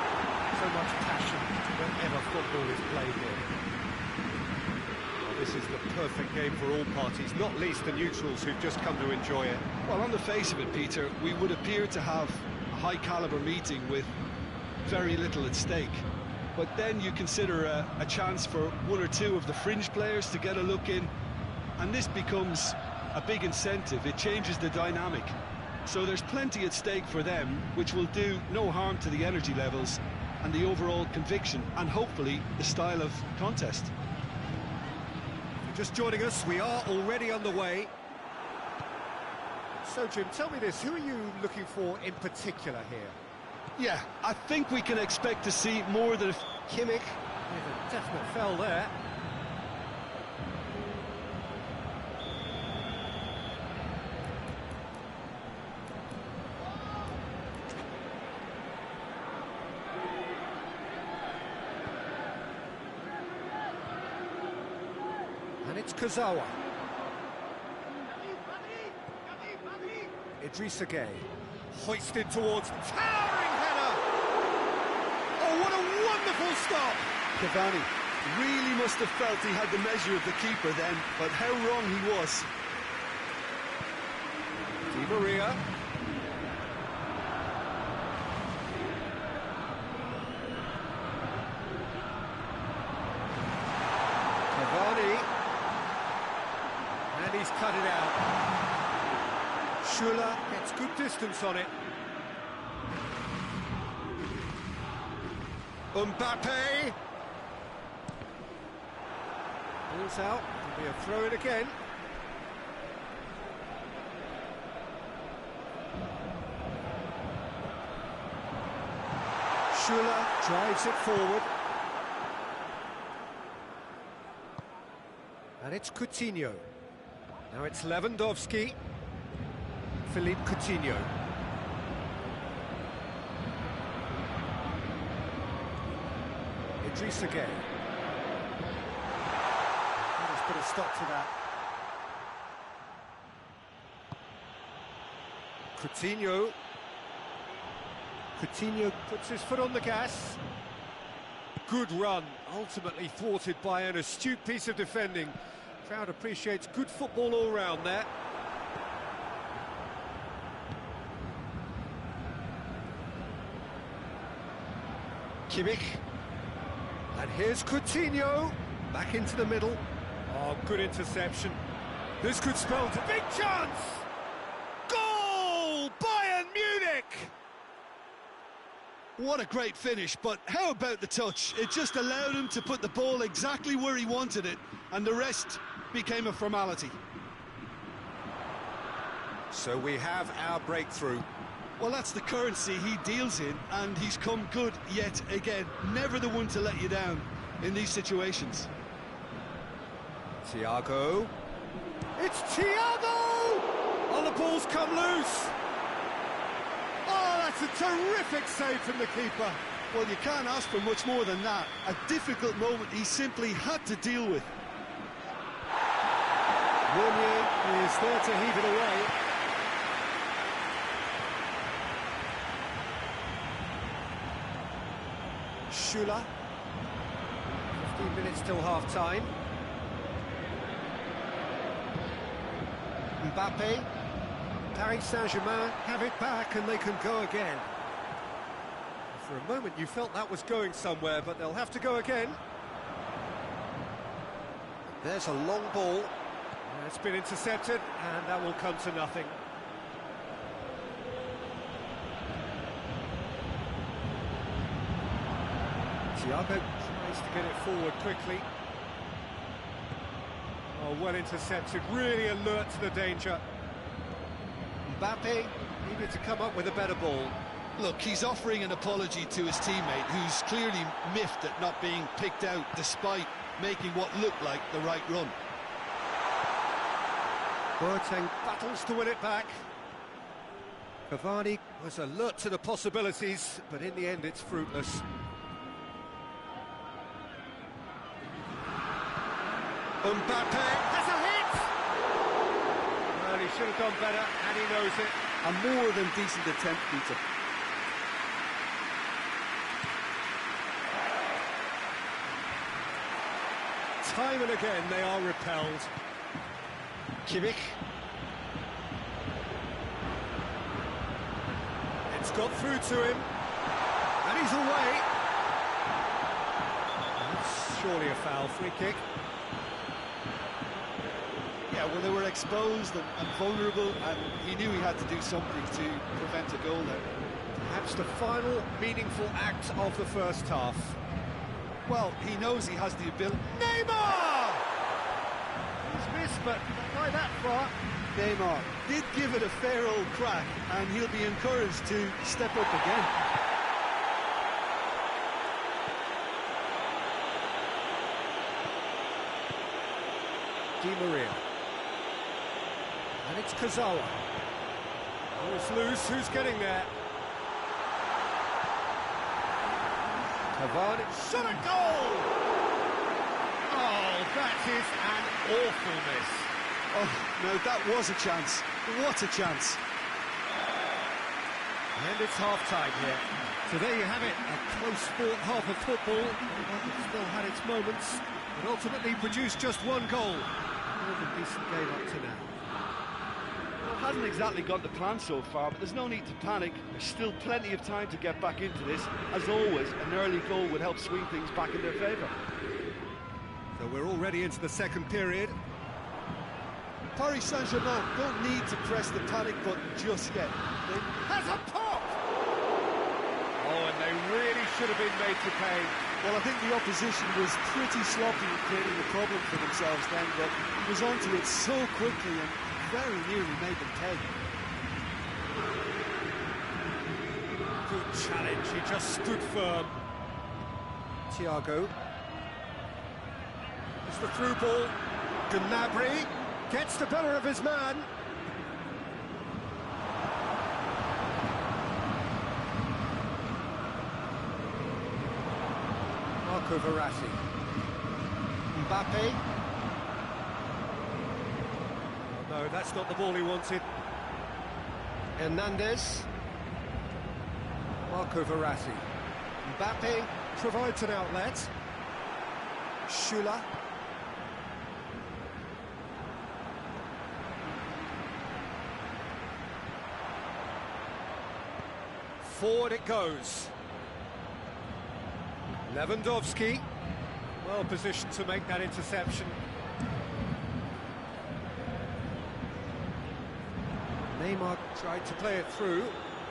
so much passion whenever football is played here. Well, this is the perfect game for all parties, not least the neutrals who've just come to enjoy it. Well, on the face of it, Peter, we would appear to have a high-caliber meeting with very little at stake. But then you consider a chance for one or two of the fringe players to get a look in, and this becomes a big incentive. It changes the dynamic. So there's plenty at stake for them, which will do no harm to the energy levels and the overall conviction and hopefully the style of contest. If you're just joining us, we are already underway. So Jim, tell me this, who are you looking for in particular here? Yeah, I think we can expect to see more than Kimmich with a definite foul there. And it's Kurzawa. Idrissa Gueye. Hoisted towards towering header! Oh, what a wonderful stop! Cavani really must have felt he had the measure of the keeper then, but how wrong he was. Di Maria. he's cut it out. Schuller gets good distance on it. Mbappe. Ball's out, it'll be a throw-in again. Schuller drives it forward. And it's Coutinho. Now it's Lewandowski. Philippe Coutinho. Idrissa Gueye. Let's put a stop to that. Coutinho. Coutinho puts his foot on the gas. Good run, ultimately thwarted by an astute piece of defending. Crowd appreciates good football all round there. Kimmich. And here's Coutinho. Back into the middle. Oh, good interception. This could spell a big chance! Goal! Bayern Munich! What a great finish, but how about the touch? It just allowed him to put the ball exactly where he wanted it, and the rest became a formality. So we have our breakthrough. Well, that's the currency he deals in, and he's come good yet again. Never the one to let you down in these situations. Thiago. It's Thiago! Oh, the ball's come loose. Oh, that's a terrific save from the keeper. Well, you can't ask for much more than that. A difficult moment he simply had to deal with. Meunier is there to heave it away. Schuller. 15 minutes till half-time. Mbappe. Paris Saint-Germain have it back and they can go again. For a moment you felt that was going somewhere, but they'll have to go again. There's a long ball. It's been intercepted and that will come to nothing. Thiago tries to get it forward quickly. Oh, well intercepted, really alert to the danger. Mbappe needed to come up with a better ball. Look, he's offering an apology to his teammate, who's clearly miffed at not being picked out despite making what looked like the right run. Boateng battles to win it back. Cavani was alert to the possibilities, but in the end it's fruitless. Mbappe has a hit! Well, he should have done better, and he knows it. A more than decent attempt, Peter. Time and again they are repelled. Kimmich. It's got through to him. And he's away. That's surely a foul, free kick. Yeah, well, they were exposed and vulnerable, and he knew he had to do something to prevent a goal there. Perhaps the final meaningful act of the first half. Well, he knows he has the ability. Neymar! He's missed, but not by that far. Neymar did give it a fair old crack, and he'll be encouraged to step up again. Di Maria. And it's Kazawa. Who's loose, who's getting there? Cavani, shot a goal! Oh, that is an awful miss. Oh, no, that was a chance. What a chance. And it's half-time here. So there you have it, a close sport half of football. It still had its moments, but ultimately produced just one goal. More than decent game up to now. Well, it hasn't exactly gone to plan so far, but there's no need to panic. There's still plenty of time to get back into this. As always, an early goal would help swing things back in their favour. So we're already into the second period. Paris Saint-Germain don't need to press the panic button just yet. They Has a pop! Oh, and they really should have been made to pay. Well, I think the opposition was pretty sloppy in creating a problem for themselves then, but he was onto it so quickly and very nearly made them pay. Good challenge, he just stood firm. Thiago. It's the through ball. Gnabry gets the better of his man. Marco Verratti. Mbappe. No, that's not the ball he wanted. Hernandez. Marco Verratti. Mbappe provides an outlet. Schüller. Forward it goes. Lewandowski, well positioned to make that interception. Neymar tried to play it through.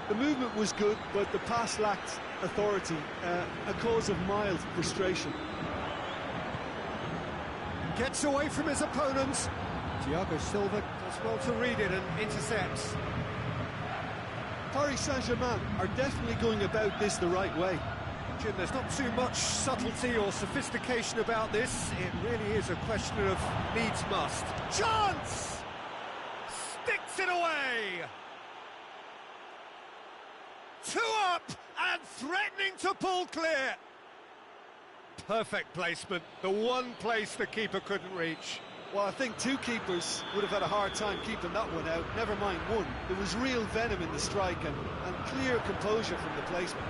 The movement was good, but the pass lacked authority, a cause of mild frustration. Gets away from his opponents. Thiago Silva does well to read it and intercepts. Paris Saint-Germain are definitely going about this the right way. Jim, there's not too much subtlety or sophistication about this. It really is a question of needs must. Chance! Sticks it away! 2 up and threatening to pull clear. Perfect placement, the one place the keeper couldn't reach. Well, I think 2 keepers would have had a hard time keeping that one out, never mind 1. There was real venom in the strike and clear composure from the placement.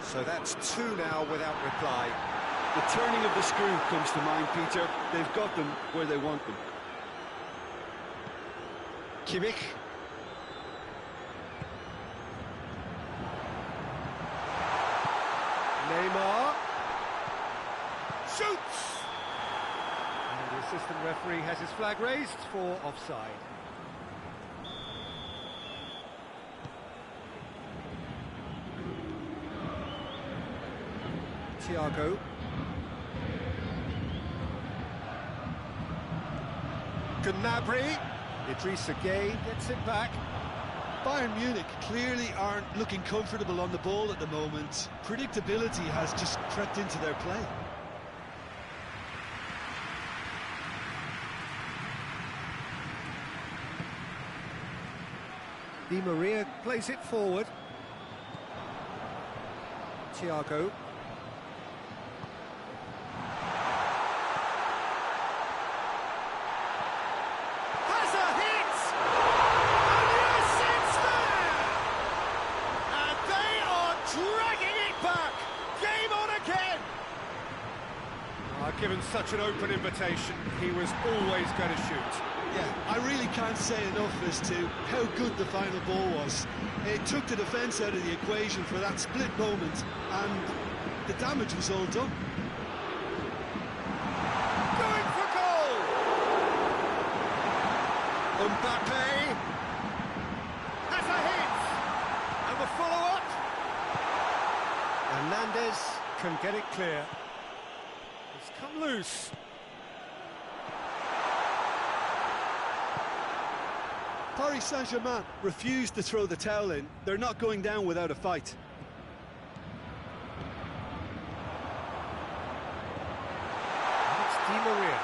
So that's 2 now without reply. The turning of the screw comes to mind, Peter. They've got them where they want them. Kimmich. Neymar. Shoots! And the assistant referee has his flag raised for offside. Thiago. Gnabry. Idrissa Gueye gets it back. Bayern Munich clearly aren't looking comfortable on the ball at the moment. Predictability has just crept into their play. Di Maria plays it forward. Thiago. Has a hit! And yes, it's there! And they are dragging it back! Game on again! Given such an open invitation, he was always going to shoot. Yeah, I really can't say enough as to how good the final ball was. It took the defence out of the equation for that split moment, and the damage was all done. Going for goal! Mbappe has a hit! And the follow-up! Hernandez can get it clear. It's come loose. Paris Saint-Germain refused to throw the towel in. They're not going down without a fight. It's Di Maria.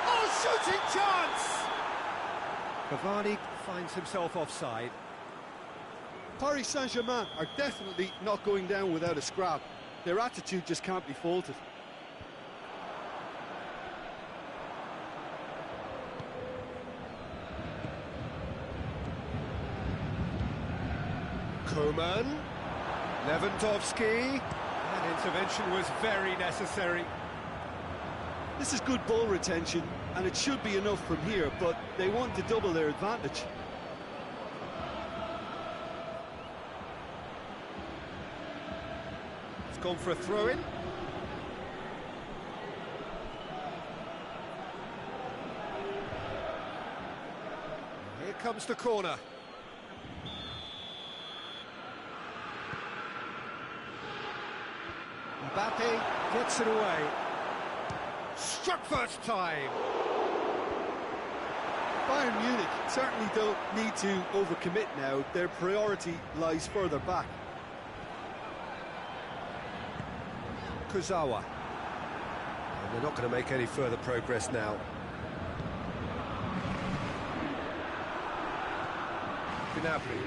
Oh, shooting chance! Cavani finds himself offside. Paris Saint-Germain are definitely not going down without a scrap. Their attitude just can't be faulted. Coman, Lewandowski, that intervention was very necessary. This is good ball retention, and it should be enough from here, but they want to double their advantage. It's gone for a throw-in. comes the corner. Mbappe gets it away. Struck first time. Bayern Munich certainly don't need to overcommit now. Their priority lies further back. Kurzawa. And they're not going to make any further progress now. Gnabry.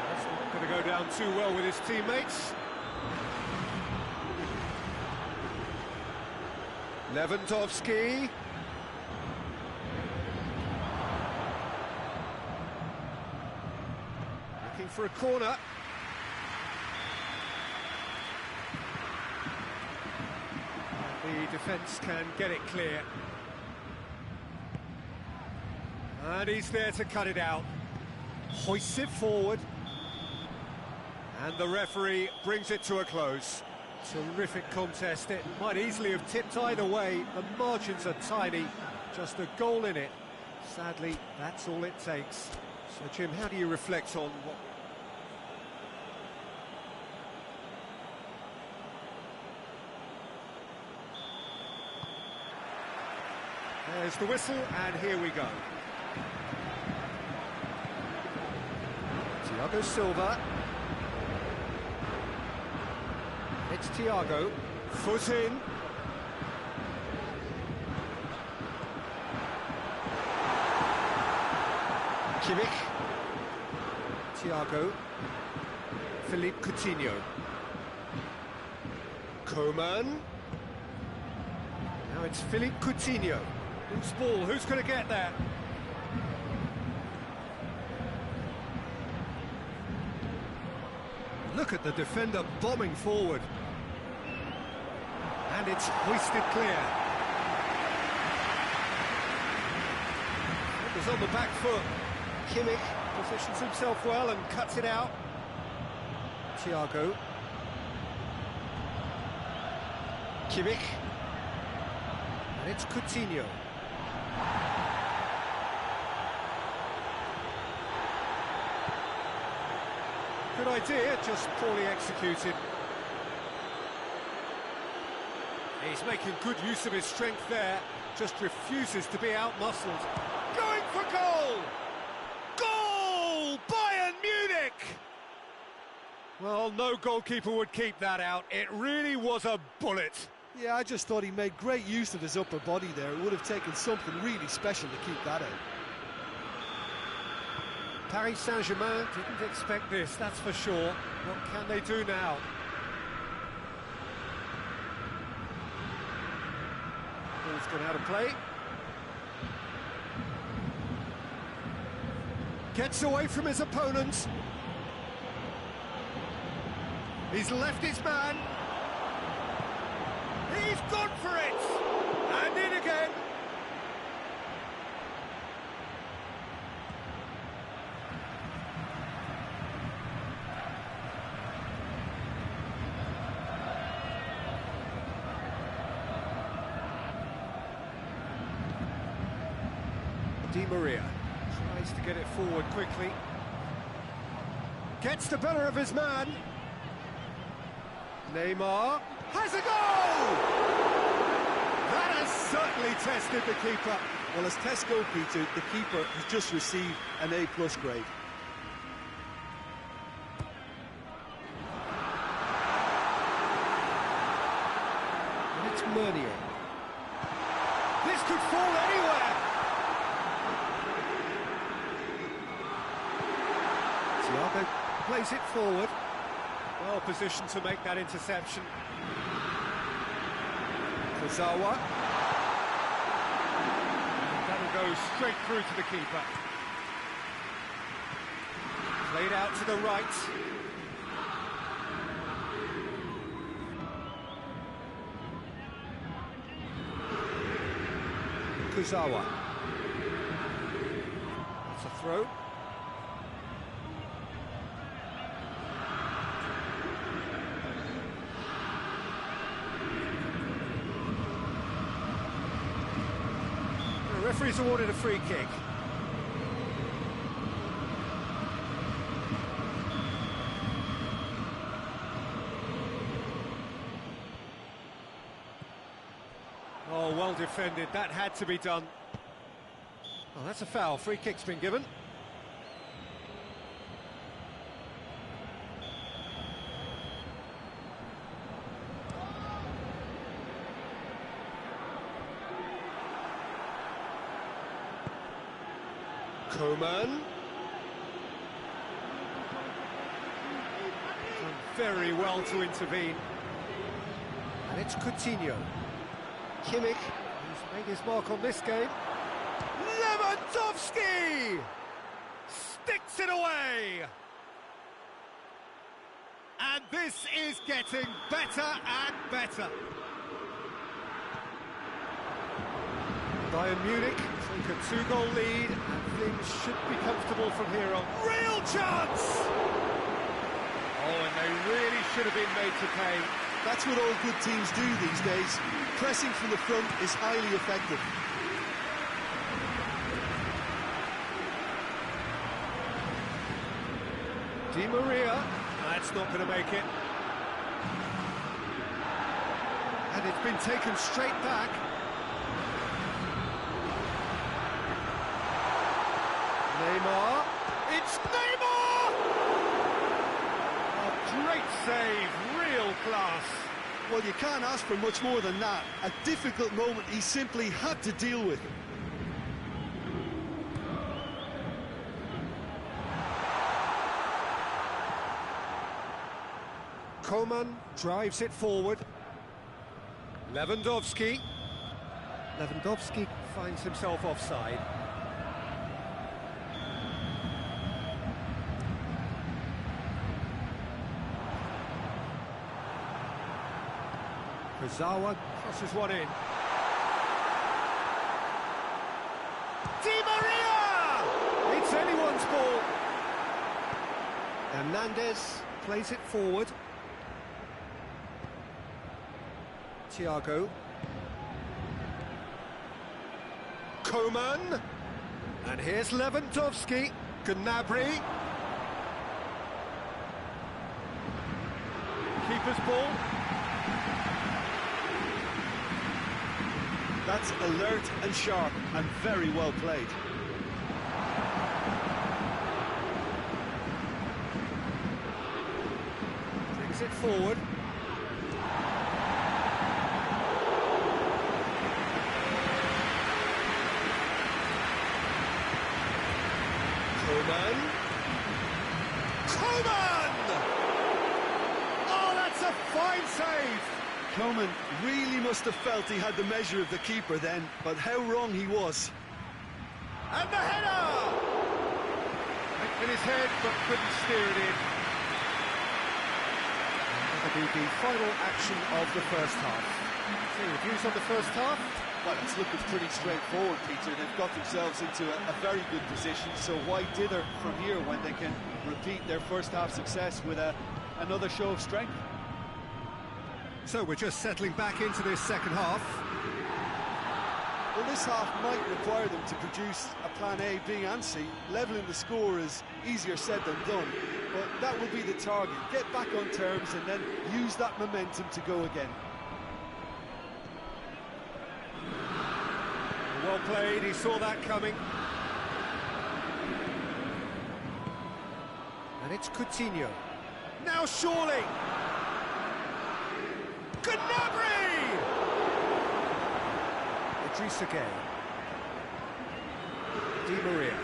That's not going to go down too well with his teammates. Lewandowski. Looking for a corner. The defence can get it clear. And he's there to cut it out. Hoists it forward. And the referee brings it to a close. Terrific contest. It might easily have tipped either way. The margins are tiny. Just a goal in it. Sadly, that's all it takes. So, Jim, how do you reflect on what... There's the whistle, and here we go. Thiago Silva. It's Thiago. Foot in. Kimmich. Thiago. Philippe Coutinho. Coman. Now it's Philippe Coutinho. Loose ball, who's going to get there? Look at the defender bombing forward. And it's hoisted clear. It was on the back foot. Kimmich positions himself well and cuts it out. Thiago. Kimmich. And it's Coutinho. Good idea, just poorly executed. He's making good use of his strength there, just refuses to be out-muscled. Going for goal! Goal! Bayern Munich! Well, no goalkeeper would keep that out. It really was a bullet. Yeah, I just thought he made great use of his upper body there. It would have taken something really special to keep that out. Paris Saint-Germain didn't expect this, that's for sure. What can they do now? Ball's gone out of play. Gets away from his opponent. He's left his man. He's gone for it! And in again. Di Maria tries to get it forward quickly. Gets the better of his man. Neymar has a goal! That has certainly tested the keeper. Well, as test goalkeeper, the keeper has just received an A+ grade. And it's Meunier. This could fall anywhere! Thiago plays it forward. Well positioned to make that interception. Kurzawa. And that'll go straight through to the keeper. Played out to the right. Kurzawa. That's a throw. referee's awarded a free kick. Oh, well defended, that had to be done. Oh, that's a foul, free kick's been given. Golfman. Done very well to intervene. And it's Coutinho. Kimmich, who's made his mark on this game. Lewandowski! Sticks it away! And this is getting better and better. Bayern Munich take a 2-goal lead, and things should be comfortable from here on. Real chance! Oh, and they really should have been made to pay. That's what all good teams do these days. Pressing from the front is highly effective. Di Maria, that's not going to make it. And it's been taken straight back. Neymar, it's Neymar! A great save, real class. Well, you can't ask for much more than that. A difficult moment he simply had to deal with. Coman drives it forward. Lewandowski finds himself offside. Kurzawa crosses one in. Di Maria! It's anyone's ball. Hernandez plays it forward. Thiago. Coman. And here's Lewandowski. Gnabry. Keeper's ball. That's alert and sharp and very well played. Brings it forward. Coman! Oh, that's a fine save! Coman really must have felt he had the measure of the keeper then, but how wrong he was. And the header! In his head, but couldn't steer it in. That'll be the final action of the first half. So, your views on the first half? Well, it's looking pretty straightforward, Peter. They've got themselves into a very good position, so why dither from here when they can repeat their first half success with another show of strength? So we're just settling back into this second half. Well, this half might require them to produce a plan A, B and C. Levelling the score is easier said than done, but that will be the target. Get back on terms and then use that momentum to go again. Well played, he saw that coming. And it's Coutinho. Now surely! Gnabry! Idrissa Gueye. Di Maria.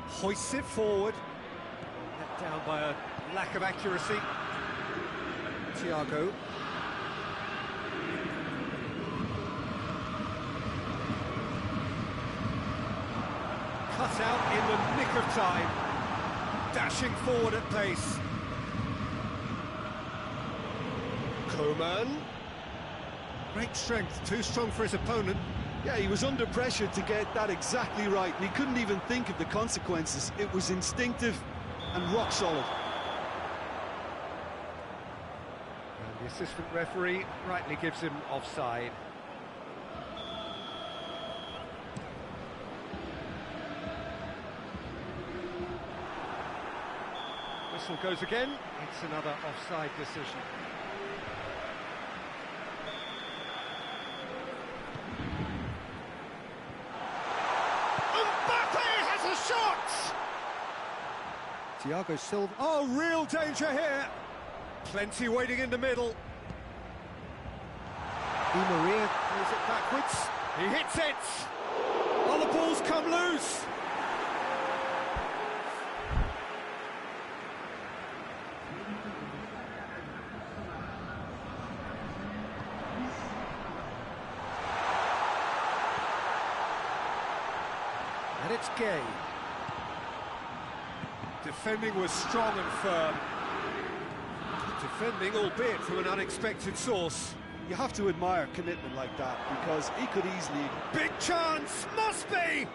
Hoists it forward. Let down by a lack of accuracy. Thiago. Cut out in the nick of time. Dashing forward at pace. Coman. Great strength, too strong for his opponent. Yeah, he was under pressure to get that exactly right, and he couldn't even think of the consequences. It was instinctive and rock solid. And the assistant referee rightly gives him offside. whistle goes again. It's another offside decision. Thiago Silva. Oh, real danger here. Plenty waiting in the middle. Di Maria plays it backwards. He hits it. Oh, the ball's come loose. And it's Gay. Defending was strong and firm. Good defending, albeit from an unexpected source. You have to admire commitment like that, because he could easily... Big chance! Must be!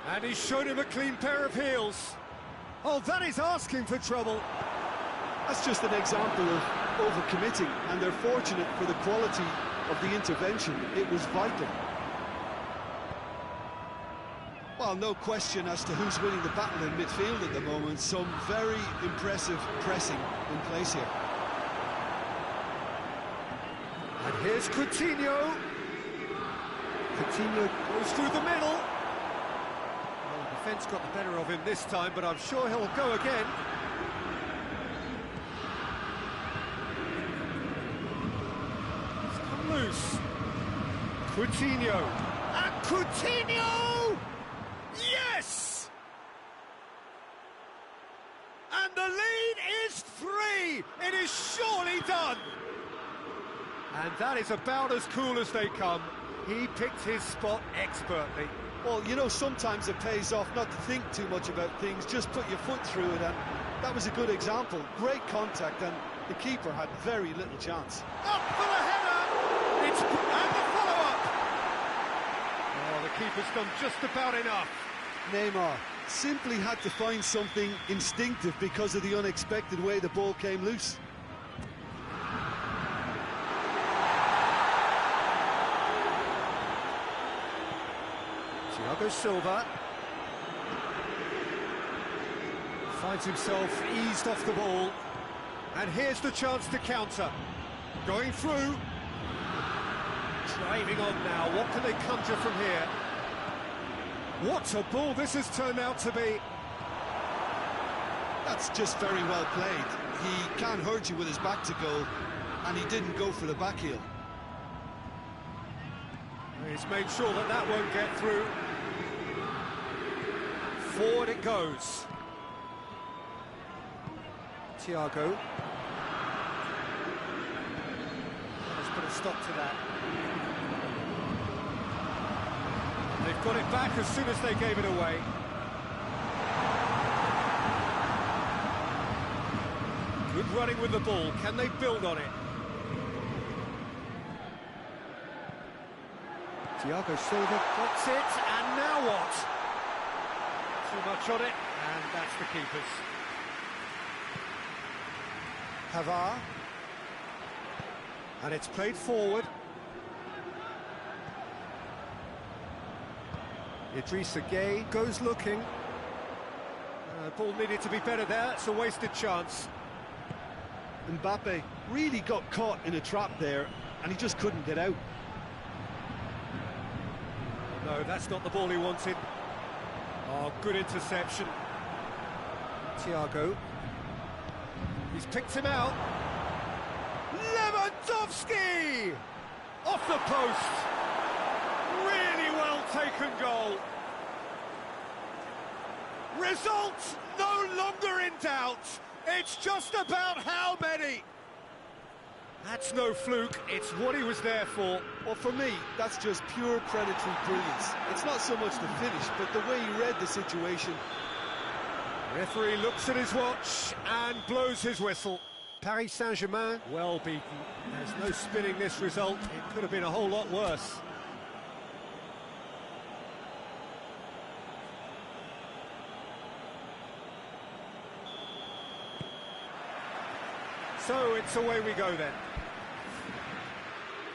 And he's shown him a clean pair of heels. Oh, that is asking for trouble. That's just an example of overcommitting, and they're fortunate for the quality of the intervention. It was vital. Well, no question as to who's winning the battle in midfield at the moment. Some very impressive pressing in place here. And here's Coutinho. Coutinho goes through the middle. Well, the defence got the better of him this time, but I'm sure he'll go again. He's come loose. Coutinho. And Coutinho! Yes! And the lead is 3! It is surely done! And that is about as cool as they come. He picked his spot expertly. Well, you know, sometimes it pays off not to think too much about things, just put your foot through it, and that was a good example. Great contact, and the keeper had very little chance. Up for the header! And the follow-up! Oh, the keeper's done just about enough. Neymar simply had to find something instinctive because of the unexpected way the ball came loose. Thiago Silva finds himself eased off the ball, and here's the chance to counter. Going through, driving on now. What can they conjure from here? What a ball this has turned out to be. That's just very well played. He can't hurt you with his back to goal, and he didn't go for the back heel. He's made sure that that won't get through. Forward it goes. Thiago. Let's put a stop to that. They've got it back as soon as they gave it away. Good running with the ball. Can they build on it? Thiago Silva got it, and now what? Too much on it, and that's the keeper's. Pavard. And it's played forward. Idrissa Gueye goes looking. Ball needed to be better there. It's a wasted chance. Mbappe really got caught in a trap there, and he just couldn't get out. No, that's not the ball he wanted. Oh, good interception. Thiago. He's picked him out. Lewandowski! Off the post. Really well taken goal. Result no longer in doubt. It's just about how many. That's no fluke, it's what he was there for. Well, for me, that's just pure predatory brilliance. It's not so much the finish, but the way he read the situation. Referee looks at his watch and blows his whistle. Paris Saint-Germain, well beaten. There's no spinning this result. It could have been a whole lot worse. So it's away we go then.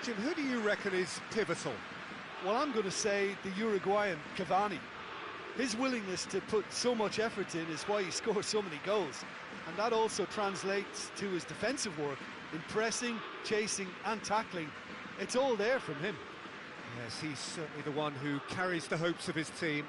Jim, who do you reckon is pivotal? Well, I'm going to say the Uruguayan Cavani. His willingness to put so much effort in is why he scores so many goals. And that also translates to his defensive work in pressing, chasing and tackling. It's all there from him. Yes, he's certainly the one who carries the hopes of his team.